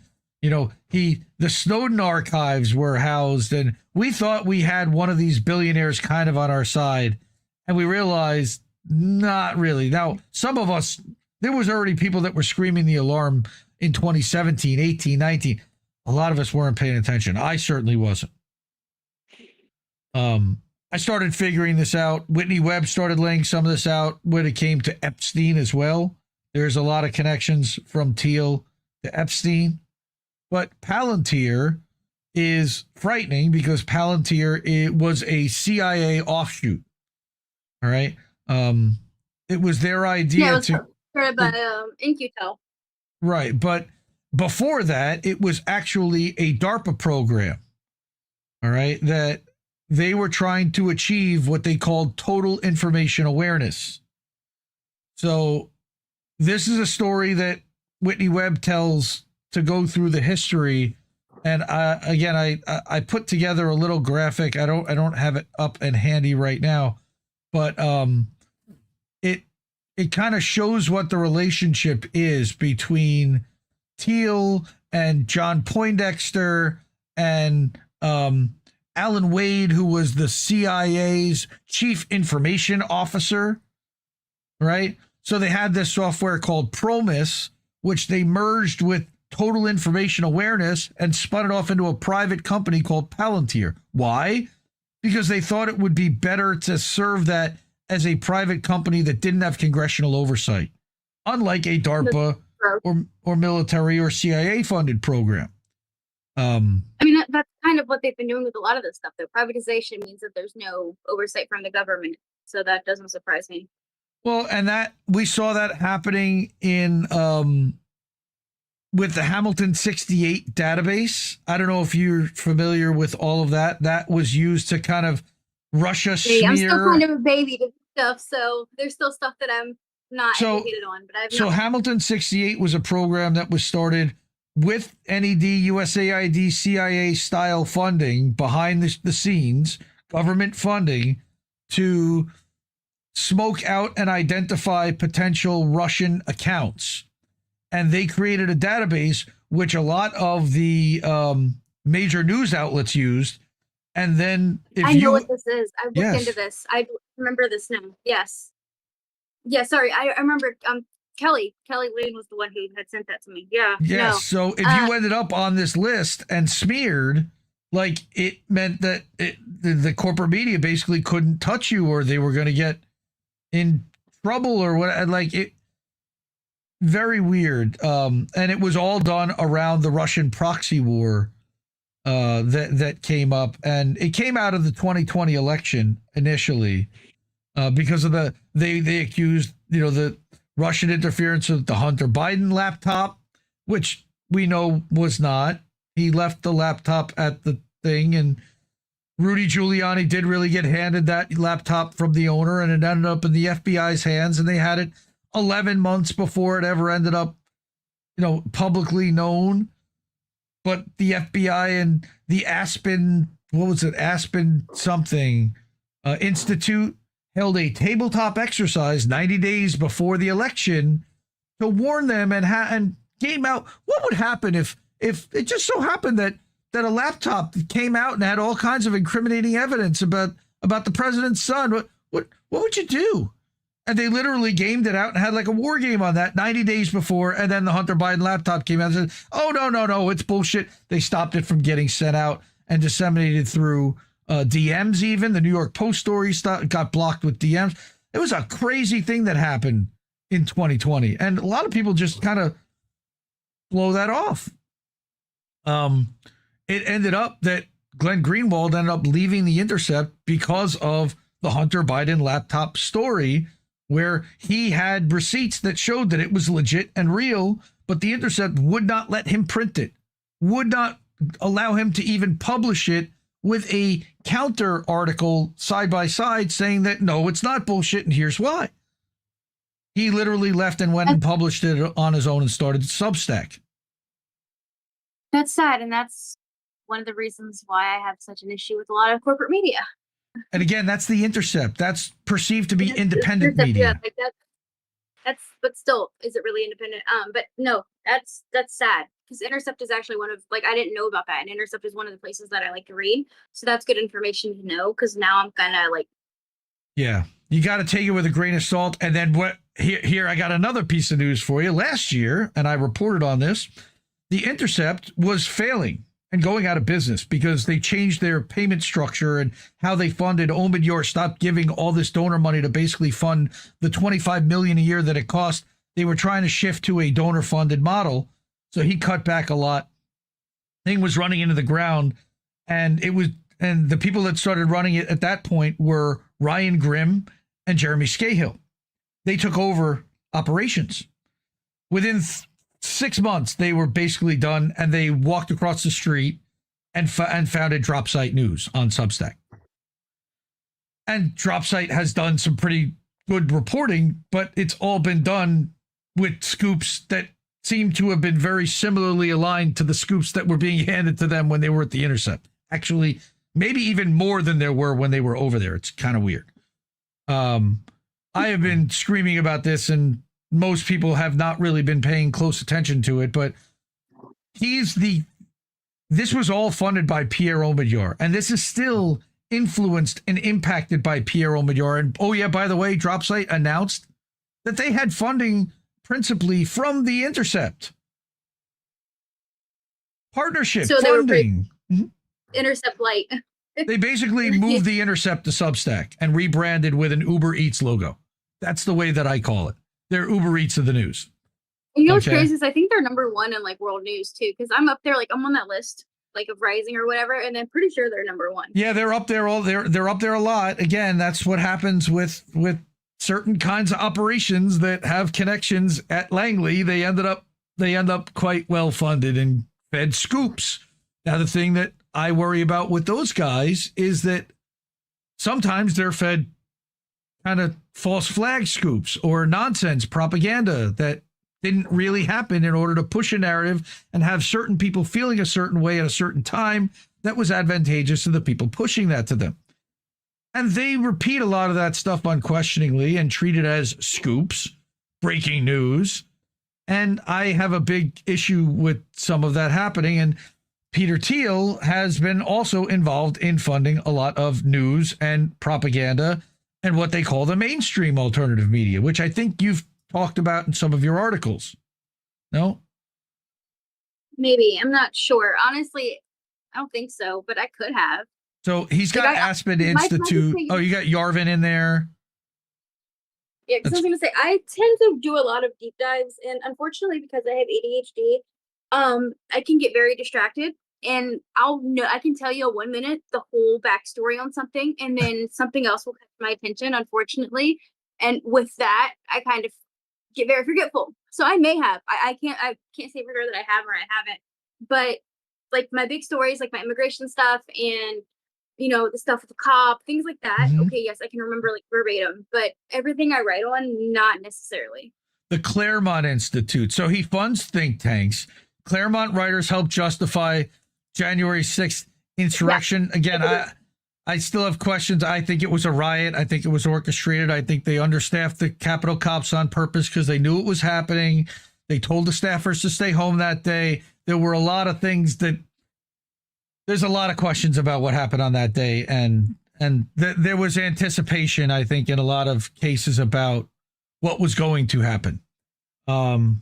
the Snowden archives were housed, and we thought we had one of these billionaires kind of on our side, and we realized not really. Now, some of us, there was already people that were screaming the alarm in 2017, 18, 19. A lot of us weren't paying attention. I certainly wasn't. I started figuring this out. Whitney Webb started laying some of this out when it came to Epstein as well. There's a lot of connections from Thiel to Epstein. But Palantir is frightening because Palantir was a CIA offshoot. All right. It was their idea. Yeah, it was started by In-Q-Tel. Right. But before that, it was actually a DARPA program. All right. That they were trying to achieve what they called total information awareness. So this is a story that Whitney Webb tells to go through the history. And I put together a little graphic. I don't have it up and handy right now, but it kind of shows what the relationship is between Thiel and John Poindexter and Alan Wade, who was the CIA's chief information officer, right? So they had this software called Promise, which they merged with Total Information Awareness and spun it off into a private company called Palantir. Why? Because they thought it would be better to serve that as a private company that didn't have congressional oversight, unlike a DARPA or military or CIA funded program. I mean, that's kind of what they've been doing with a lot of this stuff, though. Privatization means that there's no oversight from the government. So that doesn't surprise me. Well, and that we saw that happening in with the Hamilton 68 database. I don't know if you're familiar with all of that. That was used to kind of Russia smear. I'm still kind of a baby to stuff, so there's still stuff that I'm not educated on. But I've Hamilton 68 was a program that was started with NED, USAID, CIA style funding behind the scenes, government funding to smoke out and identify potential Russian accounts. And they created a database, which a lot of the major news outlets used. And then I know what this is. I've looked into this. I remember this now. Yes. Yeah, sorry. I remember Kelly Lane was the one who had sent that to me. Yeah. Yes. No. So if you ended up on this list and smeared, like it meant that the corporate media basically couldn't touch you, or they were going to get in trouble or what. Like it, very weird. And it was all done around the Russian proxy war that came up, and it came out of the 2020 election initially because of they accused the Russian interference with the Hunter Biden laptop, which we know was not. He left the laptop at the thing, and Rudy Giuliani did really get handed that laptop from the owner, and it ended up in the FBI's hands, and they had it 11 months before it ever ended up, publicly known. But the FBI and the Aspen something Institute held a tabletop exercise 90 days before the election to warn them and game out what would happen if it just so happened that a laptop came out and had all kinds of incriminating evidence about the president's son. What would you do? And they literally gamed it out and had like a war game on that 90 days before. And then the Hunter Biden laptop came out and said, oh, no, it's bullshit. They stopped it from getting sent out and disseminated through DMs even. The New York Post story got blocked with DMs. It was a crazy thing that happened in 2020. And a lot of people just kind of blow that off. It ended up that Glenn Greenwald ended up leaving The Intercept because of the Hunter Biden laptop story, where he had receipts that showed that it was legit and real, but The Intercept would not let him print it, would not allow him to even publish it with a counter article side by side saying that, no, it's not bullshit, and here's why. He literally left and went and published it on his own and started Substack. That's sad, and that's one of the reasons why I have such an issue with a lot of corporate media. And again, that's The Intercept. That's perceived to be independent media. Yeah, that's, but still, is it really independent? But no, that's sad, because Intercept is actually one of, I didn't know about that, and Intercept is one of the places that I like to read. So that's good information to know, because now I'm kind of yeah, you got to take it with a grain of salt. And then here, I got another piece of news for you. Last year, and I reported on this, The Intercept was failing and going out of business because they changed their payment structure and how they funded. Omidyar stopped giving all this donor money to basically fund the $25 million a year that it cost. They were trying to shift to a donor funded model. So he cut back a lot. Thing was running into the ground, and the people that started running it at that point were Ryan Grimm and Jeremy Scahill. They took over operations. Within 6 months, they were basically done, and they walked across the street and founded Dropsite News on Substack. And Dropsite has done some pretty good reporting, but it's all been done with scoops that seem to have been very similarly aligned to the scoops that were being handed to them when they were at the Intercept. Actually, maybe even more than there were when they were over there. It's kind of weird. I have been screaming about this, and most people have not really been paying close attention to it, but this was all funded by Pierre Omidyar, and this is still influenced and impacted by Pierre Omidyar. And oh yeah, by the way, Dropsite announced that they had funding principally from the Intercept. Partnership So they were funding. Intercept Light. They basically moved the Intercept to Substack and rebranded with an Uber Eats logo. That's the way that I call it. They're Uber Eats of the news. You know what's Okay. crazy is I think they're number one in like world news too, because I'm up there, like I'm on that list like of Rising or whatever, and I'm pretty sure they're number one. Yeah, they're up there. They're up there a lot. Again, that's what happens with certain kinds of operations that have connections at Langley. They end up quite well funded and fed scoops. Now, the thing that I worry about with those guys is that sometimes they're fed kind of false flag scoops or nonsense propaganda that didn't really happen in order to push a narrative and have certain people feeling a certain way at a certain time that was advantageous to the people pushing that to them. And they repeat a lot of that stuff unquestioningly and treat it as scoops, breaking news. And I have a big issue with some of that happening. And Peter Thiel has been also involved in funding a lot of news and propaganda and what they call the mainstream alternative media, which I think you've talked about in some of your articles. No? Maybe. I'm not sure. Honestly, I don't think so, but I could have. So he's got Like, Aspen my Institute. thing- Oh, you got Yarvin in there. Yeah, because I was gonna say I tend to do a lot of deep dives, and unfortunately, because I have ADHD, I can get very distracted, and I can tell you 1 minute the whole backstory on something, and then something else will catch my attention, unfortunately, and with that, I kind of get very forgetful. So I may have, I can't say for sure that I have or I haven't, but like my big stories, like my immigration stuff, and the stuff with the cop, things like that. Mhm. Okay, yes, I can remember like verbatim, but everything I write on, not necessarily. The Claremont Institute. So he funds think tanks. Claremont writers help justify January 6th insurrection. Again, I still have questions. I think it was a riot. I think it was orchestrated. I think they understaffed the Capitol cops on purpose because they knew it was happening. They told the staffers to stay home that day. There were a lot of things that there's a lot of questions about what happened on that day. And there was anticipation, I think, in a lot of cases about what was going to happen. And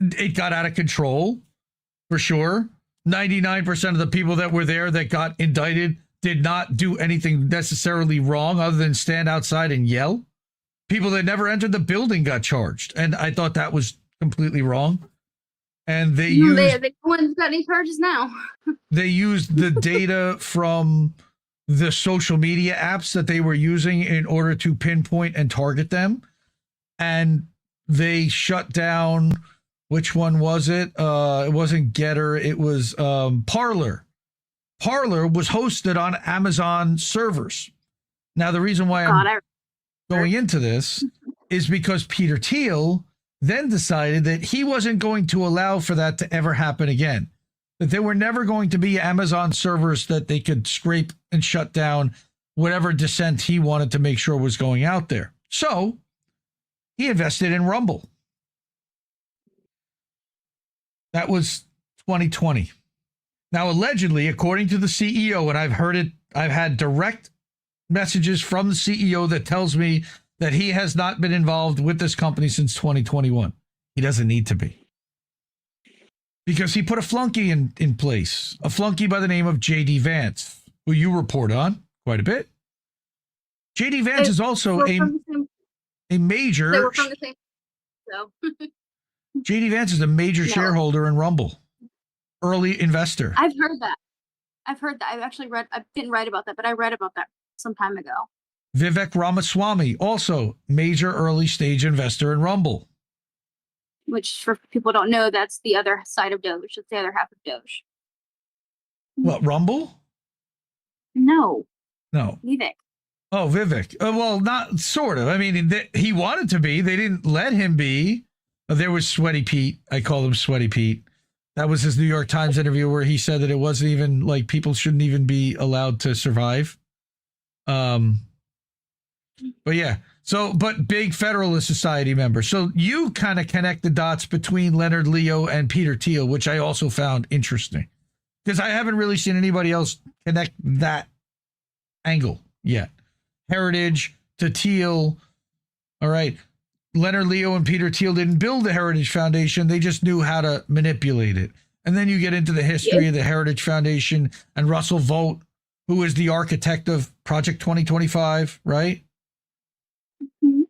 it got out of control for sure. 99% of the people that were there that got indicted did not do anything necessarily wrong other than stand outside and yell. People that never entered the building got charged. And I thought that was completely wrong. And they used No one's got any charges now. they used the data from the social media apps that they were using in order to pinpoint and target them. And they shut down, which one was it? It wasn't Getter. It was Parler. Parler was hosted on Amazon servers. Now, the reason why I'm going into this is because Peter Thiel then decided that he wasn't going to allow for that to ever happen again. That there were never going to be Amazon servers that they could scrape and shut down whatever dissent he wanted to make sure was going out there. So he invested in Rumble. That was 2020. Now, allegedly, according to the CEO, and I've had direct messages from the CEO that tells me that he has not been involved with this company since 2021. He doesn't need to be. Because he put a flunky in place, a flunky by the name of J.D. Vance, who you report on quite a bit. J.D. Vance is also a major... They were from the same... So. J.D. Vance is a major shareholder in Rumble. Early investor. I've heard that. I've actually read... I didn't write about that, but I read about that some time ago. Vivek Ramaswamy, also major early stage investor in Rumble. Which, for people who don't know, that's the other side of Doge. It's the other half of Doge. What, Rumble? No. No. Vivek. Oh, Vivek. Well, not sort of. I mean, he wanted to be. They didn't let him be. There was Sweaty Pete. I call him Sweaty Pete. That was his New York Times interview where he said that it wasn't even like people shouldn't even be allowed to survive. But yeah. So, but big Federalist Society member. So you kind of connect the dots between Leonard Leo and Peter Thiel, which I also found interesting because I haven't really seen anybody else connect that angle yet. Heritage to Thiel. All right. Leonard Leo and Peter Thiel didn't build the Heritage Foundation. They just knew how to manipulate it. And then you get into the history of the Heritage Foundation and Russell Vogt, who is the architect of Project 2025, right? Mhm.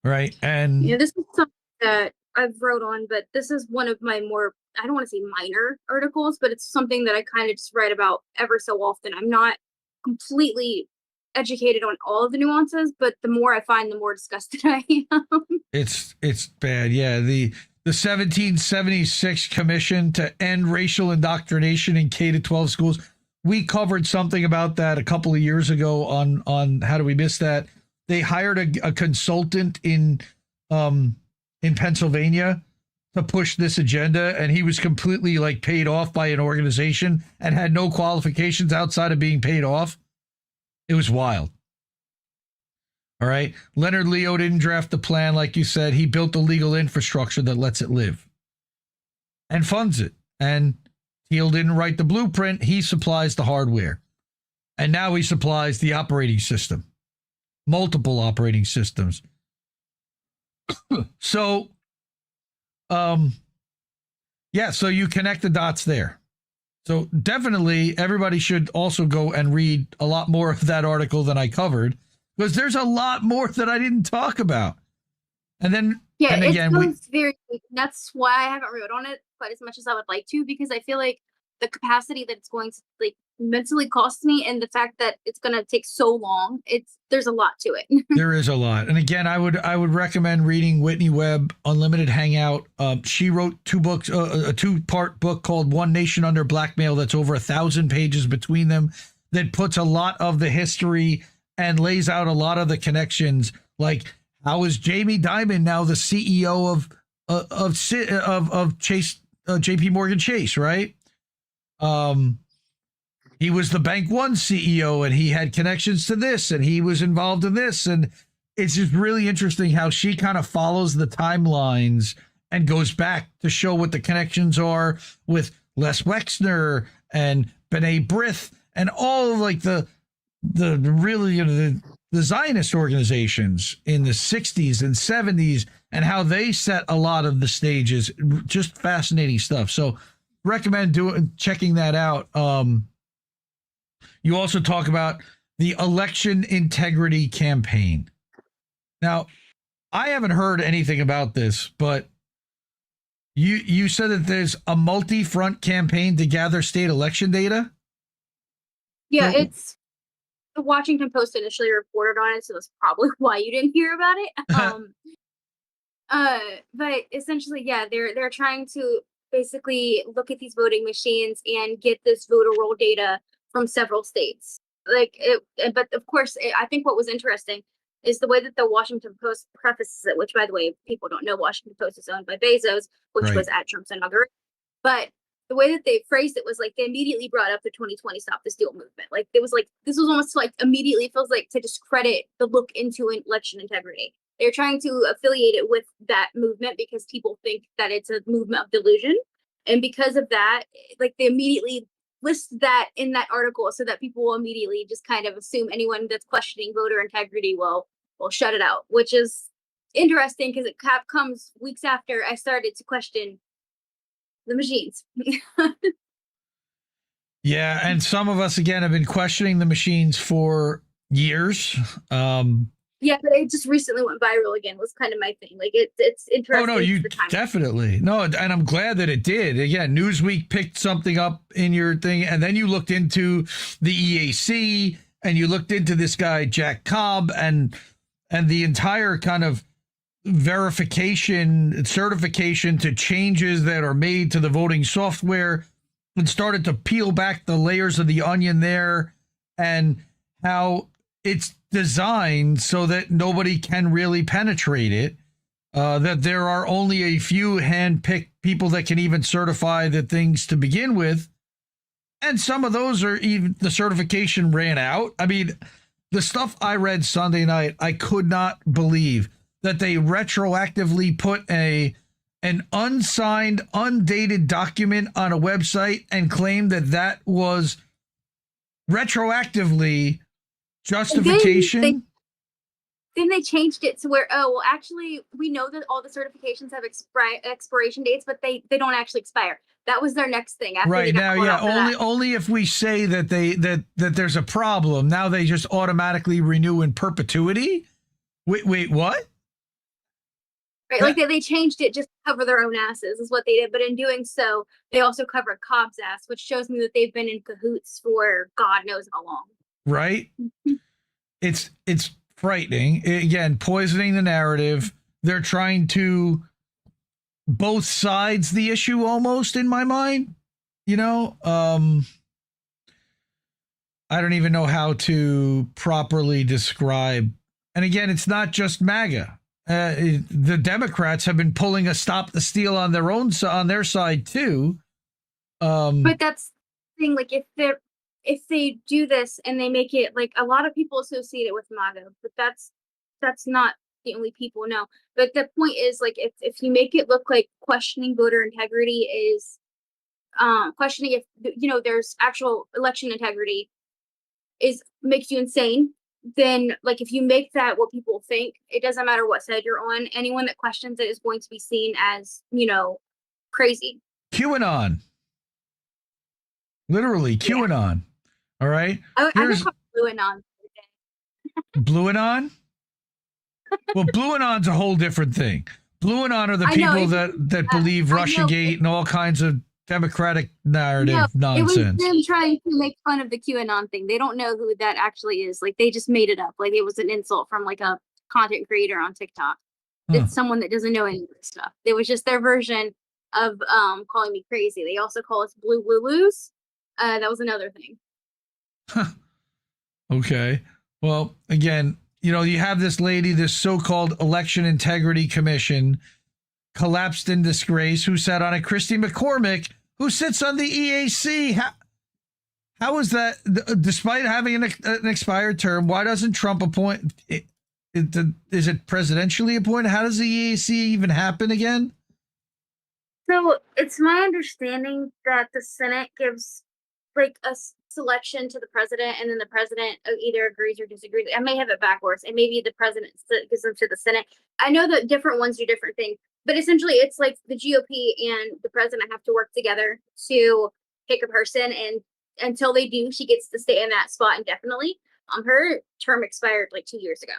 Right. And Yeah, this is something that I've wrote on, but this is one of my more, I don't want to say minor articles, but it's something that I kind of just write about ever so often. I'm not completely educated on all of the nuances, but the more I find, the more disgusted I am. it's bad. Yeah. The 1776 Commission to End Racial Indoctrination in K-12 schools. We covered something about that a couple of years ago on How Do We Miss That? They hired a consultant in Pennsylvania to push this agenda, and he was completely like paid off by an organization and had no qualifications outside of being paid off. It was wild. All right. Leonard Leo didn't draft the plan, like you said. He built the legal infrastructure that lets it live and funds it. And Thiel didn't write the blueprint. He supplies the hardware. And now he supplies the operating system, multiple operating systems. So, yeah, so you connect the dots there. So definitely everybody should also go and read a lot more of that article than I covered, because there's a lot more that I didn't talk about. And then, Yeah, and again, it goes very deep. That's why I haven't wrote on it quite as much as I would like to, because I feel like the capacity that it's going to like mentally cost me, and the fact that it's going to take so long, there's a lot to it. there is a lot. And again, I would recommend reading Whitney Webb, Unlimited Hangout. She wrote two books, a 2-part book called One Nation Under Blackmail. That's over 1,000 pages between them, that puts a lot of the history and lays out a lot of the connections. Like, how is Jamie Dimon now the CEO of Chase, J.P. Morgan Chase, right? He was the Bank One CEO, and he had connections to this, and he was involved in this. And it's just really interesting how she kind of follows the timelines and goes back to show what the connections are with Les Wexner and B'nai B'rith and all of like the really, you know, the Zionist organizations in the 60s and 70s, and how they set a lot of the stages. Just fascinating stuff. So recommend checking that out. You also talk about the election integrity campaign. Now, I haven't heard anything about this, but you said that there's a multi-front campaign to gather state election data? Yeah, So- it's the Washington Post initially reported on it, so that's probably why you didn't hear about it. But essentially, yeah, they're trying to basically look at these voting machines and get this voter roll data from several states. But of course, I think what was interesting is the way that the Washington Post prefaces it, which, by the way, if people don't know, Washington Post is owned by Bezos, which Right. was at Trump's inauguration. But the way that they phrased it was like they immediately brought up the 2020 Stop the Steal movement. Like it was like, this was almost like immediately feels like to discredit the look into election integrity. They're trying to affiliate it with that movement because people think that it's a movement of delusion. And because of that, like they immediately list that in that article so that people will immediately just kind of assume anyone that's questioning voter integrity will shut it out, which is interesting because it comes weeks after I started to question the machines. Yeah, and some of us, again, have been questioning the machines for years. Yeah, but it just recently went viral again, was kind of my thing. Like it's interesting. Oh no, you the timing. definitely no, and I'm glad that it did. Again, Newsweek picked something up in your thing, and then you looked into the EAC, and you looked into this guy Jack Cobb, and the entire kind of verification, certification to changes that are made to the voting software, and started to peel back the layers of the onion there, and how it's designed so that nobody can really penetrate it. that there are only a few hand-picked people that can even certify the things to begin with. And some of those are even, the certification ran out. I mean, the stuff I read Sunday night, I could not believe that they retroactively put an unsigned, undated document on a website and claimed that was retroactively justification. Then they changed it to where, oh, well, actually, we know that all the certifications have expiration dates, but they don't actually expire. That was their next thing. After Right they got now, called yeah, out for that. only if we say that that there's a problem. Now they just automatically renew in perpetuity. Wait, what? Right, like they changed it just to cover their own asses, is what they did. But in doing so, they also covered Cobb's ass, which shows me that they've been in cahoots for God knows how long. Right? It's frightening. Again, poisoning the narrative. They're trying to both sides the issue almost, in my mind. You know, I don't even know how to properly describe. And again, it's not just MAGA. The Democrats have been pulling a stop the steal on their side too. But that's the thing. Like if they do this and they make it, like, a lot of people associate it with MAGA, but that's not the only people. No, but the point is, like, if you make it look like questioning voter integrity is questioning if there's actual election integrity makes you insane, then, like, if you make that what people think, it doesn't matter what side you're on. Anyone that questions it is going to be seen as crazy. QAnon. Literally QAnon. Yeah. All right. I would call Blue Anon. Blue Anon? Well, Blue Anon's a whole different thing. Blue Anon are the people that believe Russiagate and all kinds of Democratic narrative nonsense. It was them trying to make fun of the QAnon thing. They don't know who that actually is. Like, they just made it up. Like, it was an insult from, like, a content creator on TikTok. It's someone that doesn't know any of this stuff. It was just their version of calling me crazy. They also call us Blue Lulus. That was another thing. Okay. Well, again, you have this lady, this so-called Election Integrity Commission, collapsed in disgrace, who sat on it. Christy McCormick, who sits on the EAC. How is that? Despite having an expired term, why doesn't Trump appoint? Is it presidentially appointed? How does the EAC even happen again? So it's my understanding that the Senate gives, like, a selection to the president, and then the president either agrees or disagrees. I may have it backwards, and maybe the president gives them to the Senate. I know that different ones do different things, but essentially it's like the GOP and the president have to work together to pick a person, and until they do, she gets to stay in that spot indefinitely. Her term expired like 2 years ago.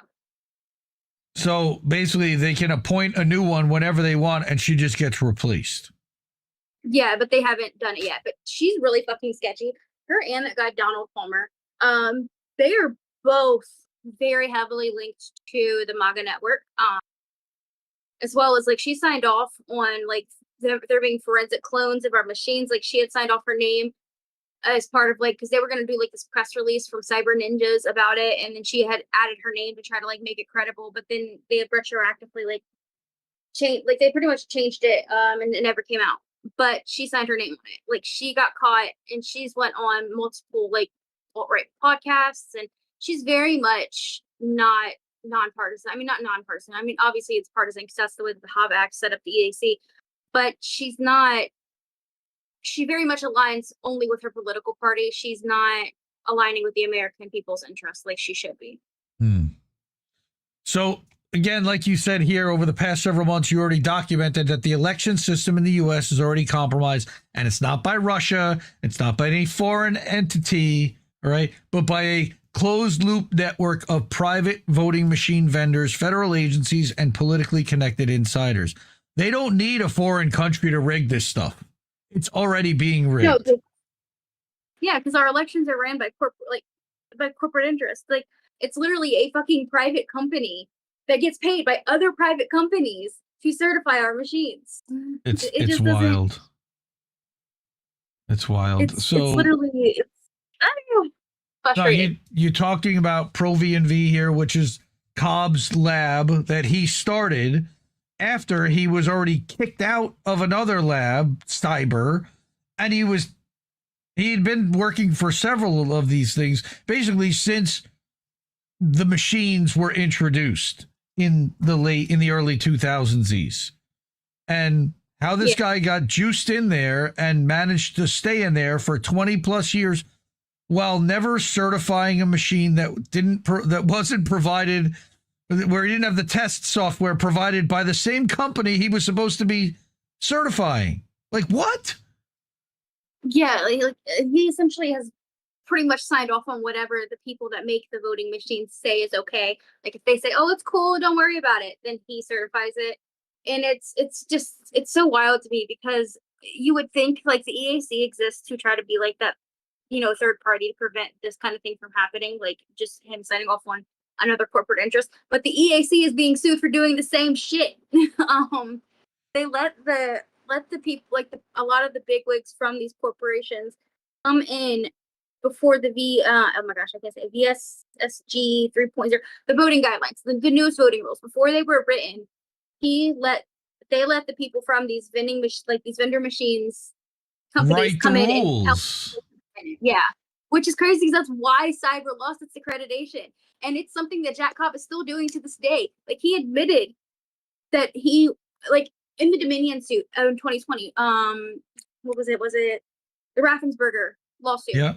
So basically they can appoint a new one whenever they want, and she just gets replaced. Yeah, but they haven't done it yet. But she's really fucking sketchy. Her and that guy Donald Palmer, they are both very heavily linked to the MAGA network, as well as, like, she signed off on, like, there being forensic clones of our machines. Like, she had signed off her name as part of, like, because they were going to do, like, this press release from Cyber Ninjas about it, and then she had added her name to try to, like, make it credible. But then they had retroactively, like, changed, like, they pretty much changed it, and it never came out. But she signed her name on it. Like, she got caught, and she's went on multiple, like, alt-right podcasts, and she's very much not nonpartisan. I mean, not nonpartisan. I mean, obviously it's partisan because that's the way that the Hobbs Act set up the EAC. But she's not. She very much aligns only with her political party. She's not aligning with the American people's interests like she should be. So, again, like you said here, over the past several months, you already documented that the election system in the U.S. is already compromised, and it's not by Russia, it's not by any foreign entity, all right, but by a closed-loop network of private voting machine vendors, federal agencies, and politically connected insiders. They don't need a foreign country to rig this stuff. It's already being rigged. No, yeah, because our elections are ran by corporate interests. Like, it's literally a fucking private company that gets paid by other private companies to certify our machines. It's wild. It's wild. It's literally, I don't know, frustrating. You're talking about Pro V&V here, which is Cobb's lab that he started. after he was already kicked out of another lab, Cyber, and he'd been working for several of these things basically since the machines were introduced in the early 2000s. And how this guy got juiced in there and managed to stay in there for 20 plus years while never certifying a machine that wasn't provided, where he didn't have the test software provided by the same company he was supposed to be certifying. Like, what? Yeah, like he essentially has pretty much signed off on whatever the people that make the voting machines say is okay. Like if they say, "Oh, it's cool, don't worry about it," then he certifies it. And it's so wild to me, because you would think like the EAC exists to try to be like that, third party to prevent this kind of thing from happening, like just him signing off on another corporate interest. But the EAC is being sued for doing the same shit. They let the people, like a lot of the bigwigs from these corporations, come in before the VSSG 3.0, the voting guidelines, the newest voting rules, before they were written. They let the people from these vendor machines companies come in and help. Yeah, which is crazy, because that's why Cyber lost its accreditation, and it's something that Jack Cobb is still doing to this day. Like he admitted that he, like in the Dominion suit in 2020, what was it? Was it the Raffensperger lawsuit? Yeah.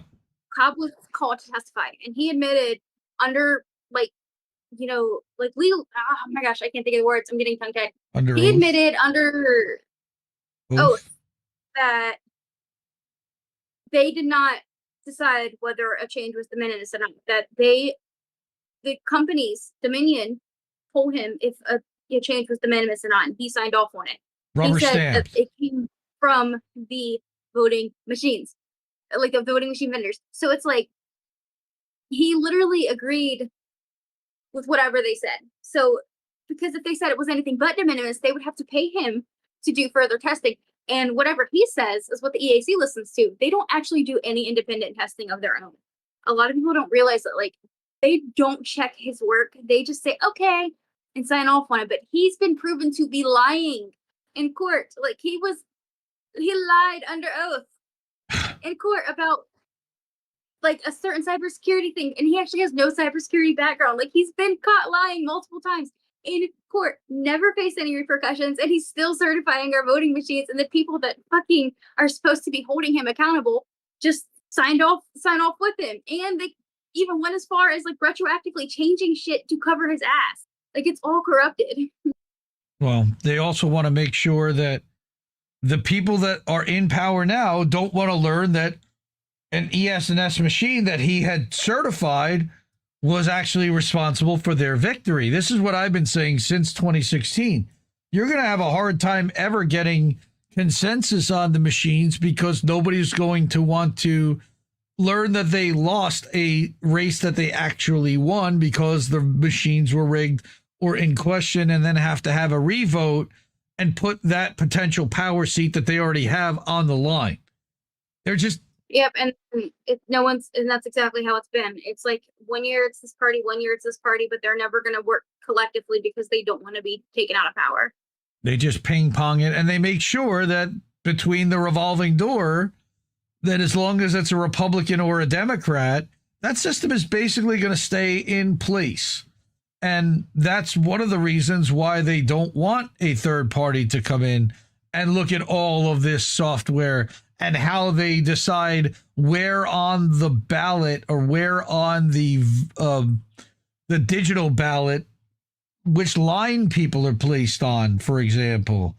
Cobb was called to testify, and he admitted under legal, oh my gosh, I can't think of the words. I'm getting tongue-tied. He admitted under oath that they did not decide whether a change was de minimis or not. That the companies, Dominion, told him if a change was de minimis or not, and he signed off on it. Rubber he said stamp. It came from the voting machines, like the voting machine vendors. So it's like he literally agreed with whatever they said. So, because if they said it was anything but de minimis, they would have to pay him to do further testing. And whatever he says is what the EAC listens to. They don't actually do any independent testing of their own. A lot of people don't realize that, like, they don't check his work. They just say, okay, and sign off on it. But he's been proven to be lying in court. Like, he lied under oath in court about like a certain cybersecurity thing, and he actually has no cybersecurity background. Like, he's been caught lying multiple times in court, never faced any repercussions, and he's still certifying our voting machines. And the people that fucking are supposed to be holding him accountable just sign off with him, and they even went as far as like retroactively changing shit to cover his ass. Like, it's all corrupted. Well, they also want to make sure that the people that are in power now don't want to learn that an ES&S machine that he had certified was actually responsible for their victory. This is what I've been saying since 2016. You're going to have a hard time ever getting consensus on the machines, because nobody's going to want to learn that they lost a race that they actually won because the machines were rigged or in question, and then have to have a revote and put that potential power seat that they already have on the line. They're just... Yep, and that's exactly how it's been. It's like 1 year it's this party, 1 year it's this party, but they're never going to work collectively because they don't want to be taken out of power. They just ping pong it, and they make sure that between the revolving door, that as long as it's a Republican or a Democrat, that system is basically going to stay in place. And that's one of the reasons why they don't want a third party to come in and look at all of this software and how they decide where on the ballot or where on the digital ballot, which line people are placed on, for example.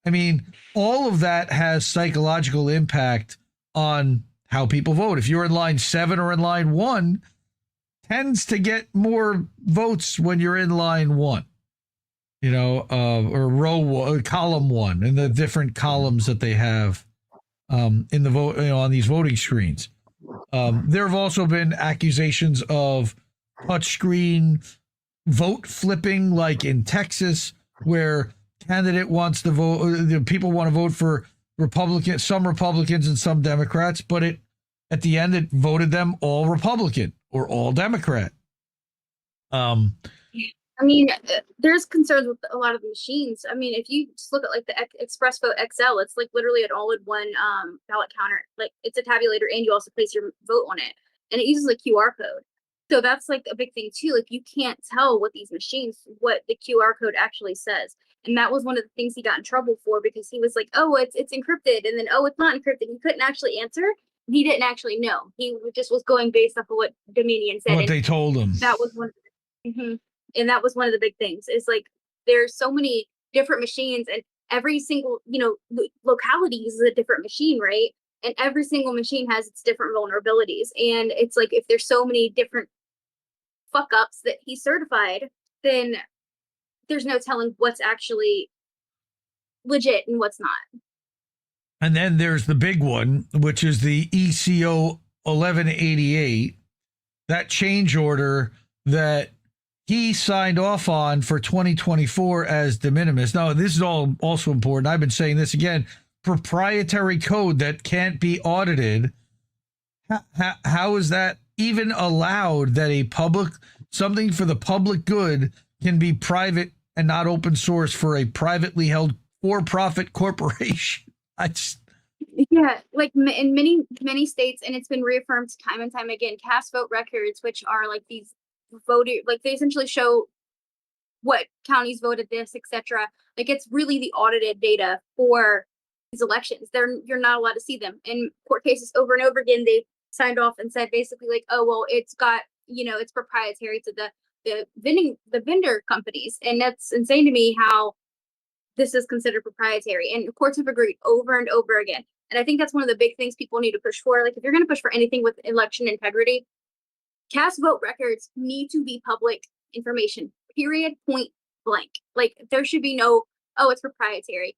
I mean, all of that has psychological impact on how people vote. If you're in line 7 or in line 1, tends to get more votes when you're in line 1, or column 1, and the different columns that they have in the vote, on these voting screens. There have also been accusations of touchscreen vote flipping, like in Texas, where candidate wants to vote, the people want to vote for Republicans, some Republicans and some Democrats, but at the end it voted them all Republican or all Democrat. I mean, there's concerns with a lot of the machines. I mean, if you just look at like the Express Vote XL, it's like literally an all-in-one ballot counter. Like it's a tabulator, and you also place your vote on it, and it uses a QR code. So that's like a big thing too. Like you can't tell what these machines, what the QR code actually says. And that was one of the things he got in trouble for, because he was like, oh, it's encrypted, and then oh, it's not encrypted. He couldn't actually answer. He didn't actually know. He just was going based off of what Dominion said. What they told him. That was one. And that was one of the big things. Is like there's so many different machines, and every single locality uses a different machine, right? And every single machine has its different vulnerabilities. And it's like if there's so many different fuck ups that he certified, then there's no telling what's actually legit and what's not. And then there's the big one, which is the ECO 1188, that change order that he signed off on for 2024 as de minimis. Now, this is all also important. I've been saying this again, proprietary code that can't be audited. How is that even allowed, that something for the public good can be private and not open source for a privately held for-profit corporation? Yeah, like in many states, and it's been reaffirmed time and time again, cast vote records, which are like these voter, like they essentially show what counties voted this, etc. Like it's really the audited data for these elections. You're not allowed to see them. In court cases over and over again, they signed off and said basically like, oh well, it's got, it's proprietary to the vendor companies, and that's insane to me how this is considered proprietary. And courts have agreed over and over again. And I think that's one of the big things people need to push for. Like if you're going to push for anything with election integrity, cast vote records need to be public information, period, point blank. Like there should be no, oh, it's proprietary.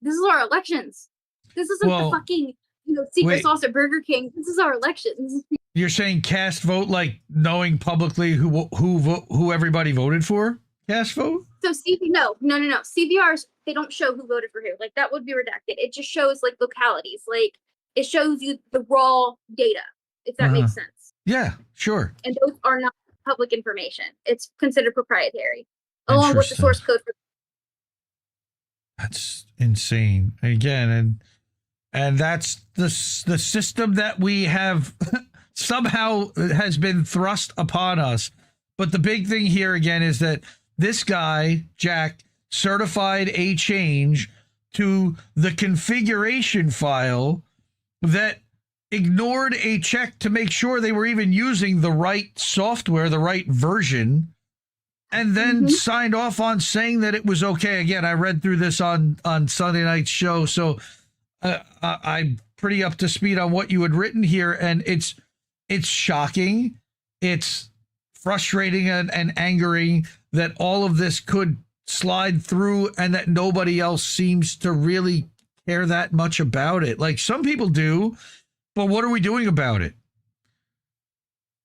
This is our elections. This isn't the fucking secret sauce at Burger King. This is our elections. You're saying cast vote, like knowing publicly who everybody voted for? Cast vote? So no. CVRs, they don't show who voted for who. Like that would be redacted. It just shows like localities. Like it shows you the raw data, if that makes sense. Yeah, sure. And those are not public information. It's considered proprietary, along with the source code for. That's insane. Again, and that's the system that we have somehow has been thrust upon us. But the big thing here again is that this guy, Jack, certified a change to the configuration file that ignored a check to make sure they were even using the right software, the right version, and then signed off on saying that it was okay. Again, I read through this on Sunday night's show, so I'm pretty up to speed on what you had written here, and it's shocking. It's frustrating and angering that all of this could slide through and that nobody else seems to really care that much about it. Like some people do, but what are we doing about it?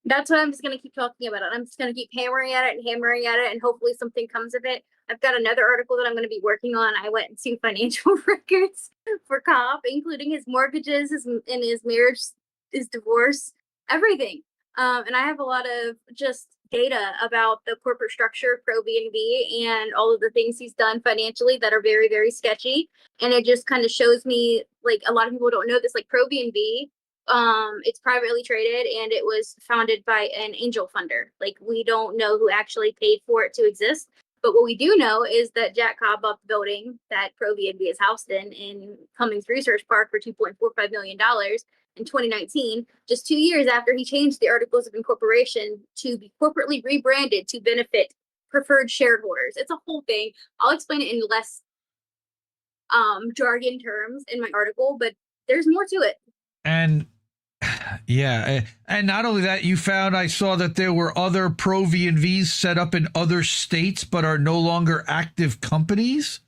That's what I'm just going to keep talking about it. I'm just going to keep hammering at it, and hopefully something comes of it. I've got another article that I'm going to be working on. I went into financial records for Cobb, including his mortgages, his marriage, his divorce, everything. And I have a lot of just data about the corporate structure of ProBNB and all of the things he's done financially that are very, very sketchy. And it just kind of shows me, like, a lot of people don't know this, like ProBNB, it's privately traded and it was founded by an angel funder. Like, we don't know who actually paid for it to exist. But what we do know is that Jack Cobb bought the building that ProBNB is housed in Cummings Research Park for $2.45 million in 2019, just 2 years after he changed the articles of incorporation to be corporately rebranded to benefit preferred shareholders. It's a whole thing. I'll explain it in less jargon terms in my article, but there's more to it. And yeah, and not only that, I saw that there were other ProVNVs set up in other states but are no longer active companies.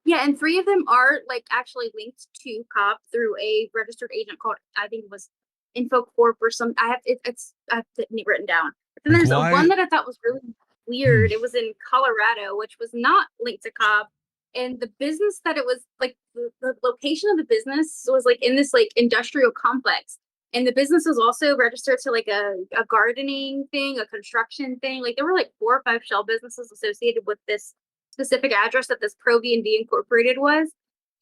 Yeah, and 3 of them are like actually linked to Cobb through a registered agent called, I think it was InfoCorp or some. I have it written down. But then there's one that I thought was really weird. It was in Colorado, which was not linked to Cobb, and the business that it was like the location of the business was like in this like industrial complex, And the business was also registered to like a gardening thing, a construction thing. Like there were like 4 or 5 shell businesses associated with this specific address that this Pro V&V Incorporated was.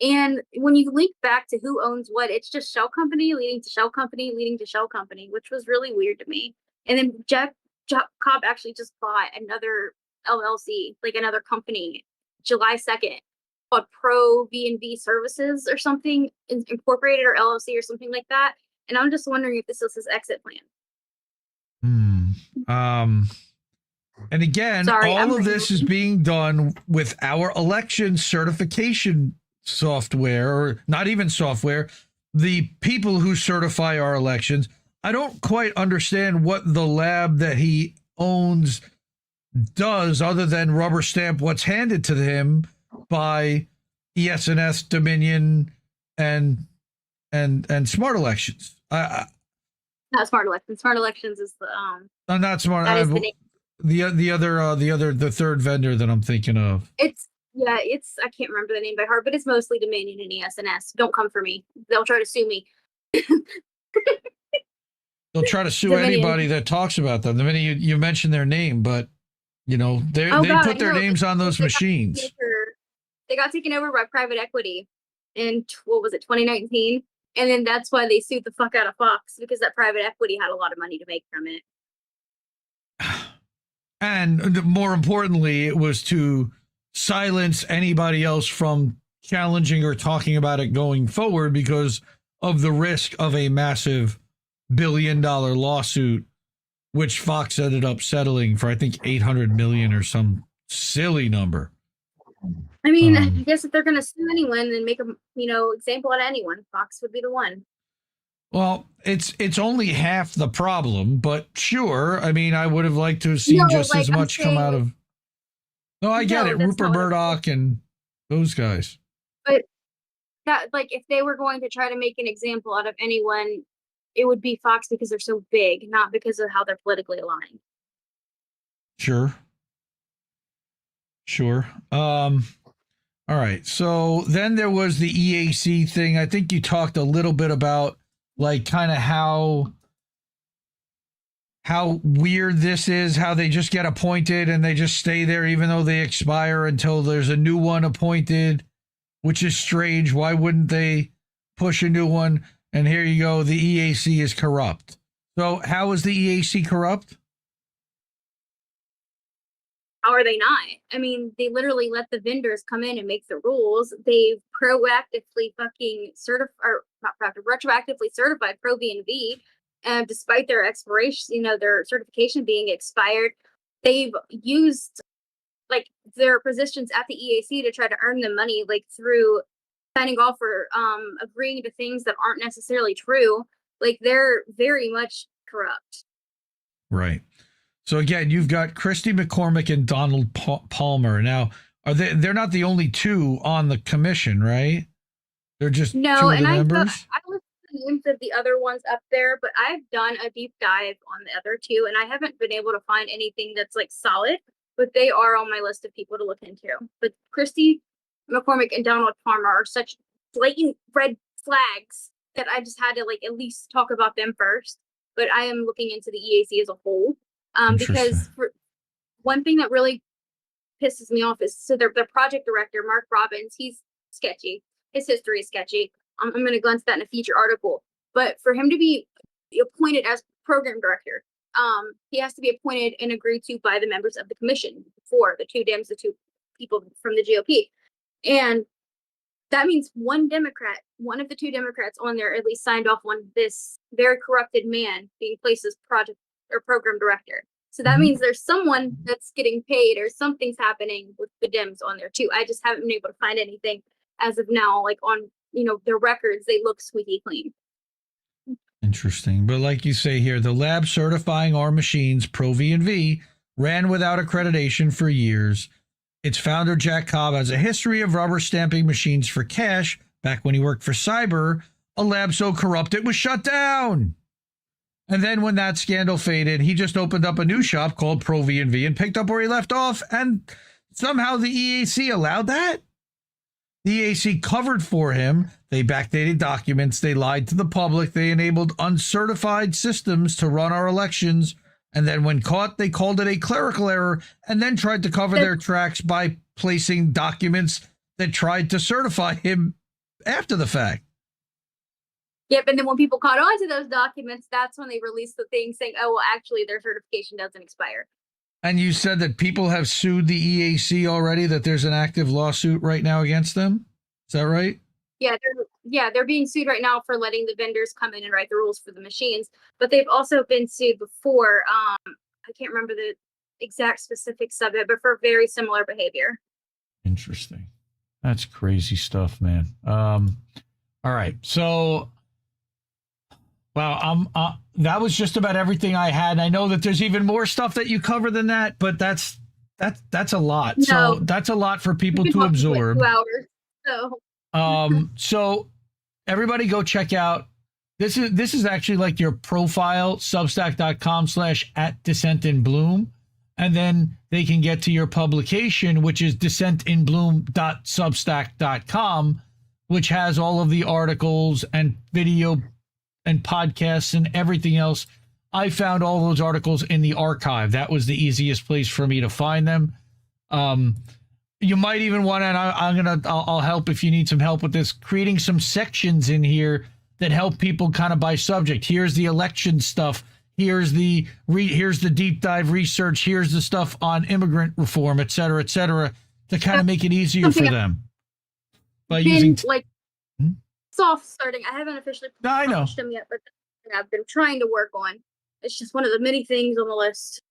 And when you link back to who owns what, it's just shell company leading to shell company leading to shell company, which was really weird to me. And then Jeff Cobb actually just bought another LLC, like another company, July 2nd, called Pro V&V Services or something, Incorporated or LLC or something like that. And I'm just wondering if this is his exit plan. And again, all of this is being done with our election certification software, or not even software, the people who certify our elections. I don't quite understand what the lab that he owns does other than rubber stamp what's handed to him by ES&S, Dominion, and Smart Elections. Not Smart Elections. Smart Elections is the not Smart. That is the name. The third vendor that I'm thinking of. It's I can't remember the name by heart, but it's mostly Dominion and ES&S. Don't come for me. They'll try to sue me. They'll try to sue Dominion. anybody that talks about them. The minute you mention their name, but they put their names on those machines. They got taken over by private equity in 2019, and then that's why they sued the fuck out of Fox, because that private equity had a lot of money to make from it. And more importantly, it was to silence anybody else from challenging or talking about it going forward because of the risk of a massive $1 billion lawsuit, which Fox ended up settling for, I think, $800 million or some silly number. I mean, I guess if they're going to sue anyone and make a example out of anyone, Fox would be the one. Well, it's only half the problem, but sure. I mean, I would have liked to have seen as much come out of. No, I get it. Rupert Murdoch and those guys. But that, if they were going to try to make an example out of anyone, it would be Fox because they're so big, not because of how they're politically aligned. Sure. All right. So then there was the EAC thing. I think you talked a little bit about kind of how weird this is, how they just get appointed and they just stay there even though they expire until there's a new one appointed, which is strange. Why wouldn't they push a new one? And here you go. The EAC is corrupt. So how is the EAC corrupt? How are they not? I mean, they literally let the vendors come in and make the rules. They've proactively retroactively certified Pro V&V, despite their expiration, their certification being expired. They've used their positions at the EAC to try to earn them money, through signing off or agreeing to things that aren't necessarily true. They're very much corrupt. Right. So again, you've got Christy McCormick and Donald Palmer. Now, they're not the only two on the commission, right? They're just two of the members? I listed the names of the other ones up there, but I've done a deep dive on the other two, and I haven't been able to find anything that's solid, but they are on my list of people to look into. But Christy McCormick and Donald Palmer are such blatant red flags that I just had to at least talk about them first. But I am looking into the EAC as a whole. Because one thing that really pisses me off is their project director, Mark Robbins, he's sketchy. His history is sketchy. I'm going to go into that in a feature article. But for him to be appointed as program director, he has to be appointed and agreed to by the members of the commission, for the two Dems, the two people from the GOP. And that means one of the two Democrats on there at least signed off on this very corrupted man being placed as project or program director. So that means there's someone that's getting paid or something's happening with the Dems on there too. I just haven't been able to find anything as of now, on their records. They look squeaky clean. Interesting. But like you say here, the lab certifying our machines, Pro V&V, ran without accreditation for years. Its founder, Jack Cobb, has a history of rubber stamping machines for cash back when he worked for Cyber, a lab so corrupt it was shut down. And then when that scandal faded, he just opened up a new shop called Pro V&V and picked up where he left off. And somehow the EAC allowed that. The EAC covered for him They backdated documents. They lied to the public. They enabled uncertified systems to run our elections. And then when caught, they called it a clerical error and then tried to cover their tracks by placing documents that tried to certify him after the fact. Yep, and then when people caught on to those documents, that's when they released the thing saying, oh, well, actually, their certification doesn't expire. And you said that people have sued the EAC already, that there's an active lawsuit right now against them? Is that right? Yeah, they're being sued right now for letting the vendors come in and write the rules for the machines. But they've also been sued before. I can't remember the exact specifics of it, but for very similar behavior. Interesting. That's crazy stuff, man. All right. So, wow, that was just about everything I had. I know that there's even more stuff that you cover than that, but that's a lot. No, so that's a lot for people to absorb. Like 2 hours. So everybody go check out. This is actually like your profile, substack.com/@dissentinbloom. And then they can get to your publication, which is dissentinbloom.substack.com, which has all of the articles and video and podcasts and everything else. I found all those articles in the archive. That was the easiest place for me to find them. You might even want to, and I'll help if you need some help with this, creating some sections in here that help people kind of by subject. Here's the election stuff. Here's the deep dive research. Here's the stuff on immigrant reform, et cetera, to kind of make it easier for them. By using Soft starting. I haven't officially published them yet, but I've been trying to work on. It's just one of the many things on the list.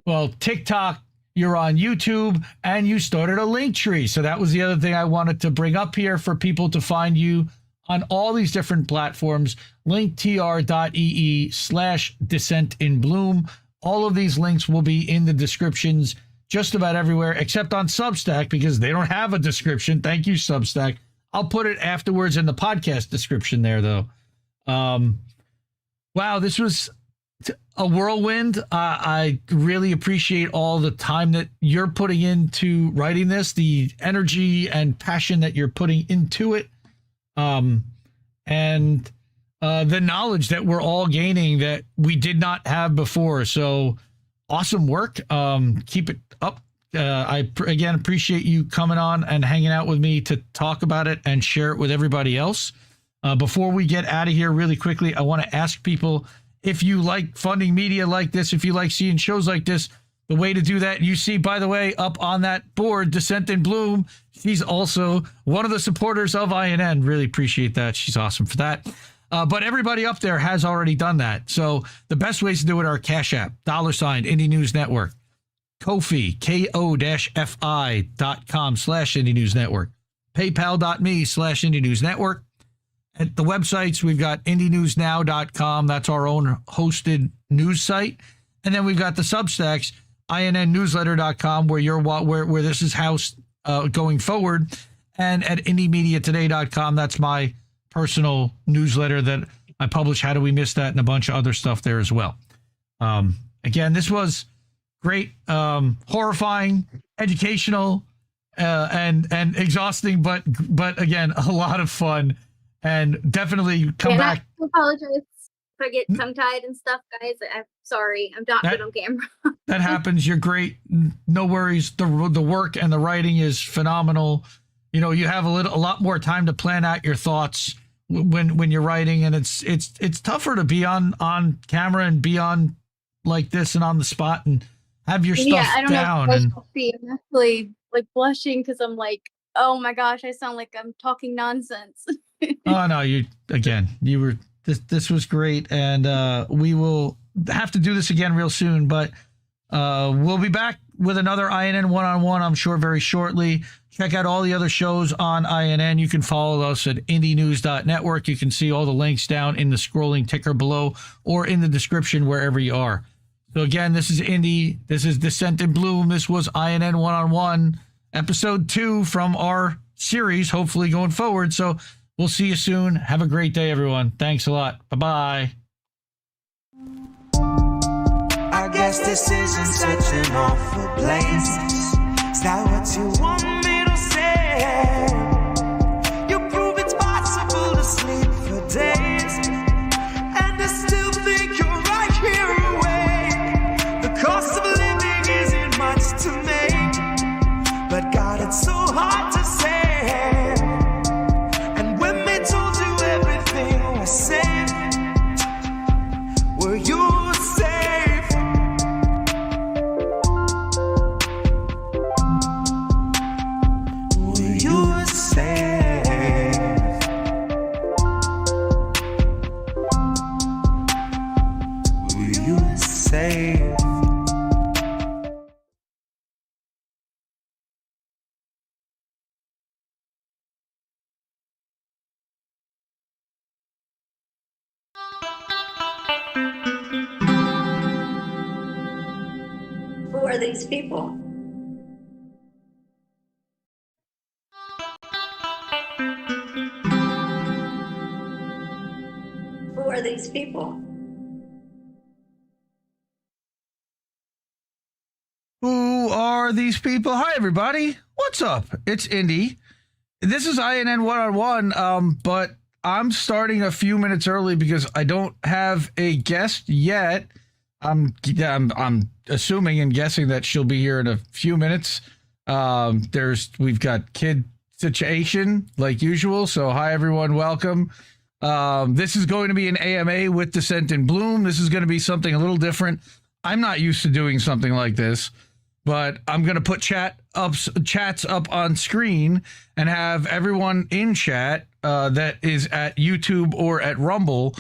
Well, TikTok, you're on YouTube, and you started a link tree. So that was the other thing I wanted to bring up here for people to find you on all these different platforms. linktr.ee/dissentinbloom. All of these links will be in the descriptions just about everywhere, except on Substack, because they don't have a description. Thank you, Substack. I'll put it afterwards in the podcast description there, though. Wow, this was a whirlwind. I really appreciate all the time that you're putting into writing this, the energy and passion that you're putting into it, and the knowledge that we're all gaining that we did not have before. So awesome work. Keep it up. I again appreciate you coming on and hanging out with me to talk about it and share it with everybody else. Before we get out of here really quickly, I want to ask people, if you like funding media like this, if you like seeing shows like this, the way to do that, you see, by the way, up on that board, Dissent in Bloom. She's also one of the supporters of INN. Really appreciate that. She's awesome for that. But everybody up there has already done that. So the best ways to do it are Cash App, $ Indie News Network, Ko-fi, ko-fi.com/Indie News Network, paypal.me/Indie News Network. At the websites, we've got IndieNewsNow.com. That's our own hosted news site. And then we've got the Substacks, INNnewsletter.com, where this is housed going forward. And at IndieMediaToday.com, that's my personal newsletter that I publish. How Do We Miss That? And a bunch of other stuff there as well. Again, this was great, horrifying, educational, and exhausting, but again, a lot of fun. And definitely come back. I apologize if I get tongue-tied and stuff, guys. I'm sorry. I'm not good on camera. That happens. You're great. No worries. The work and the writing is phenomenal. You know, you have a lot more time to plan out your thoughts when you're writing, and it's tougher to be on camera and be on like this and on the spot and have your stuff I don't down. know if I'm actually like blushing because I'm like, oh my gosh, I sound like I'm talking nonsense. Oh no, this was great, and we will have to do this again real soon, but we'll be back with another INN one-on-one, I'm sure, very shortly. Check out all the other shows on INN. You can follow us at IndieNews.network. You can see all the links down in the scrolling ticker below or in the description wherever you are. So again, this is this is Dissent in Bloom. This was INN one-on-one, episode 2 from our series, hopefully going forward. So we'll see you soon. Have a great day, everyone. Thanks a lot. Bye-bye. I guess this isn't such an awful place. Is that what you want me to say? You prove it's possible to are these people? Who are these people? Who are these people? Hi, everybody. What's up? It's Indy. This is INN one-on-one, but I'm starting a few minutes early because I don't have a guest yet. I'm assuming and guessing that she'll be here in a few minutes. We've got kid situation like usual. So hi, everyone. Welcome. This is going to be an AMA with Dissent in Bloom. This is going to be something a little different. I'm not used to doing something like this, but I'm going to put chats up on screen and have everyone in chat that is at YouTube or at Rumble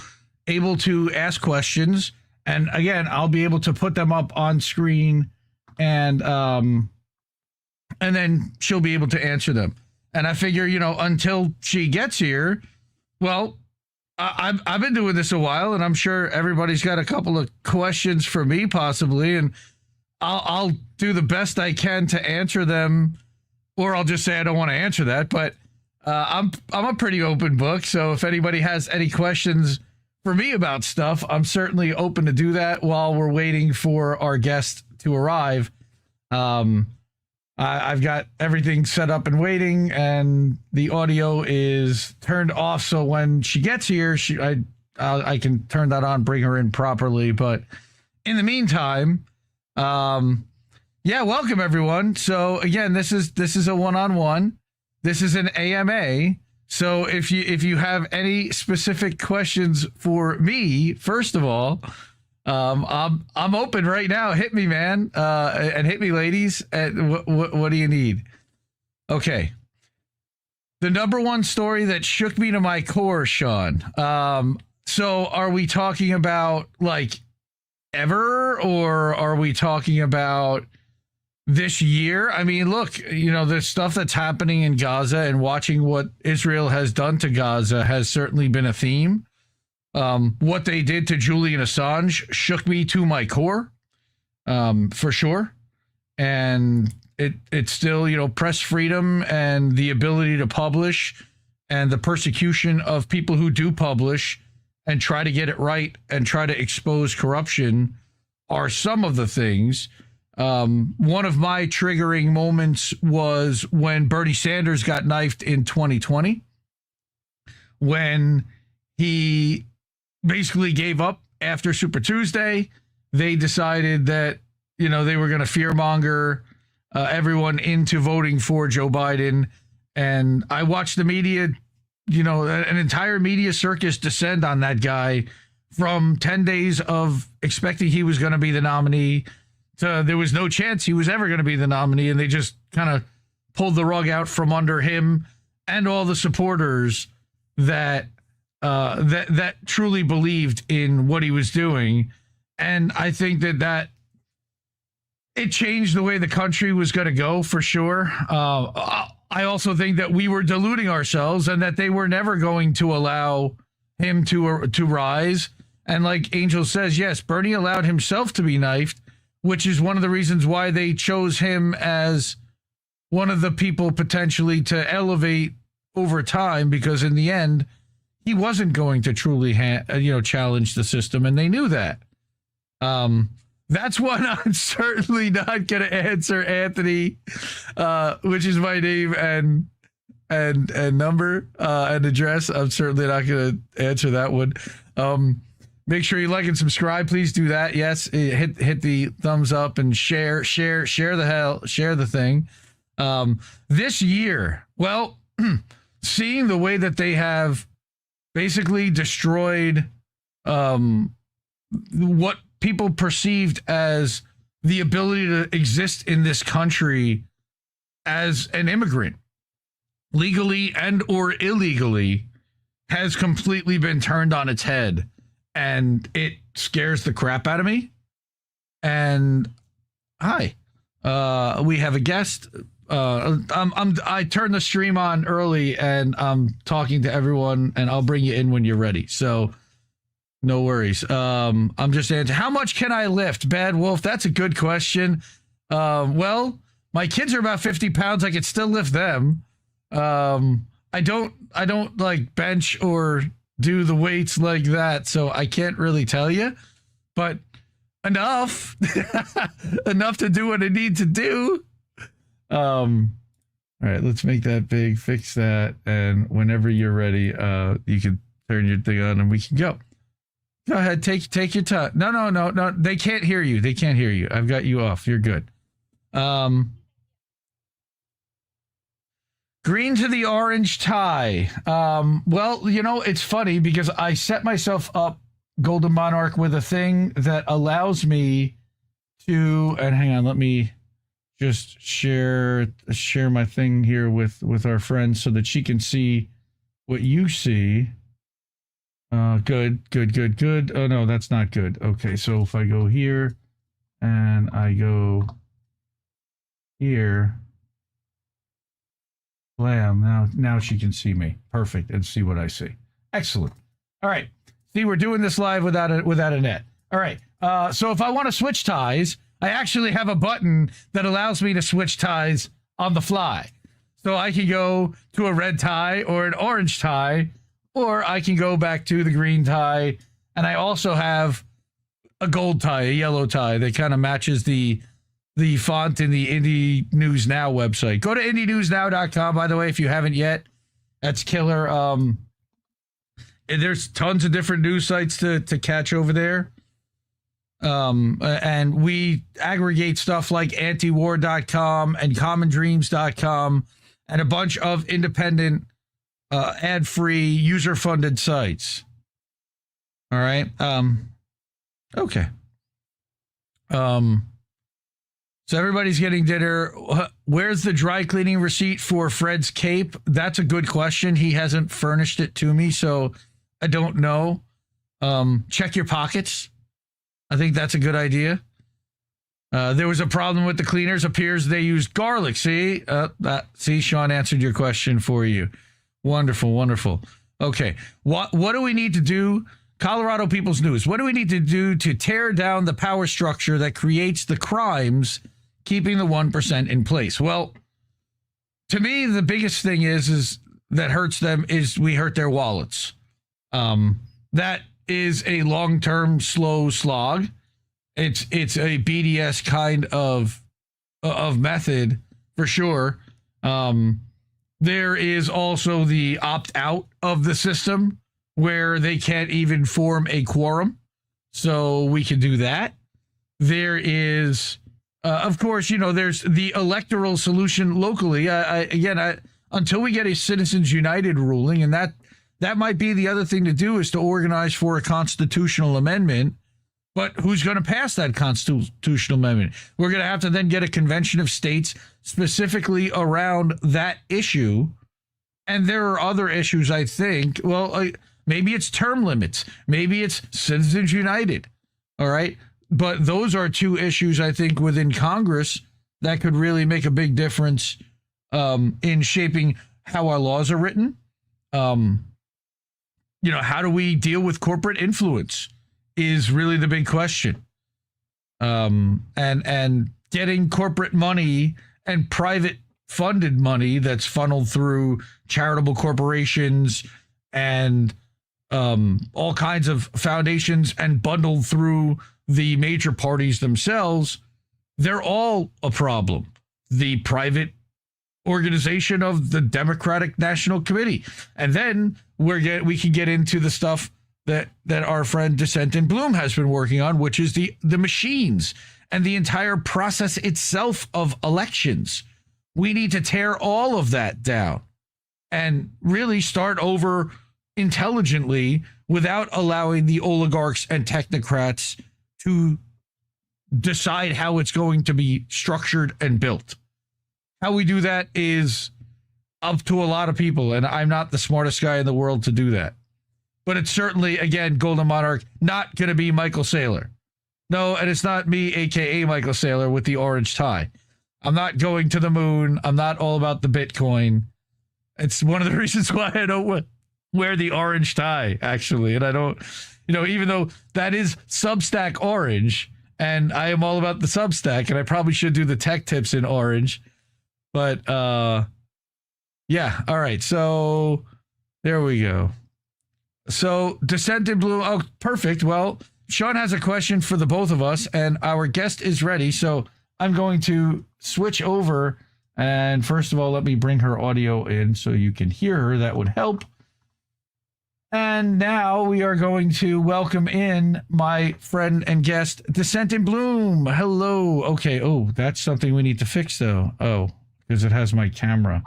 able to ask questions. And again, I'll be able to put them up on screen and then she'll be able to answer them. And I figure, until she gets here, well, I've been doing this a while, and I'm sure everybody's got a couple of questions for me possibly, and I'll do the best I can to answer them, or I'll just say I don't want to answer that. But I'm a pretty open book, so if anybody has any questions for me about stuff, I'm certainly open to do that while we're waiting for our guest to arrive. I've got everything set up and waiting, and the audio is turned off, so when she gets here, I can turn that on, bring her in properly. But in the meantime, welcome everyone. So again, this is a one-on-one. This is an AMA. So if you have any specific questions for me, first of all, I'm open right now. Hit me, man, and hit me, ladies. What do you need? Okay. The number one story that shook me to my core, Sean. So are we talking about like ever, or are we talking about this year? I mean, look, the stuff that's happening in Gaza and watching what Israel has done to Gaza has certainly been a theme. What they did to Julian Assange shook me to my core, for sure. And it's still, press freedom and the ability to publish and the persecution of people who do publish and try to get it right and try to expose corruption are some of the things. One of my triggering moments was when Bernie Sanders got knifed in 2020, when he basically gave up after Super Tuesday. They decided that, they were going to fearmonger everyone into voting for Joe Biden. And I watched the media, an entire media circus descend on that guy from 10 days of expecting he was going to be the nominee to there was no chance he was ever going to be the nominee. And they just kind of pulled the rug out from under him and all the supporters that truly believed in what he was doing. And I think that it changed the way the country was going to go, for sure. I also think that we were deluding ourselves and that they were never going to allow him to rise. And like Angel says, yes, Bernie allowed himself to be knifed, which is one of the reasons why they chose him as one of the people potentially to elevate over time, because in the end, he wasn't going to truly, challenge the system, and they knew that. That's one I'm certainly not going to answer, Anthony, which is my name and number and address. I'm certainly not going to answer that one. Make sure you like and subscribe. Please do that. Yes, hit the thumbs up and share the thing. This year, well, seeing the way that they have basically destroyed what people perceived as the ability to exist in this country as an immigrant, legally and or illegally, has completely been turned on its head. And it scares the crap out of me. And hi, we have a guest. I turned the stream on early and I'm talking to everyone, and I'll bring you in when you're ready. So no worries. I'm just answering. How much can I lift? Bad Wolf, that's a good question. Well, my kids are about 50 pounds. I could still lift them. I don't like bench or do the weights like that, so I can't really tell you. But enough, enough to do what I need to do. All right, let's make that big, fix that, and whenever you're ready, you can turn your thing on and we can go. Go ahead, take your time. No. They can't hear you. They can't hear you. I've got you off. You're good. Green to the orange tie. Well, you know, it's funny because I set myself up, Golden Monarch, with a thing that allows me to, and hang on, let me just share my thing here with our friend so that she can see what you see. Good. Oh no, that's not good. Okay, so if I go here and I go here, blam, now she can see me. Perfect, and see what I see. Excellent. All right. See, we're doing this live without a net. All right. So if I want to switch ties, I actually have a button that allows me to switch ties on the fly. So I can go to a red tie or an orange tie, or I can go back to the green tie. And I also have a gold tie, a yellow tie that kind of matches the font in the IndieNewsNow website. Go to IndieNewsNow.com, by the way, if you haven't yet. That's killer. There's tons of different news sites to catch over there. And we aggregate stuff like antiwar.com and commondreams.com and a bunch of independent, ad-free, user-funded sites. All right. Okay. So everybody's getting dinner. Where's the dry cleaning receipt for Fred's cape? That's a good question. He hasn't furnished it to me, so I don't know. Check your pockets. I think that's a good idea. There was a problem with the cleaners. Appears they used garlic. See, Sean answered your question for you. Wonderful. Okay, what do we need to do? Colorado People's News. What do we need to do to tear down the power structure that creates the crimes, keeping the 1% in place? Well, to me, the biggest thing is that hurts them is we hurt their wallets. That is a long-term slow slog. It's a BDS kind of method for sure. There is also the opt-out of the system where they can't even form a quorum. So we can do that. There is, of course, there's the electoral solution locally. Until we get a Citizens United ruling, and that might be the other thing to do, is to organize for a constitutional amendment. But who's going to pass that constitutional amendment? We're going to have to then get a convention of states specifically around that issue. And there are other issues, I think. Well, maybe it's term limits. Maybe it's Citizens United. All right. But those are two issues, I think, within Congress that could really make a big difference in shaping how our laws are written. How do we deal with corporate influence is really the big question. And getting corporate money and private funded money that's funneled through charitable corporations and all kinds of foundations and bundled through the major parties themselves, they're all a problem. The private organization of the Democratic National Committee. And then we can get into the stuff that our friend Dissent in Bloom has been working on, which is the machines and the entire process itself of elections. We need to tear all of that down and really start over intelligently without allowing the oligarchs and technocrats to decide how it's going to be structured and built. How we do that is up to a lot of people, and I'm not the smartest guy in the world to do that. But it's certainly, again, Golden Monarch, not going to be Michael Saylor. No, and it's not me, a.k.a. Michael Saylor, with the orange tie. I'm not going to the moon. I'm not all about the Bitcoin. It's one of the reasons why I don't wear the orange tie, actually. And I don't, even though that is Substack orange, and I am all about the Substack, and I probably should do the tech tips in orange. But yeah, all right. So there we go. So Dissent in Blue. Oh, perfect. Well, Sean has a question for the both of us, and our guest is ready. So I'm going to switch over. And first of all, let me bring her audio in so you can hear her. That would help. And now we are going to welcome in my friend and guest, Dissent in Bloom. Hello. Okay. Oh, that's something we need to fix, though. Oh, because it has my camera.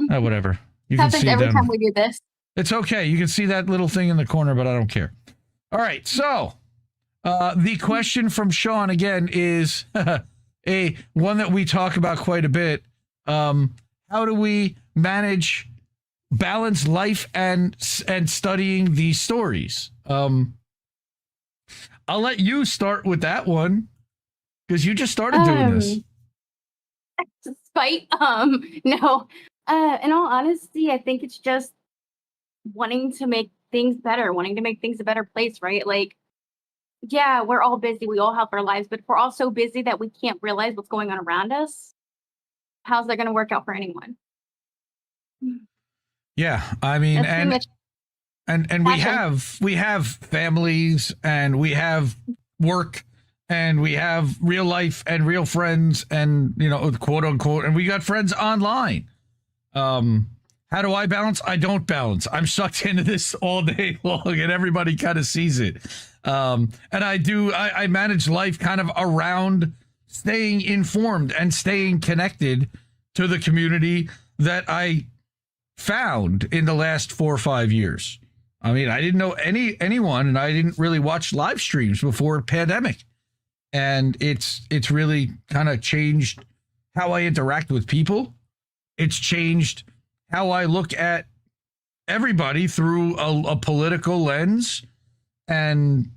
Oh, whatever. You can Happens see every them. time we do this. It's okay. You can see that little thing in the corner, but I don't care. All right. So the question from Sean again is one that we talk about quite a bit. How do we balance life and studying these stories? I'll let you start with that one because you just started doing this. Spite. No. In all honesty, I think it's just wanting to make things better, wanting to make things a better place, right? Like, yeah, we're all busy. We all have our lives, but if we're all so busy that we can't realize what's going on around us, how's that going to work out for anyone? Yeah, I mean, That's and we have families, and we have work, and we have real life and real friends, and quote unquote, and we got friends online. How do I balance? I don't balance. I'm sucked into this all day long, and everybody kind of sees it. And I manage life kind of around staying informed and staying connected to the community that I found in the last 4 or 5 years. I mean, I didn't know anyone, and I didn't really watch live streams before pandemic. And it's really kind of changed how I interact with people. It's changed how I look at everybody through a political lens. And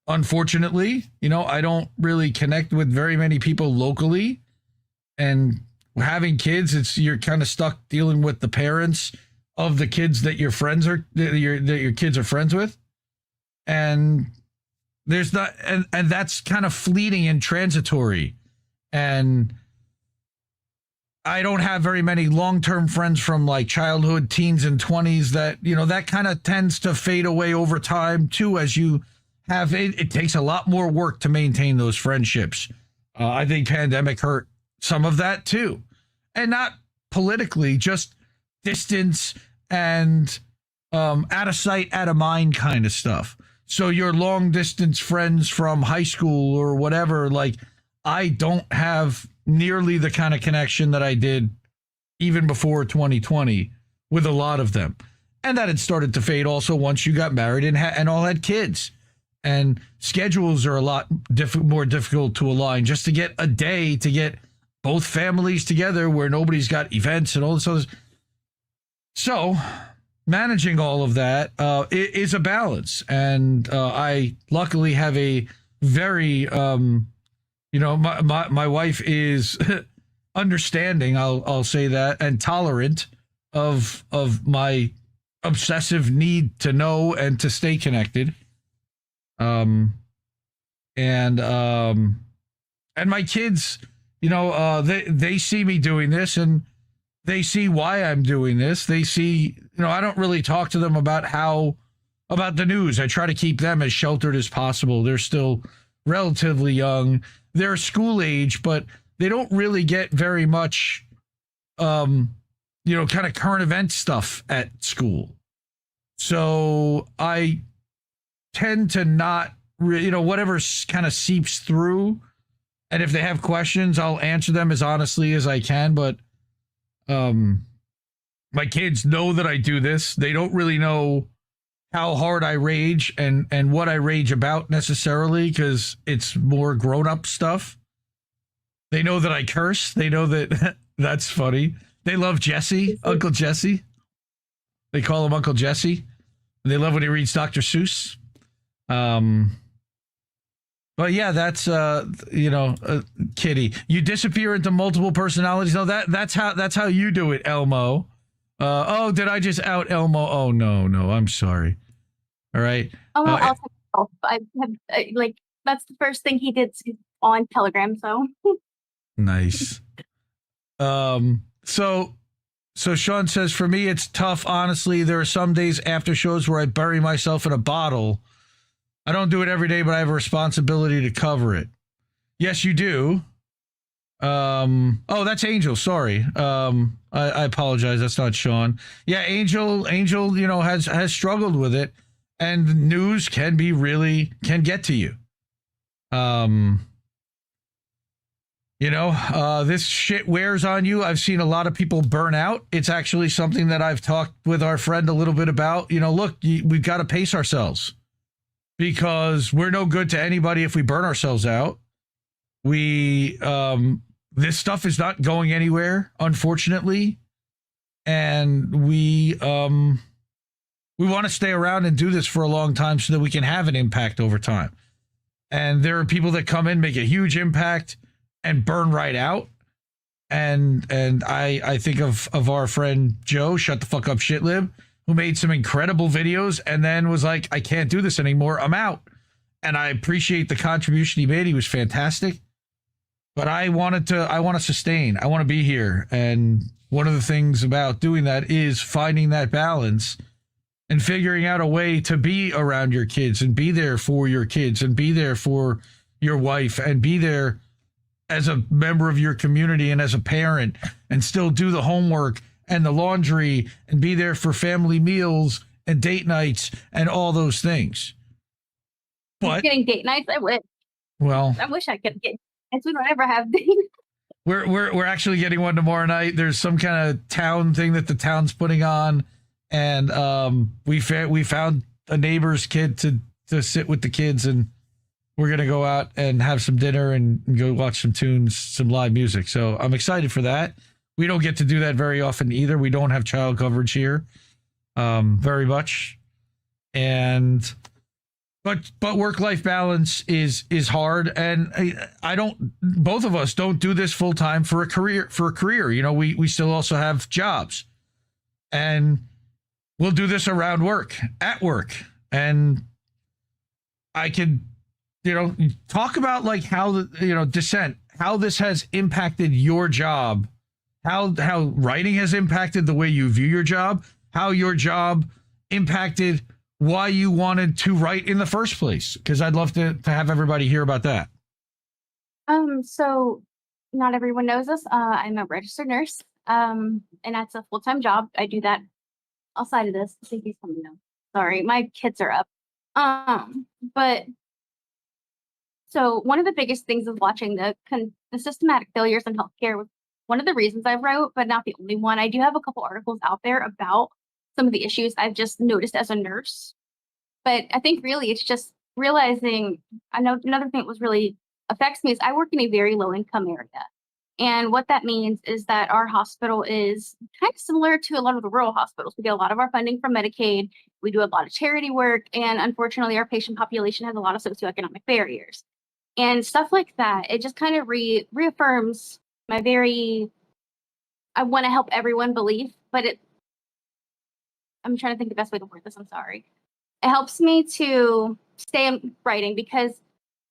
unfortunately, I don't really connect with very many people locally. And having kids, you're kind of stuck dealing with the parents of the kids that your kids are friends with. And there's not, and that's kind of fleeting and transitory. And I don't have very many long-term friends from like childhood, teens, and 20s that, that kind of tends to fade away over time too. As you have, it takes a lot more work to maintain those friendships. I think pandemic hurt some of that too. And not politically, just distance and out of sight, out of mind kind of stuff. So your long distance friends from high school or whatever, like I don't have nearly the kind of connection that I did even before 2020 with a lot of them. And that had started to fade also once you got married and all had kids. And schedules are a lot more difficult to align just to get a day to get both families together where nobody's got events and all this other. So managing all of that is a balance. And I luckily have a very, my wife is understanding, I'll say that, and tolerant of my obsessive need to know and to stay connected. And my kids, they see me doing this, and they see why I'm doing this. They see, I don't really talk to them about the news. I try to keep them as sheltered as possible. They're still relatively young. They're school age, but they don't really get very much, kind of current event stuff at school. So I tend to not, whatever kind of seeps through. And if they have questions, I'll answer them as honestly as I can. But my kids know that I do this. They don't really know how hard I rage and what I rage about necessarily, because it's more grown-up stuff. They know that I curse. They know that that's funny. They love Jesse, Uncle Jesse. They call him Uncle Jesse. They love when he reads Dr. Seuss. But yeah, that's Kitty. You disappear into multiple personalities. No, that's how you do it, Elmo. Oh, did I just out Elmo? Oh no, I'm sorry. All right. Oh, no, I'll take it off. I have that's the first thing he did on Telegram. So Nice. So Sean says, for me, it's tough. Honestly, there are some days after shows where I bury myself in a bottle. I don't do it every day, but I have a responsibility to cover it. Yes, you do. Oh, that's Angel. Sorry. I apologize. That's not Sean. Yeah, Angel, has struggled with it, and news can get to you. This shit wears on you. I've seen a lot of people burn out. It's actually something that I've talked with our friend a little bit about. Look, we've got to pace ourselves because we're no good to anybody if we burn ourselves out. This stuff is not going anywhere, unfortunately. And we want to stay around and do this for a long time so that we can have an impact over time. And there are people that come in, make a huge impact, and burn right out. And I think of our friend Joe, Shut the Fuck Up Shitlib, who made some incredible videos and then was like, I can't do this anymore. I'm out. And I appreciate the contribution he made. He was fantastic. But I want to sustain. I want to be here. And one of the things about doing that is finding that balance and figuring out a way to be around your kids and be there for your kids and be there for your wife and be there as a member of your community and as a parent and still do the homework and the laundry and be there for family meals and date nights and all those things. But getting date nights, I wish. Well, I wish I could get. And we don't ever have dates. We're actually getting one tomorrow night. There's some kind of town thing that the town's putting on, and we found a neighbor's kid to sit with the kids, and we're gonna go out and have some dinner and go watch some tunes, some live music. So I'm excited for that. We don't get to do that very often either. We don't have child coverage here, very much, and. But work-life balance is hard, and both of us don't do this full time for a career. We still also have jobs, and we'll do this around work, at work. And I could, talk about like how Dissent, how this has impacted your job, how writing has impacted the way you view your job, how your job impacted why you wanted to write in the first place, because I'd love to have everybody hear about that. So not everyone knows this. I'm a registered nurse, and that's a full-time job. I do that outside of this. I think he's coming down. Sorry, my kids are up. But so one of the biggest things is watching the systematic failures in healthcare was one of the reasons I wrote, but not the only one. I do have a couple articles out there about some of the issues I've just noticed as a nurse. But I think really it's just realizing, I know another thing that was really affects me is I work in a very low income area. And what that means is that our hospital is kind of similar to a lot of the rural hospitals. We get a lot of our funding from Medicaid. We do a lot of charity work. And unfortunately, our patient population has a lot of socioeconomic barriers. And stuff like that, it just kind of reaffirms my I want to help everyone belief, but I'm trying to think the best way to word this. I'm sorry. It helps me to stay in writing because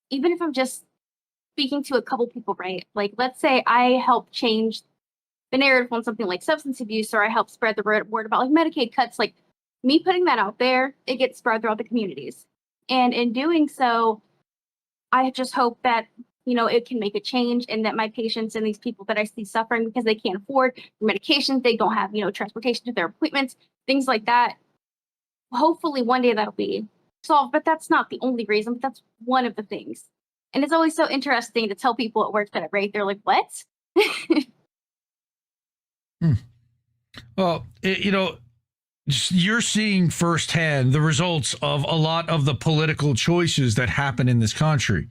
even if I'm just speaking to a couple people, right? Like, let's say I help change the narrative on something like substance abuse, or I help spread the word about like Medicaid cuts, like me putting that out there, it gets spread throughout the communities. And in doing so, I just hope that, it can make a change and that my patients and these people that I see suffering because they can't afford medications, they don't have, transportation to their appointments, things like that. Hopefully one day that'll be solved, but that's not the only reason, but that's one of the things. And it's always so interesting to tell people at work that I write, they're like, what? Well, you're seeing firsthand the results of a lot of the political choices that happen in this country,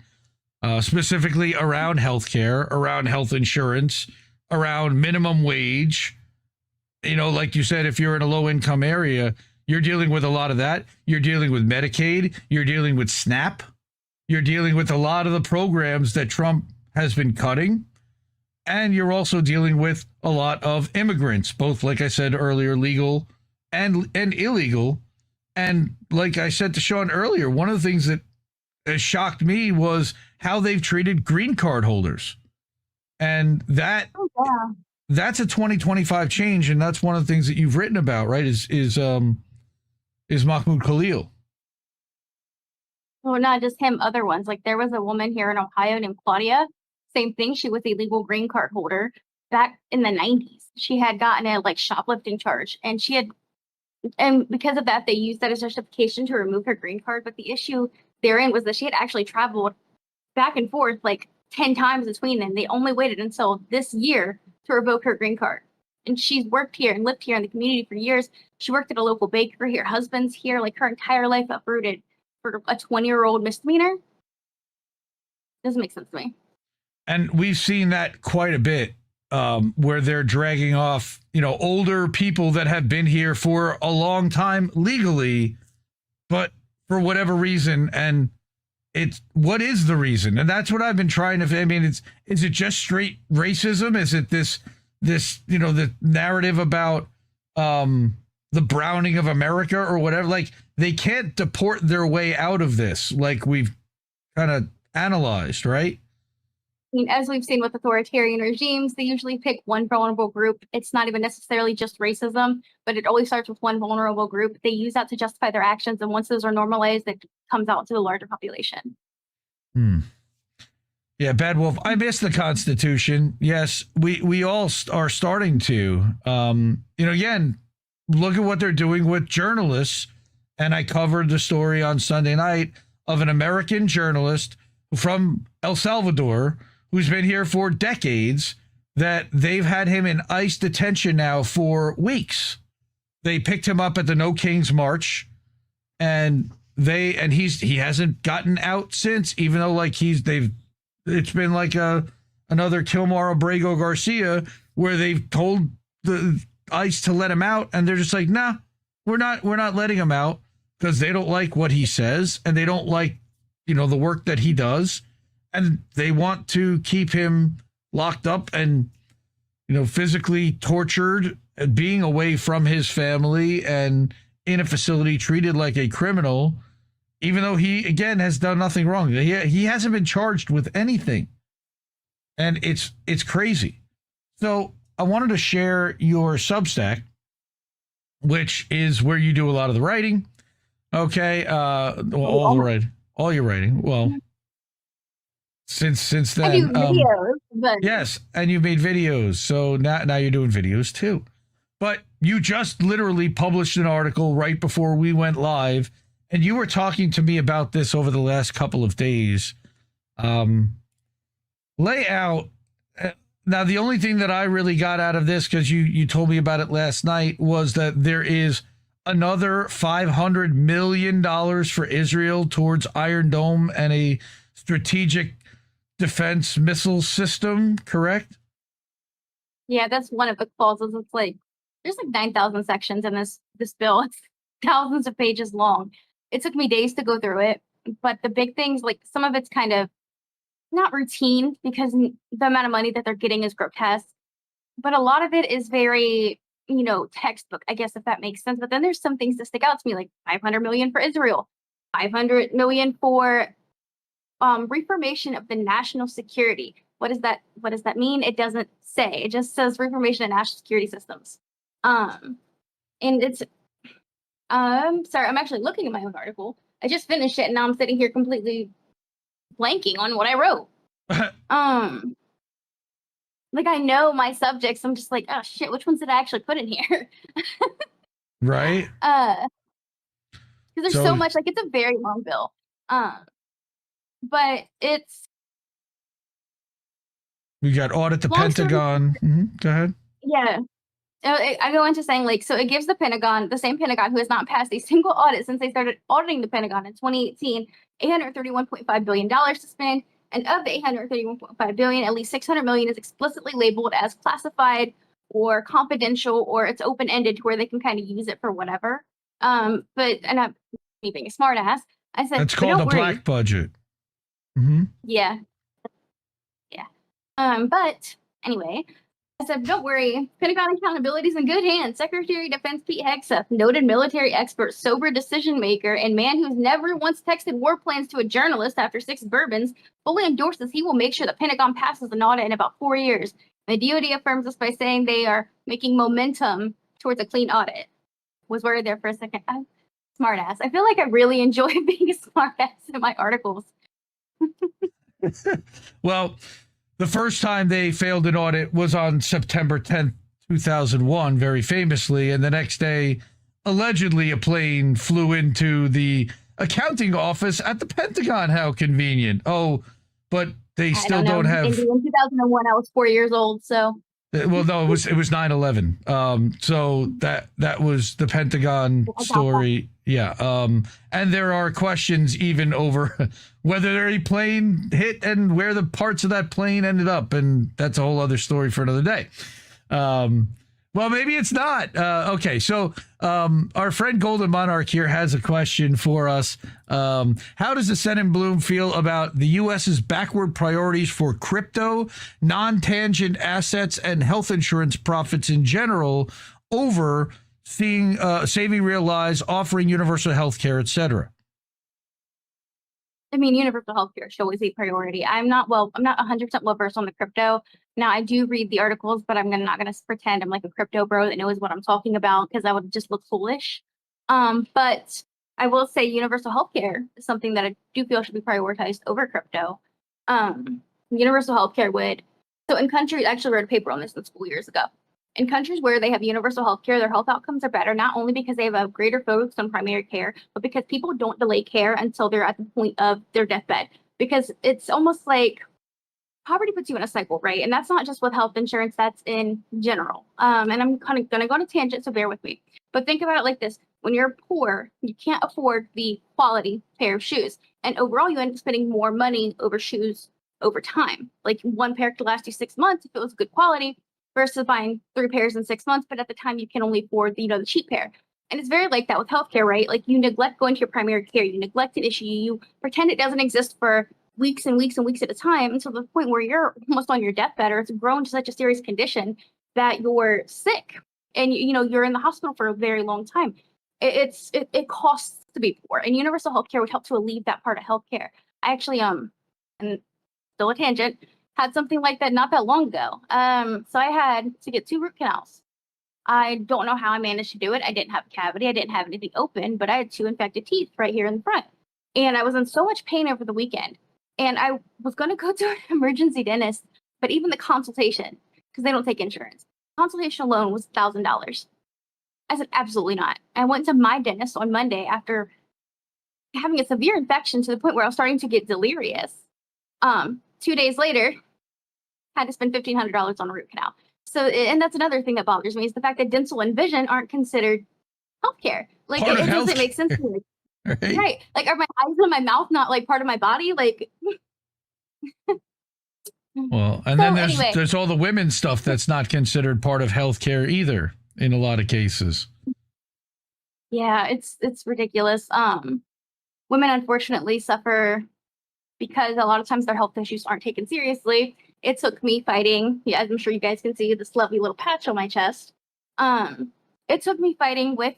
specifically around healthcare, around health insurance, around minimum wage. Like you said, if you're in a low income area, you're dealing with a lot of that. You're dealing with Medicaid. You're dealing with SNAP. You're dealing with a lot of the programs that Trump has been cutting. And you're also dealing with a lot of immigrants, both, like I said earlier, legal and illegal. And like I said to Sean earlier, one of the things that shocked me was how they've treated green card holders. And that's a 2025 change, and that's one of the things that you've written about, right? Is Mahmoud Khalil. Well, not just him, other ones. Like there was a woman here in Ohio named Claudia. Same thing. She was a legal green card holder back in the 90s. She had gotten a like shoplifting charge, and because of that, they used that as justification to remove her green card. But the issue therein was that she had actually traveled back and forth like 10 times between them. They only waited until this year to revoke her green card. And she's worked here and lived here in the community for years. She worked at a local bakery. Her husband's here, like her entire life uprooted for a 20-year-old misdemeanor. Doesn't make sense to me. And we've seen that quite a bit, where they're dragging off, older people that have been here for a long time legally, but for whatever reason. And what is the reason? And that's what I've been trying to, is it just straight racism? Is it this, the narrative about, the browning of America or whatever? Like they can't deport their way out of this. Like we've kind of analyzed, right? I mean, as we've seen with authoritarian regimes, they usually pick one vulnerable group. It's not even necessarily just racism, but it always starts with one vulnerable group. They use that to justify their actions. And once those are normalized, it comes out to the larger population. Yeah, Bad Wolf, I miss the Constitution. Yes, we all are starting to. Again, look at what they're doing with journalists. And I covered the story on Sunday night of an American journalist from El Salvador who's been here for decades, that they've had him in ICE detention now for weeks. They picked him up at the No Kings March, and he hasn't gotten out since, even though it's been like another Kilmar Abrego Garcia, where they've told the ICE to let him out, and they're just like, nah, we're not letting him out, because they don't like what he says, and they don't like the work that he does, and they want to keep him locked up and physically tortured, being away from his family and in a facility treated like a criminal, even though he again has done nothing wrong. He hasn't been charged with anything, and it's crazy. So I wanted to share your Substack, which is where you do a lot of the writing. Okay, all your writing. Well, since then, I do videos, but yes, and you've made videos. So now you're doing videos too. But you just literally published an article right before we went live, and you were talking to me about this over the last couple of days. Lay out. Now, the only thing that I really got out of this, because you told me about it last night, was that there is another $500 million for Israel towards Iron Dome and a strategic defense missile system, correct? yeah, that's one of the clauses. It's like there's like 9,000 sections in this bill. It's thousands of pages long. It took me days to go through it, but the big things, like some of it's kind of not routine because the amount of money that they're getting is grotesque, but a lot of it is very textbook, I guess, if that makes sense. But then there's some things that stick out to me, like 500 million for Israel, 500 million for reformation of the national security. What does that mean? It doesn't say. It just says reformation of national security systems. And it's sorry, I'm actually looking at my own article. I just finished it, and now I'm sitting here completely blanking on what I wrote. Like I know my subjects. I'm just like, oh shit, which ones did I actually put in here? Right. Because there's so much. Like it's a very long bill. But it's we got audit the Pentagon. Go ahead. Yeah. I go into saying like, so it gives the same Pentagon who has not passed a single audit since they started auditing the Pentagon in 2018, $831.5 billion to spend. And of the $831.5 billion, at least $600 million is explicitly labeled as classified or confidential, or it's open-ended to where they can kind of use it for whatever. Me being a smartass, I said, it's called a black budget. Yeah. But anyway, I said, don't worry. Pentagon accountability is in good hands. Secretary of Defense Pete Hegseth, noted military expert, sober decision maker, and man who's never once texted war plans to a journalist after 6 bourbons, fully endorses he will make sure the Pentagon passes an audit in about 4 years. The DoD affirms this by saying they are making momentum towards a clean audit. Was worried there for a second. I'm smart ass. I feel like I really enjoy being a smart ass in my articles. Well, the first time they failed an audit was on September 10th, 2001, very famously. And the next day, allegedly, a plane flew into the accounting office at the Pentagon. How convenient. Oh, but they still don't have. In 2001, I was 4 years old, so. Well, no, it was 9/11. So that was the Pentagon story. Yeah. And there are questions even over whether a plane hit and where the parts of that plane ended up. And that's a whole other story for another day. Well, maybe it's not. Okay, so our friend Golden Monarch here has a question for us. How does the Senate Bloom feel about the U.S.'s backward priorities for crypto, non-tangent assets, and health insurance profits in general over saving real lives, offering universal health care, etc.? I mean, universal healthcare should always be a priority. I'm not 100% well versed on the crypto. Now, I do read the articles, but I'm not going to pretend I'm like a crypto bro that knows what I'm talking about because I would just look foolish. But I will say universal healthcare is something that I do feel should be prioritized over crypto. Universal healthcare would, so in countries, I actually wrote a paper on this in school years ago. In countries where they have universal healthcare, their health outcomes are better, not only because they have a greater focus on primary care, but because people don't delay care until they're at the point of their deathbed. Because it's almost like poverty puts you in a cycle, right? And that's not just with health insurance, that's in general. And I'm kind of going to go on a tangent, so bear with me. But think about it like this. When you're poor, you can't afford the quality pair of shoes. And overall, you end up spending more money over shoes over time. Like one pair could last you 6 months if it was good quality, versus buying 3 pairs in 6 months, but at the time you can only afford the cheap pair. And it's very like that with healthcare, right? Like you neglect going to your primary care, you neglect an issue, you pretend it doesn't exist for weeks and weeks and weeks at a time until the point where you're almost on your deathbed, or it's grown to such a serious condition that you're sick and you're in the hospital for a very long time. It costs to be poor, and universal healthcare would help to alleviate that part of healthcare. I actually and still a tangent, had something like that not that long ago. So I had to get 2 root canals. I don't know how I managed to do it. I didn't have a cavity. I didn't have anything open, but I had 2 infected teeth right here in the front. And I was in so much pain over the weekend. And I was going to go to an emergency dentist, but even the consultation, because they don't take insurance, consultation alone was $1,000. I said, absolutely not. I went to my dentist on Monday after having a severe infection to the point where I was starting to get delirious. 2 days later, had to spend $1,500 on a root canal. So, and that's another thing that bothers me is the fact that dental and vision aren't considered healthcare. Like it doesn't make sense to me. Right. Like, are my eyes and my mouth not like part of my body? Like, well, and then there's all the women's stuff that's not considered part of healthcare either in a lot of cases. Yeah, it's ridiculous. Women unfortunately suffer because a lot of times their health issues aren't taken seriously. It took me fighting, as I'm sure you guys can see, this lovely little patch on my chest. It took me fighting with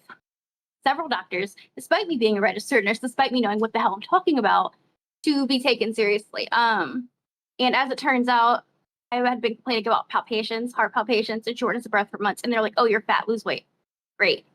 several doctors, despite me being a registered nurse, despite me knowing what the hell I'm talking about, to be taken seriously. And as it turns out, I had been complaining about palpitations, heart palpitations, and shortness of breath for months. And they're like, oh, you're fat, lose weight. Great.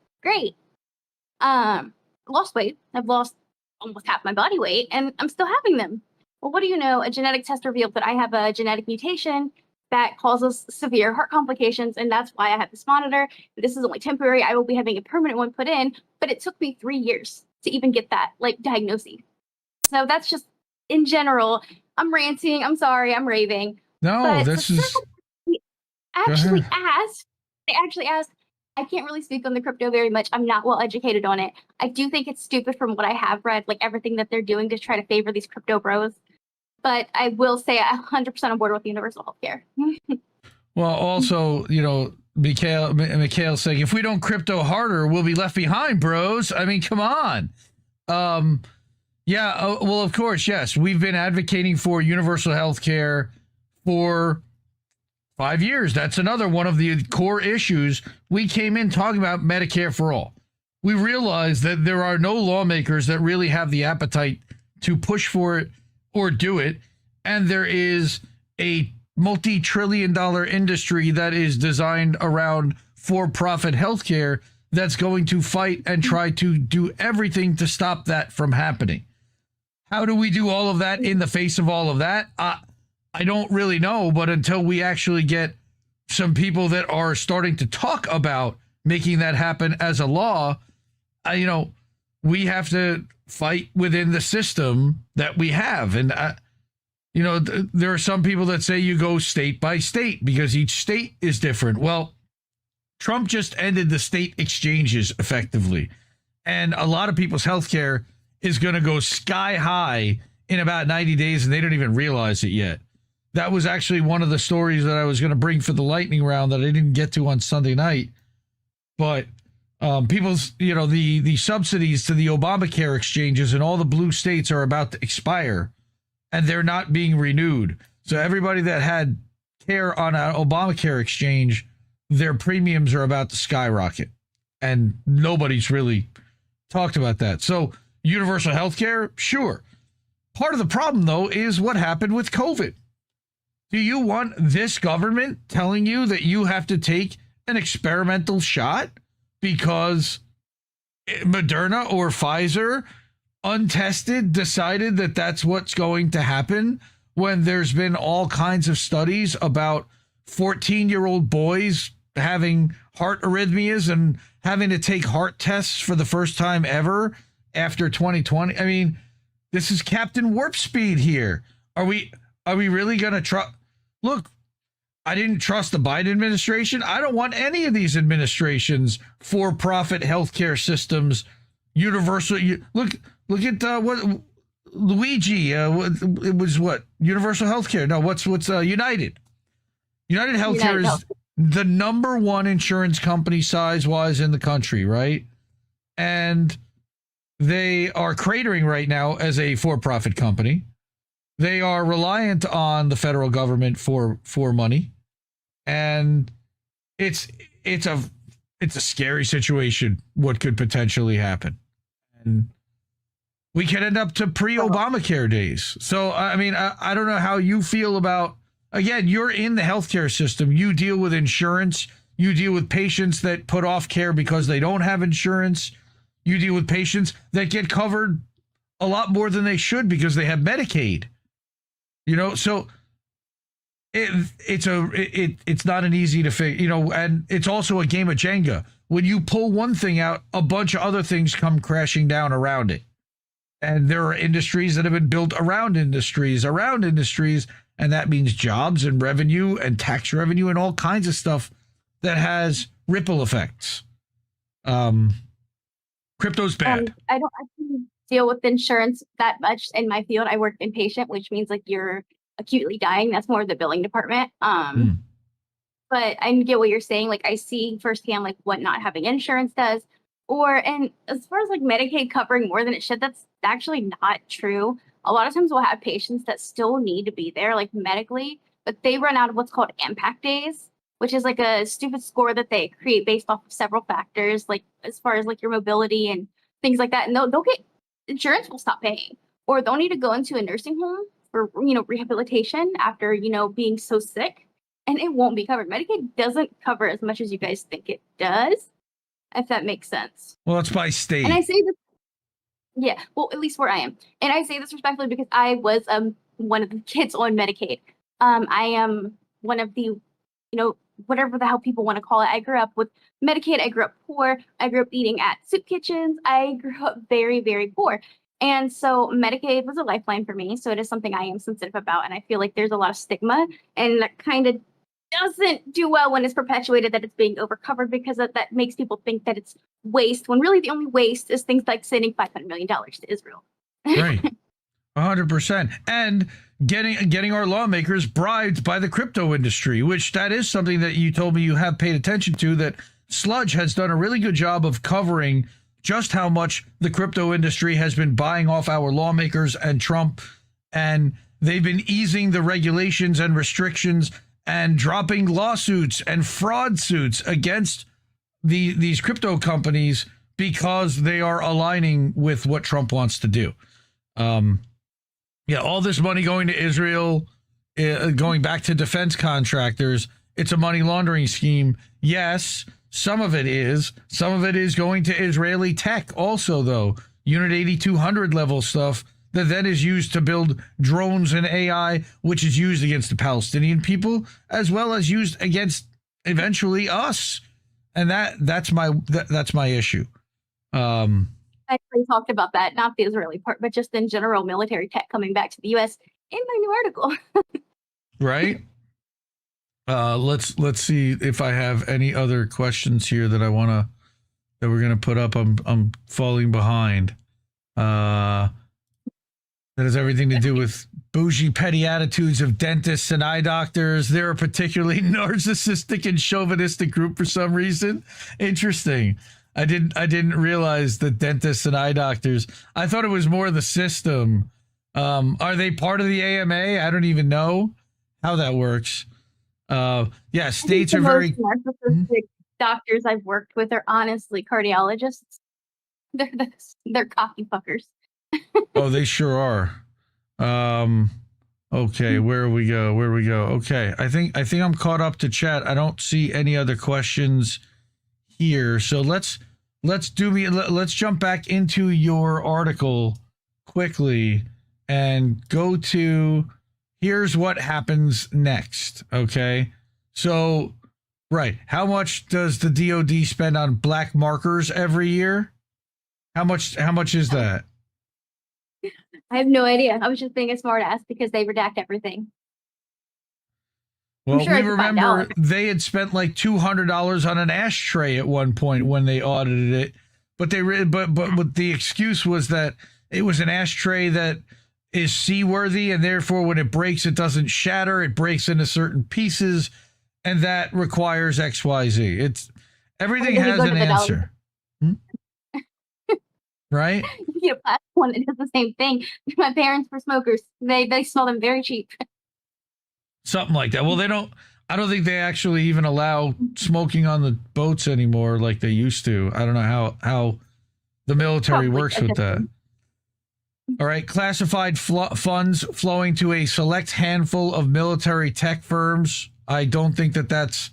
Lost weight. I've lost almost half my body weight, and I'm still having them. Well, what do you know? A genetic test revealed that I have a genetic mutation that causes severe heart complications, and that's why I have this monitor. This is only temporary. I will be having a permanent one put in, but it took me 3 years to even get that diagnosis. So that's just in general. I'm ranting. I'm sorry. I'm raving. No, but this is. They actually asked. I can't really speak on the crypto very much. I'm not well educated on it. I do think it's stupid from what I have read, like everything that they're doing to try to favor these crypto bros. But I will say I'm 100% on board with universal healthcare. Well, also, Mikhail saying, if we don't crypto harder, we'll be left behind, bros. I mean, come on. Well, of course, yes. We've been advocating for universal healthcare for 5 years. That's another one of the core issues. We came in talking about Medicare for all. We realized that there are no lawmakers that really have the appetite to push for it or do it. And there is a multi-trillion-dollar industry that is designed around for-profit healthcare that's going to fight and try to do everything to stop that from happening. How do we do all of that in the face of all of that? I don't really know, but until we actually get some people that are starting to talk about making that happen as a law, we have to fight within the system that we have. And, there are some people that say you go state by state because each state is different. Well, Trump just ended the state exchanges effectively. And a lot of people's health care is going to go sky high in about 90 days, and they don't even realize it yet. That was actually one of the stories that I was going to bring for the lightning round that I didn't get to on Sunday night. But people's, the subsidies to the Obamacare exchanges in all the blue states are about to expire, and they're not being renewed. So everybody that had care on an Obamacare exchange, their premiums are about to skyrocket. And nobody's really talked about that. So universal health care, sure. Part of the problem, though, is what happened with COVID. Do you want this government telling you that you have to take an experimental shot because Moderna or Pfizer, untested, decided that that's what's going to happen when there's been all kinds of studies about 14-year-old boys having heart arrhythmias and having to take heart tests for the first time ever after 2020? I mean, this is Captain Warp Speed here. Are we really going to trust? Look, I didn't trust the Biden administration. I don't want any of these administrations for-profit healthcare systems, universal. Look at what Luigi. It was what universal healthcare. No, what's United. United Healthcare is the number one insurance company size-wise in the country, right? And they are cratering right now as a for-profit company. They are reliant on the federal government for money, and it's a scary situation. What could potentially happen, and we could end up to pre-Obamacare days. So I mean, I don't know how you feel about. Again, you're in the healthcare system. You deal with insurance. You deal with patients that put off care because they don't have insurance. You deal with patients that get covered a lot more than they should because they have Medicaid. So it's not an easy to figure, and it's also a game of Jenga. When you pull one thing out, a bunch of other things come crashing down around it. And there are industries that have been built around industries, and that means jobs and revenue and tax revenue and all kinds of stuff that has ripple effects. Crypto's bad. I don't actually deal with insurance that much in my field. I work inpatient, which means like you're acutely dying. That's more the billing department. But I get what you're saying. Like I see firsthand like what not having insurance does. And as far as like Medicaid covering more than it should, that's actually not true. A lot of times we'll have patients that still need to be there, like medically, but they run out of what's called impact days, which is like a stupid score that they create based off of several factors, like as far as like your mobility and things like that. And they'll get insurance will stop paying, or they'll need to go into a nursing home for rehabilitation after being so sick, and it won't be covered. Medicaid doesn't cover as much as you guys think it does, if that makes sense. Well, it's by state. And I say this, yeah, well, at least where I am, and I say this respectfully because I was one of the kids on Medicaid. I am one of the whatever the hell people want to call it. I grew up with Medicaid. I grew up poor. I grew up eating at soup kitchens. I grew up very, very poor. And so Medicaid was a lifeline for me. So it is something I am sensitive about. And I feel like there's a lot of stigma, and that kind of doesn't do well when it's perpetuated that it's being overcovered, because that makes people think that it's waste, when really the only waste is things like sending $500 million to Israel. Right. 100%. And getting our lawmakers bribed by the crypto industry, which that is something that you told me you have paid attention to, that Sludge has done a really good job of covering just how much the crypto industry has been buying off our lawmakers and Trump. And they've been easing the regulations and restrictions and dropping lawsuits and fraud suits against these crypto companies because they are aligning with what Trump wants to do. All this money going to Israel, going back to defense contractors, it's a money laundering scheme. Yes, some of it is. Some of it is going to Israeli tech also, though. Unit 8200 level stuff that then is used to build drones and AI, which is used against the Palestinian people, as well as used against eventually us. And that's my issue. I actually talked about that, not the Israeli part, but just in general military tech coming back to the U.S. in my new article. Right. Let's see if I have any other questions here that we're gonna put up. I'm falling behind. That has everything to do with bougie, petty attitudes of dentists and eye doctors. They're a particularly narcissistic and chauvinistic group for some reason. Interesting. I didn't realize that dentists and eye doctors. I thought it was more the system. Are they part of the A.M.A? I don't even know how that works. States are very narcissistic doctors I've worked with are honestly cardiologists. They're cocky fuckers. Oh, they sure are. Okay, where we go? Okay, I think I'm caught up to chat. I don't see any other questions here. So let's jump back into your article quickly and go to here's what happens next. Okay. So, right. How much does the DoD spend on black markers every year? How much is that? I have no idea. I was just being a smart ass because they redact everything. Well, sure we remember they had spent like $200 on an ashtray at one point when they audited it, but the excuse was that it was an ashtray that is seaworthy, and therefore when it breaks, it doesn't shatter. It breaks into certain pieces, and that requires XYZ. It's everything has an answer. Right? You get a plastic one that does the same thing. My parents were smokers. They smell them very cheap. Something like that. Well, I don't think they actually even allow smoking on the boats anymore like they used to. I don't know how the military works with that. All right. Classified funds flowing to a select handful of military tech firms. I don't think that that's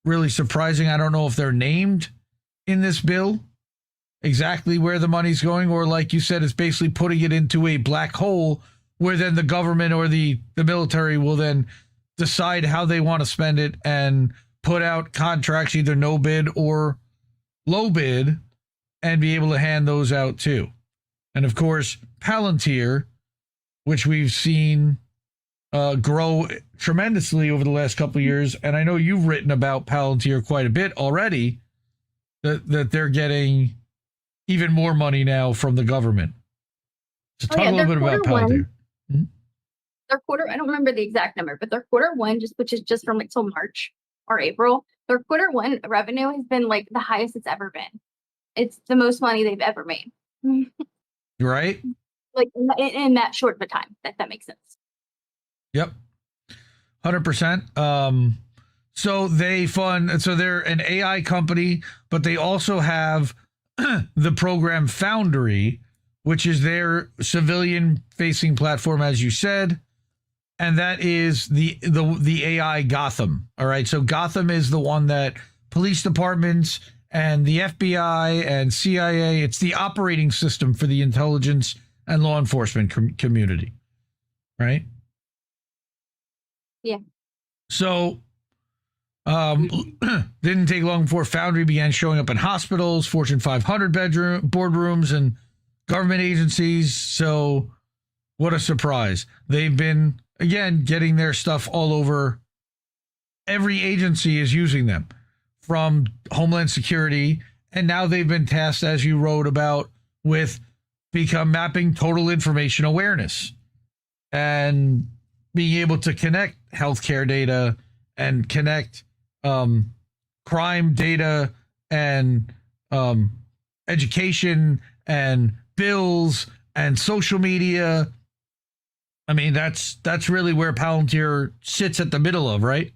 really surprising. I don't know if they're named in this bill exactly where the money's going, or like you said, it's basically putting it into a black hole where then the government or the military will then decide how they want to spend it and put out contracts, either no bid or low bid, and be able to hand those out too. And of course, Palantir, which we've seen grow tremendously over the last couple of years. And I know you've written about Palantir quite a bit already, that they're getting even more money now from the government. So talk a little bit about Palantir. Their quarter, I don't remember the exact number, but their quarter one, which is just from like till March or April, their quarter one revenue has been like the highest it's ever been. It's the most money they've ever made. Right? Like in that short of a time, if that makes sense. Yep. 100%. So they're an AI company, but they also have the program Foundry, which is their civilian facing platform, as you said. And that is the AI Gotham. All right. So Gotham is the one that police departments and the FBI and CIA, it's the operating system for the intelligence and law enforcement community. Right? Yeah. So didn't take long before Foundry began showing up in hospitals, Fortune 500 boardrooms, and government agencies. So what a surprise. They've been, again, getting their stuff all over. Every agency is using them, from Homeland Security. And now they've been tasked, as you wrote about, with mapping total information awareness and being able to connect healthcare data and connect crime data and education and bills and social media. I mean, that's really where Palantir sits at the middle of, right?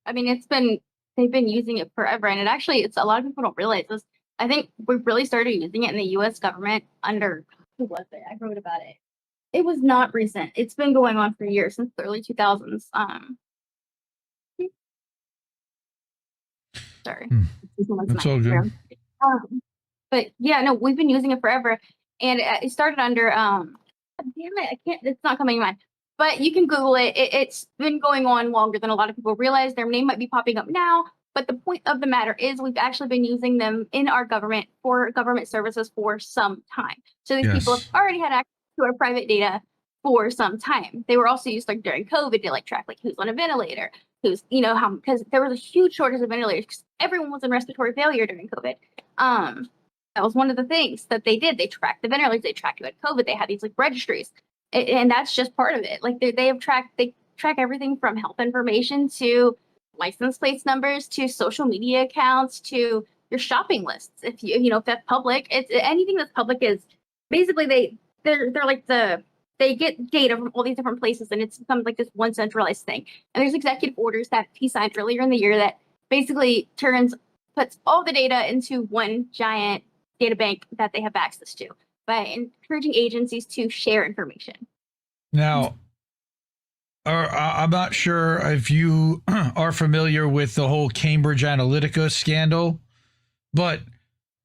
I mean, they've been using it forever, and it's a lot of people don't realize this. I think we really started using it in the U.S. government under who was it? I wrote about it. It was not recent. It's been going on for years, since the early 2000s. Sorry. That's all good. But yeah, no, we've been using it forever, and it started under damn it, I can't. It's not coming to mind. But you can Google it. It's been going on longer than a lot of people realize. Their name might be popping up now, but the point of the matter is we've actually been using them in our government for government services for some time. So these people have already had access to our private data for some time. They were also used like during COVID to like track like who's on a ventilator, who's how, because there was a huge shortage of ventilators because everyone was in respiratory failure during COVID. That was one of the things that they did. They tracked the ventilators. They tracked who had COVID. They had these like registries, and that's just part of it. Like they track everything from health information to license plates numbers to social media accounts to your shopping lists. If if that's public, it's anything that's public is basically they're like they get data from all these different places, and it's become like this one centralized thing. And there's executive orders that he signed earlier in the year that basically puts all the data into one giant data bank that they have access to by encouraging agencies to share information. Now, I'm not sure if you are familiar with the whole Cambridge Analytica scandal, but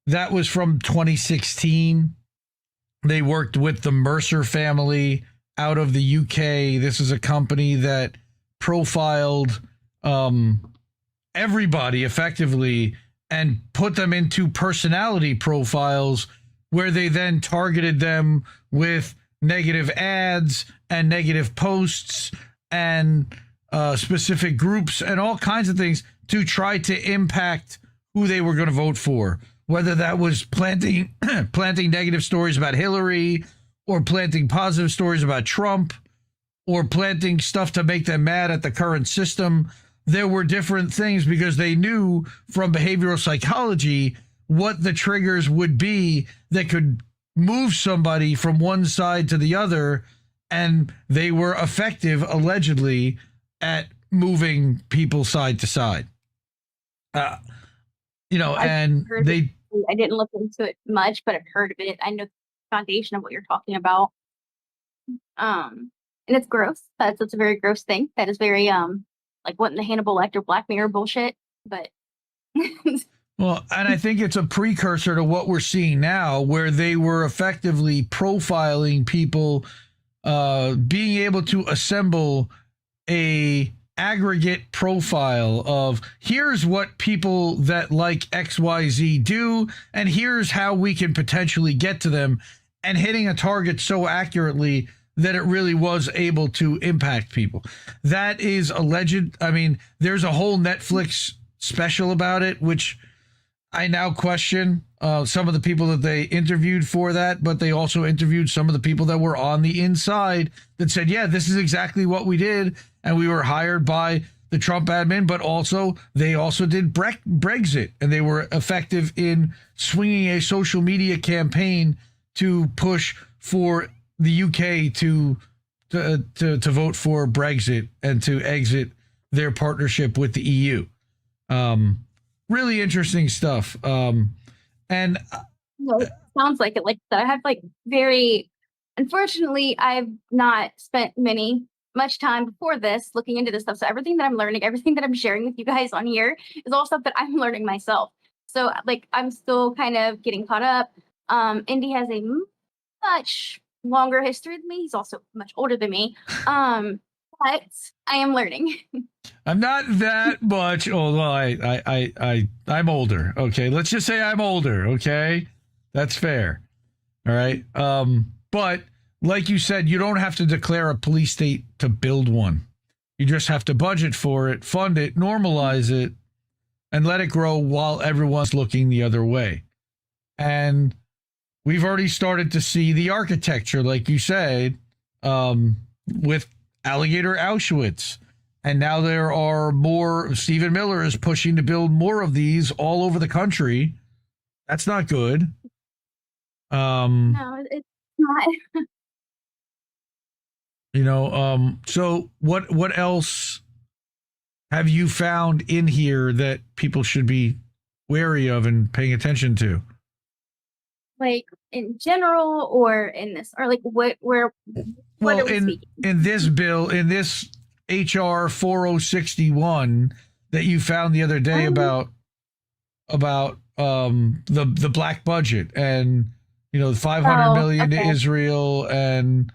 that was from 2016. They worked with the Mercer family out of the UK. This is a company that profiled everybody effectively and put them into personality profiles where they then targeted them with negative ads and negative posts and specific groups and all kinds of things to try to impact who they were going to vote for, whether that was planting negative stories about Hillary or planting positive stories about Trump or planting stuff to make them mad at the current system. There were different things because they knew from behavioral psychology what the triggers would be that could move somebody from one side to the other, and they were effective, allegedly, at moving people side to side. I didn't look into it much, but I've heard of it. I know the foundation of what you're talking about. And it's gross. That's a very gross thing. That is very like what in the Hannibal Lecter Black Mirror bullshit. But well, and I think it's a precursor to what we're seeing now, where they were effectively profiling people, being able to assemble a aggregate profile of here's what people that like XYZ do, and here's how we can potentially get to them, and hitting a target so accurately that it really was able to impact people. That is alleged. I mean, there's a whole Netflix special about it, which I now question some of the people that they interviewed for that, but they also interviewed some of the people that were on the inside that said, yeah, this is exactly what we did. And we were hired by the Trump admin, but also they also did Brexit, and they were effective in swinging a social media campaign to push for the UK to vote for Brexit and to exit their partnership with the EU. Really interesting stuff. And it sounds like it. Like I have unfortunately, I've not spent much time before this looking into this stuff. So everything that I'm learning, everything that I'm sharing with you guys on here is all stuff that I'm learning myself. So I'm still kind of getting caught up. Indy has a much longer history than me. He's also much older than me. But I am learning. I'm not that much. Although I'm older. Okay, let's just say I'm older. Okay, that's fair. All right. But like you said, you don't have to declare a police state to build one. You just have to budget for it, fund it, normalize it, and let it grow while everyone's looking the other way. And we've already started to see the architecture, like you said, with Alligator Auschwitz. And now there are more. Stephen Miller is pushing to build more of these all over the country. That's not good. No, it's not. So what else have you found in here that people should be wary of and paying attention to? Like in general, or in this, or like what are we speaking? In this bill, in this HR 4061 that you found the other day about the black budget and the 500 million to Israel and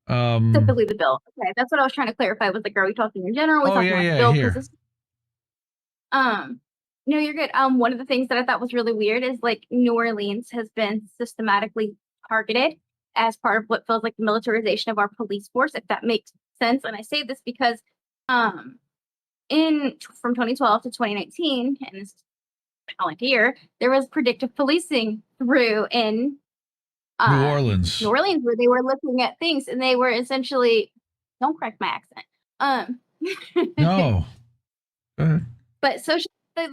specifically the bill. Okay, that's what I was trying to clarify. Was like, are we talking in general? Are we talking about the bill? Here. No, you're good. One of the things that I thought was really weird is like New Orleans has been systematically targeted as part of what feels like the militarization of our police force, if that makes sense. And I say this because from 2012 to 2019, and this year, there was predictive policing through in New Orleans, where they were looking at things and they were essentially, don't correct my accent. No. Go ahead. But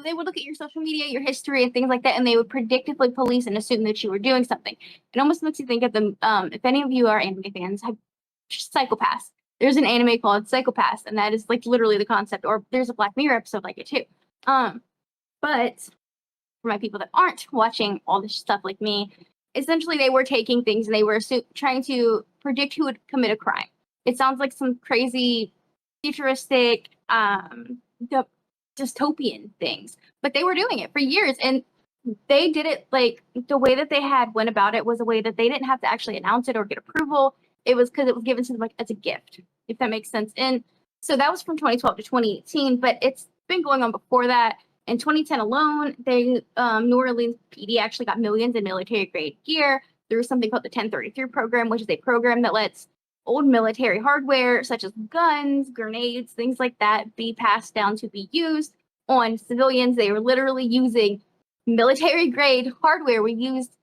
they would look at your social media, your history, and things like that, and they would predictively police and assume that you were doing something. It almost makes you think of them. If any of you are anime fans, have Psychopaths. There's an anime called Psychopaths, and that is like literally the concept. Or there's a Black Mirror episode like it too. But for my people that aren't watching all this stuff like me, essentially they were taking things and they were trying to predict who would commit a crime. It sounds like some crazy futuristic dystopian things, but they were doing it for years, and they did it like the way that they went about it was a way that they didn't have to actually announce it or get approval. It was because it was given to them like as a gift, if that makes sense. And so that was from 2012 to 2018, but it's been going on before that. In 2010 alone, New Orleans PD actually got millions in military grade gear through something called the 1033 program, which is a program that lets old military hardware, such as guns, grenades, things like that, be passed down to be used on civilians. They were literally using military-grade hardware we used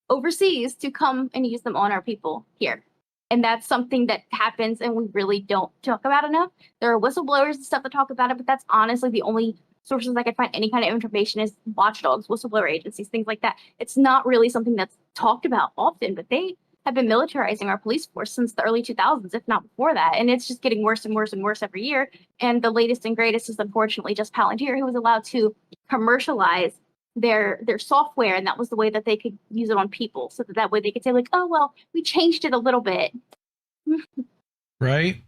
overseas to come and use them on our people here. And that's something that happens and we really don't talk about enough. There are whistleblowers and stuff that talk about it, but that's honestly the only sources I could find any kind of information is watchdogs, whistleblower agencies, things like that. It's not really something that's talked about often, but they have been militarizing our police force since the early 2000s, if not before that. And it's just getting worse and worse and worse every year. And the latest and greatest is unfortunately just Palantir, who was allowed to commercialize their software. And that was the way that they could use it on people. So that way they could say like, oh, well, we changed it a little bit. Right.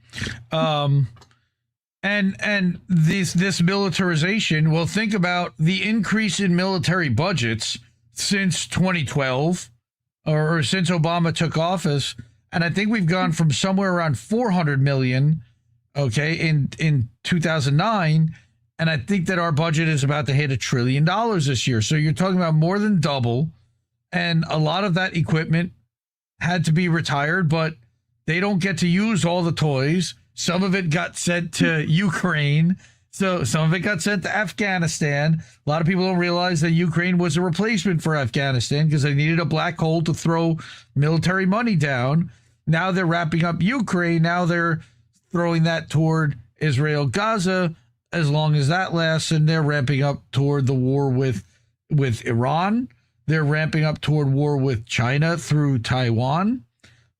And this militarization, well, think about the increase in military budgets since 2012. Or since Obama took office, and I think we've gone from somewhere around 400 million, in 2009, and I think that our budget is about to hit $1 trillion this year. So you're talking about more than double, and a lot of that equipment had to be retired, but they don't get to use all the toys. Some of it got sent to Ukraine. So some of it got sent to Afghanistan. A lot of people don't realize that Ukraine was a replacement for Afghanistan because they needed a black hole to throw military money down. Now they're wrapping up Ukraine. Now they're throwing that toward Israel, Gaza, as long as that lasts. And they're ramping up toward the war with Iran. They're ramping up toward war with China through Taiwan.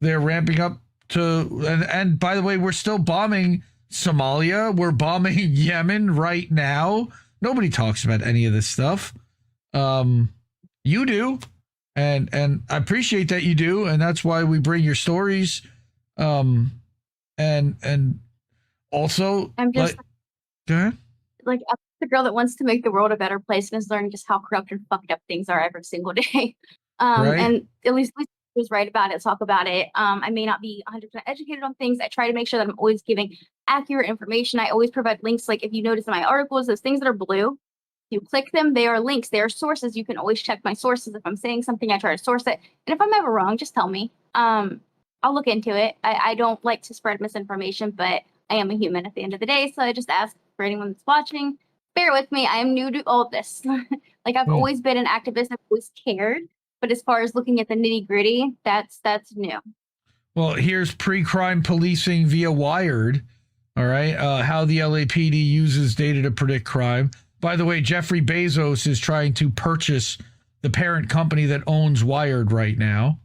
They're ramping up to, and by the way, we're still bombing Somalia. We're bombing Yemen right now. Nobody talks about any of this stuff. You do, and I appreciate that you do, and that's why we bring your stories. And also, I'm just go ahead. Like the girl that wants to make the world a better place and is learning just how corrupt and fucked up things are every single day. Right. And at least was right about it, talk about it. I may not be 100% educated on things. I try to make sure that I'm always giving accurate information. I always provide links. Like if you notice in my articles, those things that are blue, you click them, they are links, they are sources. You can always check my sources. If I'm saying something, I try to source it. And if I'm ever wrong, just tell me. I'll look into it. I don't like to spread misinformation, but I am a human at the end of the day. So I just ask for anyone that's watching, bear with me. I am new to all this. Like I've always been an activist. I've always cared. But as far as looking at the nitty gritty, that's new. Well, here's pre-crime policing via Wired. All right. How the LAPD uses data to predict crime. By the way, Jeffrey Bezos is trying to purchase the parent company that owns Wired right now.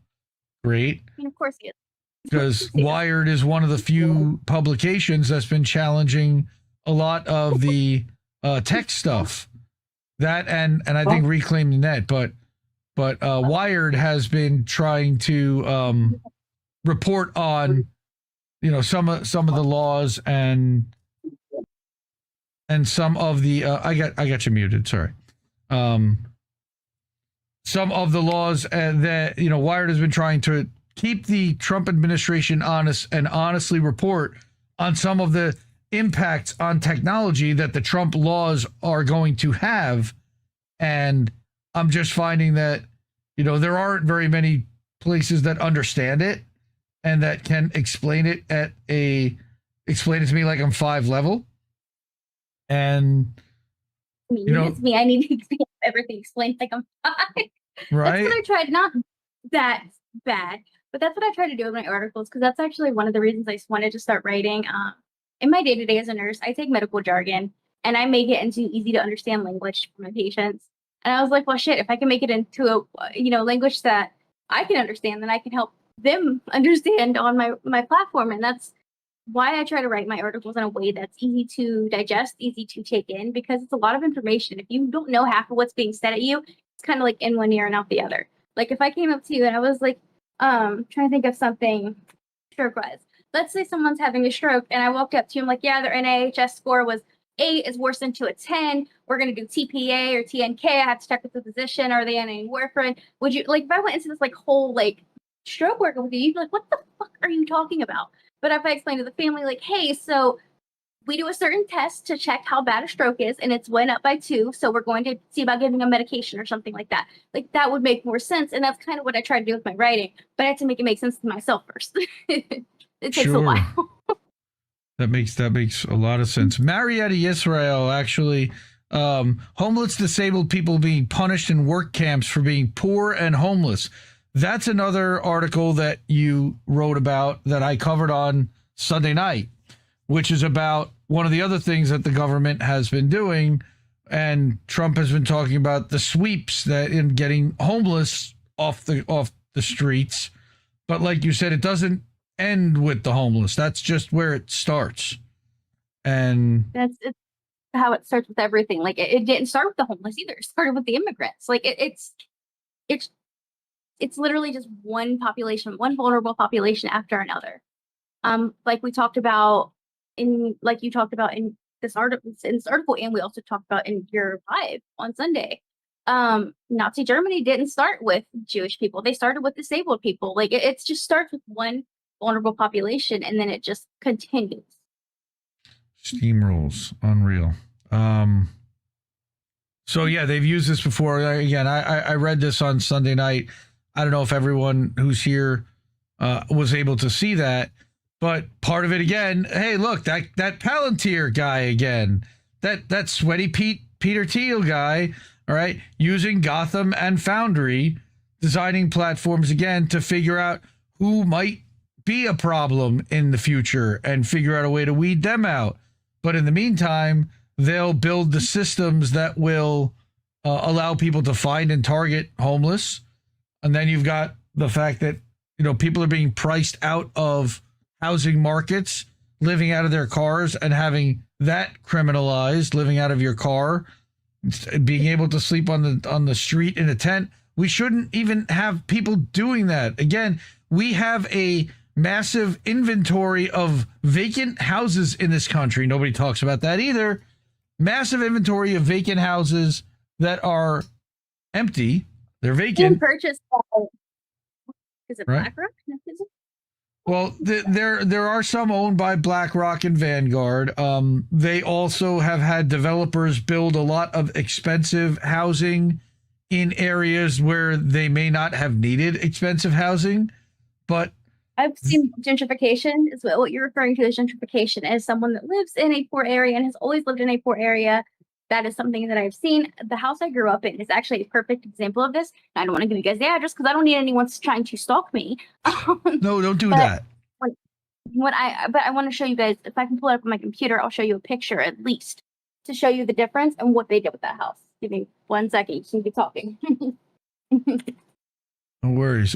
Great. I mean, of course he is. Because Wired is one of the few publications that's been challenging a lot of the tech stuff. That and I think Reclaim the Net, but Wired has been trying to report on, some of the laws and some of the I got you muted, sorry. Some of the laws that Wired has been trying to keep the Trump administration honest and honestly report on some of the impacts on technology that the Trump laws are going to have. And I'm just finding that, there aren't very many places that understand it and that can explain it explain it to me like I'm 5 level. And, it's me. I need to get everything explained like I'm 5. Right. That's what I tried. Not that bad, but that's what I try to do with my articles, because that's actually one of the reasons I wanted to start writing. In my day-to-day as a nurse, I take medical jargon and I make it into easy to understand language for my patients. And I was like, well, shit, if I can make it into a language that I can understand, then I can help them understand on my platform. And that's why I try to write my articles in a way that's easy to digest, easy to take in, because it's a lot of information. If you don't know half of what's being said at you, it's kind of like in one ear and out the other. Like if I came up to you and I was like, trying to think of something stroke-wise. Let's say someone's having a stroke and I walked up to you, I'm like, yeah, their NIHS score was 8, is worsened to a 10. We're going to do TPA or TNK. I have to check with the physician. Are they on any warfarin? Would you, like, if I went into this like whole like stroke work with you, you'd be like, what the fuck are you talking about? But if I explain to the family, like, hey, so we do a certain test to check how bad a stroke is, and it's went up by 2, so we're going to see about giving a medication or something like that. Like, that would make more sense, and that's kind of what I try to do with my writing, but I have to make it make sense to myself first. It takes a while. That makes a lot of sense. Marietta Israel, actually, homeless disabled people being punished in work camps for being poor and homeless. That's another article that you wrote about that I covered on Sunday night, which is about one of the other things that the government has been doing. And Trump has been talking about the sweeps that in getting homeless off the streets. But like you said, it doesn't end with the homeless. That's just where it starts. And it's how it starts with everything. Like it didn't start with the homeless either. It started with the immigrants. Like it's literally just one population, one vulnerable population after another. Like we talked about you talked about in this article, and we also talked about in your live on Sunday. Nazi Germany didn't start with Jewish people. They started with disabled people. Like it just starts with one vulnerable population, and then it just continues. Steamrolls, unreal. So yeah, they've used this before. Again, I read this on Sunday night. I don't know if everyone who's here was able to see that, but part of it again. Hey, look, that Palantir guy again, that sweaty Peter Thiel guy. All right, using Gotham and Foundry, designing platforms again to figure out who might be a problem in the future and figure out a way to weed them out. But in the meantime, they'll build the systems that will allow people to find and target homeless. And then you've got the fact that, people are being priced out of housing markets, living out of their cars and having that criminalized, living out of your car, being able to sleep on the street in a tent. We shouldn't even have people doing that. Again, we have a massive inventory of vacant houses in this country. Nobody talks about that either. Massive inventory of vacant houses that are empty. They're vacant. Purchased by, is it right? BlackRock? Well, there are some owned by BlackRock and Vanguard. They also have had developers build a lot of expensive housing in areas where they may not have needed expensive housing. But I've seen gentrification is what you're referring to as gentrification. As someone that lives in a poor area and has always lived in a poor area, that is something that I've seen. The house I grew up in is actually a perfect example of this. I don't want to give you guys the address because I don't need anyone trying to stalk me. No, don't do that. But I want to show you guys, if I can pull it up on my computer, I'll show you a picture at least to show you the difference and what they did with that house. Give me 1 second. You can be talking. No worries.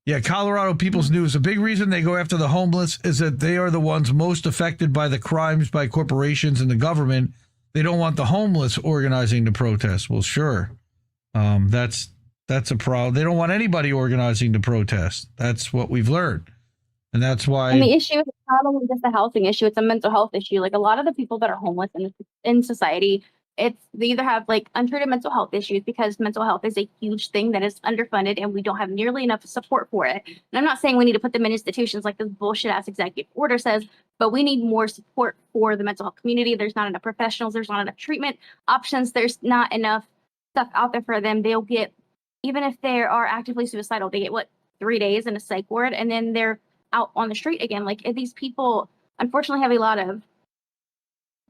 Yeah, Colorado People's News. A big reason they go after the homeless is that they are the ones most affected by the crimes by corporations and the government. They don't want the homeless organizing the protest. Well, sure. That's a problem. They don't want anybody organizing the protest. That's what we've learned. And that's why. And the issue is not only just a housing issue, it's a mental health issue. Like a lot of the people that are homeless in society, they either have like untreated mental health issues because mental health is a huge thing that is underfunded and we don't have nearly enough support for it. And I'm not saying we need to put them in institutions like this bullshit ass executive order says, but we need more support for the mental health community. There's not enough professionals. There's not enough treatment options. There's not enough stuff out there for them. They'll get, even if they are actively suicidal, they get 3 days in a psych ward and then they're out on the street again. Like these people unfortunately have a lot of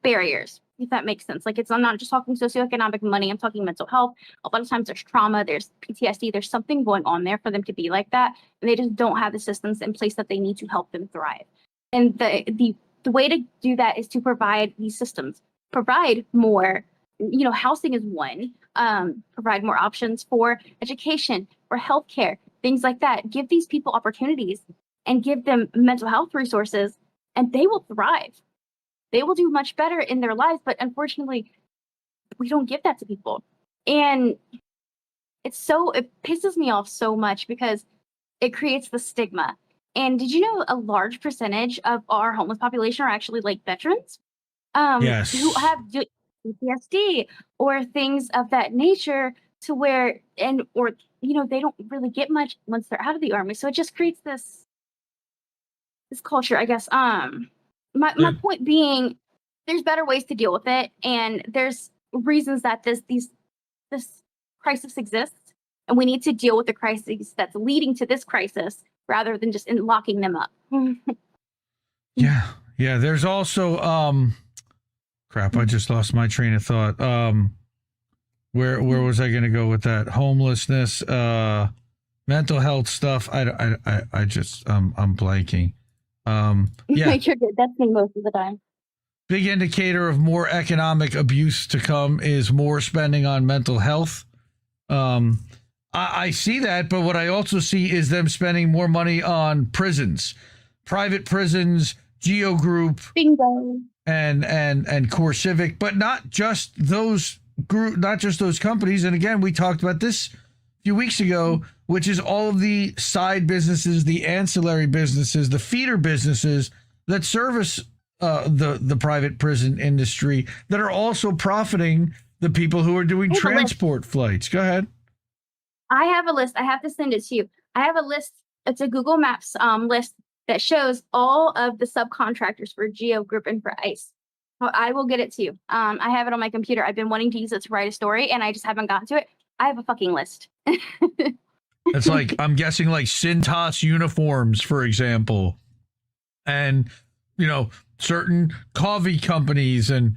barriers, if that makes sense. Like I'm not just talking socioeconomic money, I'm talking mental health. A lot of times there's trauma, there's PTSD, there's something going on there for them to be like that. And they just don't have the systems in place that they need to help them thrive. And the way to do that is to provide these systems, provide more, housing is one, provide more options for education, for healthcare, things like that. Give these people opportunities and give them mental health resources and they will thrive. They will do much better in their lives, but unfortunately, we don't give that to people. And it pisses me off so much because it creates the stigma. And did you know a large percentage of our homeless population are actually like veterans? Yes. Who have PTSD or things of that nature to where, they don't really get much once they're out of the army. So it just creates this culture, I guess. My point being, there's better ways to deal with it, and there's reasons that this crisis exists, and we need to deal with the crisis that's leading to this crisis rather than just locking them up. Yeah. There's also crap. I just lost my train of thought. Where was I going to go with that? Homelessness, mental health stuff. I just I'm blanking. Yeah. You're good. That's me most of the time. Big indicator of more economic abuse to come is more spending on mental health. I see that, but what I also see is them spending more money on prisons, private prisons, Geo Group, bingo, and Core Civic, but not just those companies. And again, we talked about this a few weeks ago, which is all of the side businesses, the ancillary businesses, the feeder businesses that service the private prison industry that are also profiting the people who are doing transport flights. Go ahead. I have a list. I have to send it to you. I have a list. It's a Google Maps list that shows all of the subcontractors for Geo Group and for ICE. I will get it to you. I have it on my computer. I've been wanting to use it to write a story, and I just haven't gotten to it. I have a fucking list. It's like, I'm guessing like Cintas uniforms, for example, and, certain coffee companies and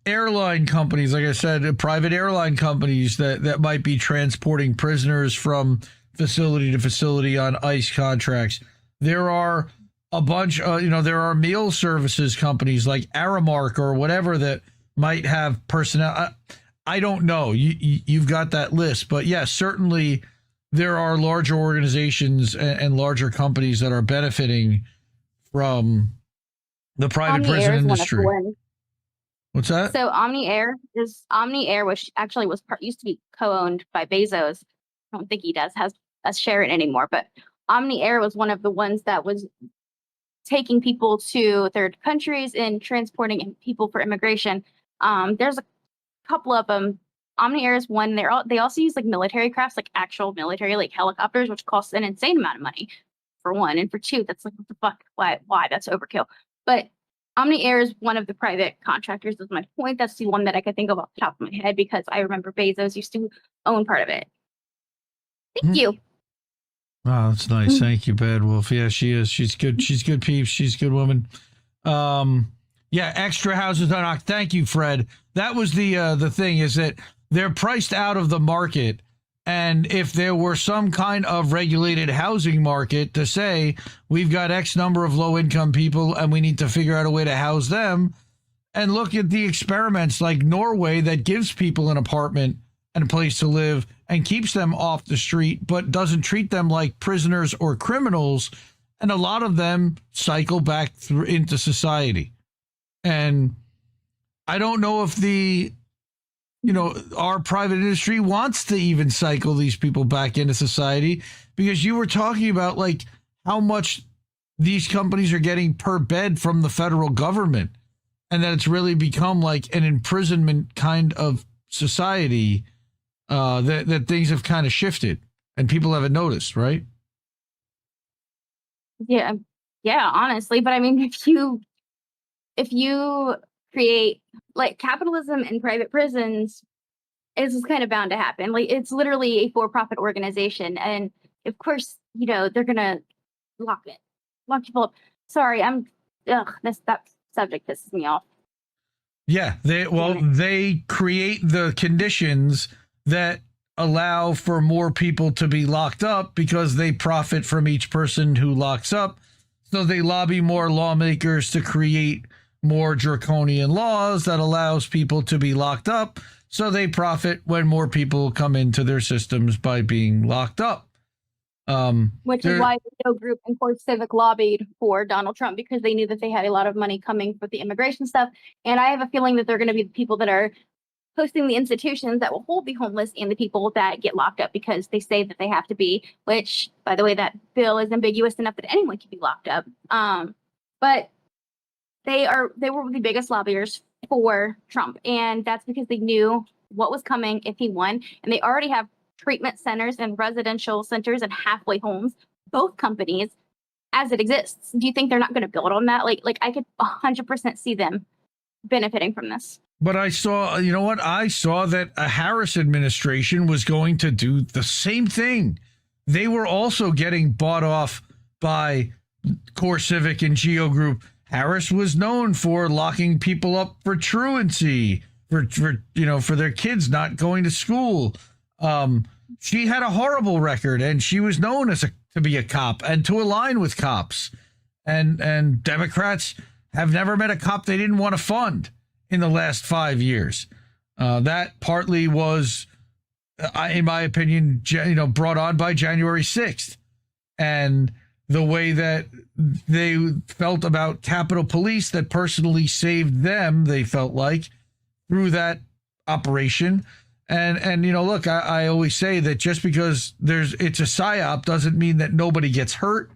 airline companies, like I said, private airline companies that might be transporting prisoners from facility to facility on ICE contracts. There are a bunch of, there are meal services companies like A.M.A or whatever that might have personnel. I don't know. You've got that list, but yes, certainly there are larger organizations and larger companies that are benefiting from the private prison industry. What's that? So Omni-Air, which actually used to be co-owned by Bezos. I don't think he has a share in it anymore, but Omni-Air was one of the ones that was taking people to third countries and transporting people for immigration. There's a couple of them. Omni-Air is one. They also use like military crafts, like actual military, like helicopters, which costs an insane amount of money, for one. And for two, that's like, what the fuck? Why? That's overkill. But Omni-Air is one of the private contractors, is my point. That's the one that I could think of off the top of my head because I remember Bezos used to own part of it. Thank you. Oh, that's nice. Thank you, Bad Wolf. Yeah, she is. She's good. She's good peeps. She's a good woman. Yeah, extra houses on. Thank you, Fred. That was the thing, is that they're priced out of the market. And if there were some kind of regulated housing market to say, we've got X number of low-income people and we need to figure out a way to house them, and look at the experiments like Norway that gives people an apartment and a place to live and keeps them off the street, but doesn't treat them like prisoners or criminals. And a lot of them cycle back through into society. And I don't know if our private industry wants to even cycle these people back into society, because you were talking about like how much these companies are getting per bed from the federal government, and that it's really become like an imprisonment kind of society, that things have kind of shifted and people haven't noticed, right? Yeah, honestly, but I mean, if you create like capitalism in private prisons, is kind of bound to happen. Like it's literally a for-profit organization, and of course, they're gonna lock people up. Sorry, that subject pisses me off. Yeah, they create the conditions that allow for more people to be locked up because they profit from each person who locks up. So they lobby more lawmakers to create more draconian laws that allows people to be locked up. So they profit when more people come into their systems by being locked up. Which is why the No Group and Core Civic lobbied for Donald Trump, because they knew that they had a lot of money coming for the immigration stuff. And I have a feeling that they're going to be the people that are hosting the institutions that will hold the homeless and the people that get locked up because they say that they have to be, which, by the way, that bill is ambiguous enough that anyone can be locked up. But they were the biggest lobbyers for Trump, and that's because they knew what was coming if he won. And they already have treatment centers and residential centers and halfway homes, both companies, as it exists. Do you think they're not going to build on that? Like I could 100% see them benefiting from this. But I saw that a Harris administration was going to do the same thing. They were also getting bought off by Core Civic and Geo Group. Harris was known for locking people up for truancy, for their kids not going to school. She had a horrible record, and she was known to be a cop and to align with cops. And Democrats have never met a cop they didn't want to fund in the last 5 years. That partly was, in my opinion, brought on by January 6th. And the way that they felt about Capitol Police that personally saved them, they felt like, through that operation. And look, I always say that just because it's a psyop doesn't mean that nobody gets hurt.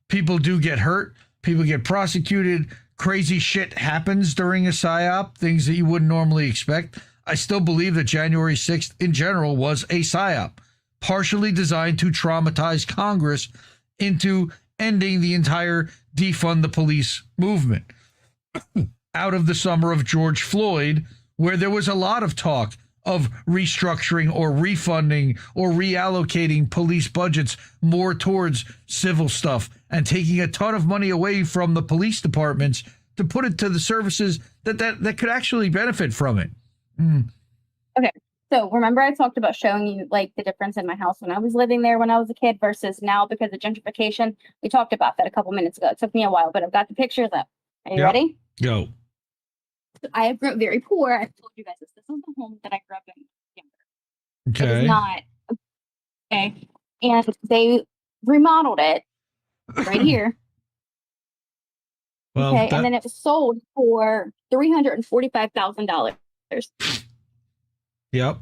People do get hurt. People get prosecuted. Crazy shit happens during a psyop, things that you wouldn't normally expect. I still believe that January 6th in general was a psyop, partially designed to traumatize Congress into ending the entire defund the police movement. Out of the summer of George Floyd, where there was a lot of talk of restructuring or refunding or reallocating police budgets more towards civil stuff and taking a ton of money away from the police departments to put it to the services that could actually benefit from it. Okay. So remember I talked about showing you like the difference in my house when I was living there when I was a kid versus now because of gentrification. We talked about that a couple minutes ago. It took me a while, but I've got the pictures up. Are you ready? Go. I have grown very poor. I've told you guys this. This is the home that I grew up in. Okay. It is not. Okay. And they remodeled it right here. Well, okay. And then it was sold for $345,000. Yep.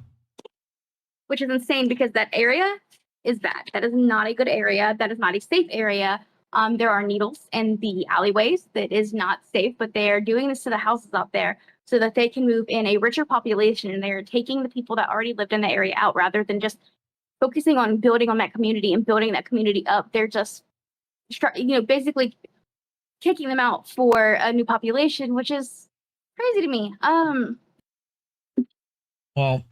Which is insane because that area is bad. That is not a good area. That is not a safe area. There are needles in the alleyways. That is not safe, but they are doing this to the houses out there so that they can move in a richer population, and they're taking the people that already lived in the area out rather than just focusing on building on that community and building that community up. They're just, basically kicking them out for a new population, which is crazy to me. Well,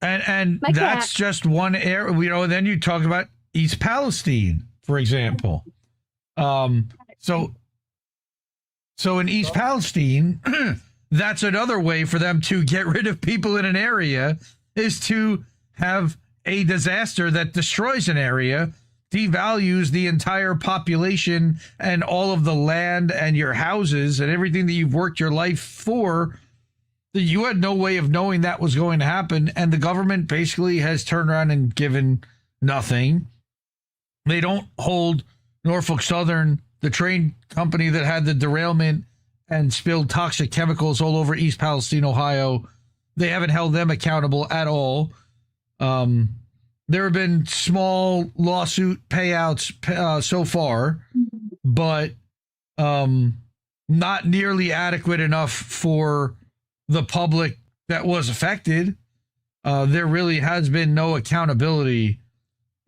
and that's just one area. Then you talk about East Palestine, for example. So in East Palestine, that's another way for them to get rid of people in an area is to have a disaster that destroys an area, devalues the entire population and all of the land and your houses and everything that you've worked your life for, You had no way of knowing that was going to happen, and the government basically has turned around and given nothing. They don't hold Norfolk Southern, the train company that had the derailment and spilled toxic chemicals all over East Palestine, Ohio. They haven't held them accountable at all. There have been small lawsuit payouts so far, but not nearly adequate enough for the public that was affected. There really has been no accountability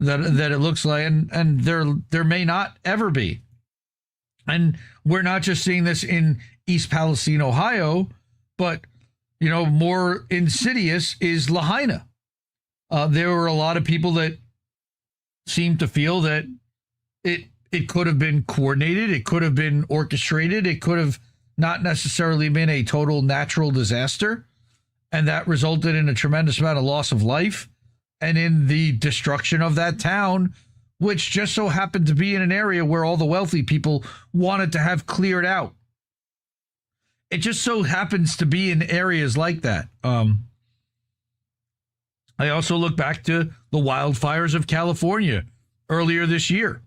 that it looks like, and there may not ever be. And we're not just seeing this in East Palestine, Ohio, but more insidious is Lahaina. There were a lot of people that seemed to feel that it could have been coordinated, it could have been orchestrated, it could have not necessarily been a total natural disaster, and that resulted in a tremendous amount of loss of life and in the destruction of that town, which just so happened to be in an area where all the wealthy people wanted to have cleared out. It just so happens to be in areas like that. I also look back to the wildfires of California earlier this year,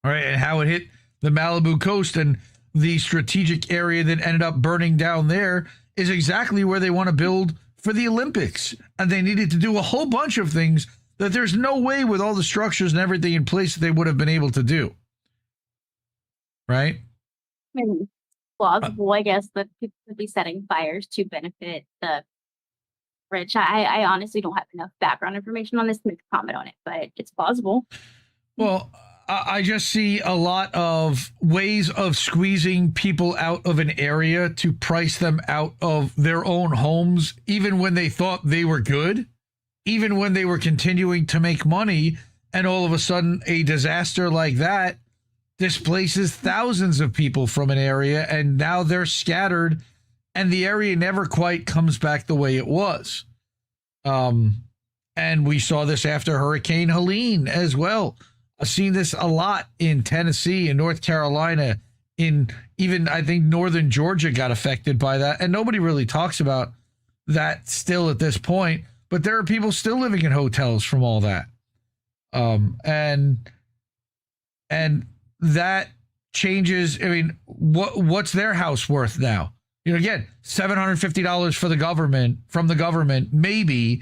all right, and how it hit the Malibu coast, and the strategic area that ended up burning down there is exactly where they want to build for the Olympics. And they needed to do a whole bunch of things that there's no way with all the structures and everything in place that they would have been able to do. Right? I mean, plausible, I guess, that people could be setting fires to benefit the rich. I honestly don't have enough background information on this to make a comment on it, but it's plausible. Well, I just see a lot of ways of squeezing people out of an area to price them out of their own homes, even when they thought they were good, even when they were continuing to make money, and all of a sudden a disaster like that displaces thousands of people from an area, and now they're scattered, and the area never quite comes back the way it was. And we saw this after Hurricane Helene as well. I've seen this a lot in Tennessee and North Carolina, in even, I think, northern Georgia got affected by that. And nobody really talks about that still at this point, but there are people still living in hotels from all that. And that changes. I mean, what's their house worth now? Again, $750 from the government, maybe,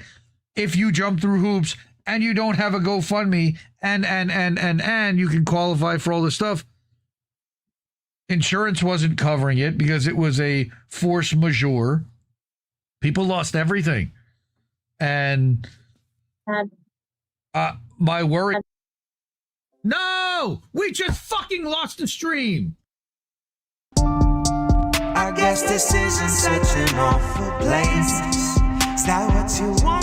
if you jump through hoops and you don't have a GoFundMe and you can qualify for all this stuff. Insurance wasn't covering it because it was a force majeure. People lost everything. And my worry. No, we just fucking lost the stream. I guess this isn't such an awful place. Is that what you want?